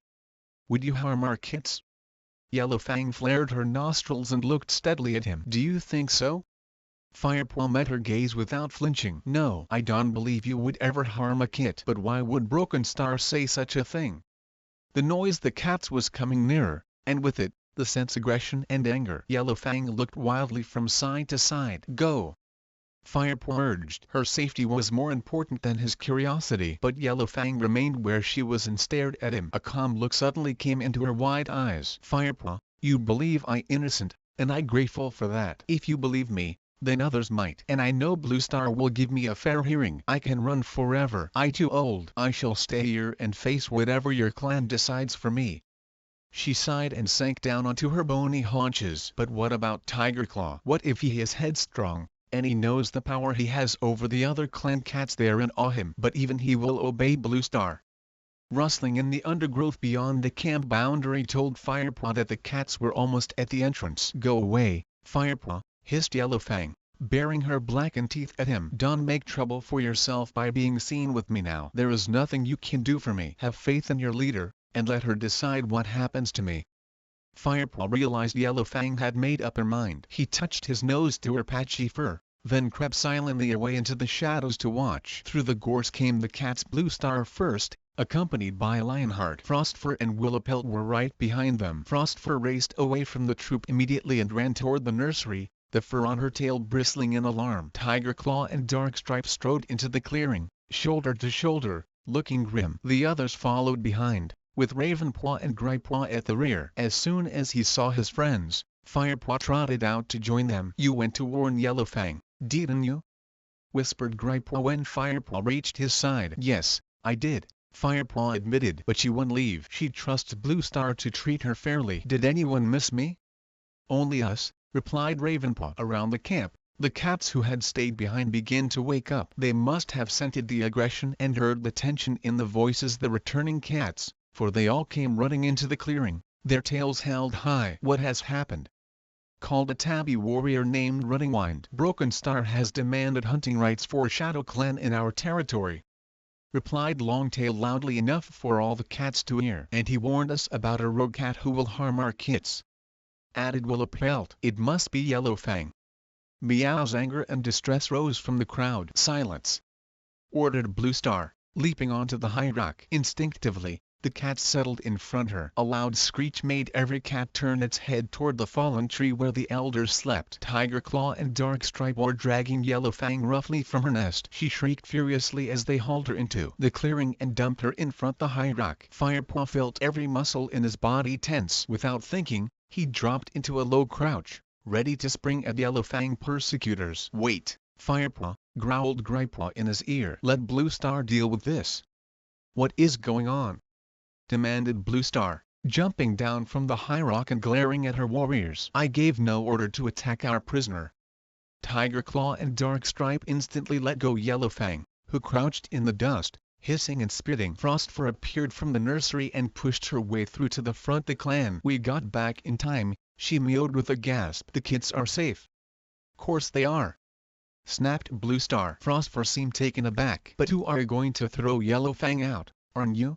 Speaker 1: "Would you harm our kits?" Yellowfang flared her nostrils and looked steadily at him. "Do you think so?" Firepaw met her gaze without flinching. "No, I don't believe you would ever harm a kit." "But why would Broken Star say such a thing?" The noise the cats was coming nearer, and with it, the sense aggression and anger. Yellowfang looked wildly from side to side. "Go!" Firepaw urged. Her safety was more important than his curiosity. But Yellowfang remained where she was and stared at him. A calm look suddenly came into her wide eyes. Firepaw, you believe I innocent, and I grateful for that. If you believe me, then others might. And I know Blue Star will give me a fair hearing. I can run forever. I too old. I shall stay here and face whatever your clan decides for me. She sighed and sank down onto her bony haunches. But what about Tiger Claw? What if he is headstrong, and he knows the power he has over the other clan cats there and awe him? But even he will obey Blue Star. Rustling in the undergrowth beyond the camp boundary told Firepaw that the cats were almost at the entrance. Go away, Firepaw, hissed Yellowfang, baring her blackened teeth at him. Don't make trouble for yourself by being seen with me now. There is nothing you can do for me. Have faith in your leader, and let her decide what happens to me. Firepaw realized Yellowfang had made up her mind. He touched his nose to her patchy fur, then crept silently away into the shadows to watch. Through the gorse came the cats. Blue Star first, accompanied by Lionheart. Frostfur and Willowpelt were right behind them. Frostfur raced away from the troop immediately and ran toward the nursery, the fur on her tail bristling in alarm. Tiger Claw and Darkstripe strode into the clearing, shoulder to shoulder, looking grim. The others followed behind, with Ravenpaw and Gripepaw at the rear. As soon as he saw his friends, Firepaw trotted out to join them. You went to warn Yellowfang, didn't you? Whispered Gripepaw when Firepaw reached his side. Yes, I did, Firepaw admitted. But she wouldn't leave. She trusted Blue Star to treat her fairly. Did anyone miss me? Only us, replied Ravenpaw. Around the camp, the cats who had stayed behind began to wake up. They must have scented the aggression and heard the tension in the voices of the returning cats, for they all came running into the clearing, their tails held high. What has happened? Called a tabby warrior named Runningwind. Broken Star has demanded hunting rights for Shadow Clan in our territory, replied Longtail loudly enough for all the cats to hear. And he warned us about a rogue cat who will harm our kits, added Willowpelt. It must be Yellowfang. Meow's anger and distress rose from the crowd. Silence, ordered Blue Star, leaping onto the high rock. Instinctively, the cats settled in front of her. A loud screech made every cat turn its head toward the fallen tree where the elders slept. Tiger Claw and Darkstripe were dragging Yellowfang roughly from her nest. She shrieked furiously as they hauled her into the clearing and dumped her in front of the high rock. Firepaw felt every muscle in his body tense. Without thinking, he dropped into a low crouch, ready to spring at Yellowfang persecutors. Wait, Firepaw, growled Gripepaw in his ear. Let Blue Star deal with this. What is going on? Demanded Blue Star, jumping down from the high rock and glaring at her warriors. I gave no order to attack our prisoner. Tiger Claw and Darkstripe instantly let go Yellowfang, who crouched in the dust, hissing and spitting. Frostfur appeared from the nursery and pushed her way through to the front. The clan. We got back in time, she mewed with a gasp. The kids are safe. Course they are, snapped Blue Star. Frostfur seemed taken aback. But you are going to throw Yellowfang out, aren't you?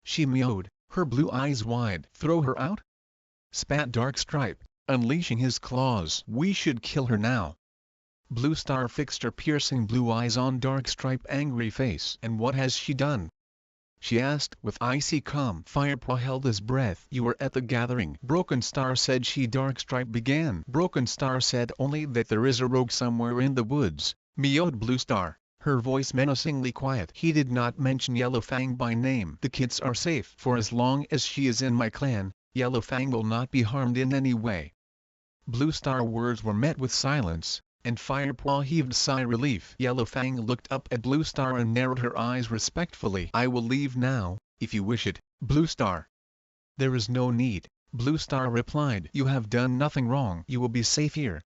Speaker 1: She mewed, her blue eyes wide. Throw her out? Spat Darkstripe, unleashing his claws. We should kill her now. Blue Star fixed her piercing blue eyes on Darkstripe's angry face. And what has she done? She asked with icy calm. Firepaw held his breath. You were at the gathering. Broken Star said she. Darkstripe began. Broken Star said only that there is a rogue somewhere in the woods, mewed Blue Star, her voice menacingly quiet. He did not mention Yellowfang by name. The kids are safe. For as long as she is in my clan, Yellowfang will not be harmed in any way. Blue Star words were met with silence, and Firepaw heaved sigh relief. Yellowfang looked up at Blue Star and narrowed her eyes respectfully. I will leave now, if you wish it, Blue Star. There is no need, Blue Star replied. You have done nothing wrong. You will be safe here.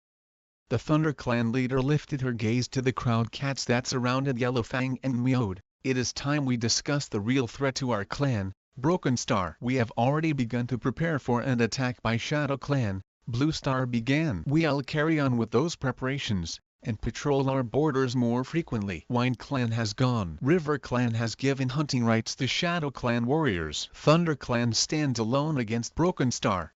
Speaker 1: The Thunder Clan leader lifted her gaze to the crowd cats that surrounded Yellowfang and mewed. It is time we discuss the real threat to our clan, Broken Star. We have already begun to prepare for an attack by Shadow Clan, Blue Star began. We'll carry on with those preparations, and patrol our borders more frequently. Wind Clan has gone. River Clan has given hunting rights to Shadow Clan warriors. Thunder Clan stands alone against Broken Star.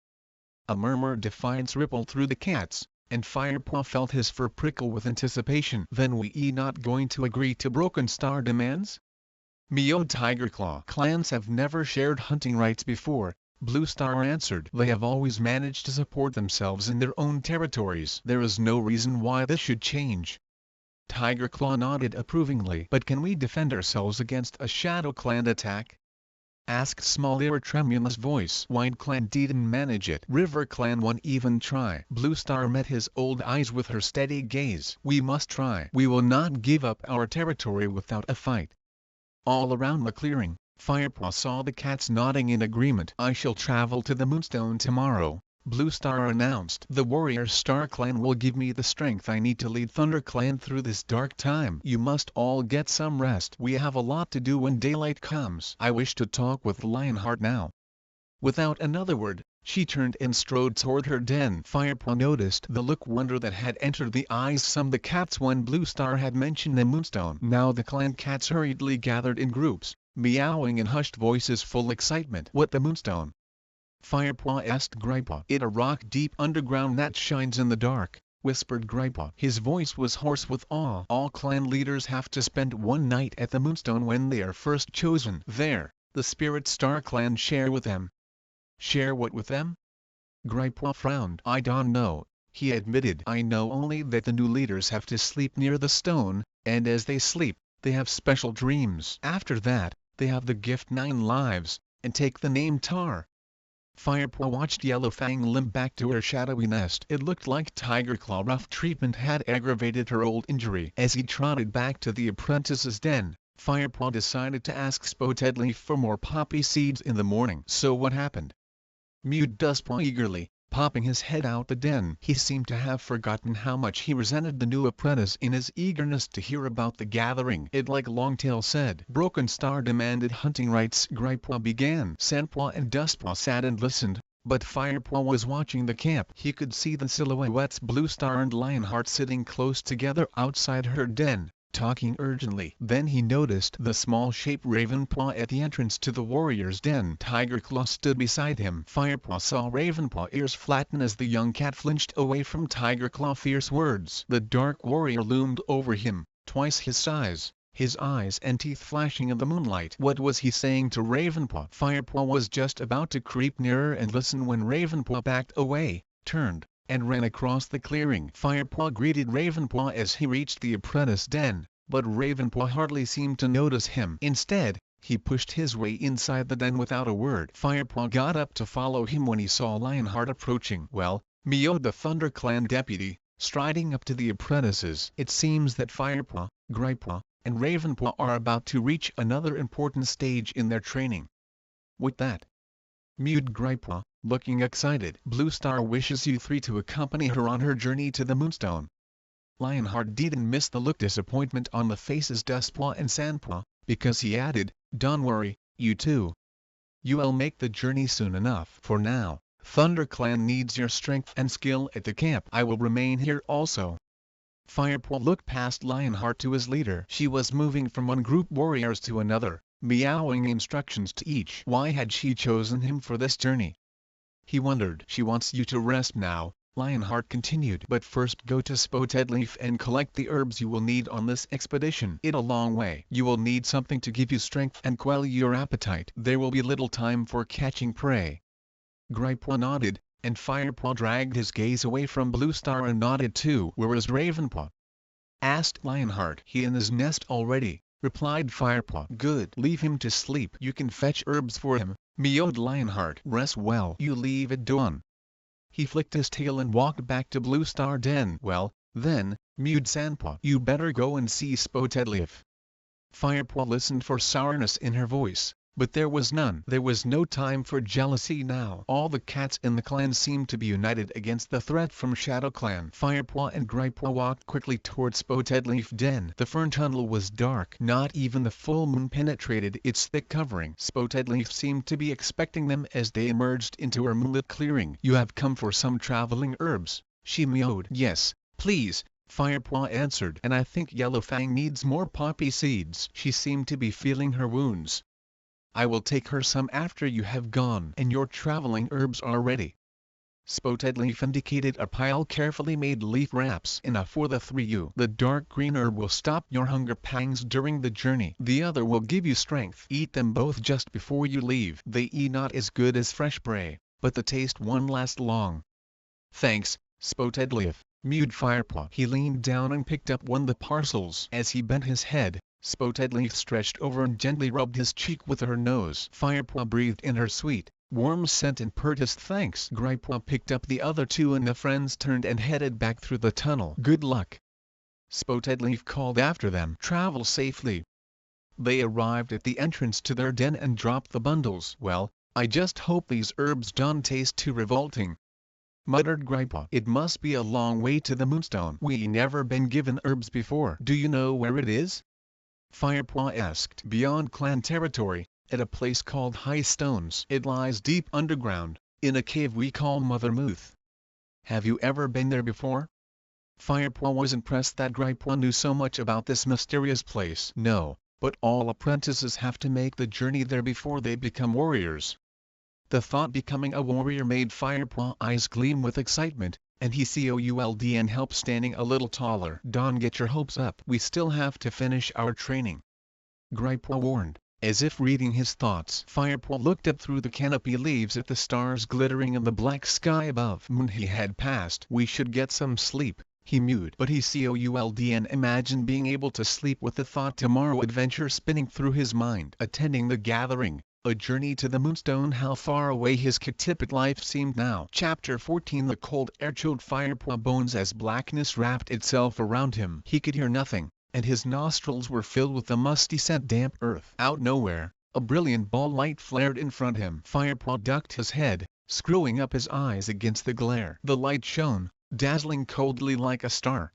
Speaker 1: A murmur of defiance rippled through the cats, and Firepaw felt his fur prickle with anticipation. Then we not going to agree to Broken Star demands? Mewed Tiger Claw. Clans have never shared hunting rights before, Blue Star answered. They have always managed to support themselves in their own territories. There is no reason why this should change. Tiger Claw nodded approvingly. But can we defend ourselves against a Shadow Clan attack? Asked Small Ear, a tremulous voice. White Clan didn't manage it. River Clan won't even try. Blue Star met his old eyes with her steady gaze. We must try. We will not give up our territory without a fight. All around the clearing, Firepaw saw the cats nodding in agreement. I shall travel to the Moonstone tomorrow, Blue Star announced. The Warrior Star Clan will give me the strength I need to lead Thunder Clan through this dark time. You must all get some rest. We have a lot to do when daylight comes. I wish to talk with Lionheart now. Without another word, she turned and strode toward her den. Firepaw noticed the look wonder that had entered the eyes some the cats when Blue Star had mentioned the Moonstone. Now the clan cats hurriedly gathered in groups, meowing in hushed voices full excitement. What the Moonstone? Firepaw asked Gripaw. It a rock deep underground that shines in the dark, whispered Gripaw. His voice was hoarse with awe. All clan leaders have to spend one night at the Moonstone when they are first chosen. There, the Spirit Star Clan share with them. Share what with them? Gripaw frowned. I don't know, he admitted. I know only that the new leaders have to sleep near the stone, and as they sleep, they have special dreams. After that, they have the gift 9 lives, and take the name Tar. Firepaw watched Yellowfang limp back to her shadowy nest. It looked like Tiger Claw rough treatment had aggravated her old injury. As he trotted back to the apprentice's den, Firepaw decided to ask Spotted Leaf for more poppy seeds in the morning. So what happened? Mewed Dustpaw eagerly, popping his head out the den. He seemed to have forgotten how much he resented the new apprentice in his eagerness to hear about the gathering. It like Longtail said. Broken Star demanded hunting rights. Gripaw began. Sandpaw and Dustpaw sat and listened, but Firepaw was watching the camp. He could see the silhouettes Blue Star and Lionheart sitting close together outside her den, talking urgently. Then he noticed the small-shaped Ravenpaw at the entrance to the warrior's den. Tiger Claw stood beside him. Firepaw saw Ravenpaw ears flatten as the young cat flinched away from Tiger Claw's fierce words. The dark warrior loomed over him, twice his size, his eyes and teeth flashing in the moonlight. What was he saying to Ravenpaw? Firepaw was just about to creep nearer and listen when Ravenpaw backed away, turned, and ran across the clearing. Firepaw greeted Ravenpaw as he reached the apprentice den, but Ravenpaw hardly seemed to notice him. Instead, he pushed his way inside the den without a word. Firepaw got up to follow him when he saw Lionheart approaching. Well, meowed the Thunder Clan deputy, striding up to the apprentices. It seems that Firepaw, Gripaw, and Ravenpaw are about to reach another important stage in their training. What that? Mewed Gripaw, looking excited. Blue Star wishes you 3 to accompany her on her journey to the Moonstone. Lionheart didn't miss the look disappointment on the faces Dustpaw and Sandpaw, because he added, don't worry, you 2. You'll make the journey soon enough. For now, Thunder Clan needs your strength and skill at the camp. I will remain here also. Firepaw looked past Lionheart to his leader. She was moving from one group warriors to another, meowing instructions to each. Why had she chosen him for this journey? He wondered. She wants you to rest now, Lionheart continued. But first go to Spotted Leaf and collect the herbs you will need on this expedition. It's a long way. You will need something to give you strength and quell your appetite. There will be little time for catching prey. Gripaw nodded, and Firepaw dragged his gaze away from Blue Star and nodded too. Where is Ravenpaw? Asked Lionheart. He in his nest already, replied Firepaw. Good. Leave him to sleep. You can fetch herbs for him, meowed Lionheart. Rest well. You leave at dawn. He flicked his tail and walked back to Blue Star den. Well, then, mewed Sandpaw. You better go and see Spotted Leaf. Firepaw listened for sourness in her voice, but there was none. There was no time for jealousy now. All the cats in the clan seemed to be united against the threat from Shadow Clan. Firepaw and Gripaw walked quickly toward Spotted Leaf den. The fern tunnel was dark. Not even the full moon penetrated its thick covering. Spotted Leaf seemed to be expecting them as they emerged into her moonlit clearing. You have come for some traveling herbs, she meowed. Yes, please, Firepaw answered. And I think Yellowfang needs more poppy seeds. She seemed to be feeling her wounds. I will take her some after you have gone and your traveling herbs are ready. Spotted Leaf indicated a pile carefully made leaf wraps. Enough for the 3 you. The dark green herb will stop your hunger pangs during the journey. The other will give you strength. Eat them both just before you leave. They eat not as good as fresh prey, but the taste won't last long. Thanks, Spotted Leaf, mewed Firepaw. He leaned down and picked up one of the parcels. As he bent his head, Spotted Leaf stretched over and gently rubbed his cheek with her nose. Firepaw breathed in her sweet, warm scent and purred his thanks. Grypaw picked up the other two and the friends turned and headed back through the tunnel. Good luck, Spotted Leaf called after them. Travel safely. They arrived at the entrance to their den and dropped the bundles. Well, I just hope these herbs don't taste too revolting, muttered Grypaw. It must be a long way to the Moonstone. We never been given herbs before. Do you know where it is? Firepaw asked. Beyond clan territory, at a place called High Stones. It lies deep underground, in a cave we call Mother Mooth. Have you ever been there before? Firepaw was impressed that Grypaw knew so much about this mysterious place. No, but all apprentices have to make the journey there before they become warriors. The thought becoming a warrior made Firepaw's eyes gleam with excitement, and he could and help standing a little taller. Don't get your hopes up. We still have to finish our training, Grypaw warned, as if reading his thoughts. Firepaw looked up through the canopy leaves at the stars glittering in the black sky above. Moon he had passed. We should get some sleep, he mewed. But he could and imagined being able to sleep with the thought tomorrow adventure spinning through his mind. Attending the gathering, a journey to the Moonstone. How far away his Kitipit life seemed now. Chapter 14. The cold air chilled Firepaw's bones as blackness wrapped itself around him. He could hear nothing, and his nostrils were filled with the musty scent damp earth. Out nowhere, a brilliant ball light flared in front of him. Firepaw ducked his head, screwing up his eyes against the glare. The light shone, dazzling coldly like a star.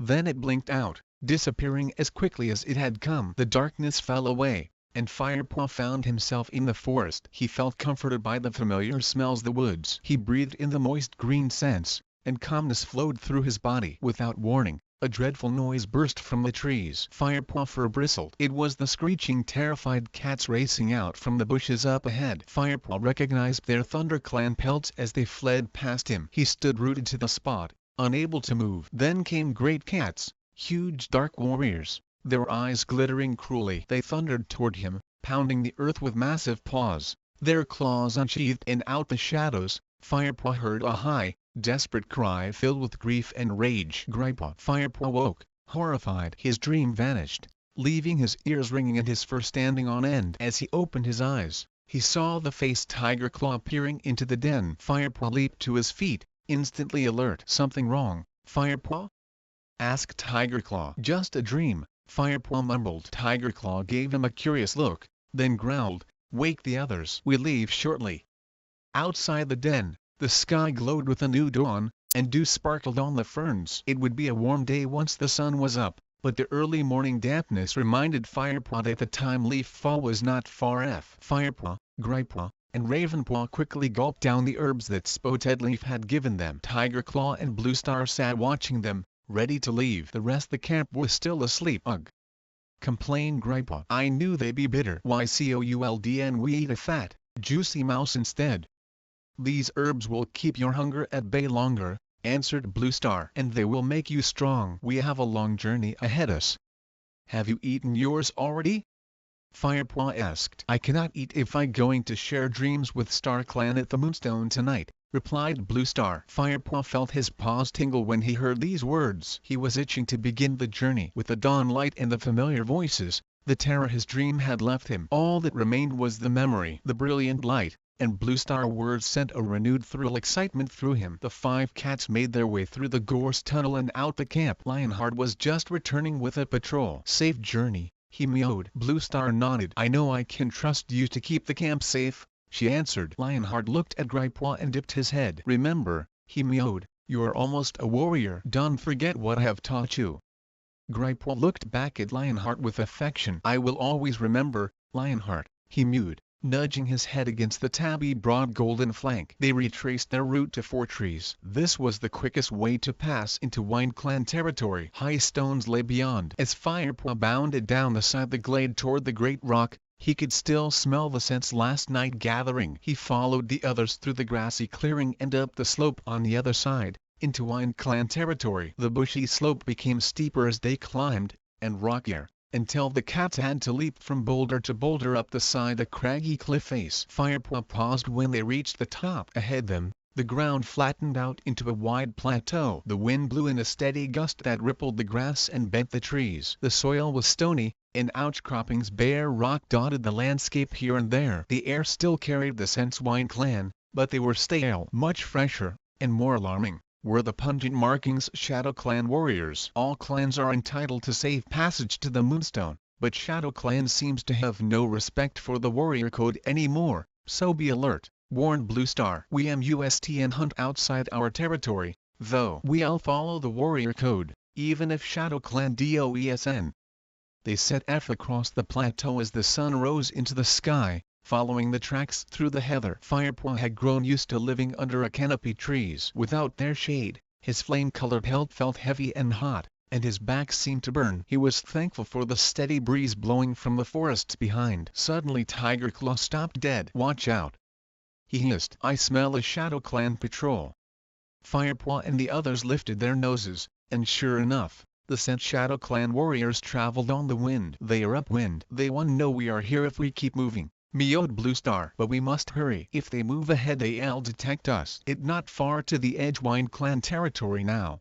Speaker 1: Then it blinked out, disappearing as quickly as it had come. The darkness fell away, and Firepaw found himself in the forest. He felt comforted by the familiar smells of the woods. He breathed in the moist green scents, and calmness flowed through his body. Without warning, a dreadful noise burst from the trees. Firepaw fur bristled. It was the screeching, terrified cats racing out from the bushes up ahead. Firepaw recognized their Thunder Clan pelts as they fled past him. He stood rooted to the spot, unable to move. Then came great cats, huge dark warriors, their eyes glittering cruelly. They thundered toward him, pounding the earth with massive paws, their claws unsheathed. And out the shadows, Firepaw heard a high, desperate cry filled with grief and rage. Firepaw woke, horrified. His dream vanished, leaving his ears ringing and his fur standing on end. As he opened his eyes, he saw the face Tiger Claw peering into the den. Firepaw leaped to his feet, instantly alert. Something wrong, Firepaw? Asked Tiger Claw. Just a dream, Firepaw mumbled. Tiger Claw gave him a curious look, then growled, "Wake the others. We leave shortly." Outside the den, the sky glowed with a new dawn, and dew sparkled on the ferns. It would be a warm day once the sun was up, but the early morning dampness reminded Firepaw that the time leaf fall was not far off. Firepaw, Grypaw, and Ravenpaw quickly gulped down the herbs that Spotted Leaf had given them. Tiger Claw and Blue Star sat watching them, ready to leave. The rest of the camp was still asleep. Ugh! Complained Grypaw. I knew they'd be bitter. Why could we eat a fat, juicy mouse instead? These herbs will keep your hunger at bay longer, answered Blue Star. And they will make you strong. We have a long journey ahead us. Have you eaten yours already? Firepaw asked. I cannot eat if I'm going to share dreams with Star Clan at the Moonstone tonight, replied Blue Star. Firepaw felt his paws tingle when he heard these words. He was itching to begin the journey. With the dawn light and the familiar voices, the terror his dream had left him. All that remained was the memory. The brilliant light and Blue Star words sent a renewed thrill excitement through him. The 5 cats made their way through the gorse tunnel and out the camp. Lionheart was just returning with a patrol. Safe journey, he mewed. Blue Star nodded. I know I can trust you to keep the camp safe, she answered. Lionheart looked at Grypaw and dipped his head. Remember, he mewed, you are almost a warrior. Don't forget what I have taught you. Grypaw looked back at Lionheart with affection. I will always remember, Lionheart, he mewed, nudging his head against the tabby broad golden flank. They retraced their route to 4 trees. This was the quickest way to pass into Wine Clan territory. High stones lay beyond. As Firepaw bounded down the side of the glade toward the great rock, he could still smell the scents last night gathering. He followed the others through the grassy clearing and up the slope on the other side, into Wine Clan territory. The bushy slope became steeper as they climbed, and rockier, until the cats had to leap from boulder to boulder up the side of the craggy cliff face. Firepaw paused when they reached the top. Ahead them, The ground flattened out into a wide plateau. The wind blew in a steady gust that rippled the grass and bent the trees. The soil was stony, and outcroppings bare rock dotted the landscape here and there. The air still carried the scents wine clan, but they were stale. Much fresher, and more alarming, were the pungent markings Shadow Clan warriors. All clans are entitled to safe passage to the Moonstone, but Shadow Clan seems to have no respect for the warrior code anymore, so be alert, warned Blue Star. We must hunt outside our territory, though we'll follow the warrior code, even if Shadow Clan doesn't. They set off across the plateau as the sun rose into the sky, following the tracks through the heather. Firepaw had grown used to living under a canopy trees. Without their shade, his flame-colored pelt felt heavy and hot, and his back seemed to burn. He was thankful for the steady breeze blowing from the forests behind. Suddenly Tiger Claw stopped dead. "Watch out!" he hissed. "I smell a Shadow Clan patrol." Firepaw and the others lifted their noses, and sure enough, the scent Shadow Clan warriors traveled on the wind. "They are upwind. They won't know we are here if we keep moving," meowed Blue Star. "But we must hurry. If they move ahead they'll detect us." It not far to the Edgewine Clan territory now.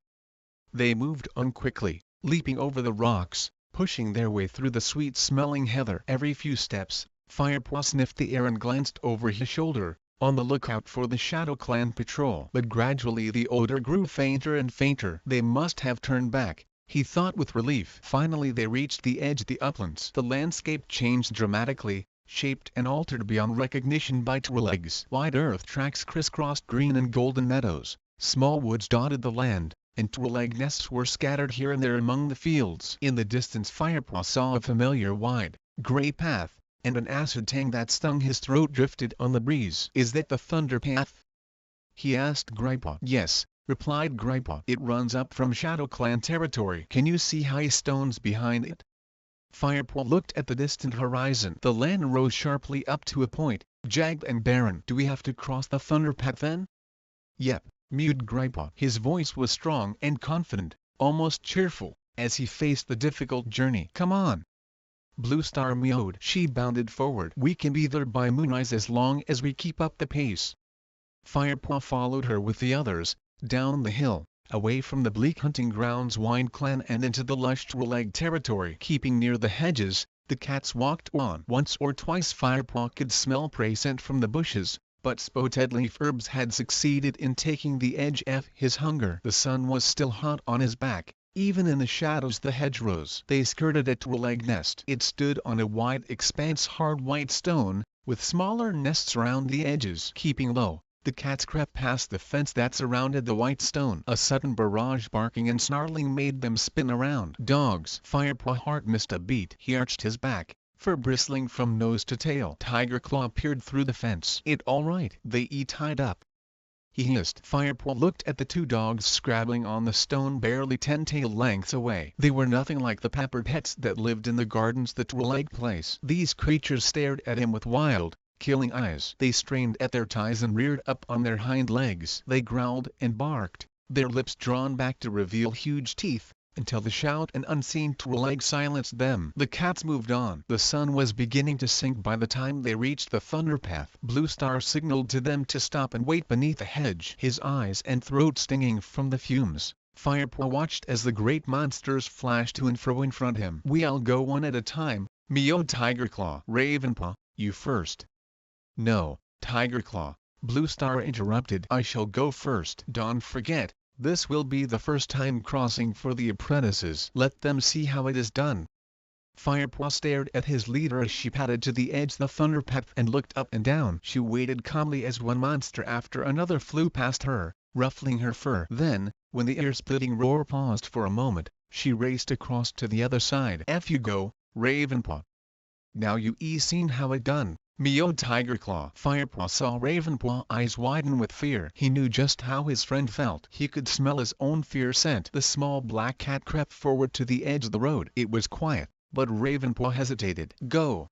Speaker 1: They moved on quickly, leaping over the rocks, pushing their way through the sweet-smelling heather. Every few steps, Firepaw sniffed the air and glanced over his shoulder, on the lookout for the Shadow Clan patrol. But gradually the odor grew fainter and fainter. They must have turned back, he thought with relief. Finally they reached the edge of the uplands. The landscape changed dramatically, shaped and altered beyond recognition by Twillegs. Wide earth tracks crisscrossed green and golden meadows, small woods dotted the land, and Twileg nests were scattered here and there among the fields. In the distance Firepaw saw a familiar wide, gray path, and an acid tang that stung his throat drifted on the breeze. "Is that the Thunder Path?" he asked Gripaw. "Yes," replied Gripaw. "It runs up from Shadow Clan territory. Can you see high stones behind it?" Firepaw looked at the distant horizon. The land rose sharply up to a point, jagged and barren. "Do we have to cross the Thunder Path then?" "Yep," mewed Gripaw. His voice was strong and confident, almost cheerful, as he faced the difficult journey. "Come on!" Blue Star meowed. She bounded forward. "We can be there by moonrise as long as we keep up the pace." Firepaw followed her with the others, down the hill, away from the bleak hunting grounds Wine Clan and into the lush Twileg territory. Keeping near the hedges, the cats walked on. Once or twice Firepaw could smell prey scent from the bushes, but spotted leaf herbs had succeeded in taking the edge off his hunger. The sun was still hot on his back, even in the shadows the hedgerows. They skirted a Twileg nest. It stood on a wide expanse hard white stone, with smaller nests around the edges. Keeping low, the cats crept past the fence that surrounded the white stone. A sudden barrage barking and snarling made them spin around. "Dogs!" Firepaw heart missed a beat. He arched his back, fur bristling from nose to tail. Tiger Claw peered through the fence. "It all right? They tied up?" he hissed. Firepaw looked at the two dogs scrabbling on the stone barely 10 tail lengths away. They were nothing like the pepper pets that lived in the gardens the Twileg place. These creatures stared at him with wild, killing eyes. They strained at their ties and reared up on their hind legs. They growled and barked, their lips drawn back to reveal huge teeth, until the shout and unseen Twileg silenced them. The cats moved on. The sun was beginning to sink by the time they reached the Thunder Path. Blue Star signaled to them to stop and wait beneath the hedge. His eyes and throat stinging from the fumes, Firepaw watched as the great monsters flashed to and fro in front of him. "We'll go one at a time," meowed Tiger Claw. "Ravenpaw, you first." "No, Tiger Claw," Blue Star interrupted. "I shall go first." "Don't forget, this will be the first time crossing for the apprentices. Let them see how it is done." Firepaw stared at his leader as she padded to the edge of the Thunder Path and looked up and down. She waited calmly as one monster after another flew past her, ruffling her fur. Then, when the ear-splitting roar paused for a moment, she raced across to the other side. "Off you go, Ravenpaw." "Now you seen how it done," meowed Tiger Claw. Firepaw saw Ravenpaw's eyes widen with fear. He knew just how his friend felt. He could smell his own fear scent. The small black cat crept forward to the edge of the road. It was quiet, but Ravenpaw hesitated. "Go!"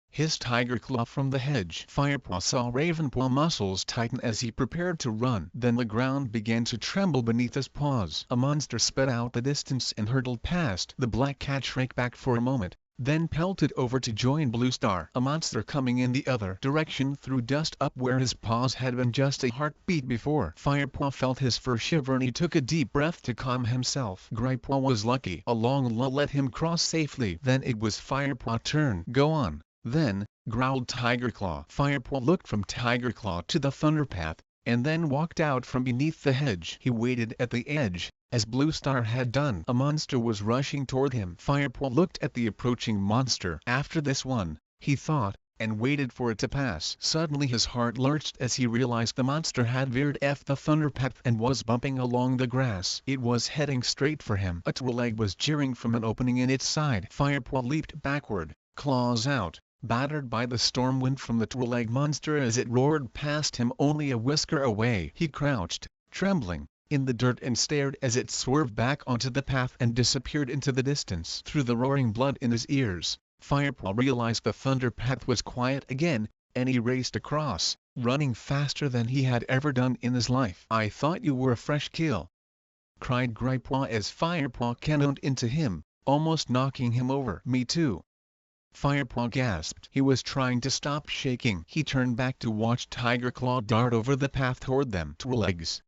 Speaker 1: hissed Tiger Claw from the hedge. Firepaw saw Ravenpaw's muscles tighten as he prepared to run. Then the ground began to tremble beneath his paws. A monster sped out the distance and hurtled past. The black cat shrank back for a moment, then pelted over to join Blue Star. A monster coming in the other direction threw dust up where his paws had been just a heartbeat before. Firepaw felt his fur shiver and he took a deep breath to calm himself. Gripeaw was lucky. A long lull let him cross safely. Then it was Firepaw's turn. Go on, then, growled Tigerclaw. Firepaw looked from Tigerclaw to the Thunderpath, and then walked out from beneath the hedge. He waited at the edge, as Blue Star had done. A monster was rushing toward him. Firepaw looked at the approaching monster. After this one, he thought, and waited for it to pass. Suddenly his heart lurched as he realized the monster had veered off the Thunderpath and was bumping along the grass. It was heading straight for him. A Prologue was jeering from an opening in its side. Firepaw leaped backward, claws out, battered by the storm wind from the Prologue monster as it roared past him only a whisker away. He crouched, trembling, in the dirt and stared as it swerved back onto the path and disappeared into the distance. Through the roaring blood in his ears, Firepaw realized the Thunderpath was quiet again, and he raced across, running faster than he had ever done in his life. "I thought you were a fresh kill," cried Gripeaw as Firepaw cannoned into him, almost knocking him over. "Me too," Firepaw gasped. He was trying to stop shaking. He turned back to watch Tigerclaw dart over the path toward them. "Prologues,"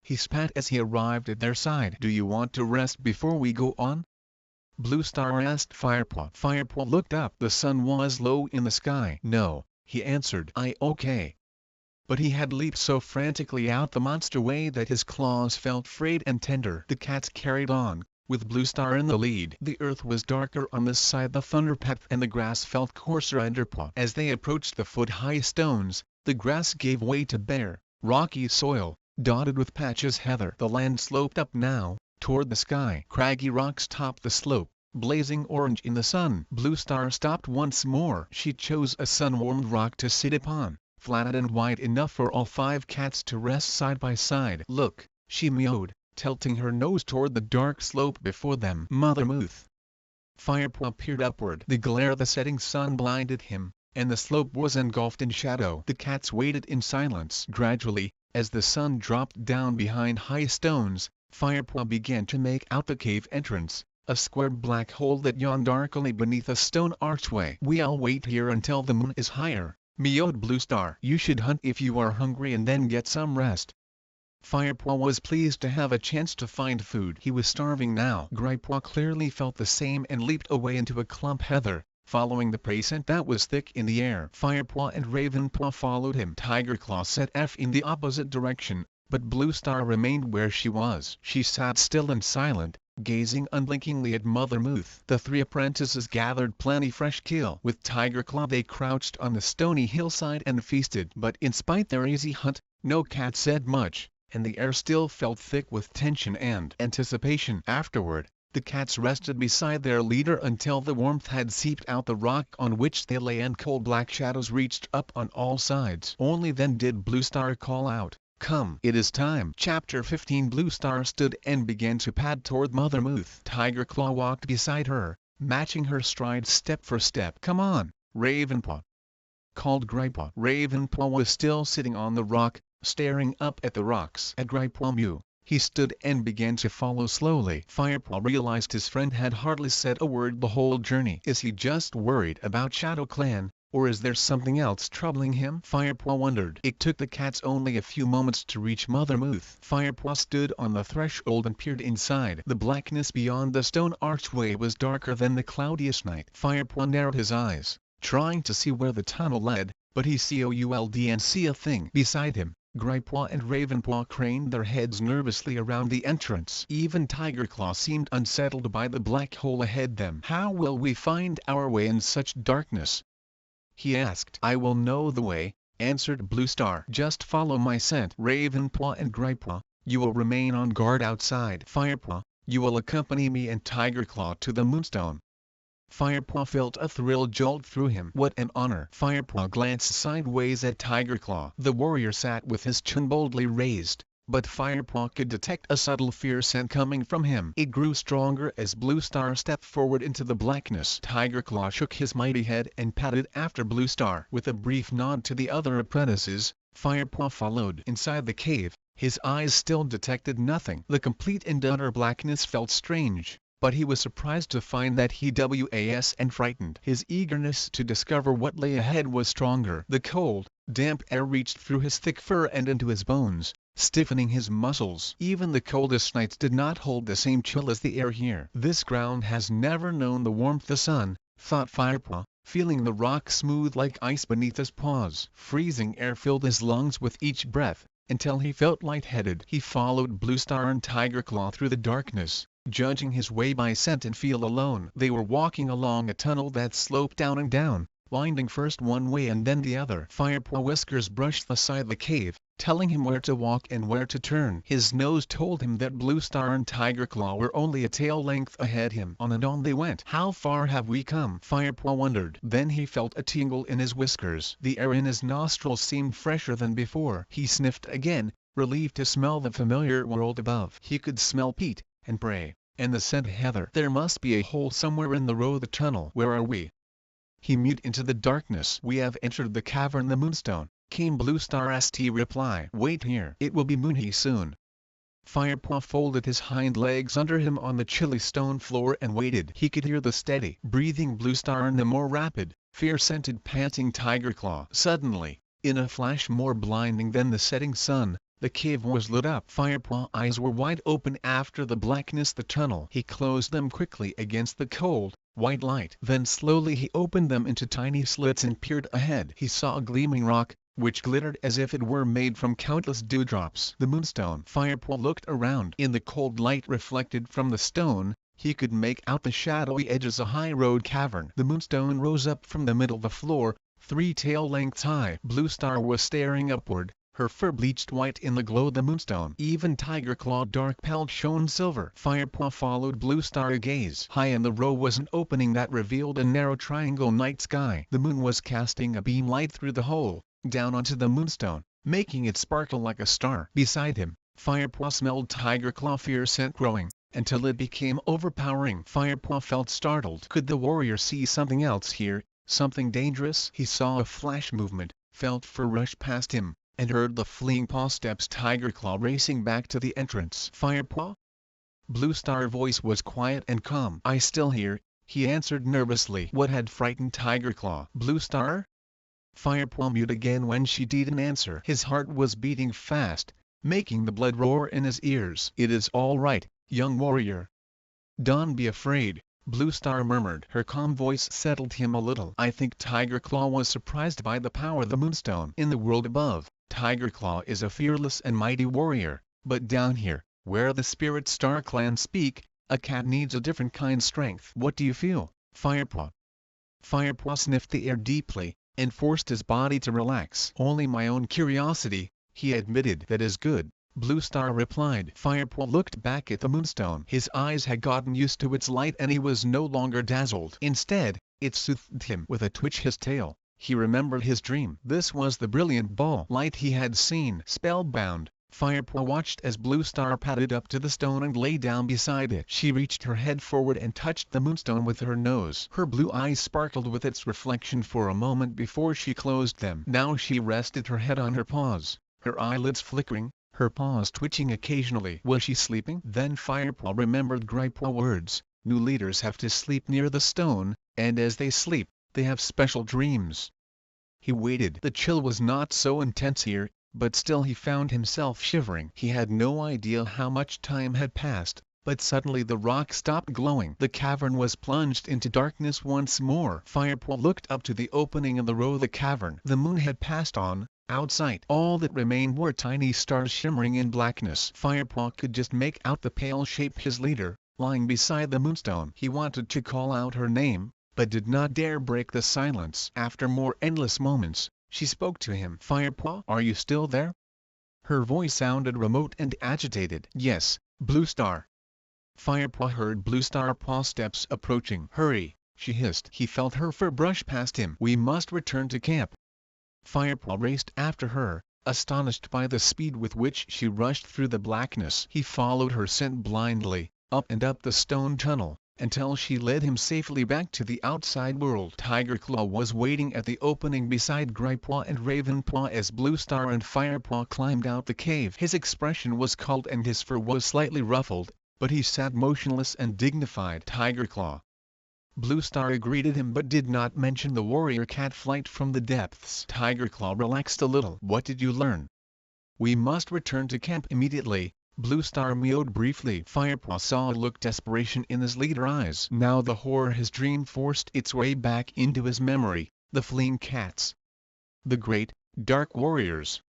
Speaker 1: he spat as he arrived at their side. "Do you want to rest before we go on?" Blue Star asked Firepaw. Firepaw looked up. The sun was low in the sky. "No," he answered. "Okay." But he had leaped so frantically out the monster way that his claws felt frayed and tender. The cats carried on, with Blue Star in the lead. The earth was darker on this side the Thunderpath and the grass felt coarser underpaw. As they approached the foot-high stones, the grass gave way to bare, rocky soil, dotted with patches of heather. The land sloped up now, toward the sky. Craggy rocks topped the slope, blazing orange in the sun. Blue Star stopped once more. She chose a sun-warmed rock to sit upon, flat and wide enough for all 5 cats to rest side by side. "Look," she mewed, tilting her nose toward the dark slope before them. "Mother Moose." Firepaw peered upward. The glare of the setting sun blinded him, and the slope was engulfed in shadow. The cats waited in silence. Gradually, as the sun dropped down behind high stones, Firepaw began to make out the cave entrance, a square black hole that yawned darkly beneath a stone archway. "We'll wait here until the moon is higher," mewed Blue Star. "You should hunt if you are hungry and then get some rest." Firepaw was pleased to have a chance to find food. He was starving now. Gripeaw clearly felt the same and leaped away into a clump heather, following the prey scent that was thick in the air. Firepaw and Ravenpaw followed him. Tigerclaw set off in the opposite direction, but Blue Star remained where she was. She sat still and silent, gazing unblinkingly at Mother Moose. The 3 apprentices gathered plenty fresh kill. With Tigerclaw they crouched on the stony hillside and feasted. But in spite their easy hunt, no cat said much, and the air still felt thick with tension and anticipation. Afterward, the cats rested beside their leader until the warmth had seeped out the rock on which they lay and cold black shadows reached up on all sides. Only then did Blue Star call out, "Come, it is time." Chapter 15. Blue Star stood and began to pad toward Mother Moose. Tigerclaw walked beside her, matching her stride step for step. "Come on, Ravenpaw," called Gripeaw. Ravenpaw was still sitting on the rock, staring up at the rocks. At Gripeaw mew, he stood and began to follow slowly. Firepaw realized his friend had hardly said a word the whole journey. Is he just worried about Shadow Clan, or is there something else troubling him? Firepaw wondered. It took the cats only a few moments to reach Mother Moose. Firepaw stood on the threshold and peered inside. The blackness beyond the stone archway was darker than the cloudiest night. Firepaw narrowed his eyes, trying to see where the tunnel led, but he couldn't see a thing. Beside him, Gripeaw and Ravenpaw craned their heads nervously around the entrance. Even Tigerclaw seemed unsettled by the black hole ahead them. "How will we find our way in such darkness?" he asked. "I will know the way," answered Blue Star. "Just follow my scent." Ravenpaw and Gripeaw, you will remain on guard outside. Firepaw, you will accompany me and Tigerclaw to the Moonstone. Firepaw felt a thrill jolt through him. What an honor! Firepaw glanced sideways at Tigerclaw. The warrior sat with his chin boldly raised, but Firepaw could detect a subtle fear scent coming from him. It grew stronger as Blue Star stepped forward into the blackness. Tigerclaw shook his mighty head and padded after Blue Star. With a brief nod to the other apprentices, Firepaw followed. Inside the cave, his eyes still detected nothing. The complete and utter blackness felt strange, but he was surprised to find that he was and frightened. His eagerness to discover what lay ahead was stronger. The cold, damp air reached through his thick fur and into his bones, stiffening his muscles. Even the coldest nights did not hold the same chill as the air here. This ground has never known the warmth of the sun, thought Firepaw, feeling the rock smooth like ice beneath his paws. Freezing air filled his lungs with each breath, until he felt lightheaded. He followed Bluestar and Tigerclaw through the darkness, judging his way by scent and feel alone. They were walking along a tunnel that sloped down and down, winding first one way and then the other. Firepaw whiskers brushed aside the cave, telling him where to walk and where to turn. His nose told him that Bluestar and Tigerclaw were only a tail length ahead him. On and on they went. How far have we come? Firepaw wondered. Then he felt a tingle in his whiskers. The air in his nostrils seemed fresher than before. He sniffed again, relieved to smell the familiar world above. He could smell peat, and prey, and the scent of heather. There must be a hole somewhere in the row of the tunnel. Where are we? He mewed into the darkness. We have entered the cavern, the Moonstone, came Bluestar's reply. Wait here. It will be moony soon. Firepaw folded his hind legs under him on the chilly stone floor and waited. He could hear the steady breathing Bluestar and the more rapid, fear-scented panting Tigerclaw. Suddenly, in a flash more blinding than the setting sun, the cave was lit up. Firepaw's eyes were wide open after the blackness the tunnel. He closed them quickly against the cold, white light. Then slowly he opened them into tiny slits and peered ahead. He saw a gleaming rock, which glittered as if it were made from countless dewdrops. The Moonstone. Firepaw looked around. In the cold light reflected from the stone, he could make out the shadowy edges of a high-road cavern. The Moonstone rose up from the middle of the floor, 3 tail lengths high. Bluestar was staring upward, her fur bleached white in the glow of the Moonstone. Even Tigerclaw dark pelt shone silver. Firepaw followed Bluestar's gaze. High in the row was an opening that revealed a narrow triangle night sky. The moon was casting a beam light through the hole, down onto the Moonstone, making it sparkle like a star. Beside him, Firepaw smelled Tigerclaw fear scent growing, until it became overpowering. Firepaw felt startled. Could the warrior see something else here, something dangerous? He saw a flash movement, felt fur rush past him, and heard the fleeing paw steps. Tigerclaw racing back to the entrance. Firepaw? Bluestar's voice was quiet and calm. I still here, he answered nervously. What had frightened Tigerclaw? Bluestar? Firepaw mewed again when she didn't answer. His heart was beating fast, making the blood roar in his ears. It is all right, young warrior. Don't be afraid, Bluestar murmured. Her calm voice settled him a little. I think Tigerclaw was surprised by the power of the Moonstone. In the world above, Tigerclaw is a fearless and mighty warrior, but down here, where the Spirit Star clan speak, a cat needs a different kind of strength. What do you feel, Firepaw? Firepaw sniffed the air deeply, and forced his body to relax. Only my own curiosity, he admitted. That is good, Bluestar replied. Firepaw looked back at the Moonstone. His eyes had gotten used to its light and he was no longer dazzled. Instead, it soothed him. With a twitch his tail, he remembered his dream. This was the brilliant ball light he had seen. Spellbound, Firepaw watched as Bluestar padded up to the stone and lay down beside it. She reached her head forward and touched the Moonstone with her nose. Her blue eyes sparkled with its reflection for a moment before she closed them. Now she rested her head on her paws, her eyelids flickering, her paws twitching occasionally. Was she sleeping? Then Firepaw remembered Gripaw's words. New leaders have to sleep near the stone, and as they sleep, they have special dreams. He waited. The chill was not so intense here, but still he found himself shivering. He had no idea how much time had passed, but suddenly the rock stopped glowing. The cavern was plunged into darkness once more. Firepaw looked up to the opening in the row of the cavern. The moon had passed on. Outside, all that remained were tiny stars shimmering in blackness. Firepaw could just make out the pale shape his leader, lying beside the Moonstone. He wanted to call out her name, but did not dare break the silence. After more endless moments, she spoke to him. Firepaw, are you still there? Her voice sounded remote and agitated. Yes, Bluestar. Firepaw heard Bluestar's paw steps approaching. Hurry, she hissed. He felt her fur brush past him. We must return to camp. Firepaw raced after her, astonished by the speed with which she rushed through the blackness. He followed her scent blindly, up and up the stone tunnel, until she led him safely back to the outside world. Tigerclaw was waiting at the opening beside Gripaw and Ravenpaw as Bluestar and Firepaw climbed out the cave. His expression was cold and his fur was slightly ruffled, but he sat motionless and dignified. Tiger Claw. Blue Star greeted him but did not mention the warrior cat flight from the depths. Tiger Claw relaxed a little. What did you learn? We must return to camp immediately, Blue Star mewed briefly. Firepaw saw a look desperation in his leader's eyes. Now the horror his dream forced its way back into his memory, the fleeing cats. The great, dark warriors.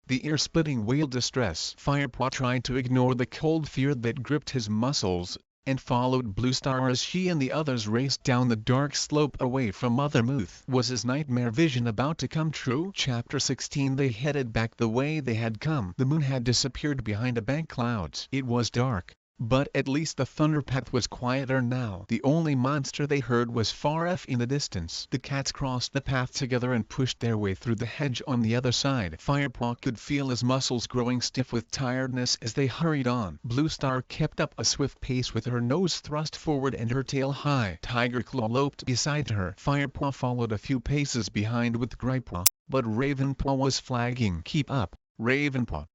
Speaker 1: The ear-splitting wail distress. Firepaw tried to ignore the cold fear that gripped his muscles, and followed Blue Star as she and the others raced down the dark slope away from Mother Moose. Was his nightmare vision about to come true? Chapter 16. They headed back the way they had come. The moon had disappeared behind a bank clouds. It was dark, but at least the thunder path was quieter now. The only monster they heard was far off in the distance. The cats crossed the path together and pushed their way through the hedge on the other side. Firepaw could feel his muscles growing stiff with tiredness as they hurried on. Blue Star kept up a swift pace with her nose thrust forward and her tail high. Tiger Claw loped beside her. Firepaw followed a few paces behind with Gripepaw, but Ravenpaw was flagging. Keep up, Ravenpaw.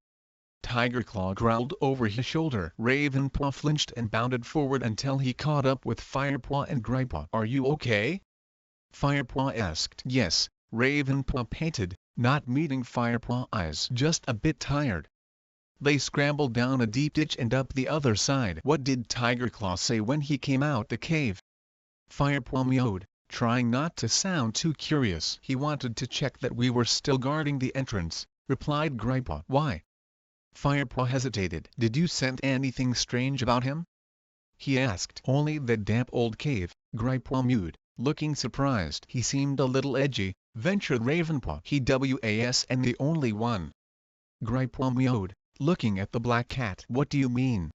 Speaker 1: Tiger Claw growled over his shoulder. Ravenpaw flinched and bounded forward until he caught up with Firepaw and Gripepaw. Are you okay? Firepaw asked. Yes, Ravenpaw panted, not meeting Firepaw's eyes. Just a bit tired. They scrambled down a deep ditch and up the other side. What did Tiger Claw say when he came out the cave? Firepaw mewed, trying not to sound too curious. He wanted to check that we were still guarding the entrance, replied Gripepaw. Why? Firepaw hesitated. Did you sense anything strange about him? He asked. Only that damp old cave, Gripepaw mewed, looking surprised. He seemed a little edgy, ventured Ravenpaw. He was and the only one. Gripepaw mewed, looking at the black cat. What do you mean?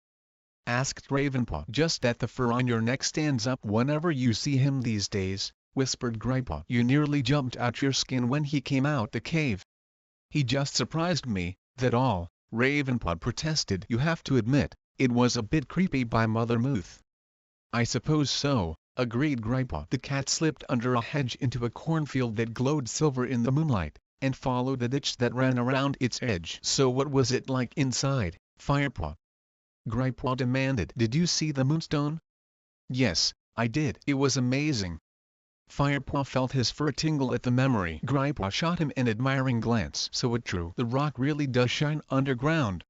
Speaker 1: Asked Ravenpaw. Just that the fur on your neck stands up whenever you see him these days, whispered Gripepaw. You nearly jumped out your skin when he came out the cave. He just surprised me, that all. Ravenpaw protested. You have to admit, it was a bit creepy by Mother Moose. I suppose so, agreed Gripepaw. The cat slipped under a hedge into a cornfield that glowed silver in the moonlight, and followed the ditch that ran around its edge. So what was it like inside, Firepaw? Gripepaw demanded. Did you see the moonstone? Yes, I did. It was amazing. Firepaw felt his fur tingle at the memory. Gripepaw shot him an admiring glance. So it's true. The rock really does shine underground.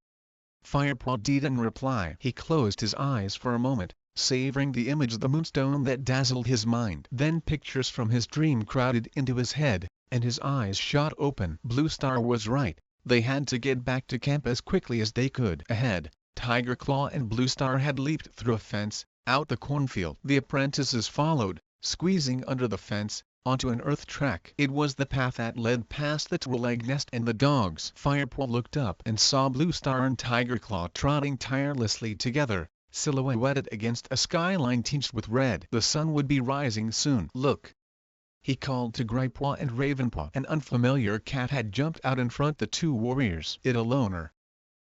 Speaker 1: Firepaw didn't reply. He closed his eyes for a moment, savoring the image of the moonstone that dazzled his mind. Then pictures from his dream crowded into his head, and his eyes shot open. Blue Star was right. They had to get back to camp as quickly as they could. Ahead, Tiger Claw and Blue Star had leaped through a fence, out the cornfield. The apprentices followed, squeezing under the fence, onto an earth track. It was the path that led past the Prologue nest and the dogs. Firepaw looked up and saw Blue Star and Tiger Claw trotting tirelessly together, silhouetted against a skyline tinged with red. The sun would be rising soon. Look! He called to Gripepaw and Ravenpaw. An unfamiliar cat had jumped out in front the two warriors. It a loner,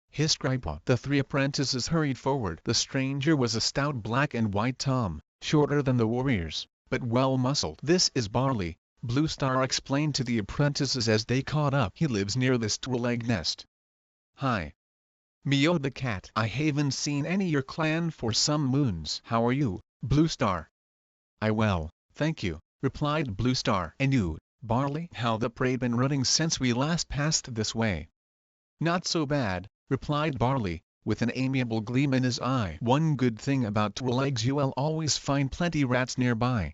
Speaker 1: hissed Gripepaw. The three apprentices hurried forward. The stranger was a stout black and white tom, shorter than the warriors, but well-muscled. This is Barley, Blue Star explained to the apprentices as they caught up. He lives near this Prologue nest. Hi. Mewed the cat. I haven't seen any your clan for some moons. How are you, Blue Star? I well, thank you, replied Blue Star. And you, Barley? How the prey been running since we last passed this way? Not so bad, replied Barley, with an amiable gleam in his eye. One good thing about Prologues, you'll always find plenty rats nearby.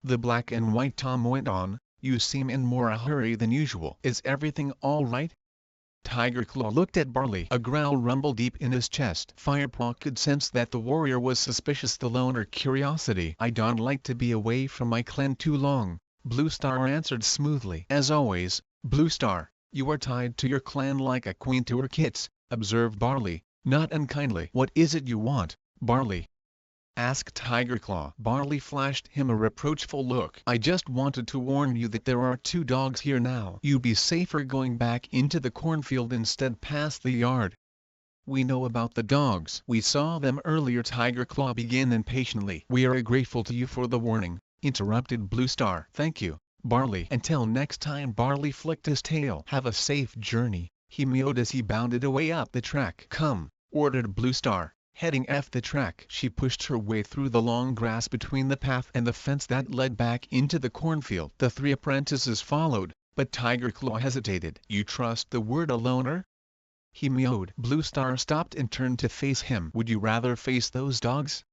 Speaker 1: The black and white tom went on, you seem in more a hurry than usual. Is everything all right? Tiger Claw looked at Barley. A growl rumbled deep in his chest. Firepaw could sense that the warrior was suspicious. The loner curiosity. I don't like to be away from my clan too long, Blue Star answered smoothly. As always, Blue Star, you are tied to your clan like a queen to her kits, observed Barley, not unkindly. What is it you want, Barley? Asked Tiger Claw. Barley flashed him a reproachful look. I just wanted to warn you that there are two dogs here now. You'd be safer going back into the cornfield instead past the yard. We know about the dogs. We saw them earlier, Tiger Claw began impatiently. We are grateful to you for the warning, interrupted Blue Star. Thank you, Barley. Until next time. Barley flicked his tail. Have a safe journey, he mewed as he bounded away up the track. Come, ordered Blue Star, heading off the track. She pushed her way through the long grass between the path and the fence that led back into the cornfield. The 3 apprentices followed, but Tiger Claw hesitated. "You trust the word a loner?" he mewed. Blue Star stopped and turned to face him. "Would you rather face those dogs?"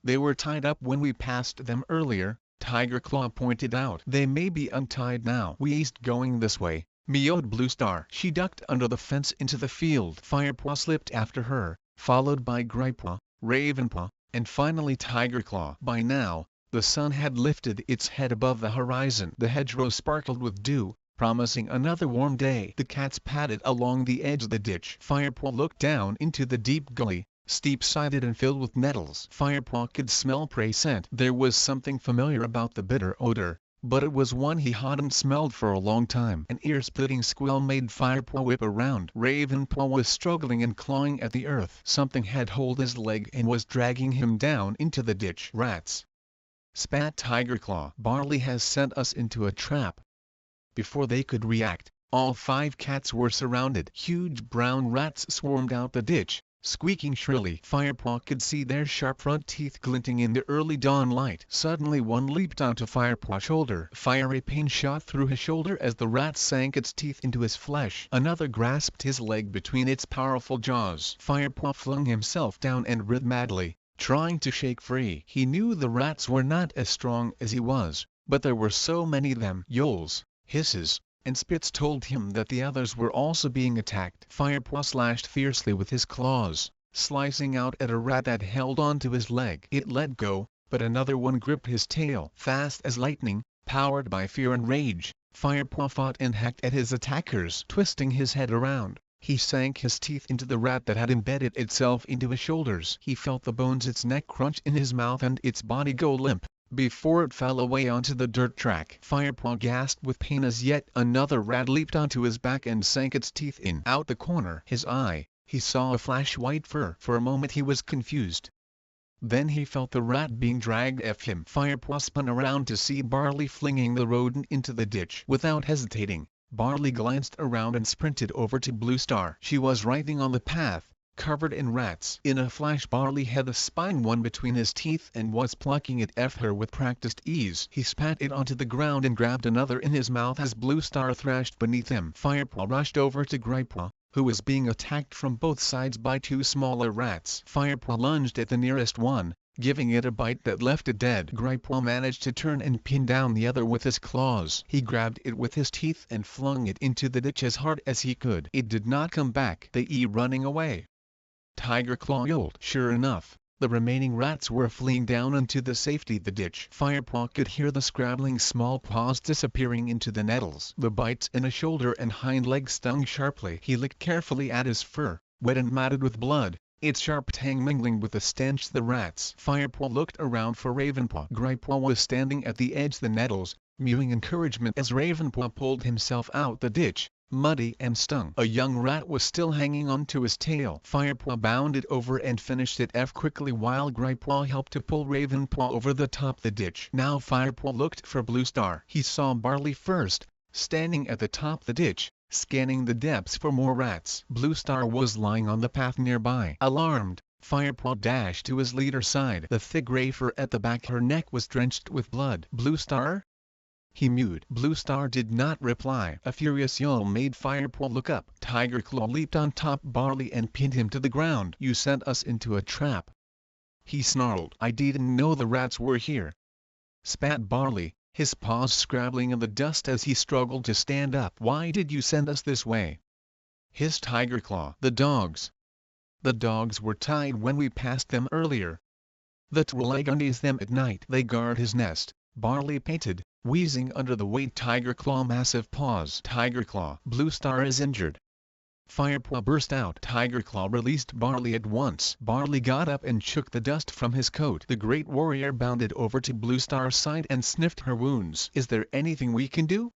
Speaker 1: "They were tied up when we passed them earlier," Tiger Claw pointed out. "They may be untied now." "We east going this way," mewed Blue Star. She ducked under the fence into the field. Firepaw slipped after her, followed by Gripepaw, Ravenpaw, and finally Tiger Claw. By now, the sun had lifted its head above the horizon. The hedgerow sparkled with dew, promising another warm day. The cats padded along the edge of the ditch. Firepaw looked down into the deep gully, steep-sided and filled with nettles. Firepaw could smell prey scent. There was something familiar about the bitter odor, but it was one he hadn't smelled for a long time. An ear-splitting squeal made Firepaw whip around. Ravenpaw was struggling and clawing at the earth. Something had hold his leg and was dragging him down into the ditch. "Rats!" spat Tiger Claw. "Barley has sent us into a trap." Before they could react, all 5 cats were surrounded. Huge brown rats swarmed out the ditch, squeaking shrilly. Firepaw could see their sharp front teeth glinting in the early dawn light. Suddenly one leaped onto Firepaw's shoulder. Fiery pain shot through his shoulder as the rat sank its teeth into his flesh. Another grasped his leg between its powerful jaws. Firepaw flung himself down and writhed madly, trying to shake free. He knew the rats were not as strong as he was, but there were so many of them. Yowls, hisses, and spits told him that the others were also being attacked. Firepaw slashed fiercely with his claws, slicing out at a rat that held onto his leg. It let go, but another one gripped his tail. Fast as lightning, powered by fear and rage, Firepaw fought and hacked at his attackers. Twisting his head around, he sank his teeth into the rat that had embedded itself into his shoulders. He felt the bones its neck crunch in his mouth and its body go limp, before it fell away onto the dirt track. Firepaw gasped with pain as yet another rat leaped onto his back and sank its teeth in. Out the corner his eye, he saw a flash white fur. For a moment he was confused. Then he felt the rat being dragged at him. Firepaw spun around to see Barley flinging the rodent into the ditch. Without hesitating, Barley glanced around and sprinted over to Blue Star. She was writhing on the path, covered in rats. In a flash Barley had the spine one between his teeth and was plucking it at her with practiced ease. He spat it onto the ground and grabbed another in his mouth as Blue Star thrashed beneath him. Firepaw rushed over to Gripepaw, who was being attacked from both sides by 2 smaller rats. Firepaw lunged at the nearest one, giving it a bite that left it dead. Gripepaw managed to turn and pin down the other with his claws. He grabbed it with his teeth and flung it into the ditch as hard as he could. It did not come back. "They running away," Tiger Claw yelled. Sure enough, the remaining rats were fleeing down into the safety of the ditch. Firepaw could hear the scrabbling small paws disappearing into the nettles. The bites in his shoulder and hind leg stung sharply. He licked carefully at his fur, wet and matted with blood, its sharp tang mingling with the stench of the rats. Firepaw looked around for Ravenpaw. Gripepaw was standing at the edge of the nettles, mewing encouragement as Ravenpaw pulled himself out the ditch, muddy and stung. A young rat was still hanging on to his tail. Firepaw bounded over and finished it quickly while Gripepaw helped to pull Ravenpaw over the top of the ditch. Now Firepaw looked for Blue Star. He saw Barley first, standing at the top of the ditch, scanning the depths for more rats. Blue Star was lying on the path nearby. Alarmed, Firepaw dashed to his leader's side. The thick gray fur at the back of her neck was drenched with blood. "Blue Star?" he mewed. Blue Star did not reply. A furious yell made Firepaw look up. Tiger Claw leaped on top Barley and pinned him to the ground. "You sent us into a trap," he snarled. "I didn't know the rats were here," spat Barley, his paws scrabbling in the dust as he struggled to stand up. "Why did you send us this way?" hissed Tiger Claw. "The dogs." "The dogs were tied when we passed them earlier. The Prologue unties them at night. They guard his nest," Barley panted, wheezing under the weight Tiger Claw massive paws. "Tiger Claw, Blue Star is injured," Firepaw burst out. Tiger Claw released Barley at once. Barley got up and shook the dust from his coat. The great warrior bounded over to Blue Star's side and sniffed her wounds. "Is there anything we can do?"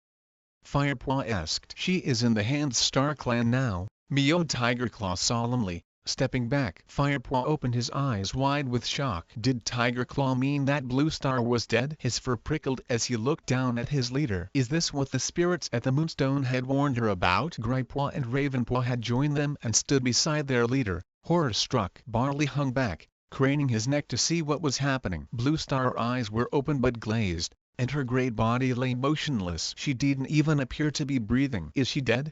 Speaker 1: Firepaw asked. "She is in the hands Star Clan now," mewed Tiger Claw solemnly, stepping back. Firepaw opened his eyes wide with shock. Did Tiger Claw mean that Blue Star was dead? His fur prickled as he looked down at his leader. Is this what the spirits at the Moonstone had warned her about? Gripepaw and Ravenpaw had joined them and stood beside their leader, Horror-struck, Barley hung back, craning his neck to see what was happening. Blue Star eyes were open but glazed, and her great body lay motionless. She didn't even appear to be breathing. "Is she dead?"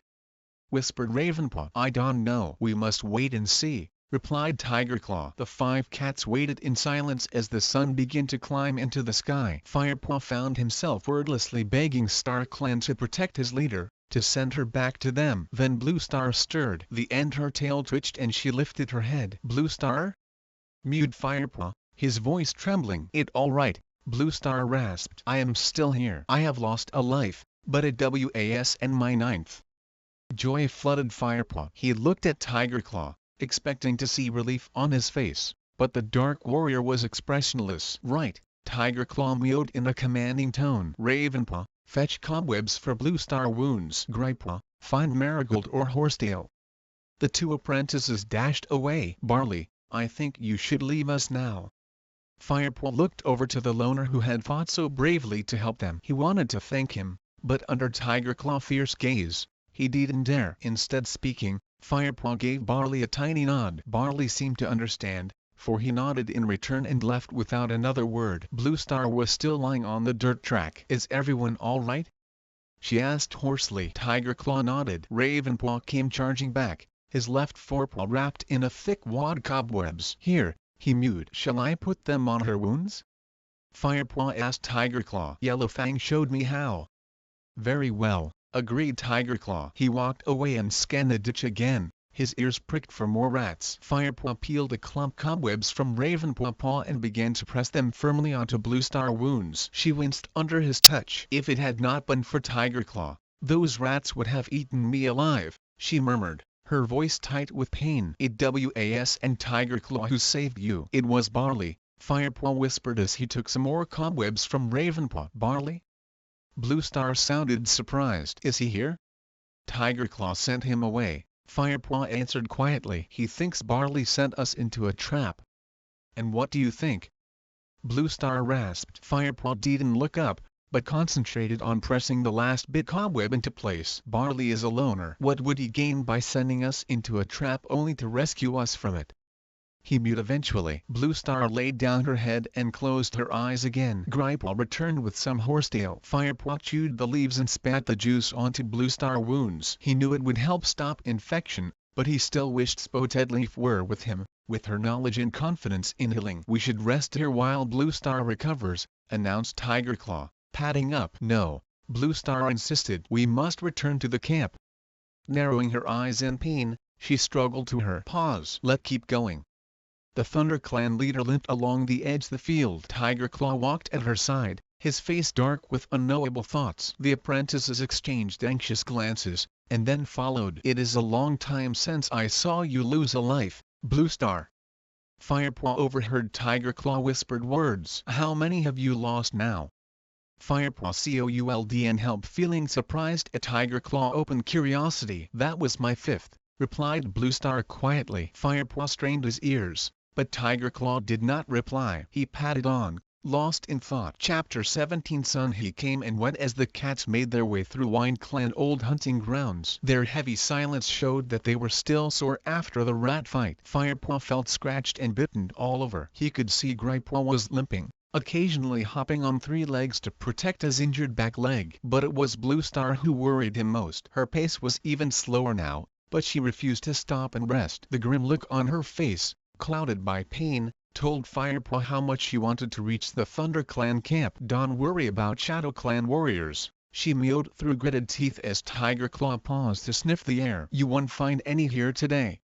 Speaker 1: whispered Ravenclaw. "I don't know. We must wait and see," replied Tigerclaw. The 5 cats waited in silence as the sun began to climb into the sky. Firepaw found himself wordlessly begging StarClan to protect his leader, to send her back to them. Then Blue Star stirred. The end her tail twitched and she lifted her head. "Blue Star?" mewed Firepaw, his voice trembling. "It all right," Blue Star rasped. "I am still here. I have lost a life, but a WAS and my 9th. Joy flooded Firepaw. He looked at Tigerclaw, expecting to see relief on his face, but the Dark Warrior was expressionless. "Right," Tigerclaw mewed in a commanding tone. "Ravenclaw, fetch cobwebs for Blue Star wounds. Gripeaw, find Marigold or Horsetail." The 2 apprentices dashed away. "Barley, I think you should leave us now." Firepaw looked over to the loner who had fought so bravely to help them. He wanted to thank him, but under Tigerclaw's fierce gaze, he didn't dare. Instead speaking, Firepaw gave Barley a tiny nod. Barley seemed to understand, for he nodded in return and left without another word. Blue Star was still lying on the dirt track. "Is everyone all right?" she asked hoarsely. Tigerclaw nodded. Ravenclaw came charging back, his left forepaw wrapped in a thick wad cobwebs. "Here," he mewed. "Shall I put them on her wounds?" Firepaw asked Tigerclaw. "Yellowfang showed me how." "Very well," agreed Tigerclaw. He walked away and scanned the ditch again, his ears pricked for more rats. Firepaw peeled a clump cobwebs from Ravenclaw's paw and began to press them firmly onto Blue Star wounds. She winced under his touch. "If it had not been for Tigerclaw, those rats would have eaten me alive," she murmured, her voice tight with pain. "It was and Tigerclaw who saved you." "It was Barley," Firepaw whispered as he took some more cobwebs from Ravenclaw. "Barley?" Blue Star sounded surprised. "Is he here?" "Tigerclaw sent him away," Firepaw answered quietly. "He thinks Barley sent us into a trap." "And what do you think?" Blue Star rasped. Firepaw didn't look up, but concentrated on pressing the last bit cobweb into place. "Barley is a loner. What would he gain by sending us into a trap only to rescue us from it?" he mewed eventually. Blue Star laid down her head and closed her eyes again. Gripeaw returned with some horsetail. Firepaw chewed the leaves and spat the juice onto Blue Star wounds. He knew it would help stop infection, but he still wished Spotedleaf were with him, with her knowledge and confidence in healing. "We should rest here while Blue Star recovers," announced Tigerclaw, padding up. "No," Blue Star insisted. "We must return to the camp." Narrowing her eyes in pain, she struggled to her paws. "Let's keep going." The ThunderClan leader limped along the edge of the field. Tigerclaw walked at her side, his face dark with unknowable thoughts. The apprentices exchanged anxious glances, and then followed. "It is a long time since I saw you lose a life, Blue Star." Firepaw overheard Tigerclaw whispered words. "How many have you lost now?" Firepaw could and help feeling surprised at Tigerclaw open curiosity. "That was my 5th," replied Blue Star quietly. Firepaw strained his ears, but Tigerclaw did not reply. He padded on, lost in thought. Chapter 17 Sun he came and went as the cats made their way through WindClan old hunting grounds. Their heavy silence showed that they were still sore after the rat fight. Firepaw felt scratched and bitten all over. He could see Gripeaw was limping, occasionally hopping on 3 legs to protect his injured back leg. But it was Blue Star who worried him most. Her pace was even slower now, but she refused to stop and rest. The grim look on her face, clouded by pain, told Firepaw how much she wanted to reach the ThunderClan camp. "Don't worry about ShadowClan warriors," she mewed through gritted teeth as Tigerclaw paused to sniff the air. "You won't find any here today."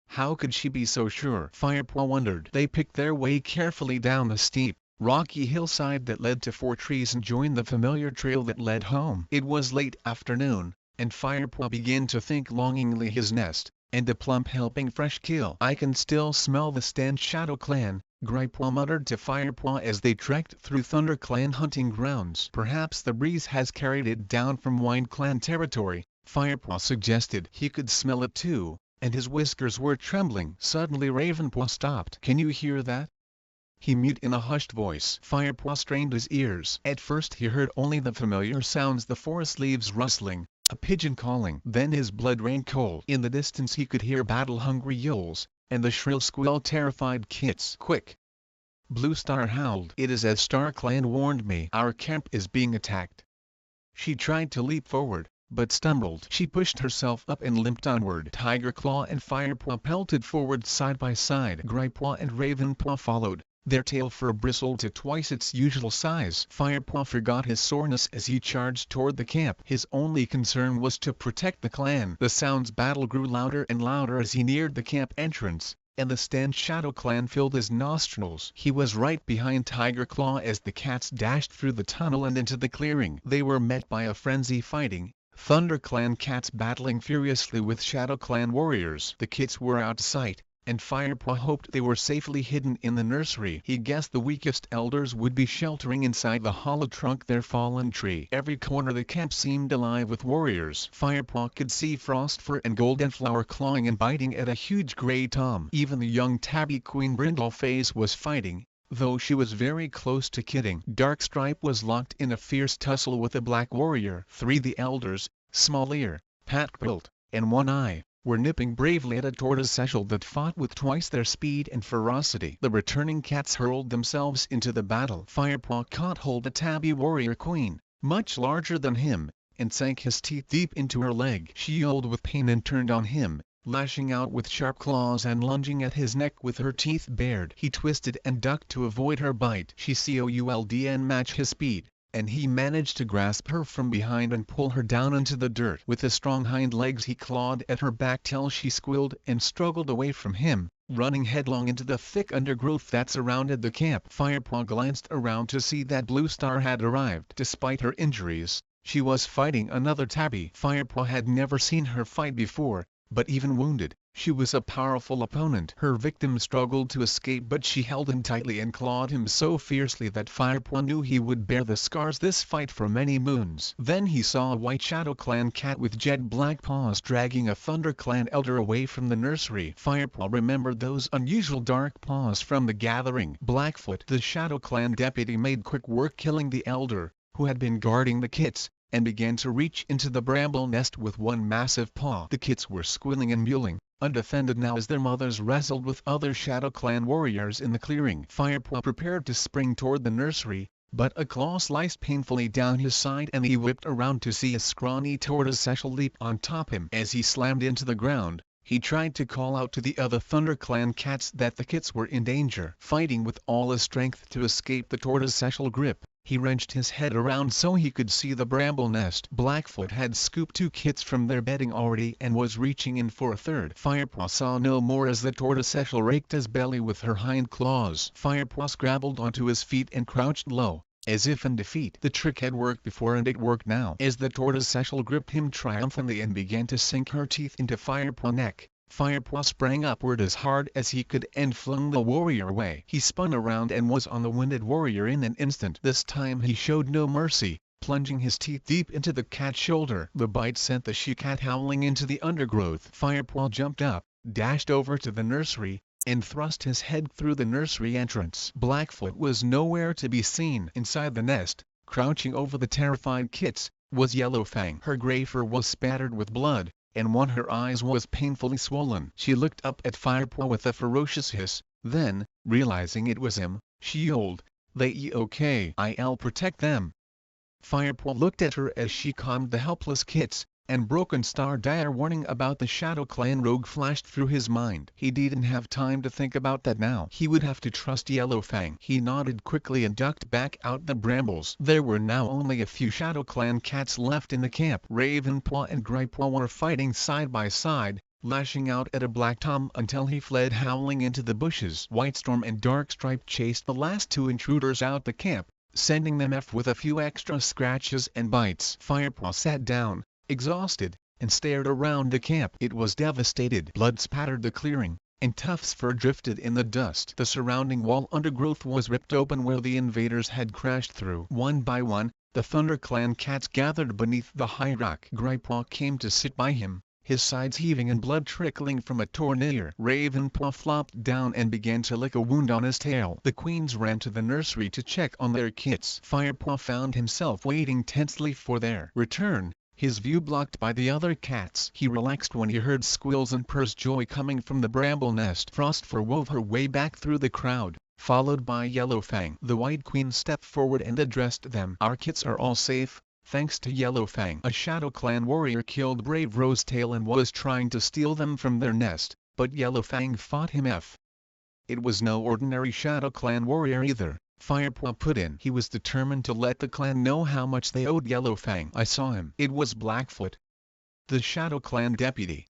Speaker 1: How could she be so sure? Firepaw wondered. They picked their way carefully down the steep, rocky hillside that led to 4 trees and joined the familiar trail that led home. It was late afternoon, and Firepaw began to think longingly his nest, and a plump helping fresh kill. "I can still smell the stench." ShadowClan, Gripeaw muttered to Firepaw as they trekked through ThunderClan hunting grounds. "Perhaps the breeze has carried it down from WindClan territory," Firepaw suggested. He could smell it too, and his whiskers were trembling. Suddenly Ravenclaw stopped. "Can you hear that?" he mewed in a hushed voice. Firepaw strained his ears. At first he heard only the familiar sounds, the forest leaves rustling, a pigeon calling. Then his blood ran cold. In the distance he could hear battle-hungry yells, and the shrill squeal terrified kits. "Quick!" Blue Star howled. "It is as Star Clan warned me. Our camp is being attacked." She tried to leap forward, but stumbled. She pushed herself up and limped onward. Tiger Claw and Firepaw pelted forward side by side. Gripepaw and Ravenpaw followed, their tail fur bristled to twice its usual size. Firepaw forgot his soreness as he charged toward the camp. His only concern was to protect the clan. The sounds battle grew louder and louder as he neared the camp entrance, and the stench Shadow Clan filled his nostrils. He was right behind Tiger Claw as the cats dashed through the tunnel and into the clearing. They were met by a frenzy fighting. Thunder Clan cats battling furiously with Shadow Clan warriors. The kits were out of sight, and Firepaw hoped they were safely hidden in the nursery. He guessed the weakest elders would be sheltering inside the hollow trunk their fallen tree. Every corner of the camp seemed alive with warriors. Firepaw could see Frostfur and Goldenflower clawing and biting at a huge gray tom. Even the young tabby Queen Brindleface was fighting, though she was very close to kidding. Darkstripe was locked in a fierce tussle with a black warrior. Three the elders, Small Ear, Patquilt, and One Eye, were nipping bravely at a tortoiseshell that fought with twice their speed and ferocity. The returning cats hurled themselves into the battle. Firepaw caught hold of tabby warrior queen, much larger than him, and sank his teeth deep into her leg. She yelled with pain and turned on him, lashing out with sharp claws and lunging at his neck with her teeth bared. He twisted and ducked to avoid her bite. She could match his speed, and he managed to grasp her from behind and pull her down into the dirt. With his strong hind legs he clawed at her back till she squealed and struggled away from him, running headlong into the thick undergrowth that surrounded the camp. Firepaw glanced around to see that Blue Star had arrived. Despite her injuries, she was fighting another tabby. Firepaw had never seen her fight before, but even wounded, she was a powerful opponent. Her victim struggled to escape, but she held him tightly and clawed him so fiercely that Firepaw knew he would bear the scars this fight for many moons. Then he saw a white Shadow Clan cat with jet black paws dragging a Thunder Clan elder away from the nursery. Firepaw remembered those unusual dark paws from the gathering. Blackfoot, the Shadow Clan deputy, made quick work killing the elder, who had been guarding the kits, and began to reach into the bramble nest with one massive paw. The kits were squealing and mewling, undefended now as their mothers wrestled with other Shadow Clan warriors in the clearing. Firepaw prepared to spring toward the nursery, but a claw sliced painfully down his side and he whipped around to see a scrawny tortoiseshell leap on top him. As he slammed into the ground, he tried to call out to the other Thunder Clan cats that the kits were in danger. Fighting with all his strength to escape the tortoiseshell grip, he wrenched his head around so he could see the bramble nest. Blackfoot had scooped two kits from their bedding already and was reaching in for a third. Firepaw saw no more as the tortoiseshell raked his belly with her hind claws. Firepaw scrabbled onto his feet and crouched low, as if in defeat. The trick had worked before and it worked now. As the tortoiseshell gripped him triumphantly and began to sink her teeth into Firepaw's neck, Firepaw sprang upward as hard as he could and flung the warrior away. He spun around and was on the wounded warrior in an instant. This time he showed no mercy, plunging his teeth deep into the cat's shoulder. The bite sent the she-cat howling into the undergrowth. Firepaw jumped up, dashed over to the nursery, and thrust his head through the nursery entrance. Blackfoot was nowhere to be seen. Inside the nest, crouching over the terrified kits, was Yellowfang. Her gray fur was spattered with blood, and one of her eyes was painfully swollen. She looked up at Firepaw with a ferocious hiss, then, realizing it was him, she yelled, "They okay? I'll protect them." Firepaw looked at her as she calmed the helpless kits, and Broken Star dire warning about the Shadow Clan rogue flashed through his mind. He didn't have time to think about that now. He would have to trust Yellowfang. He nodded quickly and ducked back out the brambles. There were now only a few Shadow Clan cats left in the camp. Ravenpaw and Gripepaw were fighting side by side, lashing out at a black tom until he fled howling into the bushes. Whitestorm and Darkstripe chased the last two intruders out the camp, sending them off with a few extra scratches and bites. Firepaw sat down, exhausted, and stared around the camp. It was devastated. Blood spattered the clearing, and tufts fur drifted in the dust. The surrounding wall undergrowth was ripped open where the invaders had crashed through. One by one, the Thunder Clan cats gathered beneath the high rock. Gripepaw came to sit by him, his sides heaving and blood trickling from a torn ear. Ravenpaw flopped down and began to lick a wound on his tail. The queens ran to the nursery to check on their kits. Firepaw found himself waiting tensely for their return, his view blocked by the other cats. He relaxed when he heard squeals and purrs joy coming from the bramble nest. Frostfur wove her way back through the crowd, followed by Yellowfang. The White Queen stepped forward and addressed them. Our kits are all safe, thanks to Yellowfang. A Shadow Clan warrior killed Brave Rosetail and was trying to steal them from their nest, but Yellowfang fought him. It was no ordinary Shadow Clan warrior either, Firepaw put in. He was determined to let the clan know how much they owed Yellowfang. I saw him. It was Blackfoot, the Shadow Clan deputy,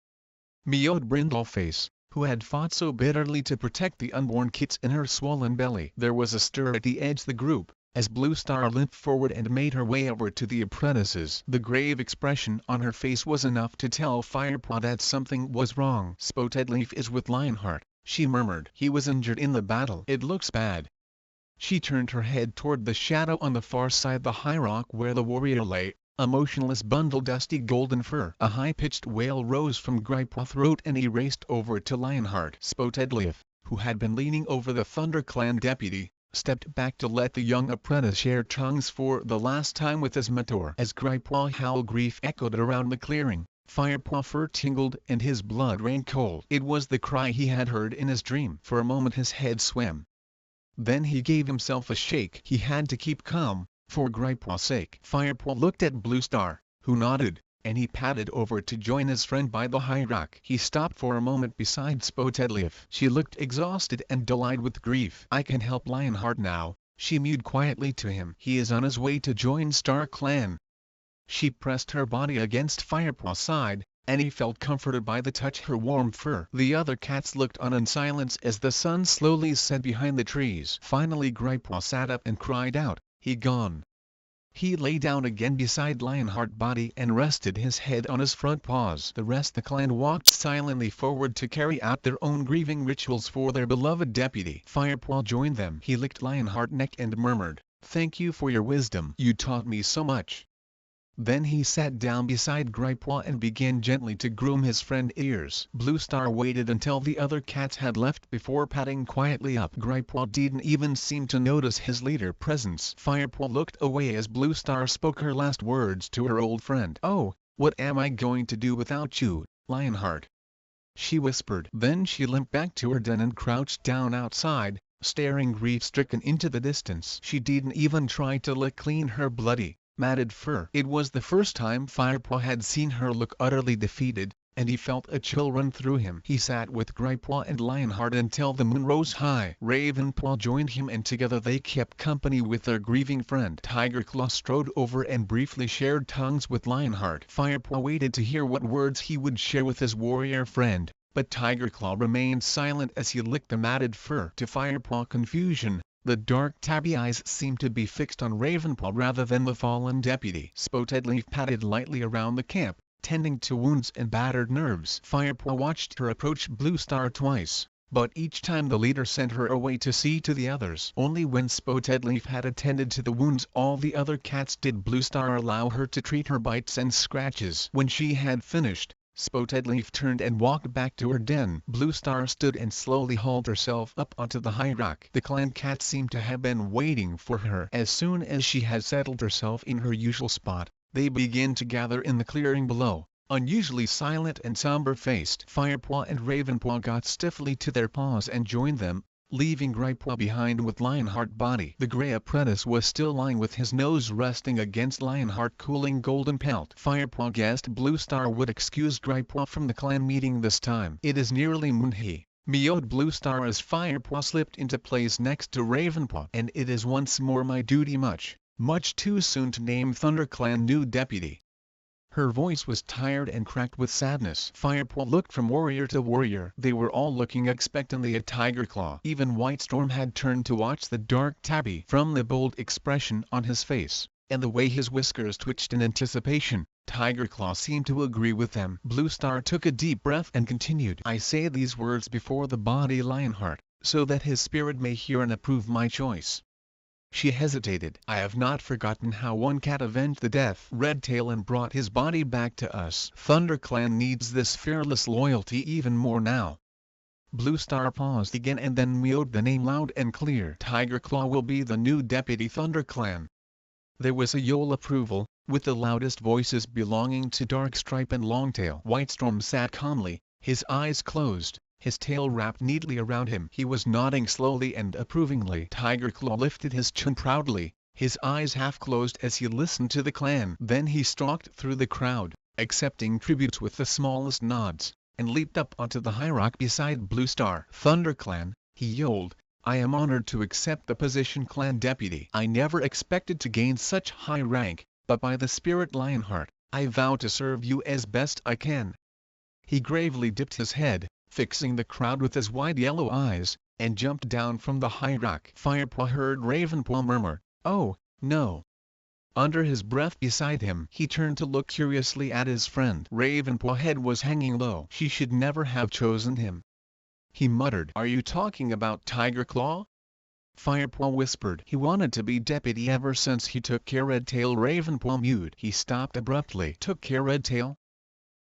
Speaker 1: mewed Brindleface, who had fought so bitterly to protect the unborn kits in her swollen belly. There was a stir at the edge of the group, as Bluestar limped forward and made her way over to the apprentices. The grave expression on her face was enough to tell Firepaw that something was wrong. Spotedleaf is with Lionheart, she murmured. He was injured in the battle. It looks bad. She turned her head toward the shadow on the far side, the high rock where the warrior lay, a motionless bundle dusty golden fur. A high-pitched wail rose from Gripaw's throat and he raced over to Lionheart. Spotedleaf, who had been leaning over the Thunder Clan deputy, stepped back to let the young apprentice share tongues for the last time with his mentor. As Gripaw's howl grief echoed around the clearing, Firepaw fur tingled and his blood ran cold. It was the cry he had heard in his dream. For a moment his head swam. Then he gave himself a shake. He had to keep calm, for Gripaw's sake. Firepaw looked at Bluestar, who nodded, and he padded over to join his friend by the high rock. He stopped for a moment beside Spotedleaf. She looked exhausted and dull-eyed with grief. I can help Lionheart now, she mewed quietly to him. He is on his way to join Star Clan. She pressed her body against Firepaw's side, and he felt comforted by the touch of her warm fur. The other cats looked on in silence as the sun slowly set behind the trees. Finally Gripaw sat up and cried out, "He gone." He lay down again beside Lionheart's body and rested his head on his front paws. The rest of the clan walked silently forward to carry out their own grieving rituals for their beloved deputy. Firepaw joined them. He licked Lionheart's neck and murmured, "Thank you for your wisdom. You taught me so much." Then he sat down beside Gripaw and began gently to groom his friend's ears. Bluestar waited until the other cats had left before padding quietly up. Gripaw didn't even seem to notice his leader's presence. Firepaw looked away as Bluestar spoke her last words to her old friend. "Oh, what am I going to do without you, Lionheart?" she whispered. Then she limped back to her den and crouched down outside, staring grief-stricken into the distance. She didn't even try to lick clean her bloody, matted fur. It was the first time Firepaw had seen her look utterly defeated, and he felt a chill run through him. He sat with Gripaw and Lionheart until the moon rose high. Ravenpaw joined him and together they kept company with their grieving friend. Tigerclaw strode over and briefly shared tongues with Lionheart. Firepaw waited to hear what words he would share with his warrior friend, but Tigerclaw remained silent as he licked the matted fur. To Firepaw's confusion, the dark tabby eyes seemed to be fixed on Ravenpaw rather than the fallen deputy. Spotedleaf padded lightly around the camp, tending to wounds and battered nerves. Firepaw watched her approach Bluestar twice, but each time the leader sent her away to see to the others. Only when Spotedleaf had attended to the wounds all the other cats did Bluestar allow her to treat her bites and scratches. When she had finished, Spotedleaf turned and walked back to her den. Bluestar stood and slowly hauled herself up onto the high rock. The clan cat seemed to have been waiting for her. As soon as she had settled herself in her usual spot, they began to gather in the clearing below, unusually silent and somber-faced. Firepaw and Ravenpaw got stiffly to their paws and joined them, leaving Gripaw behind with Lionheart's body. The gray apprentice was still lying with his nose resting against Lionheart's cooling golden pelt. Firepaw guessed Bluestar would excuse Gripaw from the clan meeting this time. "It is nearly moon," he mewed Bluestar as Firepaw slipped into place next to Ravenpaw. "And it is once more my duty much too soon to name Thunder Clan new deputy." Her voice was tired and cracked with sadness. Firepaw looked from warrior to warrior. They were all looking expectantly at Tigerclaw. Even Whitestorm had turned to watch the dark tabby. From the bold expression on his face, and the way his whiskers twitched in anticipation, Tigerclaw seemed to agree with them. Bluestar took a deep breath and continued, "I say these words before the body Lionheart, so that his spirit may hear and approve my choice." She hesitated. "I have not forgotten how one cat avenged the death of Redtail and brought his body back to us. Thunder Clan needs this fearless loyalty even more now." Bluestar paused again and then mewed the name loud and clear. "Tigerclaw will be the new deputy Thunder Clan." There was a yowl approval, with the loudest voices belonging to Darkstripe and Longtail. Whitestorm sat calmly, his eyes closed, his tail wrapped neatly around him. He was nodding slowly and approvingly. Tigerclaw lifted his chin proudly, his eyes half closed as he listened to the clan. Then he stalked through the crowd, accepting tributes with the smallest nods, and leaped up onto the high rock beside Bluestar. "ThunderClan," he yelled, "I am honored to accept the position clan deputy. I never expected to gain such high rank, but by the spirit Lionheart, I vow to serve you as best I can." He gravely dipped his head, fixing the crowd with his wide yellow eyes, and jumped down from the high rock. Firepaw heard Ravenpaw murmur, "Oh, no." Under his breath beside him. He turned to look curiously at his friend. Ravenpaw's head was hanging low. She should never have chosen him. He muttered, "Are you talking about Tigerclaw?" Firepaw whispered, "He wanted to be deputy ever since he took care Redtail." Ravenpaw mewed. He stopped abruptly. "Took care Redtail?"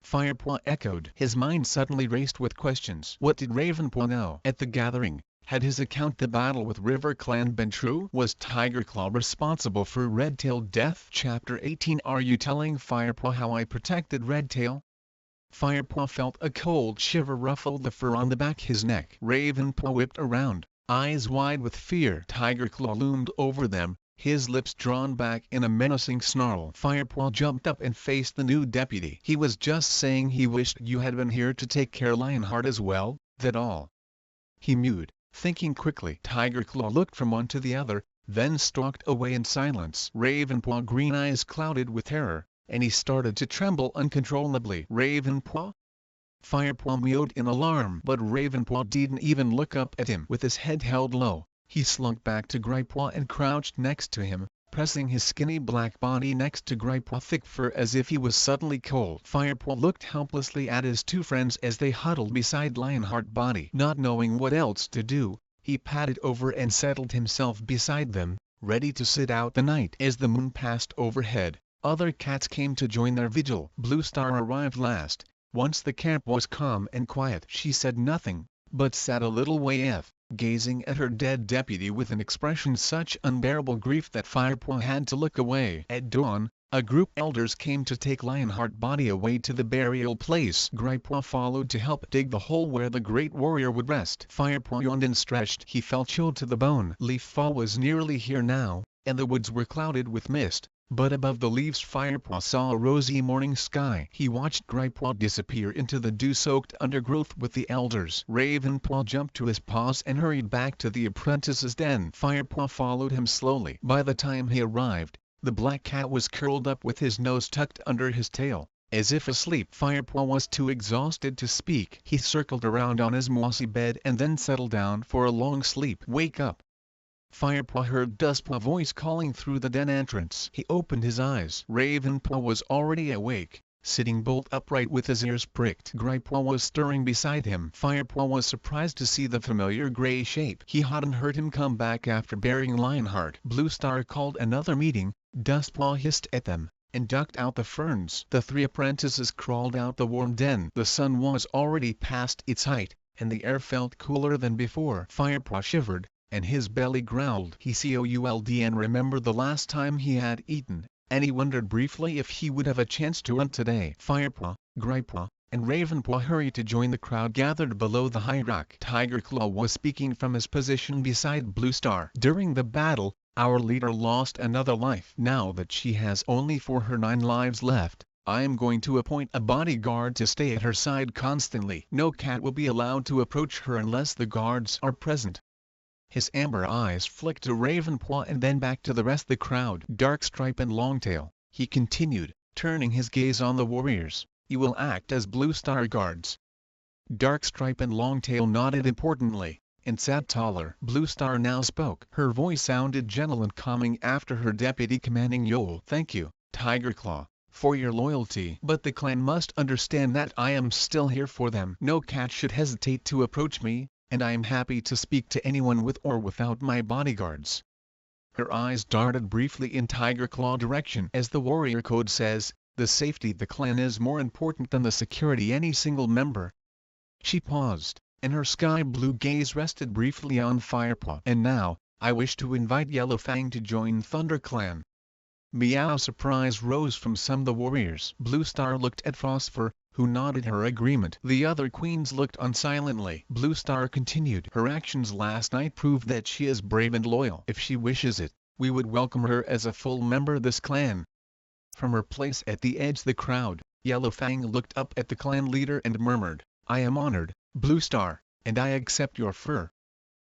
Speaker 1: Firepaw echoed. His mind suddenly raced with questions. What did Ravenpaw know? At the gathering, had his account the battle with River Clan been true? Was Tigerclaw responsible for Redtail's death? Chapter 18. Are you telling Firepaw how I protected Redtail? Firepaw felt a cold shiver ruffle the fur on the back of his neck. Ravenpaw whipped around, eyes wide with fear. Tigerclaw loomed over them, his lips drawn back in a menacing snarl. Firepaw jumped up and faced the new deputy. "He was just saying he wished you had been here to take care Lionheart as well, that all." He mewed, thinking quickly. Tigerclaw looked from one to the other, then stalked away in silence. Ravenpaw's green eyes clouded with terror, and he started to tremble uncontrollably. "Ravenpaw?" Firepaw mewed in alarm, but Ravenpaw didn't even look up at him. With his head held low, he slunk back to Gripepaw and crouched next to him, pressing his skinny black body next to Gripepaw's thick fur as if he was suddenly cold. Firepaw looked helplessly at his two friends as they huddled beside Lionheart's body. Not knowing what else to do, he padded over and settled himself beside them, ready to sit out the night. As the moon passed overhead, other cats came to join their vigil. Bluestar arrived last. Once the camp was calm and quiet, she said nothing, but sat a little way off, gazing at her dead deputy with an expression such unbearable grief that Firepaw had to look away. At dawn, a group of elders came to take Lionheart's body away to the burial place. Gripepaw followed to help dig the hole where the great warrior would rest. Firepaw yawned and stretched. He felt chilled to the bone. Leaf-fall was nearly here now, and the woods were clouded with mist, but above the leaves Firepaw saw a rosy morning sky. He watched Gripepaw disappear into the dew-soaked undergrowth with the elders. Ravenpaw jumped to his paws and hurried back to the apprentice's den. Firepaw followed him slowly. By the time he arrived, the black cat was curled up with his nose tucked under his tail, as if asleep. Firepaw was too exhausted to speak. He circled around on his mossy bed and then settled down for a long sleep. "Wake up!" Firepaw heard Dustpaw's voice calling through the den entrance. He opened his eyes. Ravenpaw was already awake, sitting bolt upright with his ears pricked. Gripepaw was stirring beside him. Firepaw was surprised to see the familiar gray shape. He hadn't heard him come back after burying Lionheart. Bluestar called another meeting. Dustpaw hissed at them, and ducked out the ferns. The three apprentices crawled out the warm den. The sun was already past its height, and the air felt cooler than before. Firepaw shivered, and his belly growled. He could and remembered the last time he had eaten, and he wondered briefly if he would have a chance to hunt today. Firepaw, Gripepaw, and Ravenpaw hurried to join the crowd gathered below the high rock. Tigerclaw was speaking from his position beside Bluestar. "During the battle, our leader lost another life. Now that she has only 4 her 9 lives left, I am going to appoint a bodyguard to stay at her side constantly. No cat will be allowed to approach her unless the guards are present." His amber eyes flicked to Ravenpaw and then back to the rest of the crowd. "Darkstripe and Longtail," he continued, turning his gaze on the warriors, "you will act as Bluestar guards." Darkstripe and Longtail nodded importantly, and sat taller. Bluestar now spoke. Her voice sounded gentle and calming after her deputy commanding yowl. "Thank you, Tigerclaw, for your loyalty. But the clan must understand that I am still here for them. No cat should hesitate to approach me, and I am happy to speak to anyone with or without my bodyguards." Her eyes darted briefly in Tigerclaw's direction. "As the warrior code says, the safety of the clan is more important than the security any single member." She paused, and her sky-blue gaze rested briefly on Firepaw. "And now, I wish to invite Yellowfang to join ThunderClan." Meow. Surprise rose from some of the warriors. Blue Star looked at Phosphor, who nodded her agreement. The other queens looked on silently. Blue Star continued. Her actions last night proved that she is brave and loyal. If she wishes it, we would welcome her as a full member of this clan. From her place at the edge of the crowd, Yellowfang looked up at the clan leader and murmured, I am honored, Blue Star, and I accept your fur.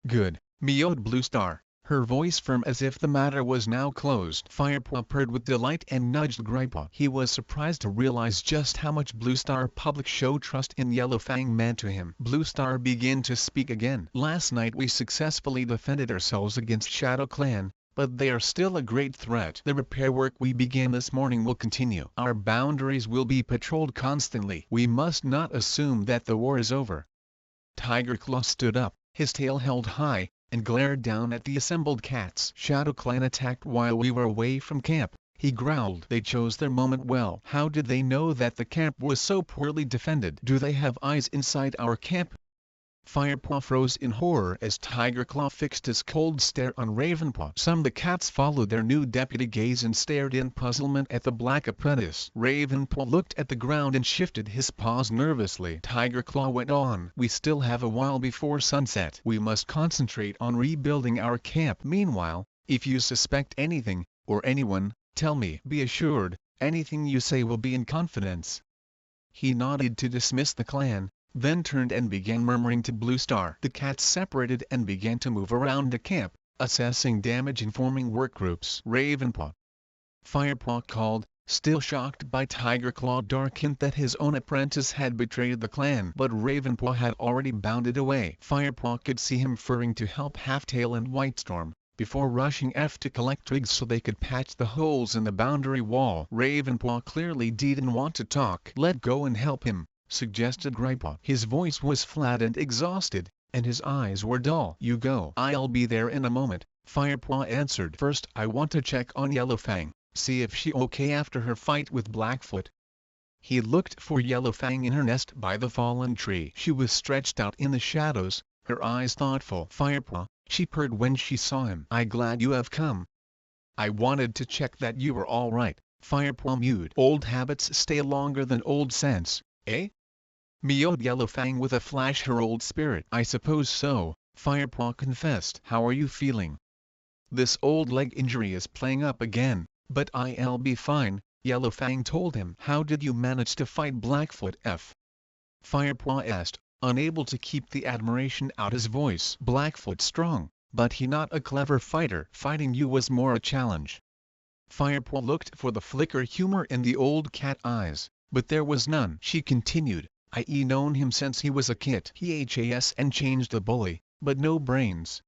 Speaker 1: Good, meowed Blue Star, her voice firm as if the matter was now closed. Firepaw purred with delight and nudged Gripeaw. He was surprised to realize just how much Blue Star public show trust in Yellowfang meant to him. Blue Star began to speak again. Last night we successfully defended ourselves against Shadow Clan, but they are still a great threat. The repair work we began this morning will continue. Our boundaries will be patrolled constantly. We must not assume that the war is over. Tiger Claw stood up, his tail held high, and glared down at the assembled cats. Shadow Clan attacked while we were away from camp, he growled. They chose their moment well. How did they know that the camp was so poorly defended? Do they have eyes inside our camp? Firepaw froze in horror as Tiger Claw fixed his cold stare on Ravenpaw. Some of the cats followed their new deputy gaze and stared in puzzlement at the black apprentice. Ravenpaw looked at the ground and shifted his paws nervously. Tiger Claw went on. We still have a while before sunset. We must concentrate on rebuilding our camp. Meanwhile, if you suspect anything, or anyone, tell me. Be assured, anything you say will be in confidence. He nodded to dismiss the clan, then turned and began murmuring to Blue Star. The cats separated and began to move around the camp, assessing damage and forming work groups. Ravenpaw. Firepaw called, still shocked by Tiger Claw dark hint that his own apprentice had betrayed the clan. But Ravenpaw had already bounded away. Firepaw could see him furring to help Halftail and Whitestorm, before rushing F to collect twigs so they could patch the holes in the boundary wall. Ravenpaw clearly didn't want to talk. Let go and help him, suggested Gripeaw. His voice was flat and exhausted, and his eyes were dull. You go. I'll be there in a moment, Firepaw answered. First I want to check on Yellowfang, see if she okay after her fight with Blackfoot. He looked for Yellowfang in her nest by the fallen tree. She was stretched out in the shadows, her eyes thoughtful. Firepaw, she purred when she saw him. I'm glad you have come. I wanted to check that you were all right, Firepaw mewed. Old habits stay longer than old sense, eh? Meowed Yellowfang with a flash her old spirit. I suppose so, Firepaw confessed. How are you feeling? This old leg injury is playing up again, but I'll be fine, Yellowfang told him. How did you manage to fight Blackfoot F? Firepaw asked, unable to keep the admiration out his voice. Blackfoot's strong, but he not a clever fighter. Fighting you was more a challenge. Firepaw looked for the flicker humor in the old cat eyes, but there was none. She continued, I known him since he was a kid. He has and changed the bully, but no brains.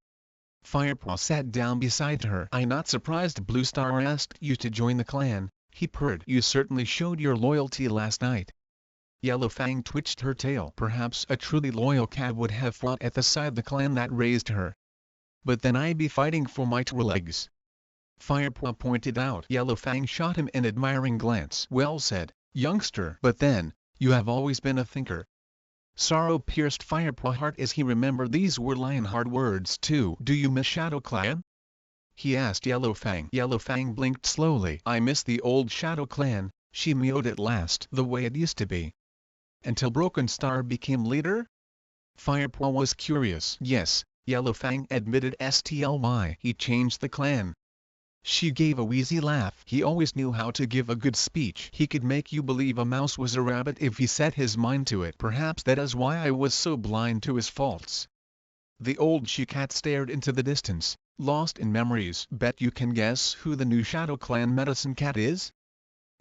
Speaker 1: Firepaw sat down beside her. I'm not surprised Blue Star asked you to join the clan, he purred. You certainly showed your loyalty last night. Yellowfang twitched her tail. Perhaps a truly loyal cat would have fought at the side of the clan that raised her. But then I'd be fighting for my two legs. Firepaw pointed out. Yellowfang shot him an admiring glance. Well said, youngster. But then, you have always been a thinker. Sorrow pierced Firepaw's heart as he remembered these were Lionheart words too. Do you miss Shadow Clan? He asked Yellowfang. Yellowfang blinked slowly. I miss the old Shadow Clan, she mewed at last. The way it used to be. Until Broken Star became leader? Firepaw was curious. Yes, Yellowfang admitted stly. He changed the clan. She gave a wheezy laugh. He always knew how to give a good speech. He could make you believe a mouse was a rabbit if he set his mind to it. Perhaps that is why I was so blind to his faults. The old she-cat stared into the distance, lost in memories. Bet you can guess who the new Shadow Clan medicine cat is?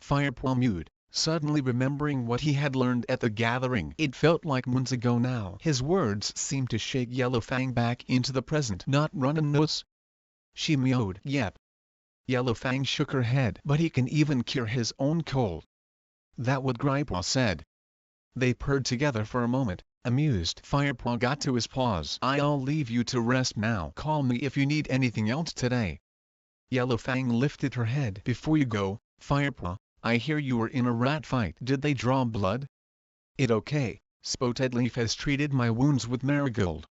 Speaker 1: Firepaw mewed, suddenly remembering what he had learned at the gathering. It felt like moons ago now. His words seemed to shake Yellowfang back into the present. Not Runnin' Nose? She mewed. Yep. Yellowfang shook her head. But he can even cure his own cold. That what Gripeaw said. They purred together for a moment, amused. Firepaw got to his paws. I'll leave you to rest now. Call me if you need anything else today. Yellowfang lifted her head. Before you go, Firepaw, I hear you were in a rat fight. Did they draw blood? It okay, Spotted Leaf has treated my wounds with marigold.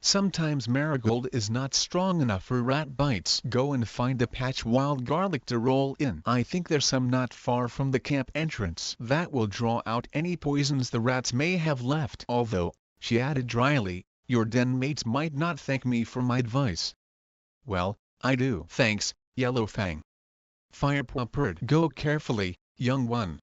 Speaker 1: Sometimes marigold is not strong enough for rat bites. Go and find a patch wild garlic to roll in. I think there's some not far from the camp entrance. That will draw out any poisons the rats may have left. Although, she added dryly, your den mates might not thank me for my advice. Well, I do. Thanks, Yellowfang. Firepaw purred. Go carefully, young one.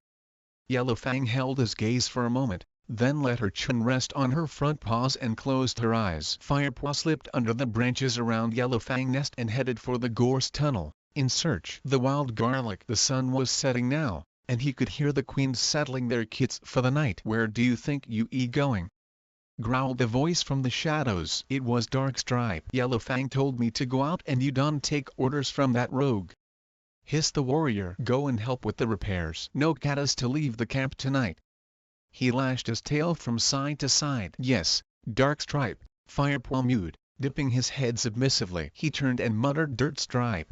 Speaker 1: Yellowfang held his gaze for a moment, then let her chin rest on her front paws and closed her eyes. Firepaw slipped under the branches around Yellowfang nest and headed for the gorse tunnel, in search. The wild garlic. The sun was setting now, and he could hear the queens settling their kits for the night. Where do you think you going? Growled a voice from the shadows. It was Darkstripe. Yellowfang told me to go out and you don't take orders from that rogue. Hissed the warrior. Go and help with the repairs. No cat is to leave the camp tonight. He lashed his tail from side to side. Yes, Darkstripe, Firepaw mewed, dipping his head submissively. He turned and muttered Dirtstripe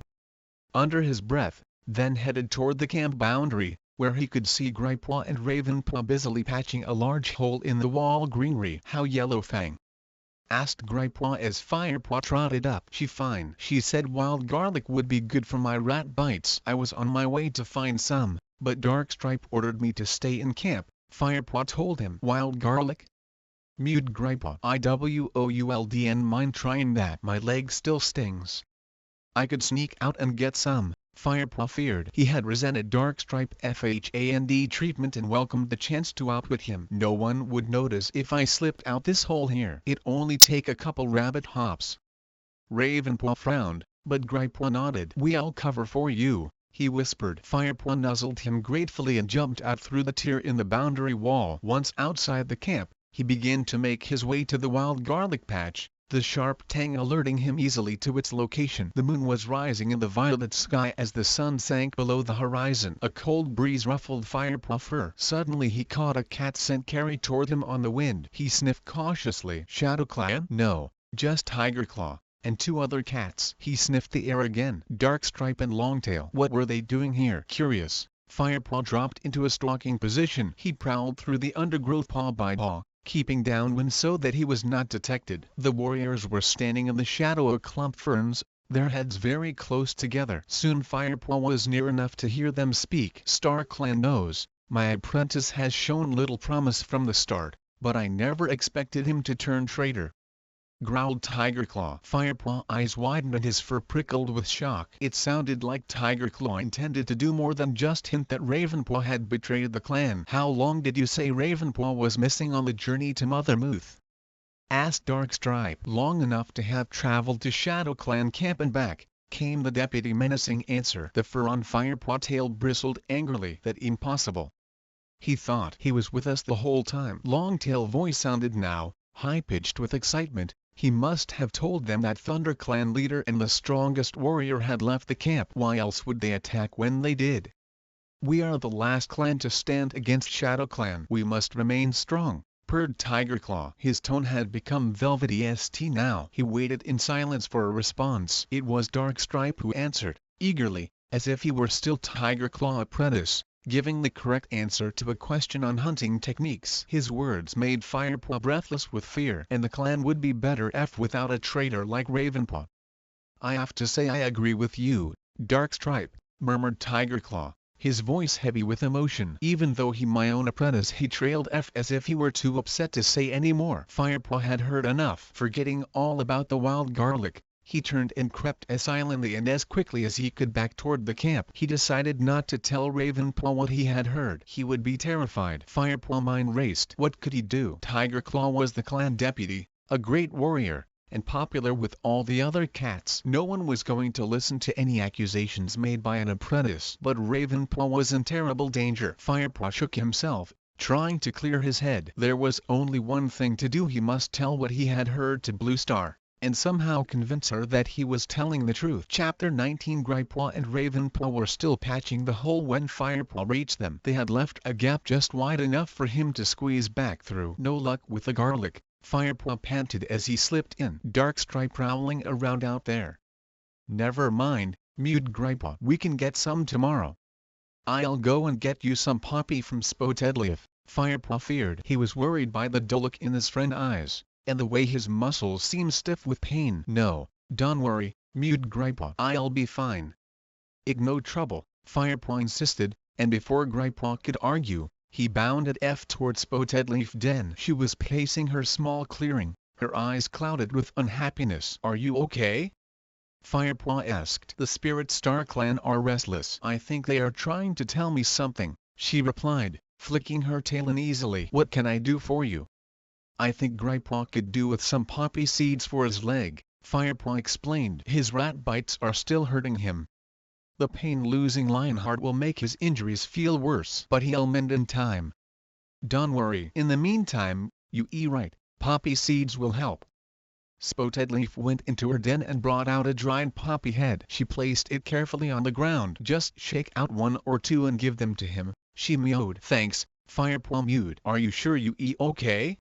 Speaker 1: under his breath, then headed toward the camp boundary, where he could see Gripepaw and Ravenpaw busily patching a large hole in the wall greenery. How Yellowfang? Asked Gripepaw as Firepaw trotted up. Fine. She said wild garlic would be good for my rat bites. I was on my way to find some, but Darkstripe ordered me to stay in camp, Firepaw told him. Wild garlic? Mewed Gripepaw. IWOULDN mind trying that? My leg still stings. I could sneak out and get some, Firepaw feared. He had resented Darkstripe FHAND treatment and welcomed the chance to outwit him. No one would notice if I slipped out this hole here. It'd only take a couple rabbit hops. Ravenpaw frowned, but Gripepaw nodded. We'll cover for you, he whispered. Firepaw nuzzled him gratefully and jumped out through the tear in the boundary wall. Once outside the camp, he began to make his way to the wild garlic patch, the sharp tang alerting him easily to its location. The moon was rising in the violet sky as the sun sank below the horizon. A cold breeze ruffled Firepaw fur. Suddenly he caught a cat scent carried toward him on the wind. He sniffed cautiously. Shadow Clan? No, just Tigerclaw, and two other cats. He sniffed the air again. Darkstripe and Longtail. What were they doing here? Curious, Firepaw dropped into a stalking position. He prowled through the undergrowth paw by paw, keeping downwind so that he was not detected. The warriors were standing in the shadow of a clump ferns, their heads very close together. Soon Firepaw was near enough to hear them speak. StarClan knows, my apprentice has shown little promise from the start, but I never expected him to turn traitor, growled Tigerclaw. Firepaw eyes widened and his fur prickled with shock. It sounded like Tigerclaw intended to do more than just hint that Ravenpaw had betrayed the clan. How long did you say Ravenpaw was missing on the journey to Mother Muth? Asked Darkstripe. Long enough to have traveled to Shadow Clan camp and back, came the deputy menacing answer. The fur on Firepaw tail bristled angrily. That impossible. He thought he was with us the whole time. Longtail voice sounded now, high-pitched with excitement. He must have told them that ThunderClan leader and the strongest warrior had left the camp. Why else would they attack when they did? We are the last clan to stand against ShadowClan. We must remain strong, purred Tigerclaw. His tone had become velvety now. He waited in silence for a response. It was Darkstripe who answered, eagerly, as if he were still Tigerclaw apprentice, giving the correct answer to a question on hunting techniques. His words made Firepaw breathless with fear. And the clan would be better off without a traitor like Ravenpaw. I have to say I agree with you, Darkstripe, murmured Tigerclaw, his voice heavy with emotion. Even though he my own apprentice, he trailed off as if he were too upset to say any more. Firepaw had heard enough. Forgetting all about the wild garlic, he turned and crept as silently and as quickly as he could back toward the camp. He decided not to tell Ravenpaw what he had heard. He would be terrified. Firepaw mind raced. What could he do? Tigerclaw was the clan deputy, a great warrior, and popular with all the other cats. No one was going to listen to any accusations made by an apprentice. But Ravenpaw was in terrible danger. Firepaw shook himself, trying to clear his head. There was only one thing to do. He must tell what he had heard to Blue Star, and somehow convince her that he was telling the truth. Chapter 19. Gripepaw and Ravenpaw were still patching the hole when Firepaw reached them. They had left a gap just wide enough for him to squeeze back through. No luck with the garlic, Firepaw panted as he slipped in. Darkstripe prowling around out there. Never mind, mewed Gripepaw. We can get some tomorrow. I'll go and get you some poppy from Spotedleaf, Firepaw feared. He was worried by the dull look in his friend's eyes. and the way his muscles seemed stiff with pain. "No, don't worry," mewed Grandpa. "I'll be fine." "No trouble," Firepaw insisted, and before Grandpa could argue, he bounded toward Spotted Leaf Den. She was pacing her small clearing, her eyes clouded with unhappiness. "Are you okay?" Firepaw asked. "The Spirit Star Clan are restless. I think they are trying to tell me something," she replied, flicking her tail uneasily. "What can I do for you?" "I think Grandpa could do with some poppy seeds for his leg," Firepaw explained. "His rat bites are still hurting him. The pain losing Lionheart will make his injuries feel worse, but he'll mend in time. Don't worry. In the meantime, you eat right. Poppy seeds will help." Spotted Leaf went into her den and brought out a dried poppy head. She placed it carefully on the ground. "Just shake out 1 or 2 and give them to him," she mewed. "Thanks," Firepaw mewed. "Are you sure you okay?"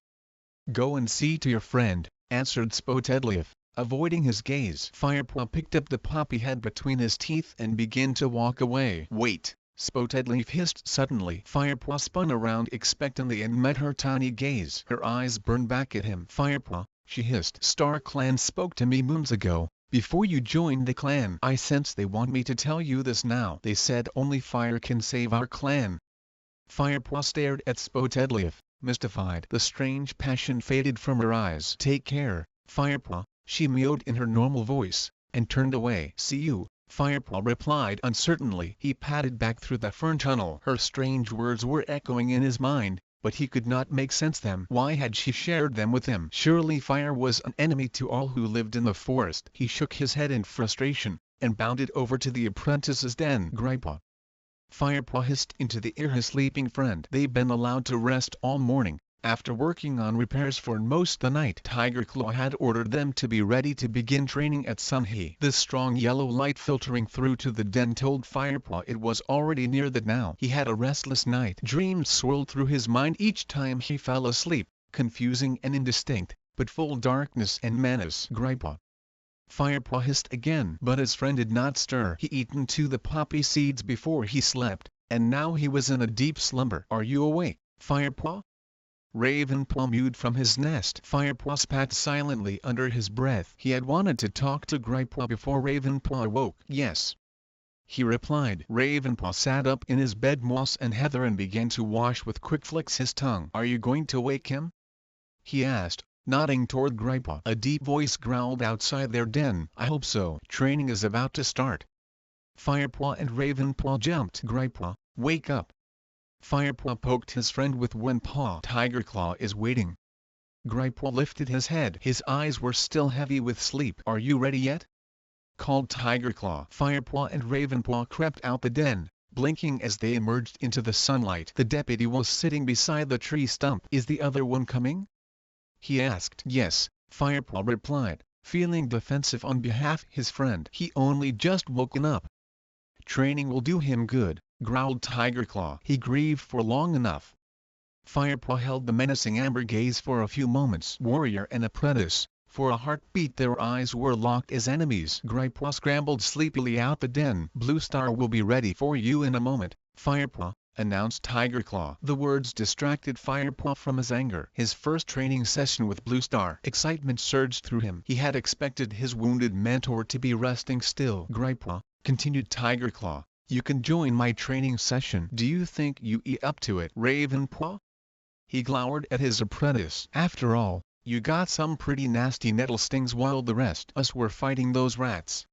Speaker 1: "Go and see to your friend," answered Spotted Leaf, avoiding his gaze. Firepaw picked up the poppy head between his teeth and began to walk away. "Wait!" Spotted Leaf hissed suddenly. Firepaw spun around expectantly and met her tiny gaze. Her eyes burned back at him. "Firepaw," she hissed. "Star Clan spoke to me moons ago, before you joined the clan. I sense they want me to tell you this now. They said only fire can save our clan." Firepaw stared at Spotted Leaf, mystified. The strange passion faded from her eyes. "Take care, Firepaw," she mewed in her normal voice, and turned away. "See you," Firepaw replied uncertainly. He padded back through the fern tunnel. Her strange words were echoing in his mind, but he could not make sense of them. Why had she shared them with him? Surely fire was an enemy to all who lived in the forest. He shook his head in frustration, and bounded over to the apprentice's den. "Grandpa!" Firepaw hissed into the ear his sleeping friend. "They've been allowed to rest all morning, after working on repairs for most the night. Tiger Claw had ordered them to be ready to begin training at sunhee." The strong yellow light filtering through to the den told Firepaw it was already near that now. He had a restless night. Dreams swirled through his mind each time he fell asleep, confusing and indistinct, but full darkness and menace. "Grandpa!" Firepaw hissed again, but his friend did not stir. He eaten 2 the poppy seeds before he slept, and now he was in a deep slumber. "Are you awake, Firepaw?" Ravenpaw mewed from his nest. Firepaw spat silently under his breath. He had wanted to talk to Grandpa before Ravenpaw awoke. "Yes," he replied. Ravenpaw sat up in his bed moss and heather and began to wash with quick flicks his tongue. "Are you going to wake him?" he asked, nodding toward Grandpa. A deep voice growled outside their den. "I hope so. Training is about to start." Firepaw and Ravenpaw jumped. "Grandpa, wake up!" Firepaw poked his friend with one paw. "Tiger Claw is waiting." Grandpa lifted his head. His eyes were still heavy with sleep. "Are you ready yet?" called Tiger Claw. Firepaw and Ravenpaw crept out the den, blinking as they emerged into the sunlight. The deputy was sitting beside the tree stump. "Is the other one coming?" he asked. "Yes," Firepaw replied, feeling defensive on behalf of his friend. "He only just woken up." "Training will do him good," growled Tiger Claw. "He grieved for long enough." Firepaw held the menacing amber gaze for a few moments. Warrior and apprentice, for a heartbeat their eyes were locked as enemies. Grandpa scrambled sleepily out the den. "Blue Star will be ready for you in a moment, Firepaw," announced Tiger Claw. The words distracted Firepaw from his anger. His first training session with Blue Star. Excitement surged through him. He had expected his wounded mentor to be resting still. "Grandpa," continued Tiger Claw, "you can join my training session. Do you think you up to it?" "Ravenpaw?" He glowered at his apprentice. "After all, you got some pretty nasty nettle stings while the rest us were fighting those rats."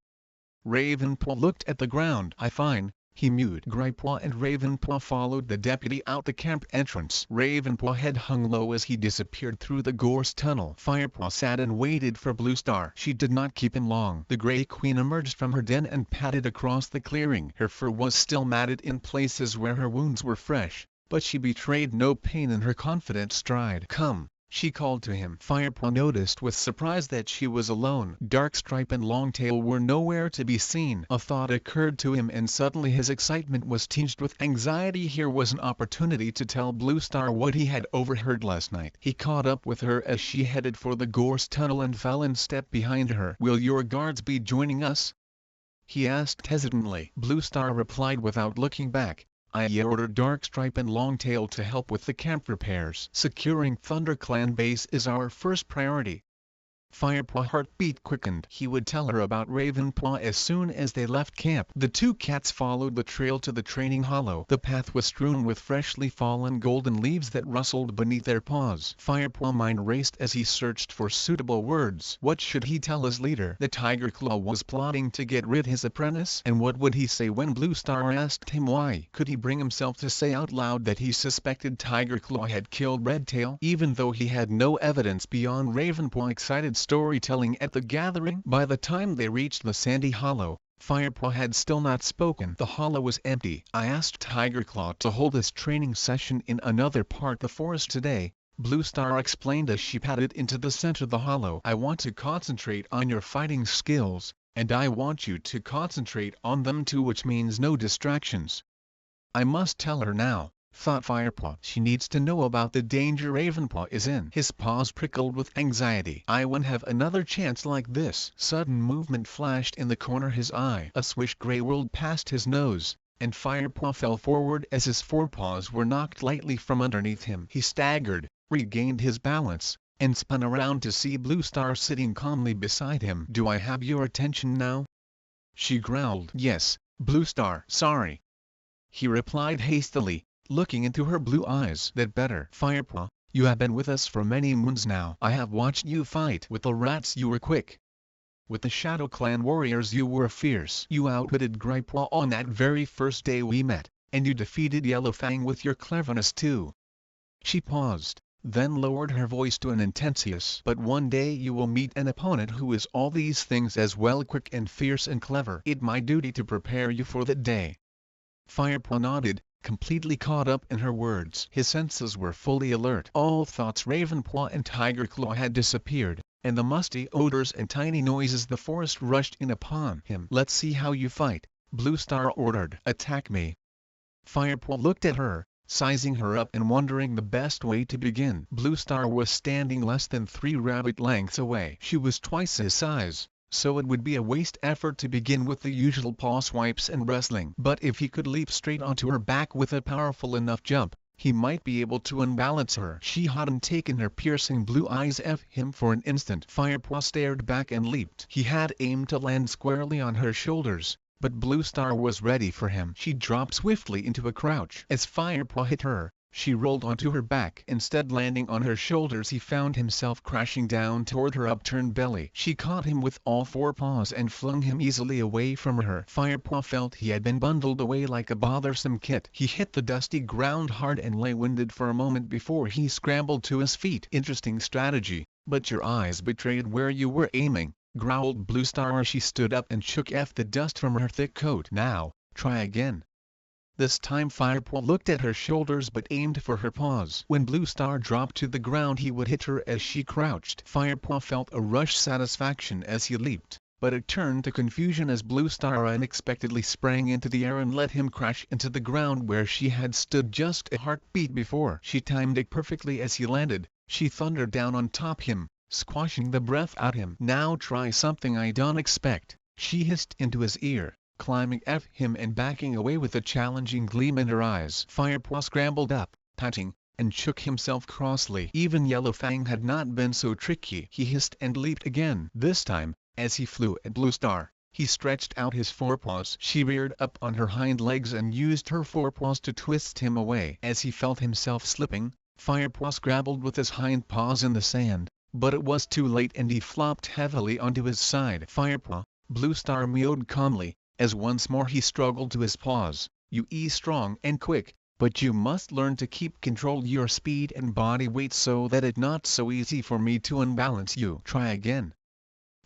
Speaker 1: Ravenpaw looked at the ground. "I fine," he mewed. Grandpa and Ravenpaw followed the deputy out the camp entrance. Ravenpaw head hung low as he disappeared through the gorse tunnel. Firepaw sat and waited for Blue Star. She did not keep him long. The Grey Queen emerged from her den and padded across the clearing. Her fur was still matted in places where her wounds were fresh, but she betrayed no pain in her confident stride. "Come," she called to him. Firepaw noticed with surprise that she was alone. Darkstripe and Longtail were nowhere to be seen. A thought occurred to him and suddenly his excitement was tinged with anxiety. Here was an opportunity to tell Blue Star what he had overheard last night. He caught up with her as she headed for the gorse tunnel and fell in step behind her. "Will your guards be joining us?" he asked hesitantly. Blue Star replied without looking back, I ordered Darkstripe and Longtail to help with the camp repairs. Securing ThunderClan base is our first priority. Firepaw's heartbeat quickened. He would tell her about Ravenpaw as soon as they left camp. The two cats followed the trail to the training hollow. The path was strewn with freshly fallen golden leaves that rustled beneath their paws. Firepaw's mind raced as he searched for suitable words. What should he tell his leader? The Tiger Claw was plotting to get rid of his apprentice? And what would he say when Bluestar asked him why? Could he bring himself to say out loud that he suspected Tiger Claw had killed Redtail, even though he had no evidence beyond Ravenpaw? Excited storytelling at the gathering. By the time they reached the sandy hollow, Firepaw had still not spoken. The hollow was empty. I asked Tiger Claw to hold this training session in another part of the forest today, Bluestar explained as she padded into the center of the hollow. I want to concentrate on your fighting skills, and I want you to concentrate on them too, which means no distractions. I must tell her now, thought Firepaw. She needs to know about the danger Ravenpaw is in. His paws prickled with anxiety. I won't have another chance like this. Sudden movement flashed in the corner of his eye. A swish gray whirled past his nose, and Firepaw fell forward as his forepaws were knocked lightly from underneath him. He staggered, regained his balance, and spun around to see Bluestar sitting calmly beside him. Do I have your attention now? She growled. Yes, Bluestar. Sorry. He replied hastily, looking into her blue eyes. That better. Firepaw, you have been with us for many moons now. I have watched you fight. With the rats you were quick. With the Shadow Clan warriors you were fierce. You outwitted Gripepaw on that very first day we met, and you defeated Yellowfang with your cleverness too. She paused, then lowered her voice to an intensious. But one day you will meet an opponent who is all these things as well, quick and fierce and clever. It's my duty to prepare you for that day. Firepaw nodded, completely caught up in her words. His senses were fully alert. All thoughts Ravenpaw and Tiger Claw had disappeared, and the musty odors and tiny noises of the forest rushed in upon him. Let's see how you fight, Bluestar ordered. Attack me. Firepaw looked at her, sizing her up and wondering the best way to begin. Bluestar was standing less than 3 rabbit lengths away. She was twice his size, so it would be a waste effort to begin with the usual paw swipes and wrestling. But if he could leap straight onto her back with a powerful enough jump, he might be able to unbalance her. She hadn't taken her piercing blue eyes off him for an instant. Firepaw stared back and leaped. He had aimed to land squarely on her shoulders, but Bluestar was ready for him. She dropped swiftly into a crouch. As Firepaw hit her, she rolled onto her back. Instead landing on her shoulders, he found himself crashing down toward her upturned belly. She caught him with all 4 paws and flung him easily away from her. Firepaw felt he had been bundled away like a bothersome kit. He hit the dusty ground hard and lay winded for a moment before he scrambled to his feet. Interesting strategy, but your eyes betrayed where you were aiming, growled Bluestar as she stood up and shook off the dust from her thick coat. Now, try again. This time Firepaw looked at her shoulders but aimed for her paws. When Bluestar dropped to the ground he would hit her as she crouched. Firepaw felt a rush satisfaction as he leaped, but it turned to confusion as Bluestar unexpectedly sprang into the air and let him crash into the ground where she had stood just a heartbeat before. She timed it perfectly as he landed. She thundered down on top him, squashing the breath out him. Now try something I don't expect, she hissed into his ear, climbing at him and backing away with a challenging gleam in her eyes. Firepaw scrambled up, panting, and shook himself crossly. Even Yellowfang had not been so tricky. He hissed and leaped again. This time, as he flew at Bluestar, he stretched out his forepaws. She reared up on her hind legs and used her forepaws to twist him away. As he felt himself slipping, Firepaw scrabbled with his hind paws in the sand, but it was too late and he flopped heavily onto his side. Firepaw, Bluestar mewed calmly, as once more he struggled to his paws. You strong and quick, but you must learn to keep control your speed and body weight so that it's not so easy for me to unbalance you. Try again.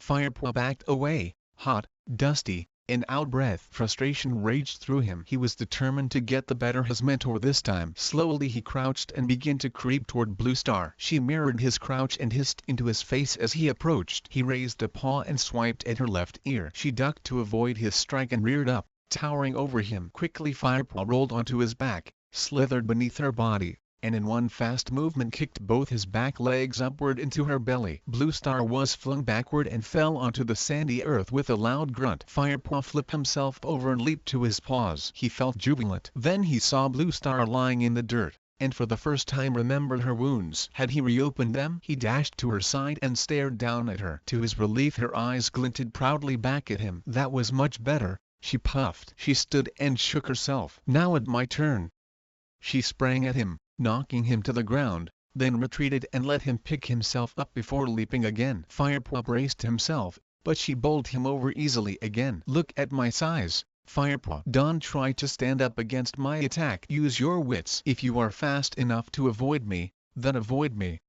Speaker 1: Firepaw backed away, hot, dusty, and out of breath. Frustration raged through him. He was determined to get the better of his mentor this time. Slowly he crouched and began to creep toward Bluestar. She mirrored his crouch and hissed into his face as he approached. He raised a paw and swiped at her left ear. She ducked to avoid his strike and reared up, towering over him. Quickly Firepaw rolled onto his back, slithered beneath her body, and in one fast movement kicked both his back legs upward into her belly. Bluestar was flung backward and fell onto the sandy earth with a loud grunt. Firepaw flipped himself over and leaped to his paws. He felt jubilant. Then he saw Bluestar lying in the dirt, and for the first time remembered her wounds. Had he reopened them? He dashed to her side and stared down at her. To his relief her eyes glinted proudly back at him. That was much better, she puffed. She stood and shook herself. Now it's my turn. She sprang at him, knocking him to the ground, then retreated and let him pick himself up before leaping again. Firepaw braced himself, but she bowled him over easily again. Look at my size, Firepaw. Don't try to stand up against my attack. Use your wits. If you are fast enough to avoid me, then avoid me.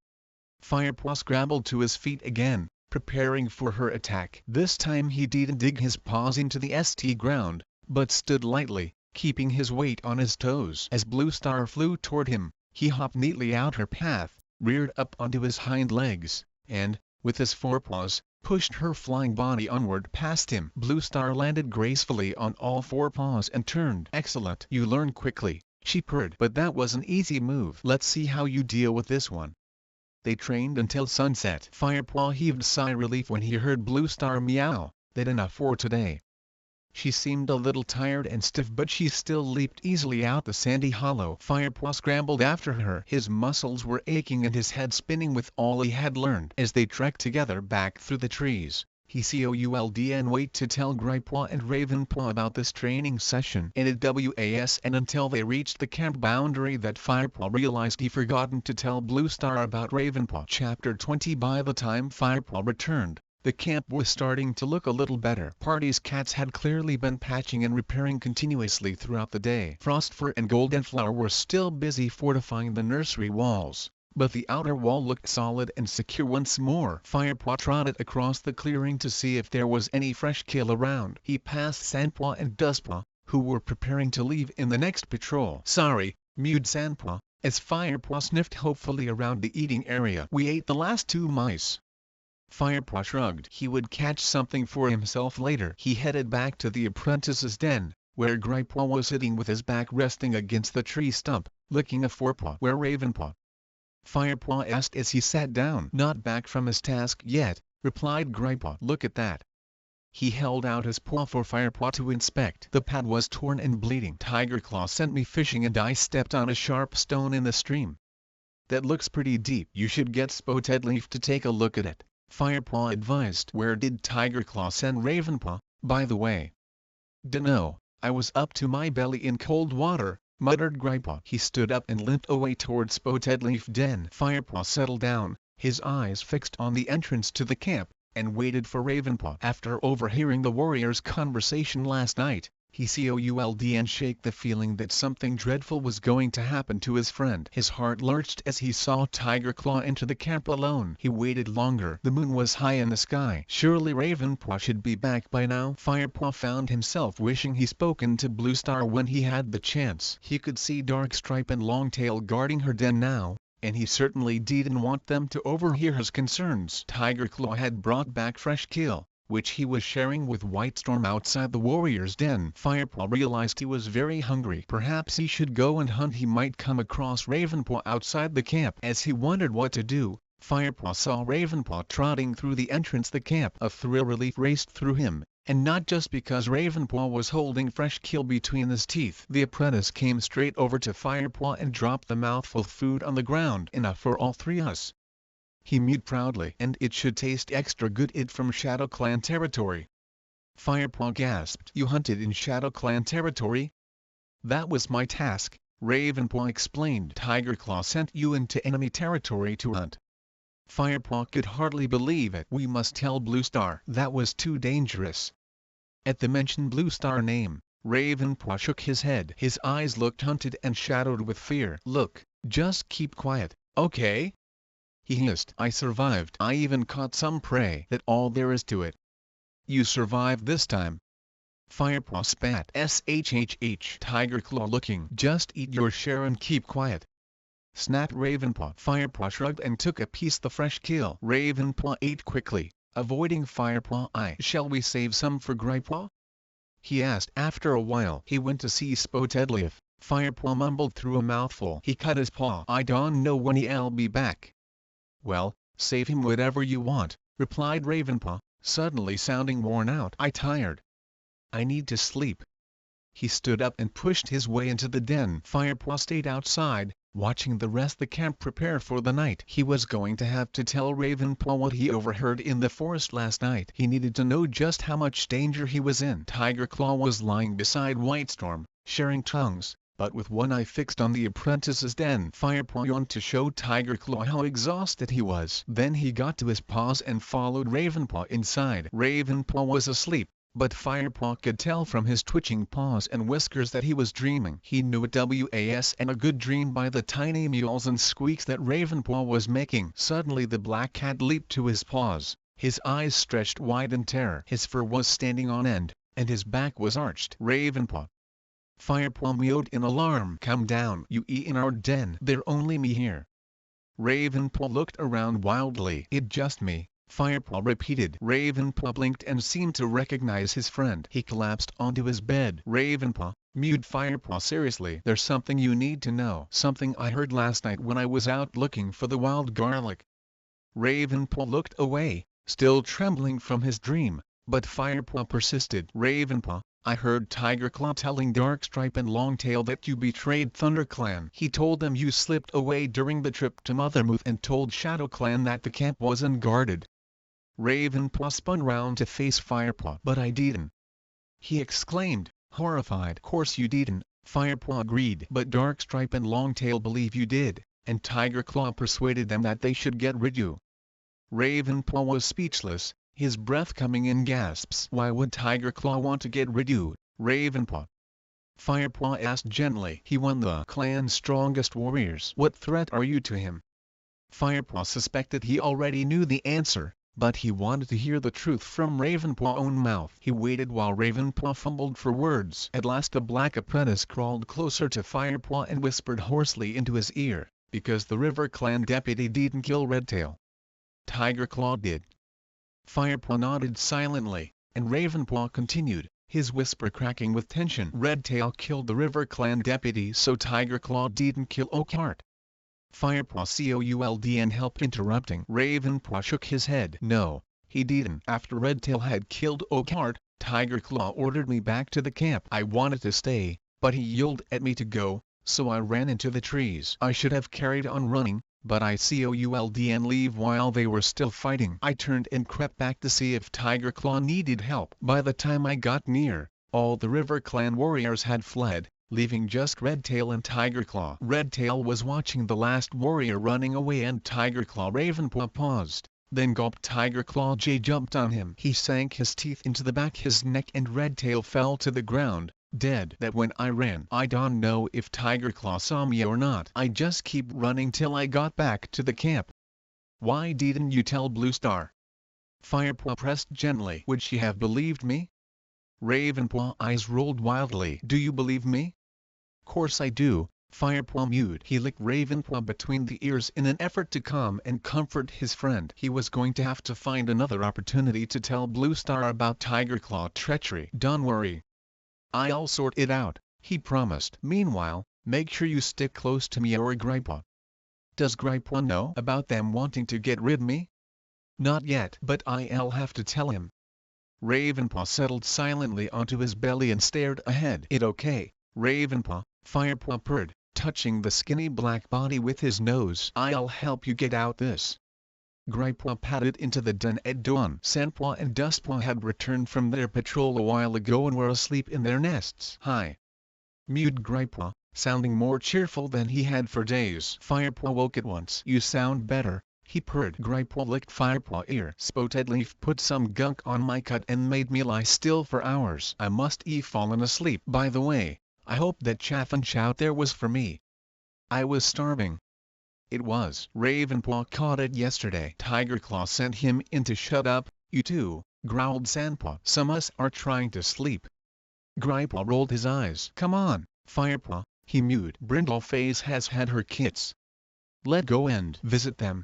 Speaker 1: Firepaw scrambled to his feet again, preparing for her attack. This time he didn't dig his paws into the ground, but stood lightly, keeping his weight on his toes. As Bluestar flew toward him, he hopped neatly out her path, reared up onto his hind legs, and, with his forepaws, pushed her flying body onward past him. Bluestar landed gracefully on all four paws and turned. Excellent. You learn quickly, she purred. But that was an easy move. Let's see how you deal with this one. They trained until sunset. Firepaw heaved a sigh of relief when he heard Bluestar meow. That's enough for today. She seemed a little tired and stiff, but she still leaped easily out the sandy hollow. Firepaw scrambled after her. His muscles were aching and his head spinning with all he had learned. As they trekked together back through the trees, he could wait to tell Grypaw and Ravenpaw about this training session. And until they reached the camp boundary that Firepaw realized he'd forgotten to tell Bluestar about Ravenpaw. Chapter 20. By the time Firepaw returned, the camp was starting to look a little better. Party's cats had clearly been patching and repairing continuously throughout the day. Frostfur and Goldenflower were still busy fortifying the nursery walls, but the outer wall looked solid and secure once more. Firepaw trotted across the clearing to see if there was any fresh kill around. He passed Sandpaw and Dustpaw, who were preparing to leave in the next patrol. Sorry, mewed Sandpaw, as Firepaw sniffed hopefully around the eating area. We ate the last 2 mice. Firepaw shrugged. He would catch something for himself later. He headed back to the apprentice's den, where Grypaw was sitting with his back resting against the tree stump, licking a forepaw. Where Ravenpaw? Firepaw asked as he sat down. Not back from his task yet, replied Grypaw. Look at that. He held out his paw for Firepaw to inspect. The pad was torn and bleeding. Tigerclaw sent me fishing and I stepped on a sharp stone in the stream. That looks pretty deep. You should get Spotted Leaf to take a look at it, Firepaw advised. Where did Tigerclaw send Ravenpaw, by the way? Dunno, I was up to my belly in cold water, muttered Grypaw. He stood up and limped away toward Spotted Leaf den. Firepaw settled down, his eyes fixed on the entrance to the camp, and waited for Ravenpaw. After overhearing the warriors' conversation last night, he could shake the feeling that something dreadful was going to happen to his friend. His heart lurched as he saw Tigerclaw enter the camp alone. He waited longer. The moon was high in the sky. Surely Ravenpaw should be back by now. Firepaw found himself wishing he'd spoken to Bluestar when he had the chance. He could see Darkstripe and Longtail guarding her den now, and he certainly didn't want them to overhear his concerns. Tigerclaw had brought back fresh kill, which he was sharing with Whitestorm outside the warrior's den. Firepaw realized he was very hungry. Perhaps he should go and hunt. He might come across Ravenpaw outside the camp. As he wondered what to do, Firepaw saw Ravenpaw trotting through the entrance the camp. A thrill of relief raced through him, and not just because Ravenpaw was holding fresh kill between his teeth. The apprentice came straight over to Firepaw and dropped the mouthful of food on the ground. Enough for all 3 of us, he mewed proudly. And it should taste extra good. It from Shadow Clan territory. Firepaw gasped. You hunted in Shadow Clan territory? That was my task, Ravenpaw explained. Tigerclaw sent you into enemy territory to hunt. Firepaw could hardly believe it. We must tell Bluestar. That was too dangerous. At the mentioned Bluestar name, Ravenpaw shook his head. His eyes looked hunted and shadowed with fear. Look, just keep quiet, okay? He hissed. I survived. I even caught some prey. That's all there is to it. You survived this time. Firepaw spat. Shhh. Tigerclaw looking. Just eat your share and keep quiet, snapped Ravenpaw. Firepaw shrugged and took a piece of the fresh kill. Ravenpaw ate quickly, avoiding Firepaw. Shall we save some for Grypaw? He asked. After a while he went to see Spotted Leaf. Firepaw mumbled through a mouthful. He cut his paw. I don't know when he'll be back. Well, save him whatever you want, replied Ravenpaw, suddenly sounding worn out. I tired. I need to sleep. He stood up and pushed his way into the den. Firepaw stayed outside, watching the rest of the camp prepare for the night. He was going to have to tell Ravenpaw what he overheard in the forest last night. He needed to know just how much danger he was in. Tiger Claw was lying beside Whitestorm, sharing tongues, but with one eye fixed on the apprentice's den. Firepaw yawned to show Tiger Claw how exhausted he was. Then he got to his paws and followed Ravenpaw inside. Ravenpaw was asleep, but Firepaw could tell from his twitching paws and whiskers that he was dreaming. He knew it was and a good dream by the tiny meows and squeaks that Ravenpaw was making. Suddenly the black cat leaped to his paws, his eyes stretched wide in terror. His fur was standing on end, and his back was arched. Ravenpaw. Firepaw meowed in alarm. Come down, you in our den. They're only me here. Ravenpaw looked around wildly. It's just me, Firepaw repeated. Ravenpaw blinked and seemed to recognize his friend. He collapsed onto his bed. Ravenpaw, mewed Firepaw seriously. There's something you need to know. Something I heard last night when I was out looking for the wild garlic. Ravenpaw looked away, still trembling from his dream, but Firepaw persisted. Ravenpaw, I heard Tiger Claw telling Darkstripe and Longtail that you betrayed ThunderClan. He told them you slipped away during the trip to Mothermouth and told ShadowClan that the camp was unguarded. Ravenpaw spun round to face Firepaw. But I didn't, he exclaimed, horrified. Course you didn't, Firepaw agreed. But Darkstripe and Longtail believe you did, and Tiger Claw persuaded them that they should get rid of you. Ravenpaw was speechless, his breath coming in gasps. Why would Tiger Claw want to get rid of you, Ravenpaw? Firepaw asked gently. He won the clan's strongest warriors. What threat are you to him? Firepaw suspected he already knew the answer, but he wanted to hear the truth from Ravenpaw's own mouth. He waited while Ravenpaw fumbled for words. At last a black apprentice crawled closer to Firepaw and whispered hoarsely into his ear, because the River Clan deputy didn't kill Redtail. Tiger Claw did. Firepaw nodded silently, and Ravenpaw continued, his whisper cracking with tension. Redtail killed the River Clan deputy, so Tiger Claw didn't kill Oakheart. Firepaw could and helped interrupting. Ravenpaw shook his head. No, he didn't. After Redtail had killed Oakheart, Tiger Claw ordered me back to the camp. I wanted to stay, but he yelled at me to go, so I ran into the trees. I should have carried on running, but I could and leave while they were still fighting. I turned and crept back to see if Tiger Claw needed help. By the time I got near, all the River Clan warriors had fled, leaving just Redtail and Tiger Claw. Redtail was watching the last warrior running away and Tiger Claw. Ravenpaw paused, then gulped. Tiger Claw jumped on him. He sank his teeth into the back of his neck and Redtail fell to the ground, dead. That when I ran. I don't know if Tiger Claw saw me or not. I just keep running till I got back to the camp. Why didn't you tell Bluestar? Firepaw pressed gently. Would she have believed me? Ravenpaw's eyes rolled wildly. Do you believe me? Course I do, Firepaw mewed. He licked Ravenpaw between the ears in an effort to calm and comfort his friend. He was going to have to find another opportunity to tell Bluestar about Tiger Claw treachery. Don't worry, I'll sort it out, he promised. Meanwhile, make sure you stick close to me or Grandpa. Does Grandpa know about them wanting to get rid of me? Not yet, but I'll have to tell him. Ravenpaw settled silently onto his belly and stared ahead. It okay, Ravenpaw, Firepaw purred, touching the skinny black body with his nose. I'll help you get out this. Grandpa padded into the den at dawn. Sandpaw and Dustpaw had returned from their patrol a while ago and were asleep in their nests. Hi, mewed Grandpa, sounding more cheerful than he had for days. Firepaw woke at once. You sound better, he purred. Grandpa licked Firepaw's ear. Spotted Leaf put some gunk on my cut and made me lie still for hours. I must have fallen asleep. By the way, I hope that chaff and chout there was for me. I was starving. It was. Ravenpaw caught it yesterday. Tiger Claw sent him in to shut up, you two, growled Sandpaw. Some us are trying to sleep. Grandpa rolled his eyes. Come on, Firepaw, he mewed. Brindleface has had her kits. Let go and visit them.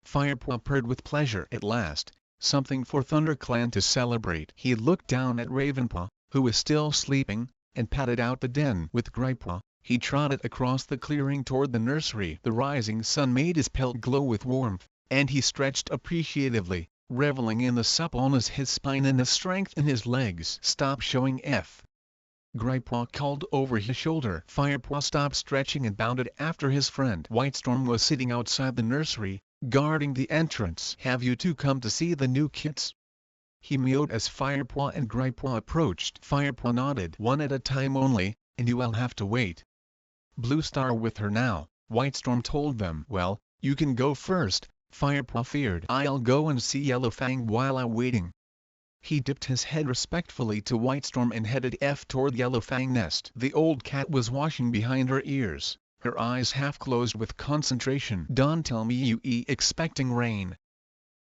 Speaker 1: Firepaw purred with pleasure. At last, something for ThunderClan to celebrate. He looked down at Ravenpaw, who was still sleeping, and patted out the den. With Grandpa, He trotted across the clearing toward the nursery. The rising sun made his pelt glow with warmth, and he stretched appreciatively, reveling in the suppleness of his spine and the strength in his legs. "Stop showing F." Grandpa called over his shoulder. Firepaw stopped stretching and bounded after his friend. Whitestorm was sitting outside the nursery, guarding the entrance. "Have you two come to see the new kits?" he mewed as Firepaw and Grandpa approached. Firepaw nodded. "One at a time only, and you will have to wait. Bluestar with her now," Whitestorm told them. "Well, you can go first," Firepaw feared. "I'll go and see Yellowfang while I'm waiting." He dipped his head respectfully to Whitestorm and headed F toward Yellowfang nest. The old cat was washing behind her ears, her eyes half closed with concentration. "Don't tell me you expecting rain,"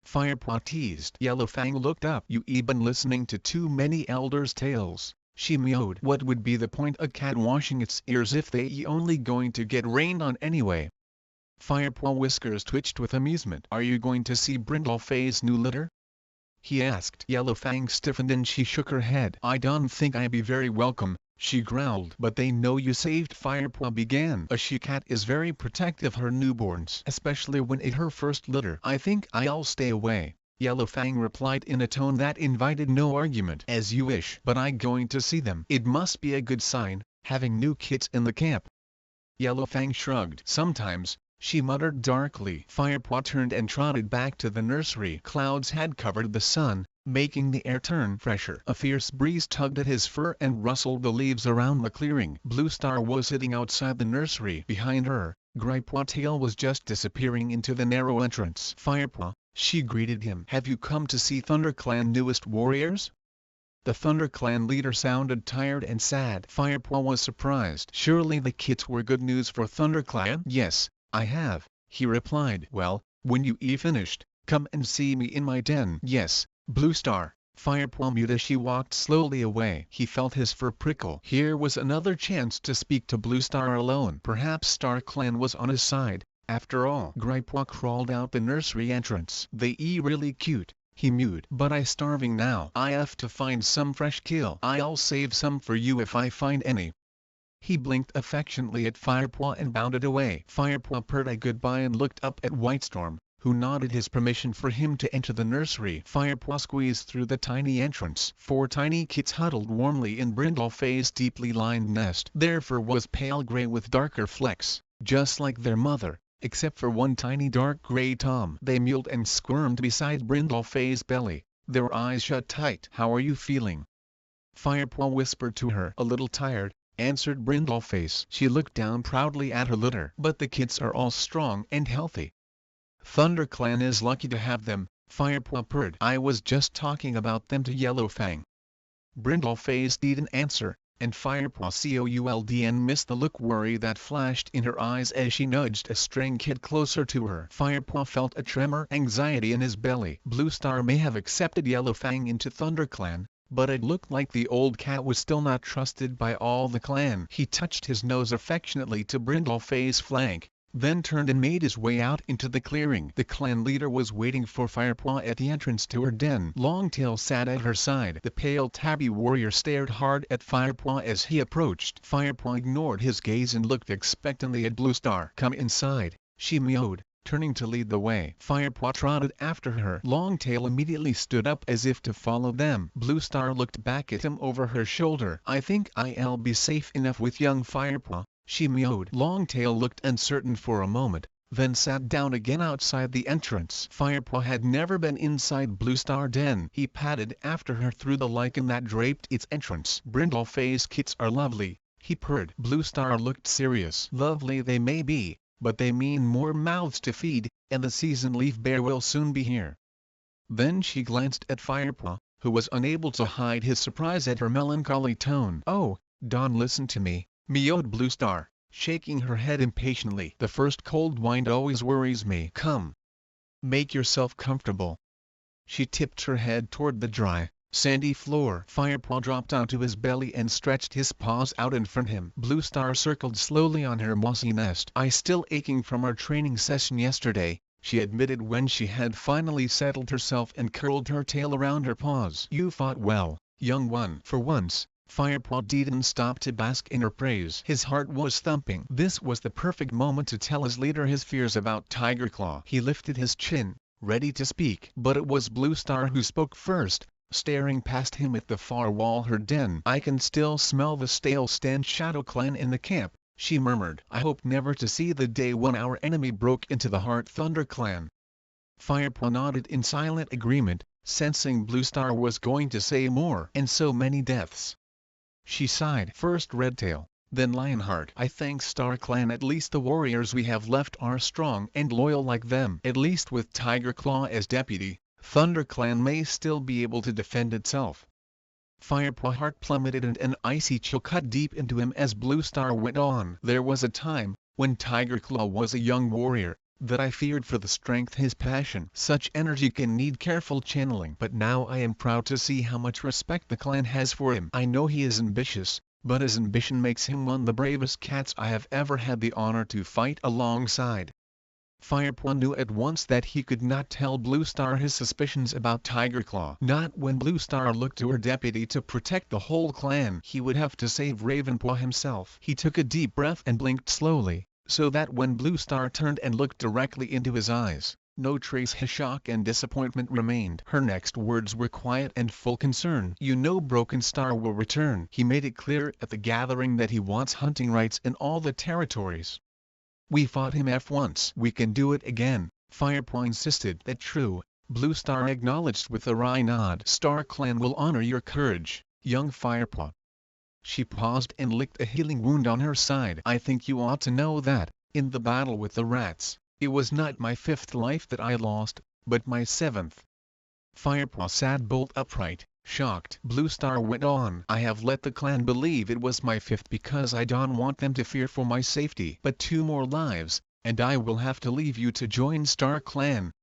Speaker 1: Firepaw teased. Yellowfang looked up. "You been listening to too many elders' tales," she mewed. "What would be the point a cat washing its ears if they only going to get rained on anyway?" Firepaw whiskers twitched with amusement. "Are you going to see Brindlefay's new litter?" he asked. Yellowfang stiffened and she shook her head. "I don't think I'd be very welcome," she growled. "But they know you saved," Firepaw began. "A she-cat is very protective of her newborns, especially when it's her first litter." "I think I'll stay away," Yellowfang replied in a tone that invited no argument. "As you wish. But I'm going to see them. It must be a good sign, having new kits in the camp." Yellowfang shrugged. "Sometimes," she muttered darkly. Firepaw turned and trotted back to the nursery. Clouds had covered the sun, making the air turn fresher. A fierce breeze tugged at his fur and rustled the leaves around the clearing. Bluestar was sitting outside the nursery. Behind her, Grandpa Tail was just disappearing into the narrow entrance. "Firepaw," she greeted him. "Have you come to see ThunderClan newest warriors?" The ThunderClan leader sounded tired and sad. Firepaw was surprised. Surely the kits were good news for ThunderClan? "Yes, I have," he replied. "Well, when you finished, come and see me in my den." "Yes, Bluestar," Firepaw mewed as she walked slowly away. He felt his fur prickle. Here was another chance to speak to Bluestar alone. Perhaps StarClan was on his side, after all. Grandpa crawled out the nursery entrance. "They really cute," he mewed. "But I starving now. I have to find some fresh kill. I'll save some for you if I find any." He blinked affectionately at Firepaw and bounded away. Firepaw purred a goodbye and looked up at Whitestorm, who nodded his permission for him to enter the nursery. Firepaw squeezed through the tiny entrance. 4 tiny kits huddled warmly in Brindlefay's deeply lined nest. Their fur was pale gray with darker flecks, just like their mother, except for one tiny dark gray tom. They mewed and squirmed beside Brindlefay's belly, their eyes shut tight. "How are you feeling?" Firepaw whispered to her. "A little tired," answered Brindleface. She looked down proudly at her litter. "But the kits are all strong and healthy." "ThunderClan is lucky to have them," Firepaw purred. "I was just talking about them to Yellowfang." Brindleface didn't answer, and Firepaw could missed the look worry that flashed in her eyes as she nudged a straying kit closer to her. Firepaw felt a tremor anxiety in his belly. Bluestar may have accepted Yellowfang into ThunderClan, but it looked like the old cat was still not trusted by all the clan. He touched his nose affectionately to Brindlefay's flank, then turned and made his way out into the clearing. The clan leader was waiting for Firepaw at the entrance to her den. Longtail sat at her side. The pale tabby warrior stared hard at Firepaw as he approached. Firepaw ignored his gaze and looked expectantly at Bluestar. "Come inside," she mewed, turning to lead the way. Firepaw trotted after her. Longtail immediately stood up as if to follow them. Bluestar looked back at him over her shoulder. "I think I'll be safe enough with young Firepaw," she mewed. Longtail looked uncertain for a moment, then sat down again outside the entrance. Firepaw had never been inside Bluestar den. He padded after her through the lichen that draped its entrance. "Brindlefay's kits are lovely," he purred. Bluestar looked serious. "Lovely they may be, but they mean more mouths to feed, and the seasoned leaf bear will soon be here." Then she glanced at Firepaw, who was unable to hide his surprise at her melancholy tone. "Oh, don't listen to me," mewed Bluestar, shaking her head impatiently. "The first cold wind always worries me. Come. Make yourself comfortable." She tipped her head toward the dry, sandy floor. Firepaw dropped onto his belly and stretched his paws out in front of him. Bluestar circled slowly on her mossy nest. "I still aching from our training session yesterday," she admitted when she had finally settled herself and curled her tail around her paws. "You fought well, young one." For once, Firepaw didn't stop to bask in her praise. His heart was thumping. This was the perfect moment to tell his leader his fears about Tiger Claw. He lifted his chin, ready to speak. But it was Blue Star who spoke first, staring past him at the far wall her den. "I can still smell the stale stench Shadow Clan in the camp," she murmured. "I hope never to see the day when our enemy broke into the Heart Thunder Clan." Firepaw nodded in silent agreement, sensing Blue Star was going to say more. "And so many deaths." She sighed. "First Redtail, then Lionheart. I thank Star Clan. At least the warriors we have left are strong and loyal like them. At least with Tiger Claw as deputy, Thunder Clan may still be able to defend itself." Firepaw's heart plummeted and an icy chill cut deep into him as Blue Star went on. "There was a time, when Tiger Claw was a young warrior, that I feared for the strength his passion. Such energy can need careful channeling. But now I am proud to see how much respect the clan has for him. I know he is ambitious, but his ambition makes him one of the bravest cats I have ever had the honor to fight alongside." Firepaw knew at once that he could not tell Blue Star his suspicions about Tiger Claw. Not when Blue Star looked to her deputy to protect the whole clan. He would have to save Ravenpaw himself. He took a deep breath and blinked slowly, so that when Blue Star turned and looked directly into his eyes, no trace of shock and disappointment remained. Her next words were quiet and full concern. "You know Broken Star will return. He made it clear at the gathering that he wants hunting rights in all the territories. We fought him once. We can do it again." Firepaw insisted. "That true," Blue Star acknowledged with a wry nod. "Star Clan will honor your courage, young Firepaw." She paused and licked a healing wound on her side. "I think you ought to know that, in the battle with the rats, it was not my 5th life that I lost, but my 7th. Firepaw sat bolt upright, shocked. Blue Star went on. "I have let the clan believe it was my 5th because I don't want them to fear for my safety. But 2 more lives, and I will have to leave you to join Star Clan."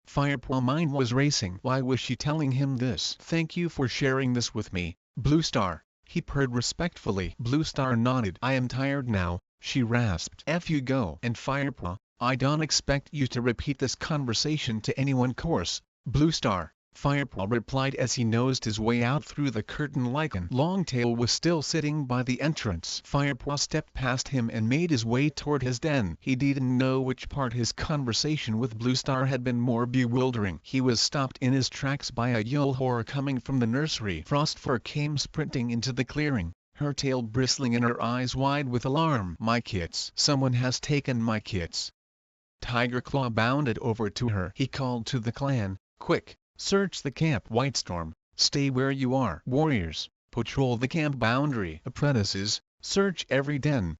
Speaker 1: Firepaw's mind was racing. Why was she telling him this? "Thank you for sharing this with me, Blue Star," he purred respectfully. Blue Star nodded. "I am tired now," she rasped. "F you go." "And Firepaw, I don't expect you to repeat this conversation to anyone, course, Blue Star," Firepaw replied as he nosed his way out through the curtain. Lichen Longtail was still sitting by the entrance. Firepaw stepped past him and made his way toward his den. He didn't know which part his conversation with Blue Star had been more bewildering. He was stopped in his tracks by a yell horror coming from the nursery. Frostfur came sprinting into the clearing, her tail bristling and her eyes wide with alarm. "My kits! Someone has taken my kits!" Tiger Claw bounded over to her. He called to the clan, "Quick! Search the camp. Whitestorm, stay where you are. Warriors, patrol the camp boundary. Apprentices, search every den."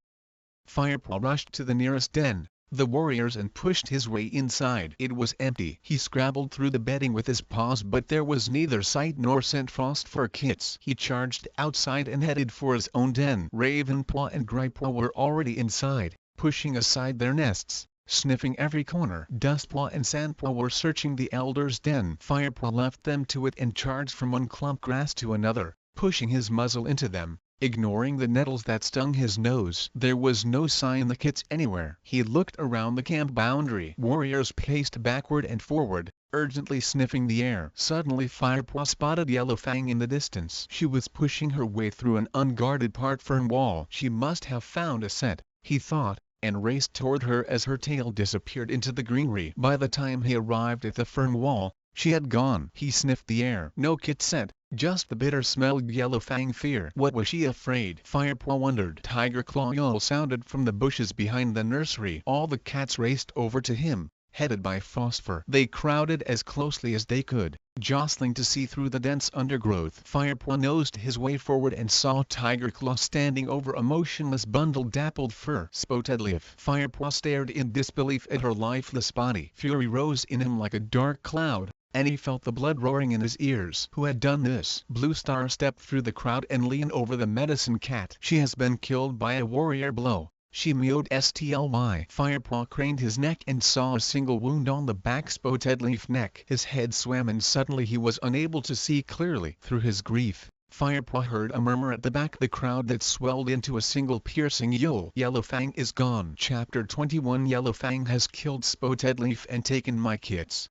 Speaker 1: Firepaw rushed to the nearest den, the warriors, and pushed his way inside. It was empty. He scrabbled through the bedding with his paws, but there was neither sight nor scent Frostfur kits. He charged outside and headed for his own den. Ravenpaw and Gripepaw were already inside, pushing aside their nests, sniffing every corner. Dustpaw and Sandpaw were searching the Elder's den. Firepaw left them to it and charged from one clump grass to another, pushing his muzzle into them, ignoring the nettles that stung his nose. There was no sign of the kits anywhere. He looked around the camp boundary. Warriors paced backward and forward, urgently sniffing the air. Suddenly Firepaw spotted Yellowfang in the distance. She was pushing her way through an unguarded part fern wall. She must have found a scent, he thought, and raced toward her as her tail disappeared into the greenery. By the time he arrived at the fern wall, she had gone. He sniffed the air. No kit scent, just the bitter smell of Yellowfang fear. What was she afraid? Firepaw wondered. Tiger Claw yell sounded from the bushes behind the nursery. All the cats raced over to him, headed by Frostfur. They crowded as closely as they could, jostling to see through the dense undergrowth. Firepaw nosed his way forward and saw Tiger Claw standing over a motionless bundle of dappled fur. Spotted Leaf. Firepaw stared in disbelief at her lifeless body. Fury rose in him like a dark cloud, and he felt the blood roaring in his ears. Who had done this? Blue Star stepped through the crowd and leaned over the medicine cat. "She has been killed by a warrior blow," she mewed. "Stly." Firepaw craned his neck and saw a single wound on the back. Spotted Leaf neck. His head swam and suddenly he was unable to see clearly. Through his grief, Firepaw heard a murmur at the back of the crowd that swelled into a single piercing yell. "Yellowfang is gone." Chapter 21. Yellowfang has killed Spotted Leaf and taken my kits.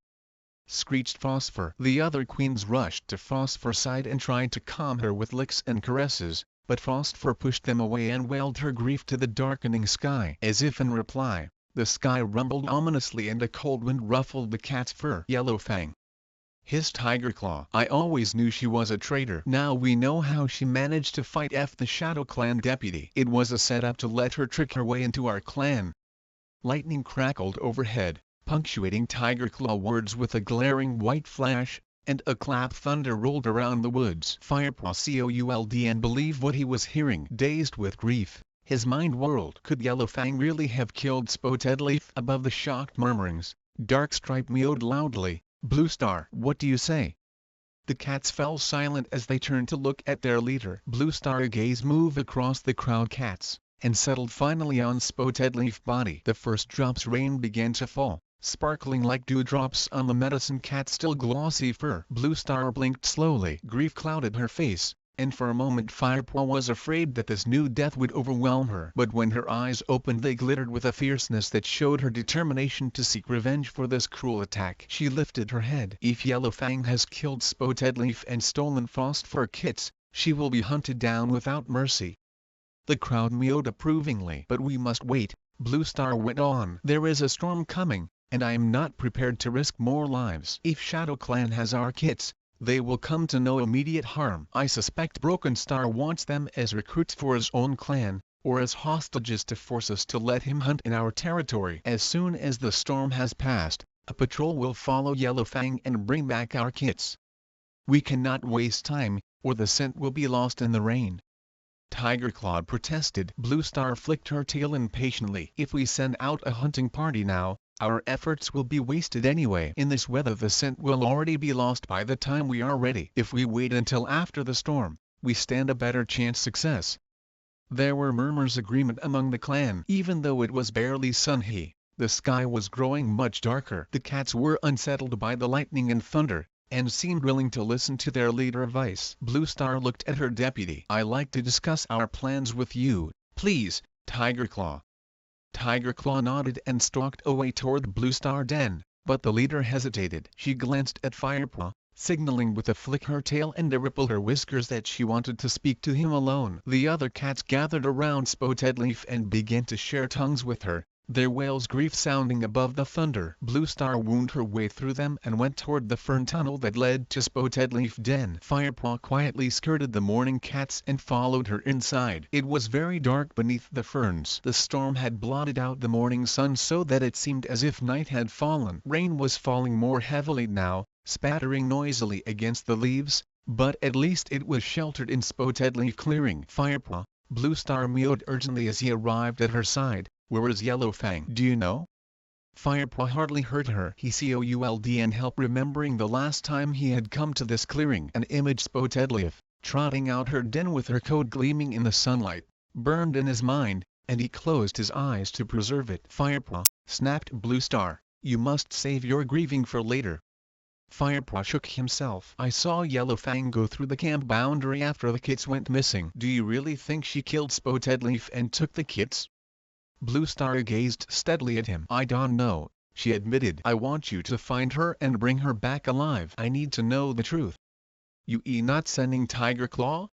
Speaker 1: screeched Phosphor. The other queens rushed to Phosphor's side and tried to calm her with licks and caresses, but Phosphor pushed them away and wailed her grief to the darkening sky. As if in reply, the sky rumbled ominously and a cold wind ruffled the cat's fur. Yellowfang hissed Tigerclaw. I always knew she was a traitor. Now we know how she managed to fight the Shadow Clan deputy. It was a setup to let her trick her way into our clan. Lightning crackled overhead, punctuating Tigerclaw words with a glaring white flash, and a clap thunder rolled around the woods. Firepaw could and believe what he was hearing. Dazed with grief, his mind whirled. Could Yellowfang really have killed Spotedleaf? Above the shocked murmurings, Darkstripe meowed loudly. Bluestar, what do you say? The cats fell silent as they turned to look at their leader. Bluestar's gaze moved across the crowd cats, and settled finally on Spotedleaf's body. The first drops rain began to fall, sparkling like dewdrops on the medicine cat's still glossy fur. Bluestar blinked slowly. Grief clouded her face, and for a moment Firepaw was afraid that this new death would overwhelm her. But when her eyes opened they glittered with a fierceness that showed her determination to seek revenge for this cruel attack. She lifted her head. If Yellowfang has killed Spotedleaf and stolen Phosphor kits, she will be hunted down without mercy. The crowd meowed approvingly. But we must wait, Bluestar went on. There is a storm coming, and I am not prepared to risk more lives. If Shadow Clan has our kits, they will come to no immediate harm. I suspect Broken Star wants them as recruits for his own clan, or as hostages to force us to let him hunt in our territory. As soon as the storm has passed, a patrol will follow Yellowfang and bring back our kits. We cannot waste time, or the scent will be lost in the rain. Tigerclaw protested. Bluestar flicked her tail impatiently. If we send out a hunting party now, our efforts will be wasted anyway. In this weather the scent will already be lost by the time we are ready. If we wait until after the storm, we stand a better chance success. There were murmurs of agreement among the clan. Even though it was barely sunny, the sky was growing much darker. The cats were unsettled by the lightning and thunder, and seemed willing to listen to their leader's advice. Bluestar looked at her deputy. I like to discuss our plans with you, please, Tigerclaw. Tigerclaw nodded and stalked away toward the Bluestar den, but the leader hesitated. She glanced at Firepaw, signaling with a flick her tail and a ripple her whiskers that she wanted to speak to him alone. The other cats gathered around Spotedleaf and began to share tongues with her, their wails grief sounding above the thunder. Bluestar wound her way through them and went toward the fern tunnel that led to Spotedleaf's den. Firepaw quietly skirted the mourning cats and followed her inside. It was very dark beneath the ferns. The storm had blotted out the morning sun so that it seemed as if night had fallen. Rain was falling more heavily now, spattering noisily against the leaves, but at least it was sheltered in Spotedleaf clearing. Firepaw, Bluestar meowed urgently as he arrived at her side. Where is Yellowfang? Do you know? Firepaw hardly heard her. He could and helped remembering the last time he had come to this clearing. An image Spotedleaf, trotting out her den with her coat gleaming in the sunlight, burned in his mind, and he closed his eyes to preserve it. Firepaw, snapped Bluestar, you must save your grieving for later. Firepaw shook himself. I saw Yellowfang go through the camp boundary after the kits went missing. Do you really think she killed Spotedleaf and took the kits? Bluestar gazed steadily at him. I don't know, she admitted. I want you to find her and bring her back alive. I need to know the truth. You not sending Tigerclaw?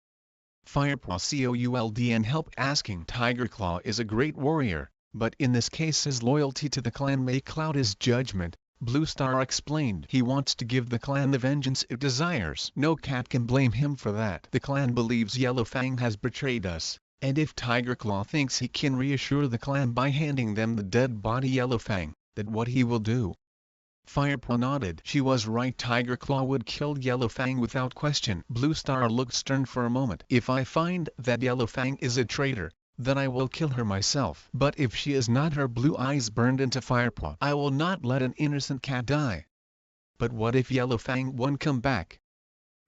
Speaker 1: Firepaw could and helped asking. Tigerclaw is a great warrior, but in this case his loyalty to the clan may cloud his judgment, Bluestar explained. He wants to give the clan the vengeance it desires. No cat can blame him for that. The clan believes Yellowfang has betrayed us. And if Tigerclaw thinks he can reassure the clan by handing them the dead body Yellowfang, that's what he will do. Firepaw nodded. She was right. Tigerclaw would kill Yellowfang without question. Bluestar looked stern for a moment. If I find that Yellowfang is a traitor, then I will kill her myself. But if she is not, her blue eyes burned into Firepaw. I will not let an innocent cat die. But what if Yellowfang won't come back?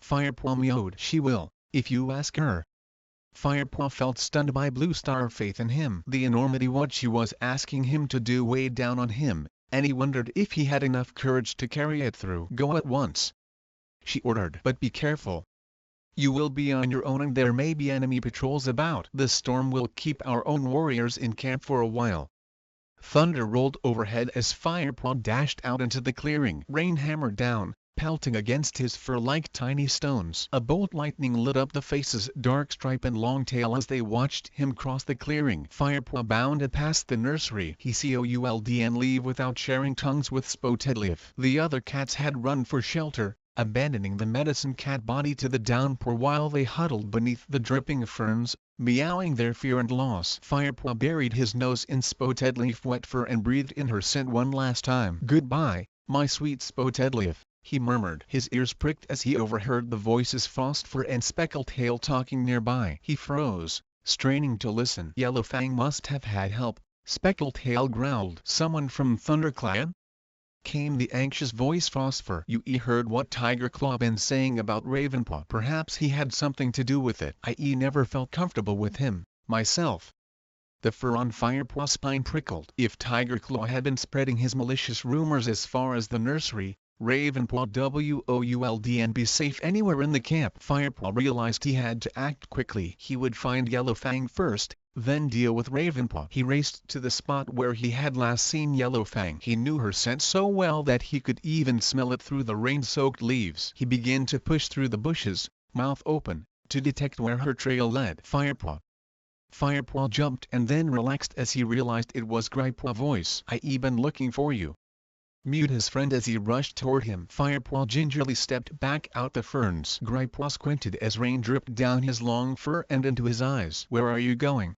Speaker 1: Firepaw meowed. She will, if you ask her. Firepaw felt stunned by Bluestar's faith in him. The enormity what she was asking him to do weighed down on him, and he wondered if he had enough courage to carry it through. Go at once, she ordered. But be careful. You will be on your own and there may be enemy patrols about. The storm will keep our own warriors in camp for a while. Thunder rolled overhead as Firepaw dashed out into the clearing. Rain hammered down, pelting against his fur like tiny stones. A bolt lightning lit up the faces Darkstripe and Longtail as they watched him cross the clearing. Firepaw bounded past the nursery. He could and leave without sharing tongues with Spotedleaf. The other cats had run for shelter, abandoning the medicine cat body to the downpour while they huddled beneath the dripping ferns, meowing their fear and loss. Firepaw buried his nose in Spotedleaf wet fur and breathed in her scent one last time. "Goodbye, my sweet Spotedleaf," he murmured. His ears pricked as he overheard the voices Phosphor and Speckletail talking nearby. He froze, straining to listen. Yellowfang must have had help, Speckletail growled. "Someone from ThunderClan?" came the anxious voice. "Phosphor, you heard what Tigerclaw been saying about Ravenpaw? Perhaps he had something to do with it. I never felt comfortable with him, myself." The fur on Firepaw's spine prickled. If Tigerclaw had been spreading his malicious rumors as far as the nursery, Ravenpaw would be safe anywhere in the camp. Firepaw realized he had to act quickly. He would find Yellowfang first, then deal with Ravenpaw. He raced to the spot where he had last seen Yellowfang. He knew her scent so well that he could even smell it through the rain-soaked leaves. He began to push through the bushes, mouth open, to detect where her trail led. Firepaw jumped and then relaxed as he realized it was Gripaw's voice. "I been looking for you," mewed his friend as he rushed toward him. Firepaw gingerly stepped back out the ferns. Gripaw squinted as rain dripped down his long fur and into his eyes. "Where are you going?"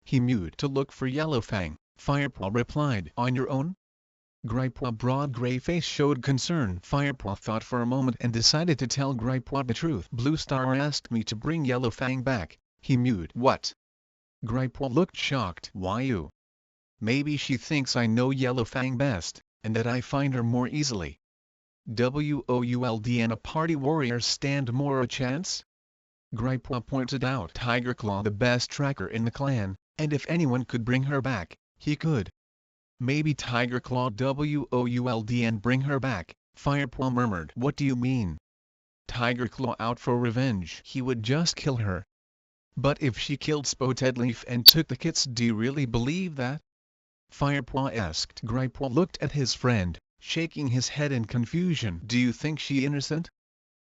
Speaker 1: he mewed. "To look for Yellowfang," Firepaw replied. "On your own?" Gripaw's broad gray face showed concern. Firepaw thought for a moment and decided to tell Gripaw the truth. "Bluestar asked me to bring Yellowfang back," he mewed. "What?" Gripaw looked shocked. "Why you?" "Maybe she thinks I know Yellowfang best, and that I find her more easily. Would and a party warrior stand more a chance?" Gripaw pointed out. "Tigerclaw the best tracker in the clan, and if anyone could bring her back, he could." "Maybe Tigerclaw would and bring her back," Firepaw murmured. "What do you mean?" "Tigerclaw out for revenge. He would just kill her." "But if she killed Spotedleaf and took the kits, do you really believe that?" Firepaw asked. Gripaw looked at his friend, shaking his head in confusion. "Do you think she innocent?"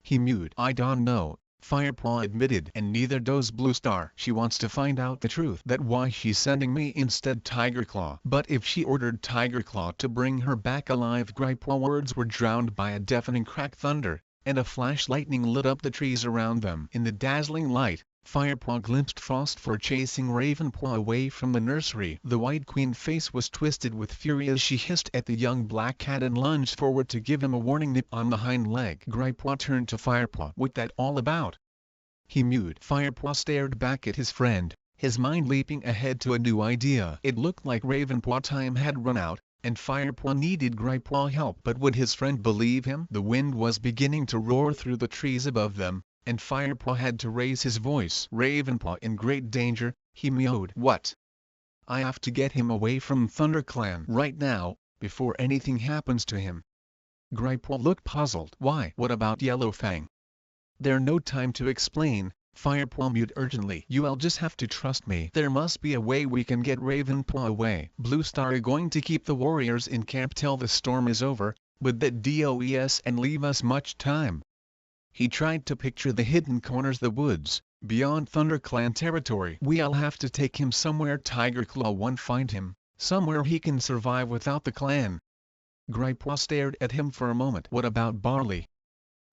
Speaker 1: he mewed. "I don't know," Firepaw admitted. "And neither does Bluestar. She wants to find out the truth. That's why she's sending me instead." Tigerclaw. "But if she ordered Tigerclaw to bring her back alive?" Gripaw's words were drowned by a deafening crack thunder, and a flash lightning lit up the trees around them. In the dazzling light, Firepaw glimpsed Phosphor chasing Ravenpaw away from the nursery. The White Queen's face was twisted with fury as she hissed at the young black cat and lunged forward to give him a warning nip on the hind leg. Gripaw turned to Firepaw. "What that all about?" he mewed. Firepaw stared back at his friend, his mind leaping ahead to a new idea. It looked like Ravenpaw's time had run out, and Firepaw needed Gripaw's help. But would his friend believe him? The wind was beginning to roar through the trees above them, and Firepaw had to raise his voice. "Ravenpaw in great danger," he mewed. "What?" "I have to get him away from ThunderClan right now, before anything happens to him." Gripaw looked puzzled. "Why? What about Yellowfang?" "There's no time to explain," Firepaw mewed urgently. "You'll just have to trust me. There must be a way we can get Ravenpaw away. Bluestar is going to keep the warriors in camp till the storm is over, but that does and leave us much time." He tried to picture the hidden corners, the woods, beyond ThunderClan territory. "We'll have to take him somewhere Tigerclaw won't find him, somewhere he can survive without the clan." Gripaw stared at him for a moment. "What about Barley?"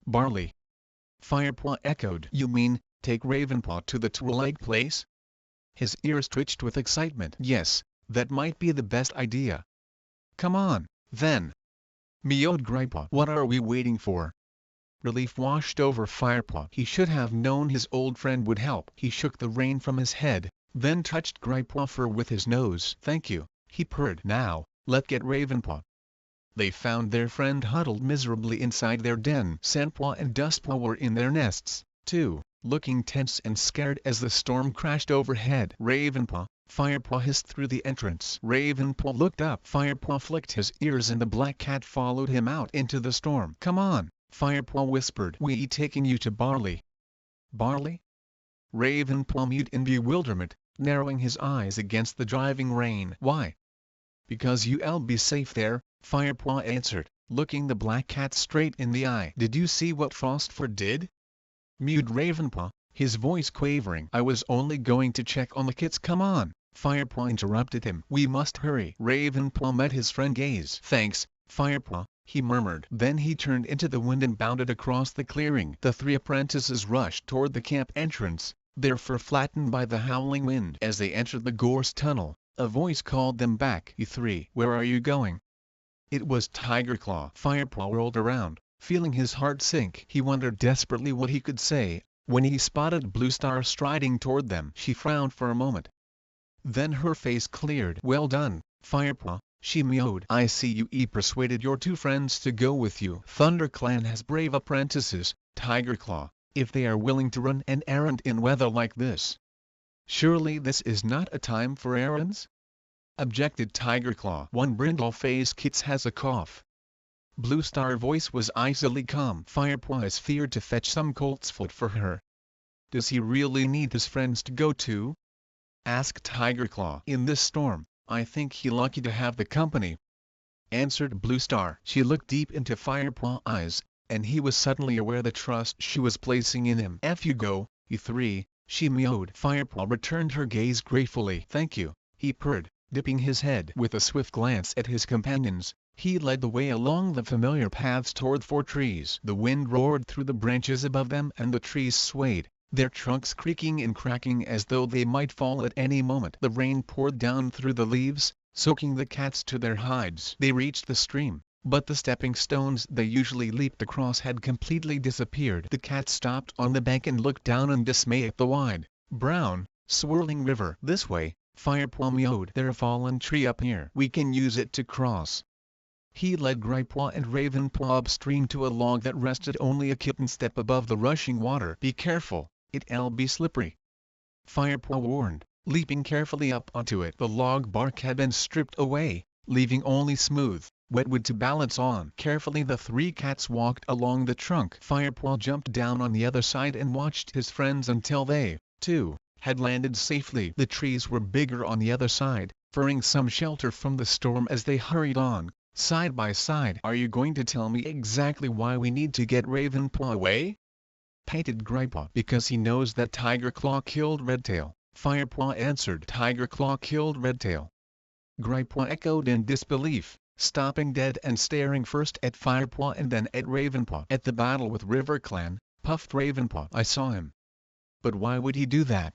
Speaker 1: "Barley?" Firepaw echoed. "You mean, take Ravenpaw to the Prologue place?" His ears twitched with excitement. "Yes, that might be the best idea." "Come on, then," mewed Gripaw. "What are we waiting for?" Relief washed over Firepaw. He should have known his old friend would help. He shook the rain from his head, then touched Gripaw's fur with his nose. "Thank you," he purred. "Now, let's get Ravenpaw." They found their friend huddled miserably inside their den. Sandpaw and Dustpaw were in their nests, too, looking tense and scared as the storm crashed overhead. "Ravenpaw," Firepaw hissed through the entrance. Ravenpaw looked up. Firepaw flicked his ears and the black cat followed him out into the storm. "Come on," Firepaw whispered. "We taking you to Barley." "Barley?" Ravenpaw mewed in bewilderment, narrowing his eyes against the driving rain. "Why?" "Because you'll be safe there," Firepaw answered, looking the black cat straight in the eye. "Did you see what Frostfur did?" mewed Ravenpaw, his voice quavering. "I was only going to check on the kits." "Come on," Firepaw interrupted him. "We must hurry." Ravenpaw met his friend's gaze. "Thanks, Firepaw," he murmured. Then he turned into the wind and bounded across the clearing. The three apprentices rushed toward the camp entrance, their fur flattened by the howling wind. As they entered the gorse tunnel, a voice called them back. "You three, where are you going?" It was Tigerclaw. Firepaw whirled around, feeling his heart sink. He wondered desperately what he could say, when he spotted Bluestar striding toward them. She frowned for a moment. Then her face cleared. "Well done, Firepaw," she mewed. "I see you persuaded your two friends to go with you. ThunderClan has brave apprentices, Tigerclaw, if they are willing to run an errand in weather like this." "Surely this is not a time for errands?" objected Tigerclaw. "One brindle-faced kit has a cough." Bluestar's voice was icily calm. "Firepaw has feared to fetch some coltsfoot for her." "Does he really need his friends to go too?" asked Tigerclaw. "In this storm, I think he lucky to have the company," answered Bluestar. She looked deep into Firepaw's eyes, and he was suddenly aware the trust she was placing in him. "Off you go, you three," she mewed. Firepaw returned her gaze gratefully. "Thank you," he purred, dipping his head. With a swift glance at his companions, he led the way along the familiar paths toward 4 trees. The wind roared through the branches above them and the trees swayed, their trunks creaking and cracking as though they might fall at any moment. The rain poured down through the leaves, soaking the cats to their hides. They reached the stream, but the stepping stones they usually leaped across had completely disappeared. The cats stopped on the bank and looked down in dismay at the wide, brown, swirling river. "This way," Firepaw mewed. "There's a fallen tree up here. We can use it to cross." He led Gripepaw and Ravenpaw upstream to a log that rested only a kitten step above the rushing water. "Be careful, it'll be slippery," Firepaw warned, leaping carefully up onto it. The log bark had been stripped away, leaving only smooth, wet wood to balance on. Carefully the 3 cats walked along the trunk. Firepaw jumped down on the other side and watched his friends until they, too, had landed safely. The trees were bigger on the other side, offering some shelter from the storm as they hurried on, side by side. "Are you going to tell me exactly why we need to get Ravenpaw away?" panted Gripepaw. "Because he knows that Tigerclaw killed Redtail," Firepaw answered. "Tigerclaw killed Redtail?" Gripepaw echoed in disbelief, stopping dead and staring first at Firepaw and then at Ravenpaw. "At the battle with RiverClan," puffed Ravenpaw. "I saw him." "But why would he do that?"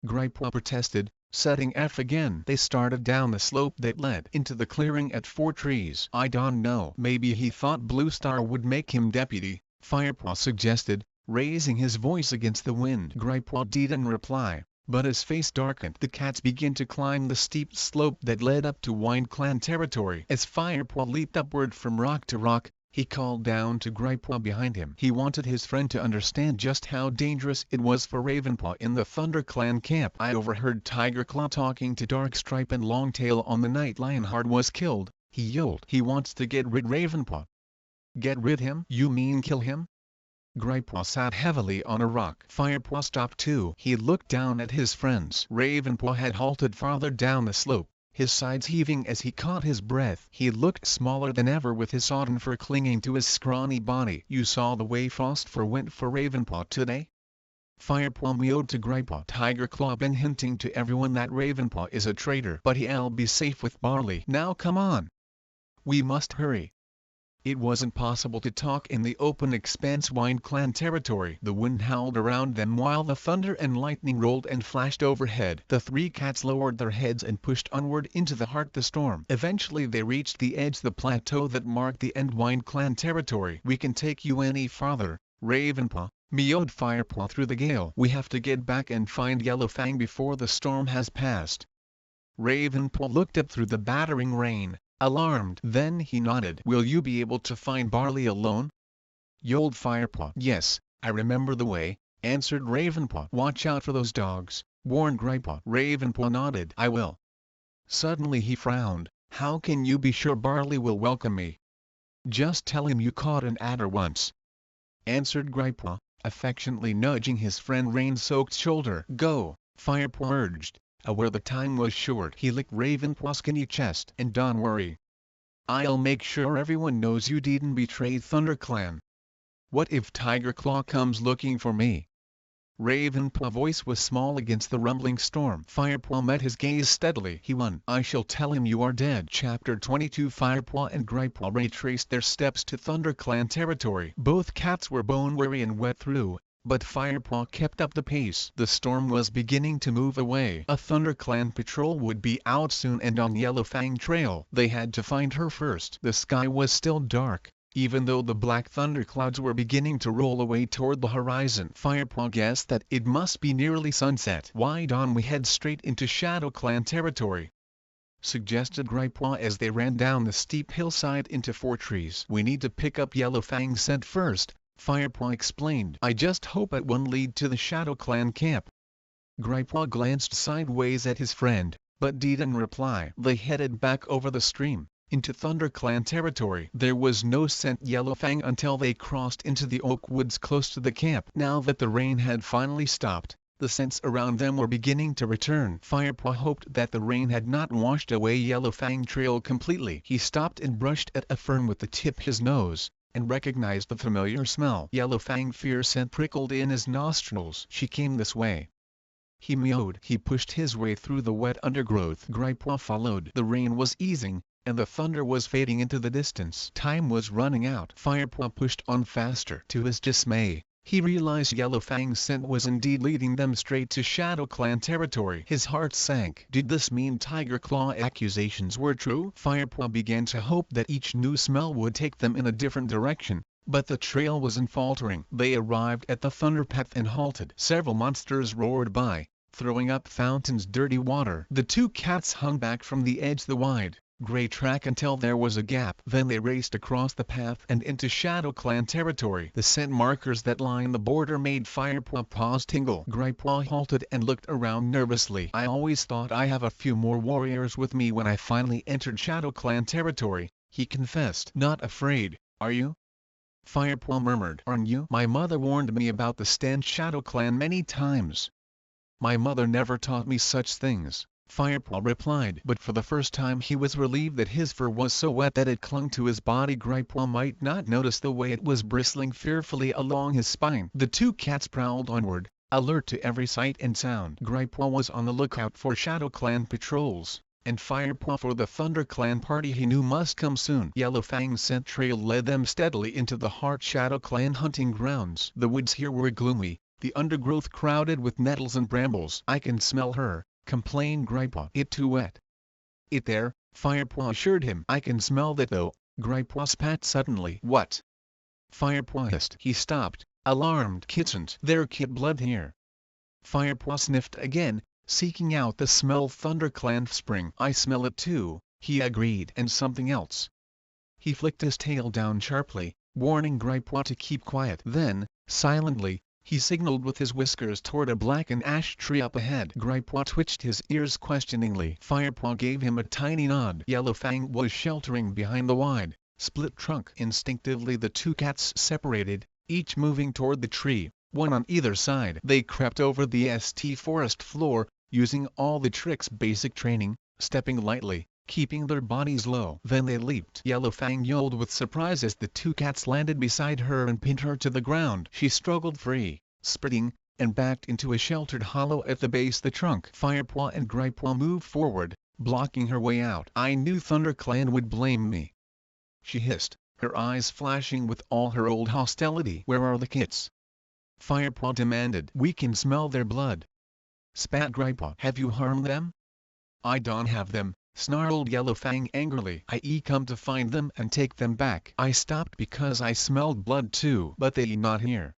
Speaker 1: Gripepaw protested, setting off again. They started down the slope that led into the clearing at 4 trees. "I don't know. Maybe he thought Bluestar would make him deputy," Firepaw suggested, raising his voice against the wind. Gripepaw didn't reply, but his face darkened. The cats began to climb the steep slope that led up to WindClan territory. As Firepaw leaped upward from rock to rock, he called down to Gripepaw behind him. He wanted his friend to understand just how dangerous it was for Ravenpaw in the ThunderClan camp. "I overheard Tigerclaw talking to Darkstripe and Longtail on the night Lionheart was killed," he yelled. "He wants to get rid Ravenpaw." "Get rid him? You mean kill him?" Gripepaw sat heavily on a rock. Firepaw stopped too. He looked down at his friends. Ravenpaw had halted farther down the slope, his sides heaving as he caught his breath. He looked smaller than ever with his sodden fur clinging to his scrawny body. "You saw the way Frostfur went for Ravenpaw today?" Firepaw mewed to Gripepaw. "Tigerclaw been hinting to everyone that Ravenpaw is a traitor, but he'll be safe with Barley. Now come on. We must hurry." It wasn't possible to talk in the open expanse WindClan territory. The wind howled around them while the thunder and lightning rolled and flashed overhead. The 3 cats lowered their heads and pushed onward into the heart of the storm. Eventually they reached the edge of the plateau that marked the end WindClan territory. "We can take you any farther, Ravenpaw," mewed Firepaw through the gale. "We have to get back and find Yellowfang before the storm has passed." Ravenpaw looked up through the battering rain, alarmed. Then he nodded. "Will you be able to find Barley alone?" yelled Firepaw. "Yes, I remember the way," answered Ravenpaw. "Watch out for those dogs," warned Gripepaw. Ravenpaw nodded. "I will." Suddenly he frowned. "How can you be sure Barley will welcome me?" "Just tell him you caught an adder once," answered Gripepaw, affectionately nudging his friend rain-soaked shoulder. "Go," Firepaw urged, Aware the time was short, he licked Ravenpaw's skinny chest. And don't worry. I'll make sure everyone knows you didn't betray ThunderClan. What if Tiger Claw comes looking for me? Ravenpaw's voice was small against the rumbling storm. Firepaw met his gaze steadily. He won. I shall tell him you are dead. Chapter 22. Firepaw and Gripepaw retraced their steps to ThunderClan territory. Both cats were bone-weary and wet through, but Firepaw kept up the pace. The storm was beginning to move away. A ThunderClan patrol would be out soon and on Yellowfang Trail. They had to find her first. The sky was still dark, even though the black thunderclouds were beginning to roll away toward the horizon. Firepaw guessed that it must be nearly sunset. Why don't we head straight into ShadowClan territory? Suggested Gripepaw as they ran down the steep hillside into 4 trees. We need to pick up Yellowfang's scent first, Firepaw explained. I just hope it won't lead to the ShadowClan camp. Gripepaw glanced sideways at his friend, but didn't reply. They headed back over the stream into ThunderClan territory. There was no scent Yellowfang until they crossed into the oak woods close to the camp. Now that the rain had finally stopped, the scents around them were beginning to return. Firepaw hoped that the rain had not washed away Yellowfang Trail completely. He stopped and brushed at a fern with the tip of his nose, and recognized the familiar smell. Yellowfang fear scent prickled in his nostrils. She came this way. He mewed. He pushed his way through the wet undergrowth. Gripepaw followed. The rain was easing, and the thunder was fading into the distance. Time was running out. Firepaw pushed on faster. To his dismay, he realized Yellowfang's scent was indeed leading them straight to ShadowClan territory. His heart sank. Did this mean Tiger Claw accusations were true? Firepaw began to hope that each new smell would take them in a different direction, but the trail wasn't faltering. They arrived at the thunderpath and halted. Several monsters roared by, throwing up fountains dirty water. The 2 cats hung back from the edge of the wide, gray track until there was a gap. Then they raced across the path and into ShadowClan territory. The scent markers that line the border made Firepaw's paws tingle. Gripepaw halted and looked around nervously. I always thought I have a few more warriors with me when I finally entered ShadowClan territory, he confessed. Not afraid, are you? Firepaw murmured. Aren't you? My mother warned me about the stench ShadowClan many times. My mother never taught me such things, Firepaw replied. But for the first time he was relieved that his fur was so wet that it clung to his body. Gripepaw might not notice the way it was bristling fearfully along his spine. The 2 cats prowled onward, alert to every sight and sound. Gripepaw was on the lookout for ShadowClan patrols, and Firepaw for the ThunderClan party he knew must come soon. Yellowfang's scent trail led them steadily into the heart ShadowClan hunting grounds. The woods here were gloomy, the undergrowth crowded with nettles and brambles. I can smell her, complained Gripepaw. It too wet. It there, Firepaw assured him. I can smell that though, Gripepaw spat suddenly. What? Firepaw hissed. He stopped, alarmed. Kittens. There kit blood here. Firepaw sniffed again, seeking out the smell. ThunderClan spring. I smell it too, he agreed. And something else. He flicked his tail down sharply, warning Gripepaw to keep quiet. Then, silently, he signaled with his whiskers toward a blackened ash tree up ahead. Gripepaw twitched his ears questioningly. Firepaw gave him a tiny nod. Yellowfang was sheltering behind the wide, split trunk. Instinctively the 2 cats separated, each moving toward the tree, one on either side. They crept over the forest floor, using all the tricks basic training, stepping lightly, keeping their bodies low. Then they leaped. Yellowfang yelled with surprise as the 2 cats landed beside her and pinned her to the ground. She struggled free, spitting, and backed into a sheltered hollow at the base of the trunk. Firepaw and Gripepaw moved forward, blocking her way out. I knew ThunderClan would blame me, she hissed, her eyes flashing with all her old hostility. Where are the kits? Firepaw demanded. We can smell their blood, spat Gripepaw. Have you harmed them? I don't have them, snarled Yellowfang angrily. I come to find them and take them back. I stopped because I smelled blood too. But they not here.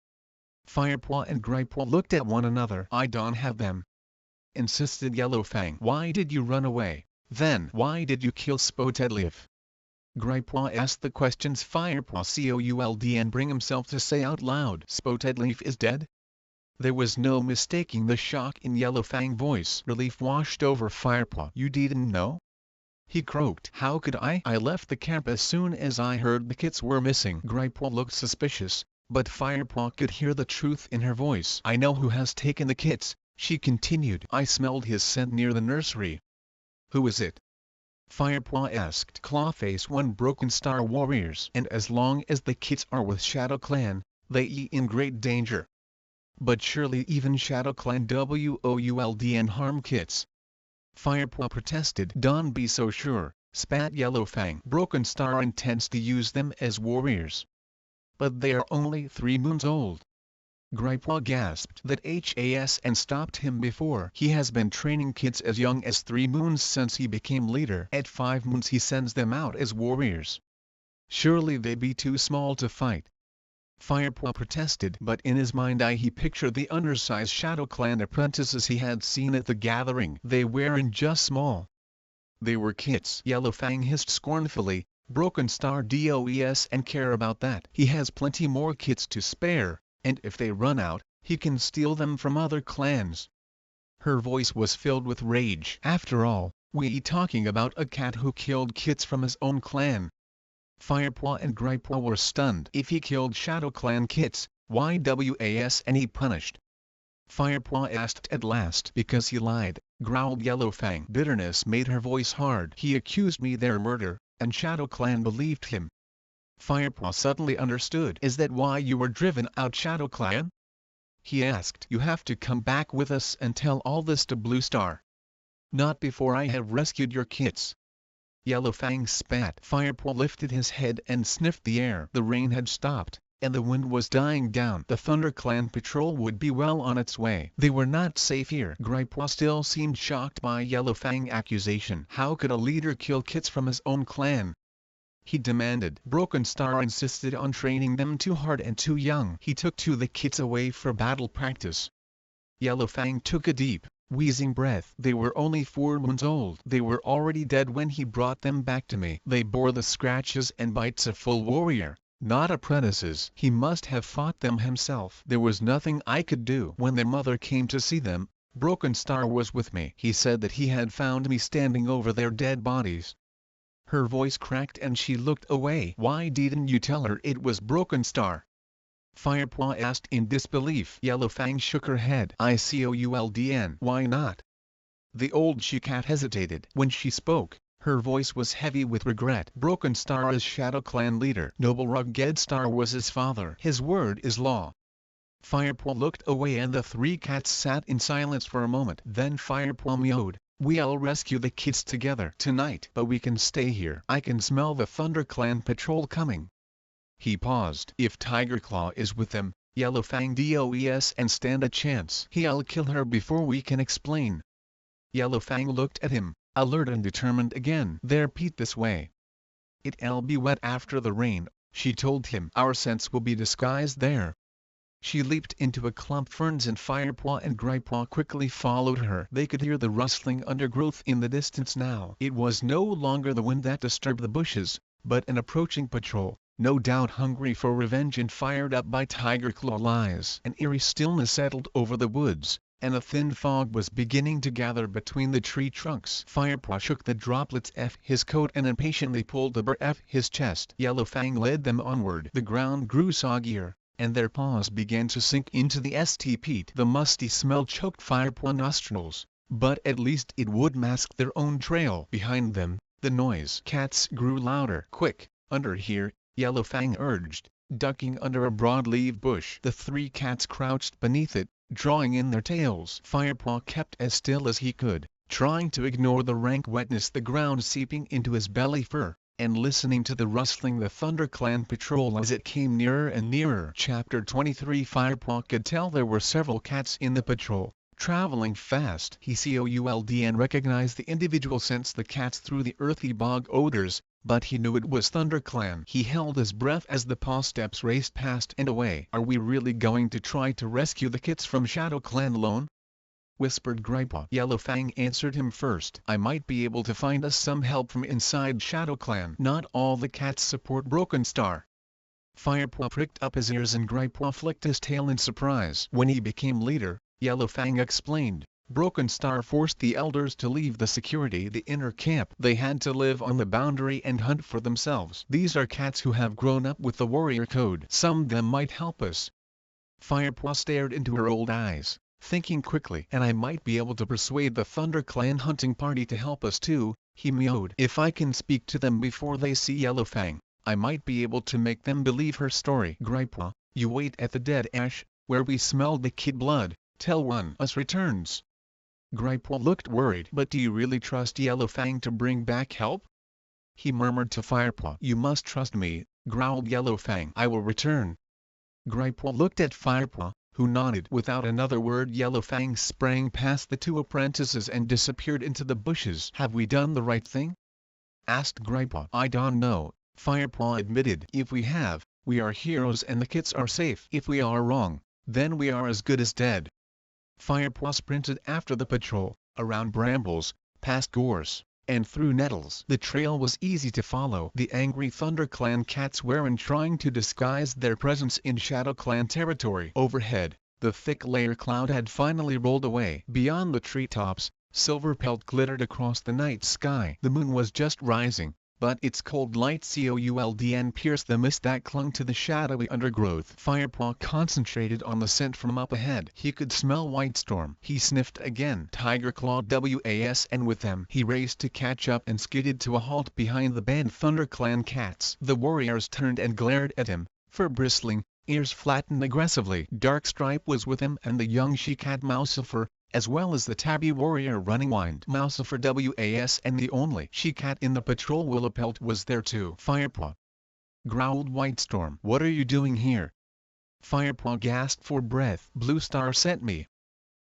Speaker 1: Firepaw and Gripepaw looked at one another. I don't have them, insisted Yellowfang. Why did you run away? Then why did you kill Spotedleaf? Gripepaw asked the questions Firepaw could and bring himself to say out loud. Spotedleaf is dead? There was no mistaking the shock in Yellowfang's voice. Relief washed over Firepaw. You didn't know? He croaked. How could I? I left the camp as soon as I heard the kits were missing. Gripepaw looked suspicious, but Firepaw could hear the truth in her voice. I know who has taken the kits, She continued. I smelled his scent near the nursery. Who is it? Firepaw asked. Clawface, one Broken Star warriors. And as long as the kids are with Shadow Clan, they in great danger. But surely even Shadow Clan WOULDN harm kits. Firepaw protested. Don't be so sure, spat Yellowfang. Broken Star intends to use them as warriors. But they are only 3 moons old. Gripewa gasped that HAS and stopped him before. He has been training kids as young as 3 moons since he became leader. At 5 moons he sends them out as warriors. Surely they be too small to fight. Firepaw protested, but in his mind he pictured the undersized Shadow Clan apprentices he had seen at the gathering. They weren't just small. They were kids. Yellowfang hissed scornfully. Broken Star DOES and care about that. He has plenty more kids to spare, and if they run out, he can steal them from other clans. Her voice was filled with rage. After all, we talking about a cat who killed kids from his own clan. Firepaw and Gripewa were stunned. If he killed Shadow Clan kids, why was he punished? Firepaw asked at last. Because he lied, growled Yellowfang. Bitterness made her voice hard. He accused me their murder, and Shadow Clan believed him. Firepaw suddenly understood. Is that why you were driven out Shadow Clan? He asked. You have to come back with us and tell all this to Blue Star. Not before I have rescued your kids. Yellowfang spat. Firepaw lifted his head and sniffed the air. The rain had stopped, and the wind was dying down. The Thunder Clan patrol would be well on its way. They were not safe here. Gripewa still seemed shocked by Yellowfang's accusation. How could a leader kill kids from his own clan? He demanded. Broken Star insisted on training them too hard and too young. He took the kids away for battle practice. Yellowfang took a deep, wheezing breath. They were only 4 moons old. They were already dead when he brought them back to me. They bore the scratches and bites of full warrior, not apprentices. He must have fought them himself. There was nothing I could do. When their mother came to see them, Broken Star was with me. He said that he had found me standing over their dead bodies. Her voice cracked and she looked away. Why didn't you tell her it was Broken Star? Firepaw asked in disbelief. Yellowfang shook her head. ICOULDN. Why not? The old she-cat hesitated. When she spoke, her voice was heavy with regret. Broken Star is Shadow Clan leader. Noble Rugged Star was his father. His word is law. Firepaw looked away and the 3 cats sat in silence for a moment. Then Firepaw meowed. We'll rescue the kids together tonight. But we can stay here. I can smell the Thunder Clan patrol coming. He paused. If Tiger Claw is with them, Yellowfang DOES and stand a chance. He'll kill her before we can explain. Yellowfang looked at him, alert and determined again. They're Pete this way. It'll be wet after the rain, she told him. Our scents will be disguised there. She leaped into a clump of ferns and Firepaw and Gripewa quickly followed her. They could hear the rustling undergrowth in the distance now. It was no longer the wind that disturbed the bushes, but an approaching patrol, no doubt hungry for revenge and fired up by Tiger Claw lies. An eerie stillness settled over the woods, and a thin fog was beginning to gather between the tree trunks. Firepaw shook the droplets off his coat and impatiently pulled the burr off his chest. Yellowfang led them onward. The ground grew soggier, and their paws began to sink into the peat. The musty smell choked Firepaw nostrils, but at least it would mask their own trail. Behind them, the noise cats grew louder. Quick, under here, Yellowfang urged, ducking under a broad-leaved bush. The 3 cats crouched beneath it, drawing in their tails. Firepaw kept as still as he could, trying to ignore the rank wetness the ground seeping into his belly fur, and listening to the rustling the Thunder Clan patrol as it came nearer and nearer. Chapter 23. Firepaw could tell there were several cats in the patrol, traveling fast. He could and recognized the individual scents the cats through the earthy bog odors, but he knew it was Thunder Clan. He held his breath as the paw steps raced past and away. Are we really going to try to rescue the kids from Shadow Clan alone? Whispered Gripewa. Yellowfang answered him first. I might be able to find us some help from inside Shadow Clan. Not all the cats support Broken Star. Firepaw pricked up his ears and Gripewa flicked his tail in surprise. When he became leader, Yellowfang explained, Broken Star forced the elders to leave the the inner camp. They had to live on the boundary and hunt for themselves. These are cats who have grown up with the warrior code. Some of them might help us. Firepaw stared into her old eyes. thinking quickly. And I might be able to persuade the Thunder Clan hunting party to help us too, he mewed. If I can speak to them before they see Yellowfang, I might be able to make them believe her story. Grandpa, you wait at the dead ash, where we smelled the kid blood, till one us returns. Grandpa looked worried. But do you really trust Yellowfang to bring back help? He murmured to Firepaw. You must trust me, growled Yellowfang. I will return. Grandpa looked at Firepaw, who nodded. Without another word, Yellowfang sprang past the two apprentices and disappeared into the bushes. Have we done the right thing? Asked Grandpa. I don't know, Firepaw admitted. If we have, we are heroes and the kids are safe. If we are wrong, then we are as good as dead. Firepaw sprinted after the patrol, around brambles, past gorse, and through nettles. The trail was easy to follow. The angry Thunder Clan cats weren't trying to disguise their presence in Shadow Clan territory. Overhead, the thick layer cloud had finally rolled away. Beyond the treetops, silver pelt glittered across the night sky. The moon was just rising, but its cold light could pierce the mist that clung to the shadowy undergrowth. Firepaw concentrated on the scent from up ahead. He could smell Whitestorm. He sniffed again. Tiger clawed was, and with them he raced to catch up and skidded to a halt behind the band Thunder Clan cats. The warriors turned and glared at him, fur bristling, ears flattened aggressively. Darkstripe was with him and the young she-cat Mousifer, as well as the tabby warrior Running Wind. Mousifer was and the only she-cat in the patrol Willowpelt was there too. Firepaw, growled Whitestorm. What are you doing here? Firepaw gasped for breath. Blue Star sent me.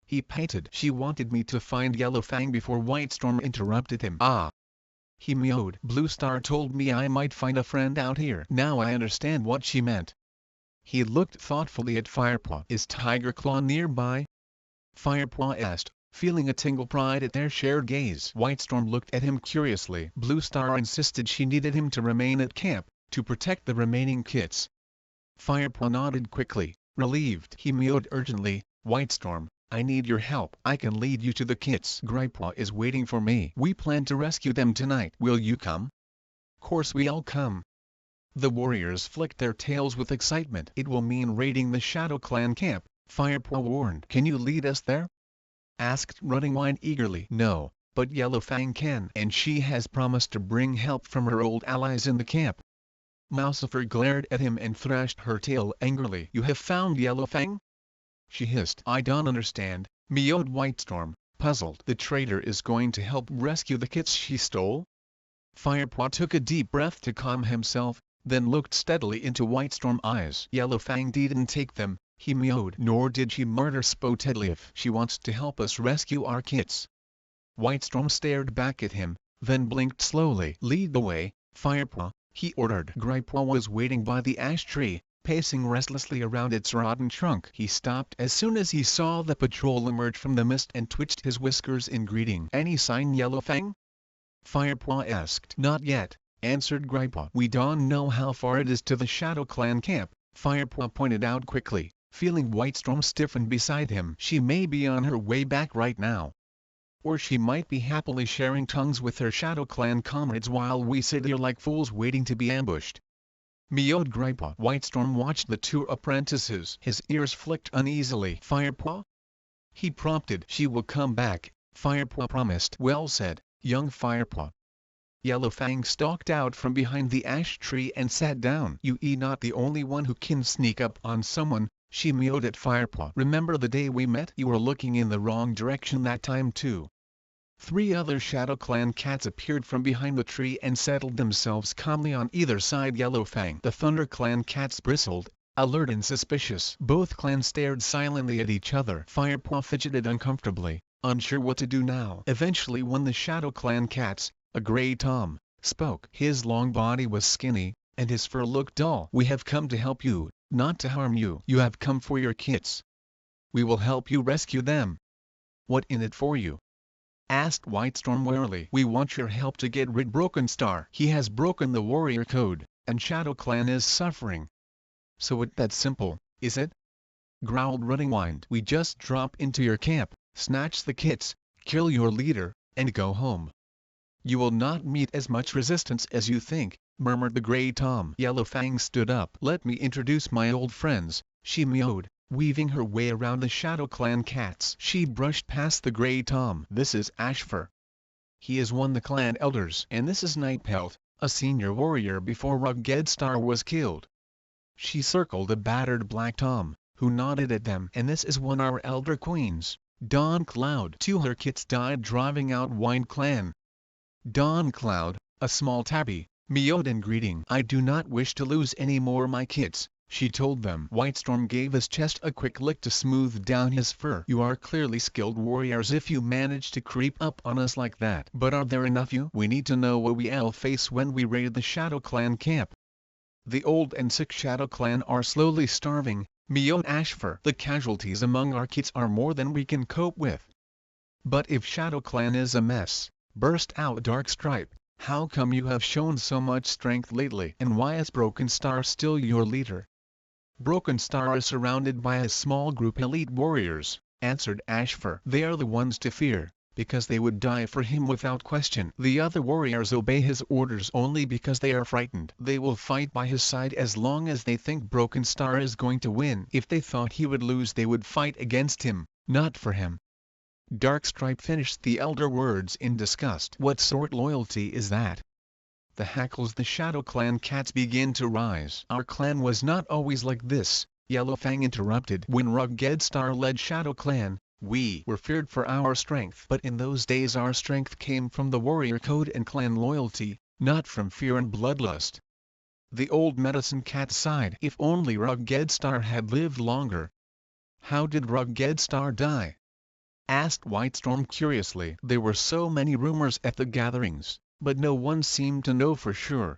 Speaker 1: He panted. She wanted me to find Yellowfang before Whitestorm interrupted him. Ah! He mewed. Blue Star told me I might find a friend out here. Now I understand what she meant. He looked thoughtfully at Firepaw. Is Tiger Claw nearby? Firepaw asked, feeling a tingle pride at their shared gaze. Whitestorm looked at him curiously. Blue Star insisted she needed him to remain at camp, to protect the remaining kits. Firepaw nodded quickly, relieved. He mewed urgently. Whitestorm, I need your help. I can lead you to the kits. Grandpa is waiting for me. We plan to rescue them tonight. Will you come? Course we'll come. The warriors flicked their tails with excitement. It will mean raiding the Shadow Clan camp, Firepaw warned. Can you lead us there? Asked Running Wind eagerly. No, but Yellowfang can. And she has promised to bring help from her old allies in the camp. Mousifer glared at him and thrashed her tail angrily. You have found Yellowfang? She hissed. I don't understand, mewed Whitestorm, puzzled. The traitor is going to help rescue the kits she stole? Firepaw took a deep breath to calm himself, then looked steadily into Whitestorm's eyes. Yellowfang didn't take them, he mewed. Nor did she murder Spotedlief. She wants to help us rescue our kits. Whitestorm stared back at him, then blinked slowly. Lead the way, Firepaw, he ordered. Grandpa was waiting by the ash tree, pacing restlessly around its rotten trunk. He stopped as soon as he saw the patrol emerge from the mist and twitched his whiskers in greeting. Any sign, Yellowfang? Firepaw asked. Not yet, answered Grandpa. We don't know how far it is to the Shadow Clan camp, Firepaw pointed out quickly, feeling Whitestorm stiffen beside him. She may be on her way back right now. Or she might be happily sharing tongues with her Shadow Clan comrades while we sit here like fools waiting to be ambushed. Mewed Grandpa. Whitestorm watched the two apprentices. His ears flicked uneasily. Firepaw? He prompted. She will come back, Firepaw promised. Well said, young Firepaw. Yellowfang stalked out from behind the ash tree and sat down. You not the only one who can sneak up on someone, she mewed at Firepaw. Remember the day we met? You were looking in the wrong direction that time too. 3 other Shadow Clan cats appeared from behind the tree and settled themselves calmly on either side Yellowfang. The Thunder Clan cats bristled, alert and suspicious. Both clans stared silently at each other. Firepaw fidgeted uncomfortably, unsure what to do now. Eventually one of the Shadow Clan cats, a gray Tom, spoke. His long body was skinny, and his fur looked dull. We have come to help you, not to harm you. You have come for your kits. We will help you rescue them. What in it for you? Asked Whitestorm warily. We want your help to get rid of Broken Star. He has broken the warrior code, and Shadow Clan is suffering. So it's that simple, is it? Growled Running Wind. We just drop into your camp, snatch the kits, kill your leader, and go home. You will not meet as much resistance as you think, murmured the gray Tom. Yellowfang stood up. Let me introduce my old friends, she mewed, weaving her way around the Shadow Clan cats. She brushed past the Grey Tom. This is Ashfur. He is one of the clan elders. And this is Nightpelt, a senior warrior before Rugged Star was killed. She circled the battered Black Tom, who nodded at them. And this is one of our elder queens, Dawn Cloud. 2 her kits died driving out Wind Clan. Dawn Cloud, a small tabby, meowed in greeting. I do not wish to lose any more my kits, she told them. Whitestorm gave his chest a quick lick to smooth down his fur. You are clearly skilled warriors if you manage to creep up on us like that. But are there enough you? We need to know what we'll face when we raid the Shadow Clan camp. The old and sick Shadow Clan are slowly starving, meowed Ashfur. The casualties among our kits are more than we can cope with. But if Shadow Clan is a mess, burst out Darkstripe, how come you have shown so much strength lately? And why is Broken Star still your leader? Broken Star is surrounded by a small group elite warriors, answered Ashfur. They are the ones to fear, because they would die for him without question. The other warriors obey his orders only because they are frightened. They will fight by his side as long as they think Broken Star is going to win. If they thought he would lose they would fight against him, not for him. Darkstripe finished the elder words in disgust. What sort loyalty is that? The hackles the Shadow Clan cats begin to rise. Our clan was not always like this, Yellowfang interrupted. When Rugged Star led Shadow Clan, we were feared for our strength. But in those days our strength came from the warrior code and clan loyalty, not from fear and bloodlust. The old medicine cat sighed. If only Rugged Star had lived longer. How did Rugged Star die? Asked Whitestorm curiously. There were so many rumors at the gatherings, but no one seemed to know for sure.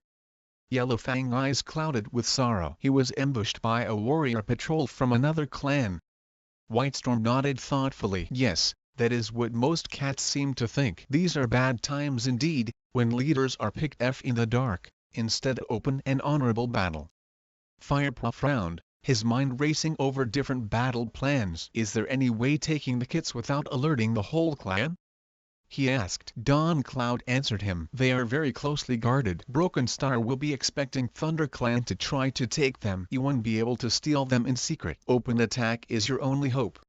Speaker 1: Yellowfang eyes clouded with sorrow. He was ambushed by a warrior patrol from another clan. Whitestorm nodded thoughtfully. Yes, that is what most cats seem to think. These are bad times indeed, when leaders are picked in the dark, instead of open and honorable battle. Firepaw frowned, his mind racing over different battle plans. Is there any way taking the kits without alerting the whole clan? He asked. Dawn Cloud answered him. They are very closely guarded. Broken Star will be expecting Thunder Clan to try to take them. You won't be able to steal them in secret. Open attack is your only hope.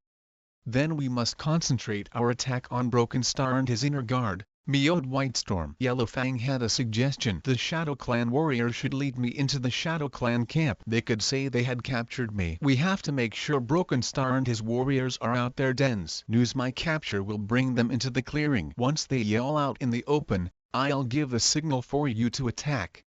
Speaker 1: Then we must concentrate our attack on Broken Star and his inner guard, meowed Whitestorm. Yellowfang had a suggestion. The Shadow Clan warriors should lead me into the Shadow Clan camp. They could say they had captured me. We have to make sure Broken Star and his warriors are out their dens. News my capture will bring them into the clearing. Once they yell out in the open, I'll give the signal for you to attack.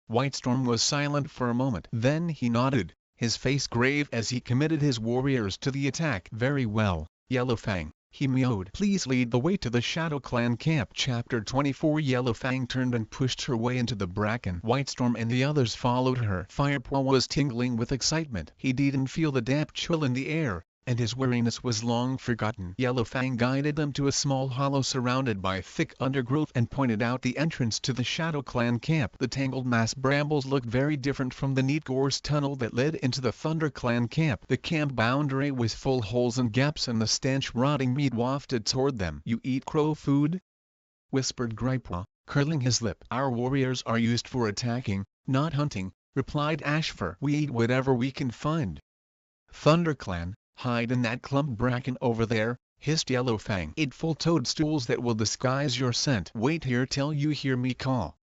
Speaker 1: Whitestorm was silent for a moment. Then he nodded, his face grave as he committed his warriors to the attack. Very well, Yellowfang, he meowed. Please lead the way to the Shadow Clan camp. Chapter 24. Yellowfang turned and pushed her way into the bracken. Whitestorm and the others followed her. Firepaw was tingling with excitement. He didn't feel the damp chill in the air, and his weariness was long forgotten. Yellowfang guided them to a small hollow surrounded by thick undergrowth and pointed out the entrance to the Shadow Clan camp. The tangled mass brambles looked very different from the neat gorse tunnel that led into the Thunder Clan camp. The camp boundary was full holes and gaps and the stench rotting meat wafted toward them. You eat crow food? Whispered Gripeaw, curling his lip. Our warriors are used for attacking, not hunting, replied Ashfur. We eat whatever we can find. Thunder Clan, hide in that clump bracken over there, hissed Yellowfang. Eat full toadstools that will disguise your scent. Wait here till you hear me call.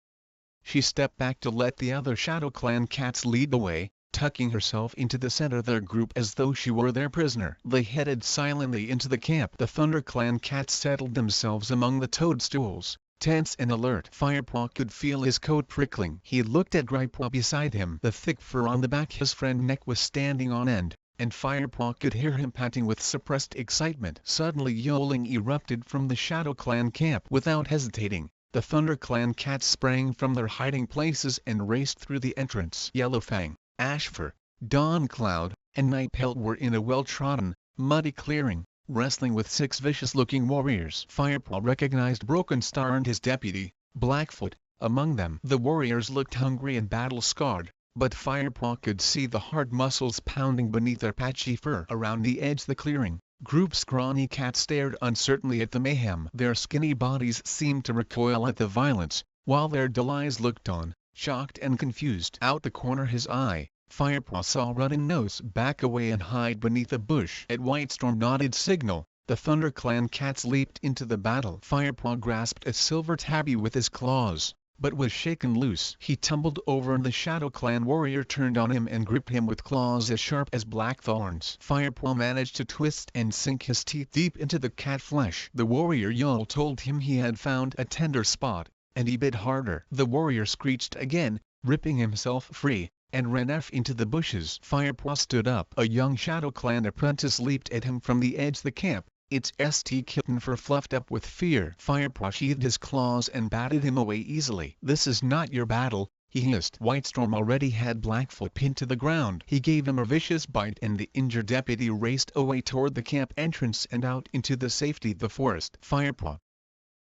Speaker 1: She stepped back to let the other Shadow Clan cats lead the way, tucking herself into the center of their group as though she were their prisoner. They headed silently into the camp. The Thunder Clan cats settled themselves among the toadstools, tense and alert. Firepaw could feel his coat prickling. He looked at Gripeaw beside him. The thick fur on the back of his friend's neck was standing on end, and Firepaw could hear him panting with suppressed excitement. Suddenly yowling erupted from the Shadow Clan camp. Without hesitating, the Thunder Clan cats sprang from their hiding places and raced through the entrance. Yellowfang, Ashfur, Dawn Cloud, and Nightpelt were in a well-trodden, muddy clearing, wrestling with 6 vicious-looking warriors. Firepaw recognized Broken Star and his deputy, Blackfoot, among them. The warriors looked hungry and battle-scarred, but Firepaw could see the hard muscles pounding beneath their patchy fur. Around the edge of the clearing, groups of scrawny cats stared uncertainly at the mayhem. Their skinny bodies seemed to recoil at the violence, while their dull eyes looked on, shocked and confused. Out the corner of his eye, Firepaw saw Running Nose back away and hide beneath a bush. At Whitestorm nodded signal, the ThunderClan cats leaped into the battle. Firepaw grasped a silver tabby with his claws, but was shaken loose. He tumbled over and the ShadowClan warrior turned on him and gripped him with claws as sharp as blackthorns. Firepaw managed to twist and sink his teeth deep into the cat flesh. The warrior Yul told him he had found a tender spot, and he bit harder. The warrior screeched again, ripping himself free, and ran off into the bushes. Firepaw stood up. A young ShadowClan apprentice leaped at him from the edge of the camp, its kitten fur fluffed up with fear. Firepaw sheathed his claws and batted him away easily. "This is not your battle," he hissed. Whitestorm already had Blackfoot pinned to the ground. He gave him a vicious bite and the injured deputy raced away toward the camp entrance and out into the safety of the forest.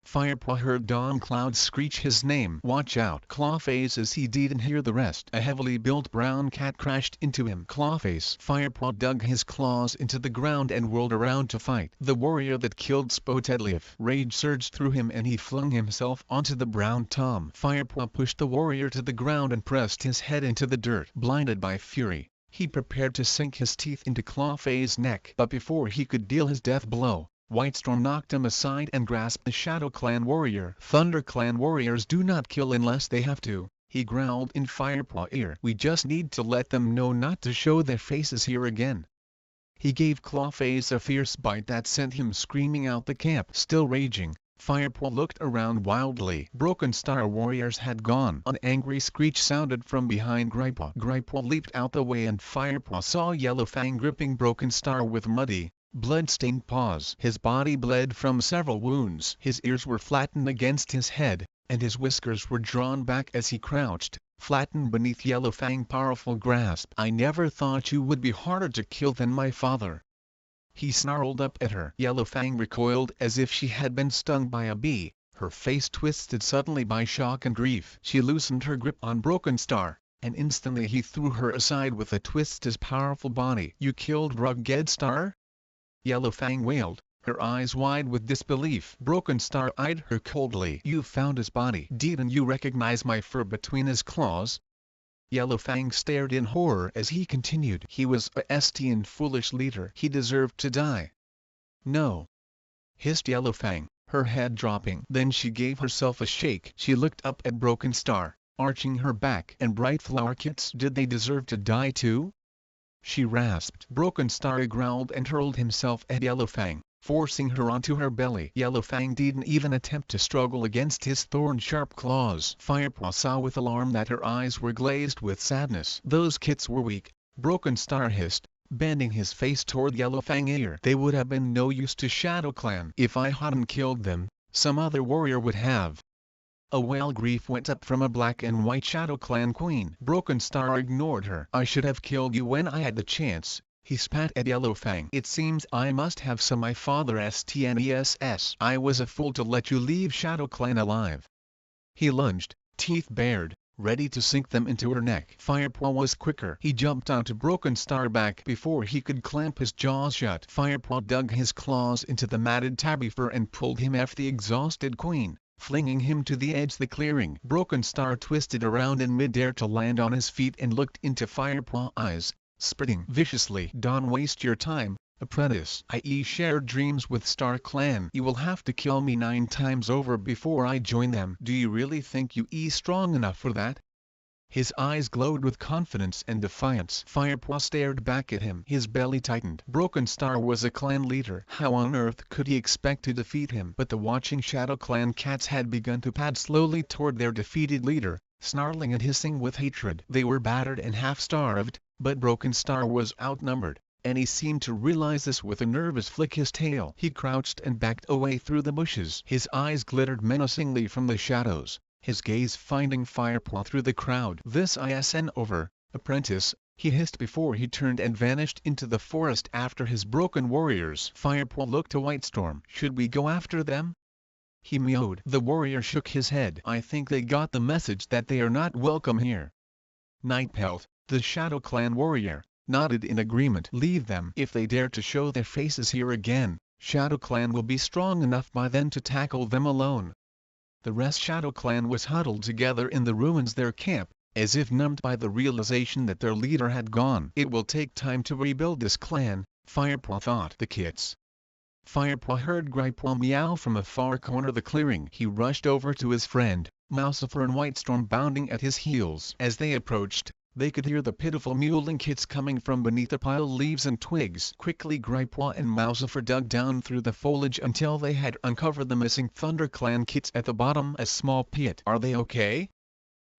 Speaker 1: Firepaw heard Dawn Cloud screech his name. "Watch out!" Clawface. As he didn't hear the rest, a heavily built brown cat crashed into him. Clawface. Firepaw dug his claws into the ground and whirled around to fight the warrior that killed Spotedleaf. Rage surged through him and he flung himself onto the brown tom. Firepaw pushed the warrior to the ground and pressed his head into the dirt. Blinded by fury, he prepared to sink his teeth into Clawface's neck. But before he could deal his death blow, Whitestorm knocked him aside and grasped the ShadowClan warrior. "ThunderClan warriors do not kill unless they have to," he growled in Firepaw's ear. "We just need to let them know not to show their faces here again." He gave Clawface a fierce bite that sent him screaming out the camp. Still raging, Firepaw looked around wildly. Broken Star warriors had gone. An angry screech sounded from behind Gripaw. Gripaw leaped out the way and Firepaw saw Yellowfang gripping Broken Star with muddy, blood-stained paws. His body bled from several wounds. His ears were flattened against his head, and his whiskers were drawn back as he crouched, flattened beneath Yellowfang's powerful grasp. "I never thought you would be harder to kill than my father," he snarled up at her. Yellowfang recoiled as if she had been stung by a bee, her face twisted suddenly by shock and grief. She loosened her grip on Broken Star, and instantly he threw her aside with a twist his powerful body. "You killed Rugged Star?" Yellowfang wailed, her eyes wide with disbelief. Broken Star eyed her coldly. "You found his body. Didn't you recognize my fur between his claws?" Yellowfang stared in horror as he continued. "He was a and foolish leader. He deserved to die." "No!" hissed Yellowfang, her head dropping. Then she gave herself a shake. She looked up at Broken Star, arching her back. "And Bright Flower Kits, did they deserve to die too?" she rasped. Broken Star growled and hurled himself at Yellowfang, forcing her onto her belly. Yellowfang didn't even attempt to struggle against his thorn-sharp claws. Firepaw saw with alarm that her eyes were glazed with sadness. "Those kits were weak," Broken Star hissed, bending his face toward Yellowfang's ear. "They would have been no use to ShadowClan. If I hadn't killed them, some other warrior would have." A wail of grief went up from a black and white ShadowClan queen. Broken Star ignored her. "I should have killed you when I had the chance," he spat at Yellowfang. "It seems I must have some my father's TNESS. I was a fool to let you leave ShadowClan alive." He lunged, teeth bared, ready to sink them into her neck. Firepaw was quicker. He jumped onto Broken Star back before he could clamp his jaws shut. Firepaw dug his claws into the matted tabby fur and pulled him off the exhausted queen, flinging him to the edge of the clearing. Broken Star twisted around in midair to land on his feet and looked into Firepaw's eyes, spitting viciously. "Don't waste your time, apprentice. I shared dreams with Star Clan. You will have to kill me 9 times over before I join them. Do you really think you strong enough for that?" His eyes glowed with confidence and defiance. Firepaw stared back at him. His belly tightened. Broken Star was a clan leader. How on earth could he expect to defeat him? But the watching ShadowClan cats had begun to pad slowly toward their defeated leader, snarling and hissing with hatred. They were battered and half-starved, but Broken Star was outnumbered, and he seemed to realize this. With a nervous flick his tail, he crouched and backed away through the bushes. His eyes glittered menacingly from the shadows, his gaze finding Firepaw through the crowd. "This isn't over, apprentice," he hissed before he turned and vanished into the forest after his broken warriors. Firepaw looked to Whitestorm. "Should we go after them?" he mewed. The warrior shook his head. "I think they got the message that they are not welcome here." Nightpelt, the ShadowClan warrior, nodded in agreement. "Leave them. If they dare to show their faces here again, ShadowClan will be strong enough by then to tackle them alone." The rest ShadowClan was huddled together in the ruins of their camp, as if numbed by the realization that their leader had gone. It will take time to rebuild this clan, Firepaw thought. The kits. Firepaw heard Gripeaw meow from a far corner of the clearing. He rushed over to his friend, Mousifer, and Whitestorm bounding at his heels. As they approached, they could hear the pitiful mewling kits coming from beneath the pile of leaves and twigs. Quickly Gripeaw and Mousifer dug down through the foliage until they had uncovered the missing ThunderClan kits at the bottom of a small pit. "Are they okay?"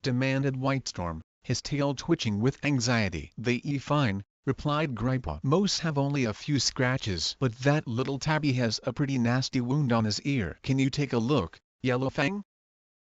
Speaker 1: demanded Whitestorm, his tail twitching with anxiety. "They fine," replied Gripeaw. "Most have only a few scratches, but that little tabby has a pretty nasty wound on his ear. Can you take a look, Yellowfang?"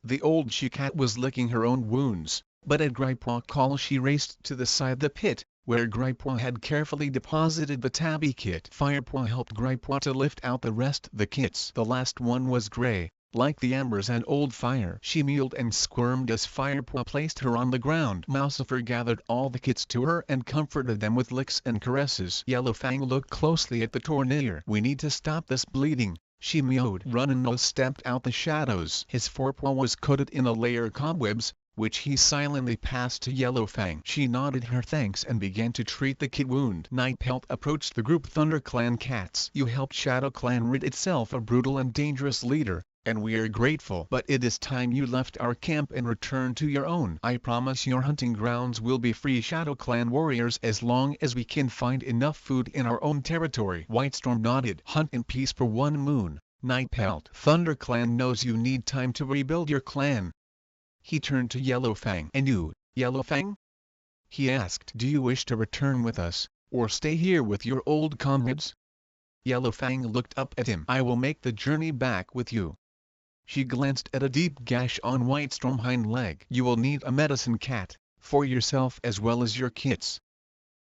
Speaker 1: The old she-cat was licking her own wounds, but at Gripewaw's call she raced to the side of the pit, where Gripeaw had carefully deposited the tabby kit. Firepaw helped Gripeaw to lift out the rest of the kits. The last one was gray, like the embers and old fire. She mewed and squirmed as Firepaw placed her on the ground. Mousifer gathered all the kits to her and comforted them with licks and caresses. Yellowfang looked closely at the torn ear. "We need to stop this bleeding," she mewed. Running-Nose stepped out the shadows. His forepaw was coated in a layer of cobwebs, which he silently passed to Yellowfang. She nodded her thanks and began to treat the kid wound. Nightpelt approached the group. "ThunderClan cats. You helped ShadowClan rid itself of a brutal and dangerous leader, and we are grateful. But it is time you left our camp and returned to your own. I promise your hunting grounds will be free ShadowClan warriors as long as we can find enough food in our own territory." Whitestorm nodded. "Hunt in peace for one moon, Nightpelt. ThunderClan knows you need time to rebuild your clan." He turned to Yellowfang. "And you, Yellowfang?" he asked. "Do you wish to return with us, or stay here with your old comrades?" Yellowfang looked up at him. "I will make the journey back with you." She glanced at a deep gash on Whitestorm's hind leg. "You will need a medicine cat, for yourself as well as your kits."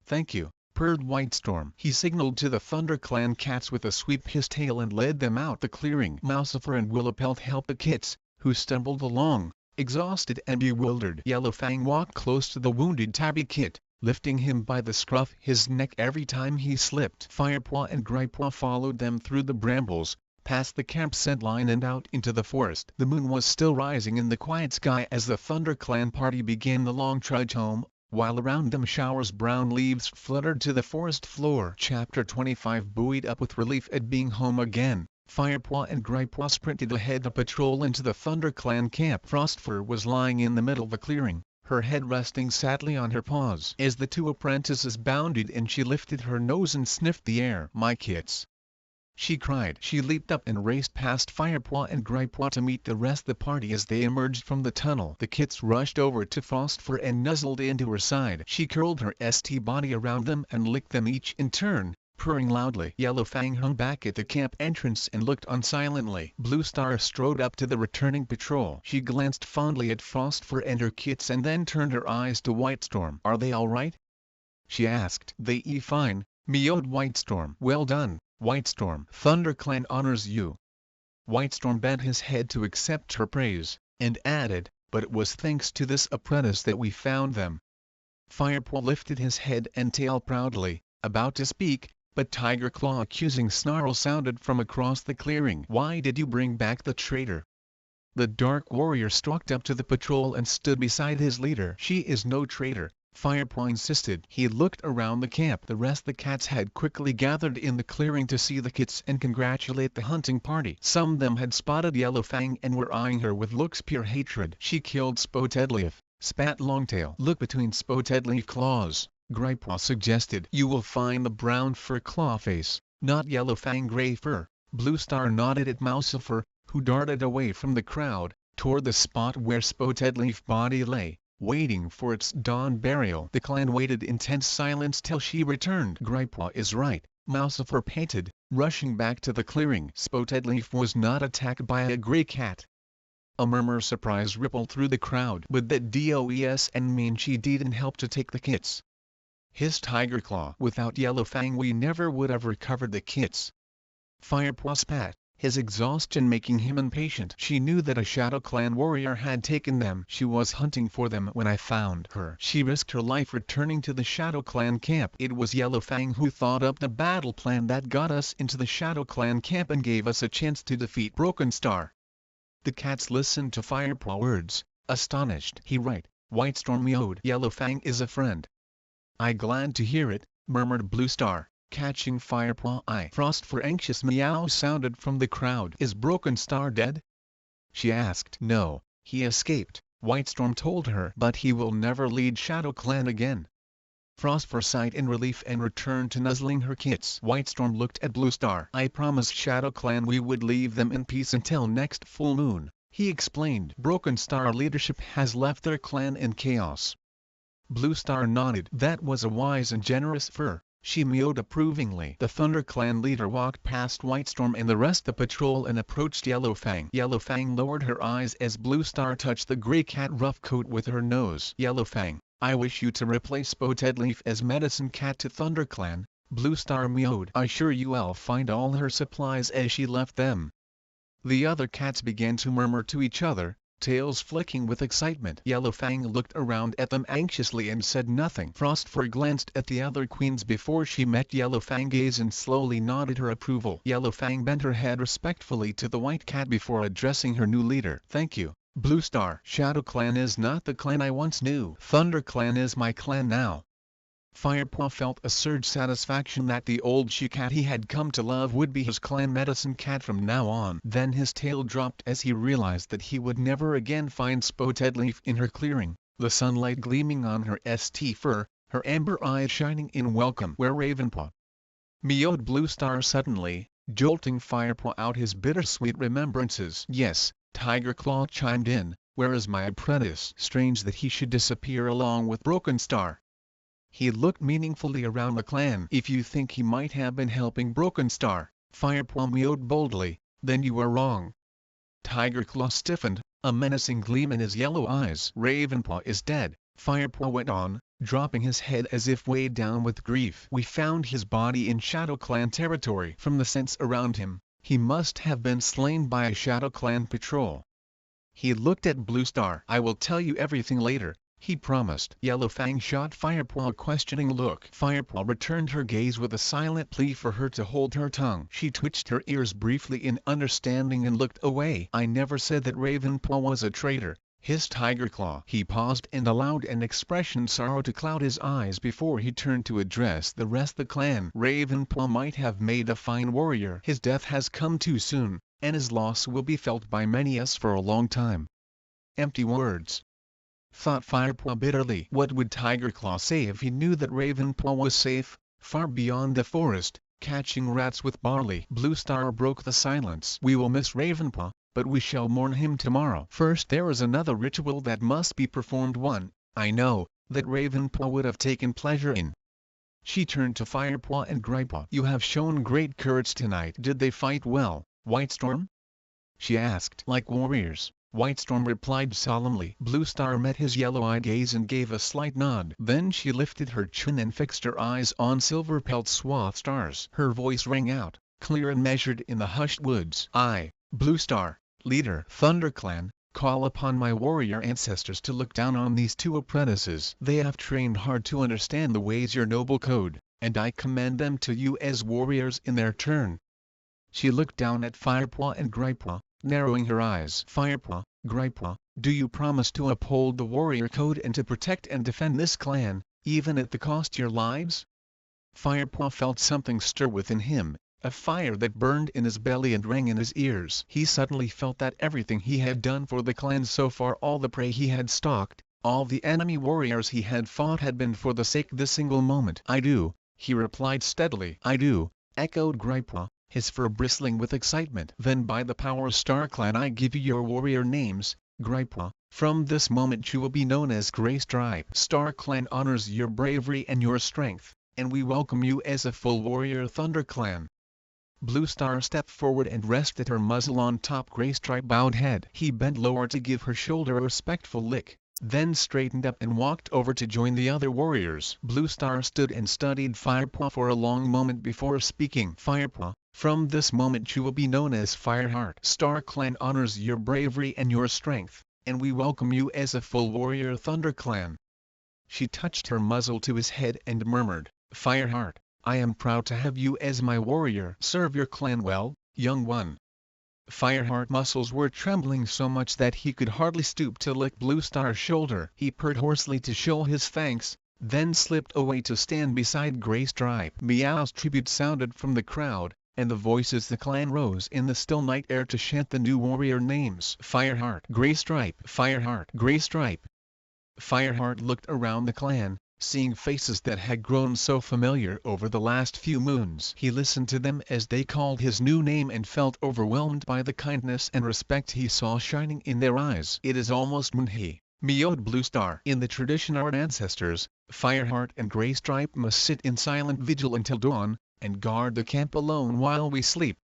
Speaker 1: "Thank you," purred Whitestorm. He signaled to the ThunderClan cats with a sweep his tail and led them out the clearing. Mousifer and Willowpelt helped the kits, who stumbled along, exhausted and bewildered. Yellowfang walked close to the wounded tabby kit, lifting him by the scruff of his neck every time he slipped. Firepaw and Gripeaw followed them through the brambles, past the campsite line and out into the forest. The moon was still rising in the quiet sky as the ThunderClan party began the long trudge home, while around them showers of brown leaves fluttered to the forest floor. Chapter 25. Buoyed up with relief at being home again, Firepaw and Gripeaw sprinted ahead to patrol into the ThunderClan camp. Frostfur was lying in the middle of the clearing, her head resting sadly on her paws. As the two apprentices bounded in, she lifted her nose and sniffed the air. "My kits!" she cried. She leaped up and raced past Firepaw and Gripeaw to meet the rest of the party as they emerged from the tunnel. The kits rushed over to Frostfur and nuzzled into her side. She curled her body around them and licked them each in turn, purring loudly. Yellowfang hung back at the camp entrance and looked on silently. Bluestar strode up to the returning patrol. She glanced fondly at Frostfur and her kits and then turned her eyes to Whitestorm. "Are they all right?" she asked. "They fine," mewed Whitestorm. "Well done, Whitestorm. ThunderClan honors you." Whitestorm bent his head to accept her praise, and added, "But it was thanks to this apprentice that we found them." Firepaw lifted his head and tail proudly, about to speak, but Tiger Claw accusing snarl sounded from across the clearing. "Why did you bring back the traitor?" The dark warrior stalked up to the patrol and stood beside his leader. "She is no traitor," Firepaw insisted. He looked around the camp. The rest of the cats had quickly gathered in the clearing to see the kits and congratulate the hunting party. Some of them had spotted Yellowfang and were eyeing her with looks pure hatred. "She killed Spotedleaf," spat Longtail. "Look between Spotedleaf claws," Gripeaw suggested. "You will find the brown fur Clawface, not Yellowfang gray fur." Bluestar nodded at Mousifer, who darted away from the crowd, toward the spot where Spotedleaf's body lay, waiting for its dawn burial. The clan waited in tense silence till she returned. "Gripeaw is right," Mousifer panted, rushing back to the clearing. "Spotedleaf was not attacked by a gray cat." A murmur of surprise rippled through the crowd. "But that does and mean she didn't help to take the kits," hissed Tiger Claw. "Without Yellowfang we never would have recovered the kits." Firepaw spat, his exhaustion making him impatient. "She knew that a ShadowClan warrior had taken them. She was hunting for them when I found her. She risked her life returning to the ShadowClan camp. It was Yellowfang who thought up the battle plan that got us into the ShadowClan camp and gave us a chance to defeat Broken Star." The cats listened to Firepaw's words, astonished. "He right," Whitestorm meowed. Yellowfang is a friend. I glad to hear it, murmured Bluestar, catching Firepaw eye. Frost for anxious meow sounded from the crowd. Is Broken Star dead? She asked. No, he escaped, Whitestorm told her. But he will never lead Shadow Clan again. Frost sighed in relief and returned to nuzzling her kits. Whitestorm looked at Bluestar. I promised Shadow Clan we would leave them in peace until next full moon, he explained. Broken Star leadership has left their clan in chaos. Bluestar nodded. That was a wise and generous fur, she meowed approvingly. The Thunder Clan leader walked past Whitestorm and the rest of the patrol and approached Yellowfang. Yellowfang lowered her eyes as Bluestar touched the gray cat rough coat with her nose. Yellowfang, I wish you to replace Spotted Leaf as medicine cat to ThunderClan, Bluestar meowed. I sure you will find all her supplies as she left them. The other cats began to murmur to each other, tails flicking with excitement. Yellowfang looked around at them anxiously and said nothing. Frostfur glanced at the other queens before she met Yellowfang's gaze and slowly nodded her approval. Yellowfang bent her head respectfully to the white cat before addressing her new leader. Thank you, Bluestar. Shadow Clan is not the clan I once knew. Thunder Clan is my clan now. Firepaw felt a surge satisfaction that the old she-cat he had come to love would be his clan medicine cat from now on. Then his tail dropped as he realized that he would never again find Spotted Leaf in her clearing, the sunlight gleaming on her st fur, her amber eyes shining in welcome. Where Ravenpaw? Meowed Bluestar suddenly, jolting Firepaw out his bittersweet remembrances. Yes, Tiger Claw chimed in, where is my apprentice? Strange that he should disappear along with Broken Star. He looked meaningfully around the clan. If you think he might have been helping Broken Star, Firepaw meowed boldly, then you are wrong. Tiger Claw stiffened, a menacing gleam in his yellow eyes. Ravenpaw is dead, Firepaw went on, dropping his head as if weighed down with grief. We found his body in Shadow Clan territory. From the scents around him, he must have been slain by a Shadow Clan patrol. He looked at Bluestar. I will tell you everything later, he promised. Yellowfang shot Firepaw a questioning look. Firepaw returned her gaze with a silent plea for her to hold her tongue. She twitched her ears briefly in understanding and looked away. I never said that Ravenpaw was a traitor, hissed Tiger Claw. He paused and allowed an expression sorrow to cloud his eyes before he turned to address the rest of the clan. Ravenpaw might have made a fine warrior. His death has come too soon, and his loss will be felt by many us for a long time. Empty words, thought Firepaw bitterly. What would Tiger Claw say if he knew that Ravenpaw was safe, far beyond the forest, catching rats with barley? Bluestar broke the silence. We will miss Ravenpaw, but we shall mourn him tomorrow. First there is another ritual that must be performed, one, I know, that Ravenpaw would have taken pleasure in. She turned to Firepaw and Gripeaw. You have shown great courage tonight. Did they fight well, Whitestorm? She asked. Like warriors, Whitestorm replied solemnly. Bluestar met his yellow-eyed gaze and gave a slight nod. Then she lifted her chin and fixed her eyes on Silverpelt Swath Stars. Her voice rang out, clear and measured in the hushed woods. I, Bluestar, leader ThunderClan, call upon my warrior ancestors to look down on these two apprentices. They have trained hard to understand the ways your noble code, and I commend them to you as warriors in their turn. She looked down at Firepaw and Gripeaw, narrowing her eyes. Firepaw, Gripeaw, do you promise to uphold the warrior code and to protect and defend this clan, even at the cost your lives? Firepaw felt something stir within him, a fire that burned in his belly and rang in his ears. He suddenly felt that everything he had done for the clan so far, all the prey he had stalked, all the enemy warriors he had fought, had been for the sake of this single moment. I do, he replied steadily. I do, echoed Gripeaw, his fur bristling with excitement. Then by the power of StarClan I give you your warrior names, Gripeaw. From this moment you will be known as Greystripe. StarClan honors your bravery and your strength, and we welcome you as a full warrior ThunderClan. Bluestar stepped forward and rested her muzzle on top Greystripe's bowed head. He bent lower to give her shoulder a respectful lick, then straightened up and walked over to join the other warriors. Bluestar stood and studied Firepaw for a long moment before speaking. Firepaw, from this moment you will be known as Fireheart. StarClan honors your bravery and your strength, and we welcome you as a full warrior ThunderClan. She touched her muzzle to his head and murmured, Fireheart, I am proud to have you as my warrior. Serve your clan well, young one. Fireheart muscles were trembling so much that he could hardly stoop to lick Bluestar's shoulder. He purred hoarsely to show his thanks, then slipped away to stand beside Graystripe. Meow's tribute sounded from the crowd, and the voices of the clan rose in the still night air to chant the new warrior names. Fireheart, Graystripe, Fireheart, Graystripe. Fireheart looked around the clan, seeing faces that had grown so familiar over the last few moons. He listened to them as they called his new name and felt overwhelmed by the kindness and respect he saw shining in their eyes. It is almost moonhe, meowed Bluestar. In the tradition of our ancestors, Fireheart and Graystripe must sit in silent vigil until dawn, and guard the camp alone while we sleep.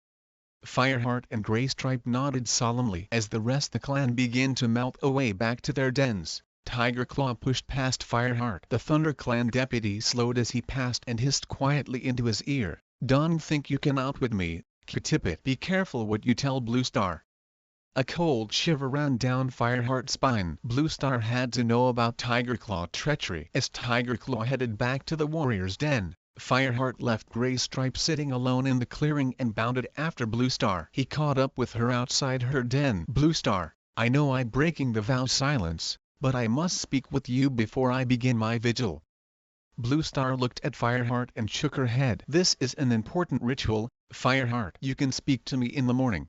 Speaker 1: Fireheart and Graystripe nodded solemnly as the rest of the clan began to melt away back to their dens. Tigerclaw pushed past Fireheart. The Thunder Clan deputy slowed as he passed and hissed quietly into his ear, "Don't think you can outwit me, Q-Tippet. Be careful what you tell Bluestar." A cold shiver ran down Fireheart's spine. Bluestar had to know about Tigerclaw treachery. As Tigerclaw headed back to the warrior's den, Fireheart left Graystripe sitting alone in the clearing and bounded after Bluestar. He caught up with her outside her den. "Bluestar, I know I'm breaking the vow silence, but I must speak with you before I begin my vigil." Bluestar looked at Fireheart and shook her head. "This is an important ritual, Fireheart. You can speak to me in the morning."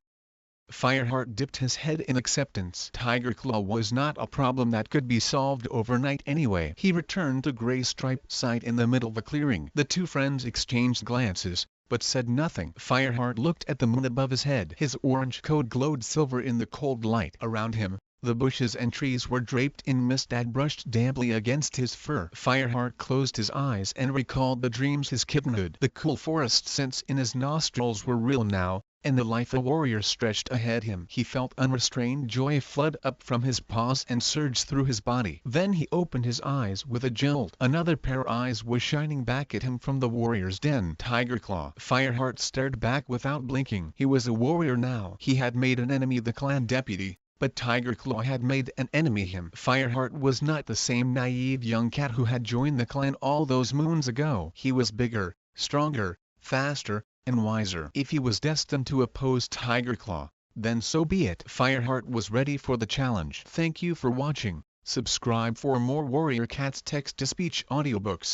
Speaker 1: Fireheart dipped his head in acceptance. Tigerclaw was not a problem that could be solved overnight anyway. He returned to Graystripe's side in the middle of the clearing. The two friends exchanged glances, but said nothing. Fireheart looked at the moon above his head. His orange coat glowed silver in the cold light. Around him, the bushes and trees were draped in mist that brushed damply against his fur. Fireheart closed his eyes and recalled the dreams his kittenhood. The cool forest scents in his nostrils were real now, and the life a warrior stretched ahead him. He felt unrestrained joy flood up from his paws and surge through his body. Then he opened his eyes with a jolt. Another pair of eyes was shining back at him from the warrior's den. Tigerclaw. Fireheart stared back without blinking. He was a warrior now. He had made an enemy the clan deputy, but Tigerclaw had made an enemy him. Fireheart was not the same naive young cat who had joined the clan all those moons ago. He was bigger, stronger, faster, and wiser. If he was destined to oppose Tigerclaw, then so be it. Fireheart was ready for the challenge. Thank you for watching. Subscribe for more Warrior Cats text-to-speech audiobooks.